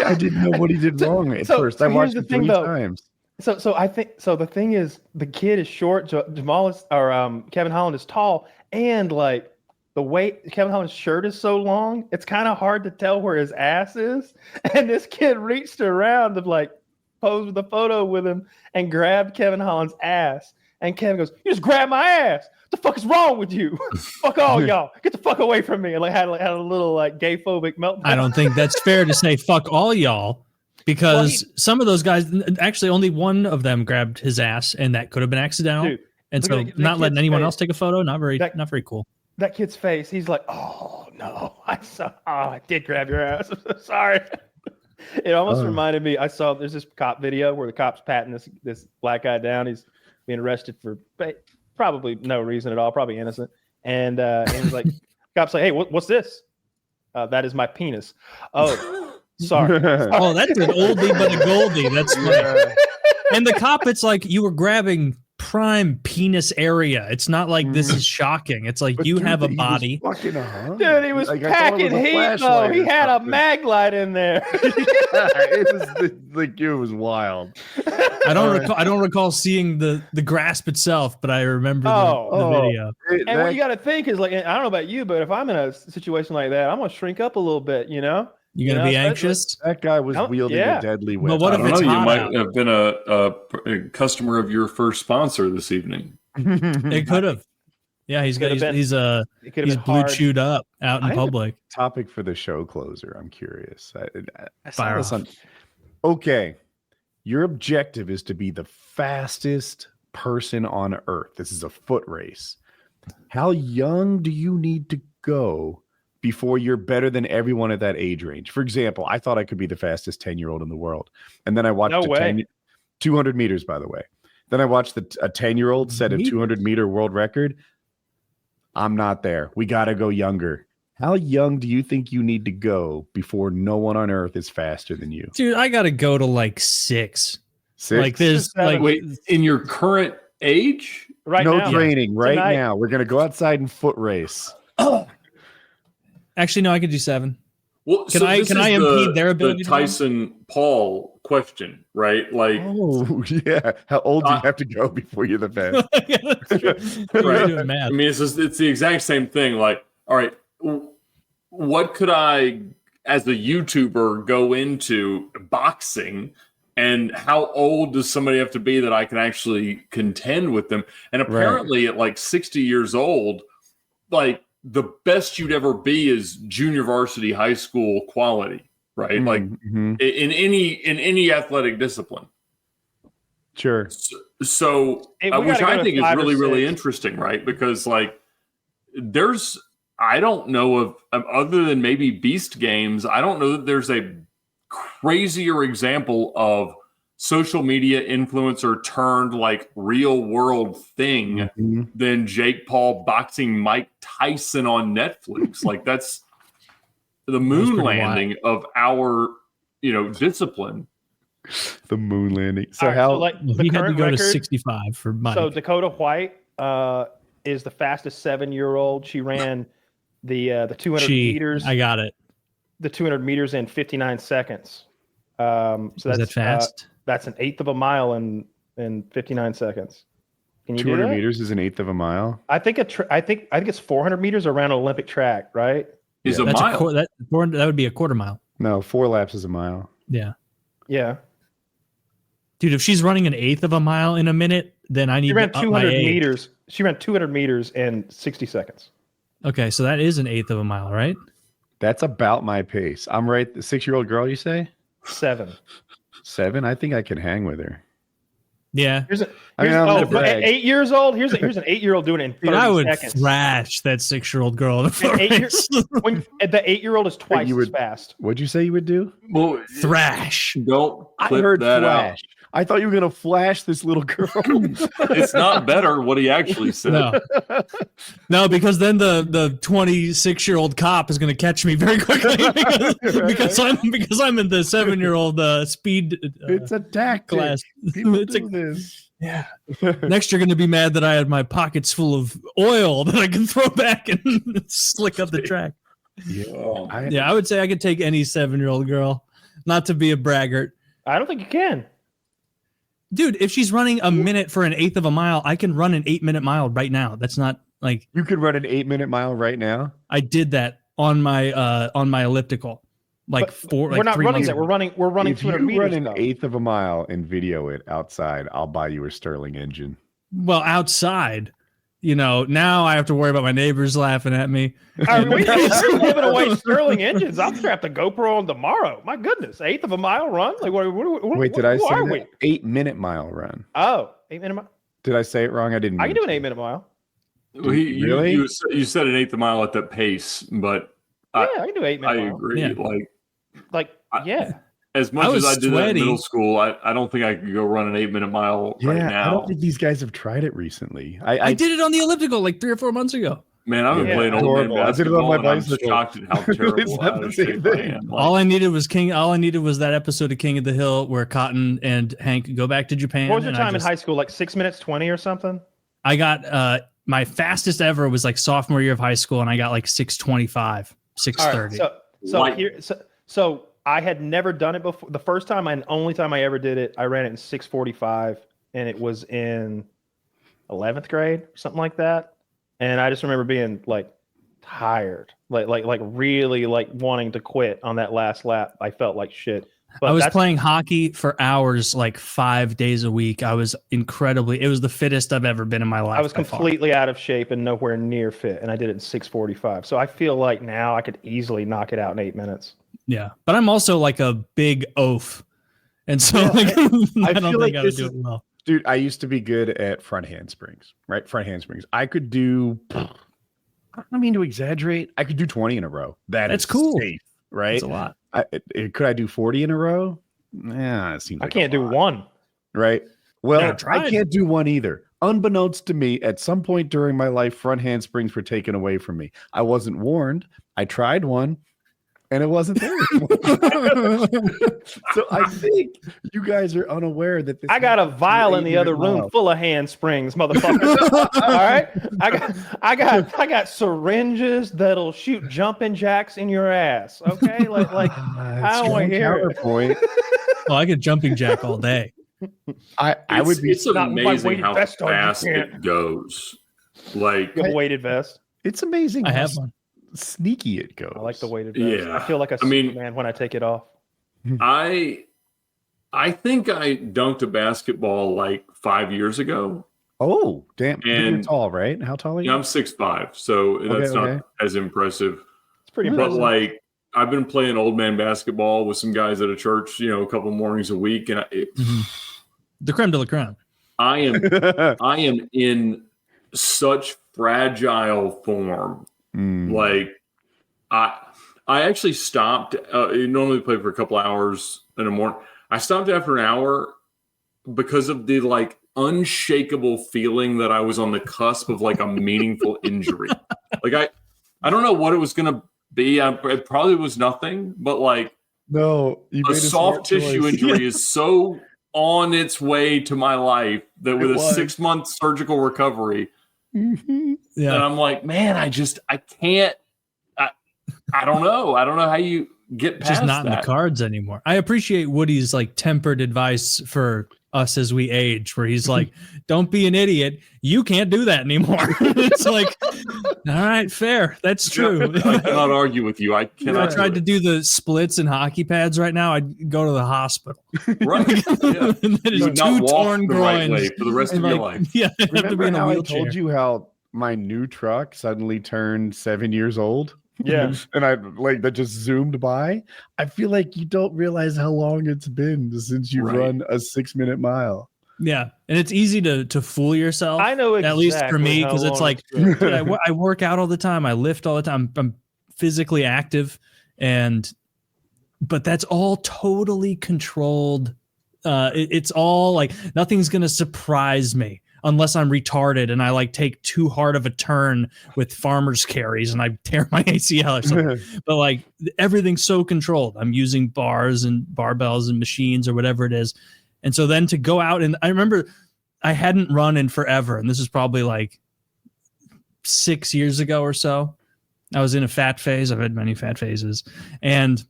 I didn't know what he did wrong at first. I watched it 3 times. So I think the thing is the kid is short. Kevin Holland is tall, and like the way Kevin Holland's shirt is so long, it's kind of hard to tell where his ass is. And this kid reached around to like pose with a photo with him and grabbed Kevin Holland's ass. And Kevin goes, "You just grabbed my ass. What the fuck is wrong with you? Fuck all y'all. Get the fuck away from me." And like had a little like gay phobic meltdown. I don't think that's fair to say fuck all y'all. Because some of those guys, actually, only one of them grabbed his ass, and that could have been accidental. Dude, and so, not letting anyone else take a photo, not very cool. That kid's face, he's like, "Oh no, I did grab your ass. I'm so sorry." It almost reminded me. There's this cop video where the cop's patting this black guy down. He's being arrested for probably no reason at all, probably innocent. And he's like, "Cop's like, hey, what's this?" "That is my penis." "Oh." Sorry. Oh, that's an oldie but a goldie. That's funny. And the cop, it's like you were grabbing prime penis area. It's not like this is shocking. It's like you have a body. Dude, he was packing heat though. He had a mag light in there. It was wild. I don't recall seeing the grasp itself, but I remember the video. And what you got to think is like, I don't know about you, but if I'm in a situation like that, I'm gonna shrink up a little bit, you know. You're going to be anxious? That guy was wielding a deadly weapon. But what if it's you hot might out? have been a customer of your first sponsor this evening. It could have. Yeah, he's blue chewed up out in public. Topic for the show closer. I'm curious. I saw this on. Okay, your objective is to be the fastest person on Earth. This is a foot race. How young do you need to go before you're better than everyone at that age range? For example, I thought I could be the fastest 10-year-old in the world. And then I watched 200 meters, by the way. Then I watched a 10-year-old set a 200-meter world record. I'm not there. We got to go younger. How young do you think you need to go before no one on Earth is faster than you? Dude, I got to go to like 6. 6? Like this, like wait, in your current age? Right now. No training. Right now. We're going to go outside and foot race. Actually, no, I could do 7. Well, can I impede their ability? The Tyson Paul question, right? Like, yeah. How old do you have to go before you're the best? Yeah, that's true. Right. Doing math. I mean, it's the exact same thing. Like, all right, what could I, as a YouTuber, go into boxing? And how old does somebody have to be that I can actually contend with them? And apparently, at like 60 years old, like, the best you'd ever be is junior varsity high school quality, right? Mm-hmm. Like in any athletic discipline. Sure. So which I think is really, really interesting, right? Because like there's I don't know of other than maybe Beast Games. I don't know that there's a crazier example of social media influencer turned like real world thing than Jake Paul boxing Mike Tyson on Netflix. Like that's the moon landing of our, discipline. The moon landing. So he had to go to 65 for Mike. So Dakota White is the fastest 7-year-old. She ran the 200 meters. I got it. The 200 meters in 59 seconds. So is that fast? That's an eighth of a mile in 59 seconds. Can you 200 do that? meters is an eighth of a mile. I think it's 400 meters around an Olympic track, right? Is a mile? That would be a quarter mile. No, 4 laps is a mile. Yeah. Yeah. Dude, if she's running an eighth of a mile in a minute, then I need to up my 200 age. meters. She ran 200 meters in 60 seconds. Okay, so that is an eighth of a mile, right? That's about my pace. I'm right. The 6-year-old girl, you say? 7. 7? I think I can hang with her. Yeah. An 8 years old. Here's an 8-year-old doing it in 30 Dude, I would seconds. thrash that 6-year-old girl in the race. The 8-year-old is twice as fast. What'd you say you would do? Well, thrash. Don't I clip heard that flash. out. I thought you were gonna flash this little girl. It's not better what he actually said. No, because then the 26-year-old cop is going to catch me very quickly because I'm in the 7-year-old speed. It's a tactic. Class. People do this. Yeah. Next, you're going to be mad that I had my pockets full of oil that I can throw back and slick up the track. Yeah, I would say I could take any 7-year-old girl. Not to be a braggart. I don't think you can. Dude, if she's running a minute for an eighth of a mile, I can run an 8-minute mile right now. That's not like you could run an 8-minute mile right now. I did that on my elliptical. We're not running that. We're running if 200 you meters. Run an eighth of a mile and video it outside, I'll buy you a Sterling engine. Well, outside, now I have to worry about my neighbors laughing at me. We're giving away Sterling engines. I'll strap the GoPro on tomorrow. My goodness, eighth of a mile run. Like wait, did I say that? 8-minute mile run? Oh, 8-minute mile. Did I say it wrong? I didn't. I can do an 8-minute mile. Really? You said an eighth of a mile at that pace, but I can do 8-minute I mile. agree. Yeah. As much as I did that in middle school, I don't think I could go run an 8-minute mile right now. I don't think these guys have tried it recently. I did it on the elliptical like 3 or 4 months ago. Man, I've been playing old man basketball. I did it on my bicycle. I'm shocked at how terrible out of shape I am. All I needed was that episode of King of the Hill where Cotton and Hank go back to Japan. What was your time in high school? Like 6 minutes 20 or something? I got my fastest ever was like sophomore year of high school, and I got like 6:25, 6:30. Right, so I had never done it before. The first time and only time I ever did it, I ran it in 6:45, and it was in 11th grade, something like that. And I just remember being like tired, like really like wanting to quit on that last lap. I felt like shit. But I was playing hockey for hours, like 5 days a week. It was the fittest I've ever been in my life. I was completely out of shape and nowhere near fit, and I did it in 6:45. So I feel like now I could easily knock it out in 8 minutes. Yeah, but I'm also like a big oaf, and so I don't think I would do it well. Dude, I used to be good at front handsprings, right? Front handsprings. I could do, I don't mean to exaggerate, I could do 20 in a row. That's cool. Safe, right? That's a lot. Could I do 40 in a row? Yeah, it seems like I can't do one. Right? Well, Yeah, I can't do one either. Unbeknownst to me, at some point during my life, front handsprings were taken away from me. I wasn't warned. I tried one, and it wasn't there anymore. So I think you guys are unaware that this. I got a vial in the other room full of handsprings, motherfucker. All right, I got syringes that'll shoot jumping jacks in your ass. Okay, like I don't want to hear it. Oh, I get jumping jack all day. I would be. It's amazing how fast it goes. Like a weighted vest. It's amazing. I have one. Sneaky it goes. I like the weighted vest. Yeah. I feel like a Superman when I take it off. I think I dunked a basketball like 5 years ago. Oh, damn. And you're tall, right? How tall are you? I'm 6'5", so that's not as impressive. It's pretty impressive. But like I've been playing old man basketball with some guys at a church, a couple mornings a week, and the creme de la creme. I am in such fragile form Like, I actually stopped. You normally play for a couple hours in the morning. I stopped after an hour because of the like unshakable feeling that I was on the cusp of like a meaningful injury. Like I don't know what it was going to be. It probably was nothing, but like a soft tissue injury is so on its way to my life that with a 6-month surgical recovery, and I'm like, man, I can't. I don't know. I don't know how you get past just not that. in the cards anymore. I appreciate Woody's like tempered advice for us as we age, where he's like, don't be an idiot. You can't do that anymore. It's like, all right, fair. That's true. I cannot argue with you. I cannot. If I tried to do the splits and hockey pads right now, I'd go to the hospital. Right. Yeah. You would not walk torn the right way for the rest of your life. Yeah. Remember how I told you how my new truck suddenly turned 7 years old? Yeah. And I like that just zoomed by. I feel like you don't realize how long it's been since you run a 6-minute mile. Yeah. And it's easy to fool yourself. I know exactly. At least for me, because it's like, dude, I work out all the time. I lift all the time. I'm physically active. But that's all totally controlled. It's all like nothing's going to surprise me. Unless I'm retarded and I like take too hard of a turn with farmer's carries and I tear my ACL or something. But like everything's so controlled. I'm using bars and barbells and machines or whatever it is. And so then to go out, and I remember I hadn't run in forever. And this is probably like 6 years ago or so. I was in a fat phase. I've had many fat phases. And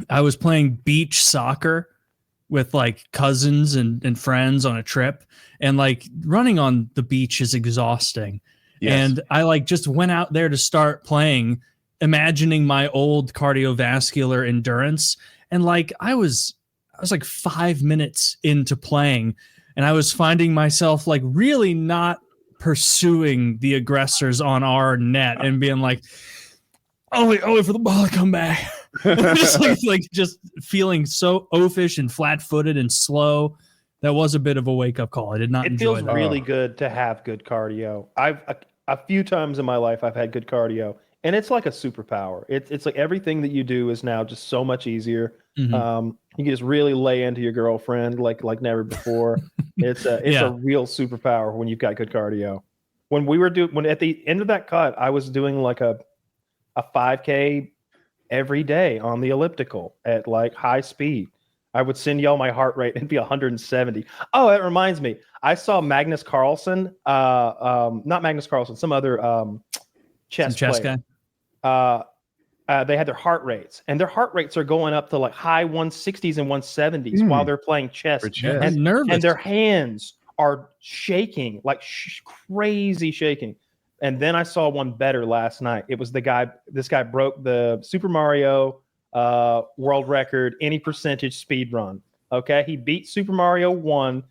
I was playing beach soccer with like cousins and friends on a trip, and like running on the beach is exhausting. Yes. And I like just went out there to start playing, imagining my old cardiovascular endurance. And like, I was like 5 minutes into playing, and I was finding myself like really not pursuing the aggressors on our net and being like, oh wait for the ball to come back. just feeling so oafish and flat-footed and slow. That was a bit of a wake-up call. I did not enjoy that. It feels really good to have good cardio. I've a few times in my life I've had good cardio, and it's like a superpower. It's like everything that you do is now just so much easier. Mm-hmm. You can just really lay into your girlfriend like never before. It's a real superpower when you've got good cardio. When at the end of that cut, I was doing like a 5K every day on the elliptical at like high speed. I would send y'all my heart rate and be 170. Oh, that reminds me. I saw Magnus Carlsen, not Magnus Carlsen, some other chess player. Guy. They had their heart rates, and their heart rates are going up to like high 160s and 170s while they're playing chess. And nervous. And their hands are shaking, like crazy shaking. And then I saw one better last night. It was this guy broke the Super Mario world record, any percentage speed run. Okay. He beat Super Mario 1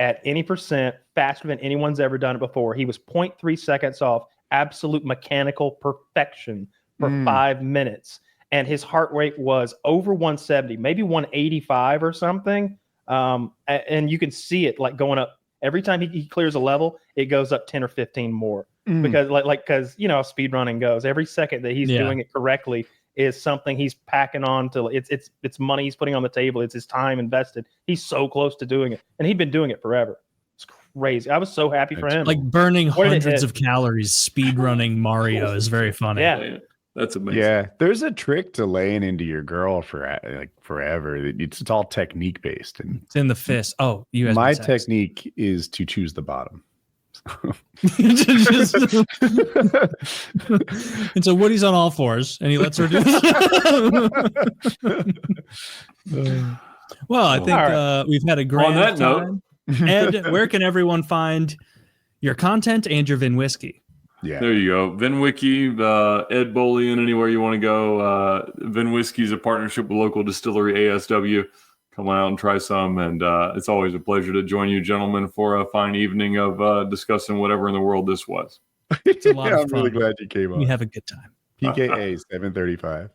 at any percent faster than anyone's ever done it before. He was 0.3 seconds off absolute mechanical perfection for 5 minutes. And his heart rate was over 170, maybe 185 or something. And you can see it like going up every time he clears a level, it goes up 10 or 15 more. Because you know how speed running goes. Every second that he's doing it correctly is something he's packing on to. It's money he's putting on the table. It's his time invested. He's so close to doing it, and he'd been doing it forever. It's crazy. I was so happy for him. Like burning hundreds of calories speed running Mario is very funny. Yeah. That's amazing. Yeah, there's a trick to laying into your girl for like forever. It's all technique based, and it's in the fist. Oh, my technique is to choose the bottom. And so Woody's on all fours, and he lets her do it. Well, I think we've had a great time. Ed, where can everyone find your content and your Vinwiki? Yeah, there you go. Vinwiki, Ed Bolian, anywhere you want to go. Vinwiki is a partnership with local distillery ASW. Come on out and try some. And it's always a pleasure to join you, gentlemen, for a fine evening of discussing whatever in the world this was. It's a lot of fun. I'm really glad you came on. We have a good time. PKA 735.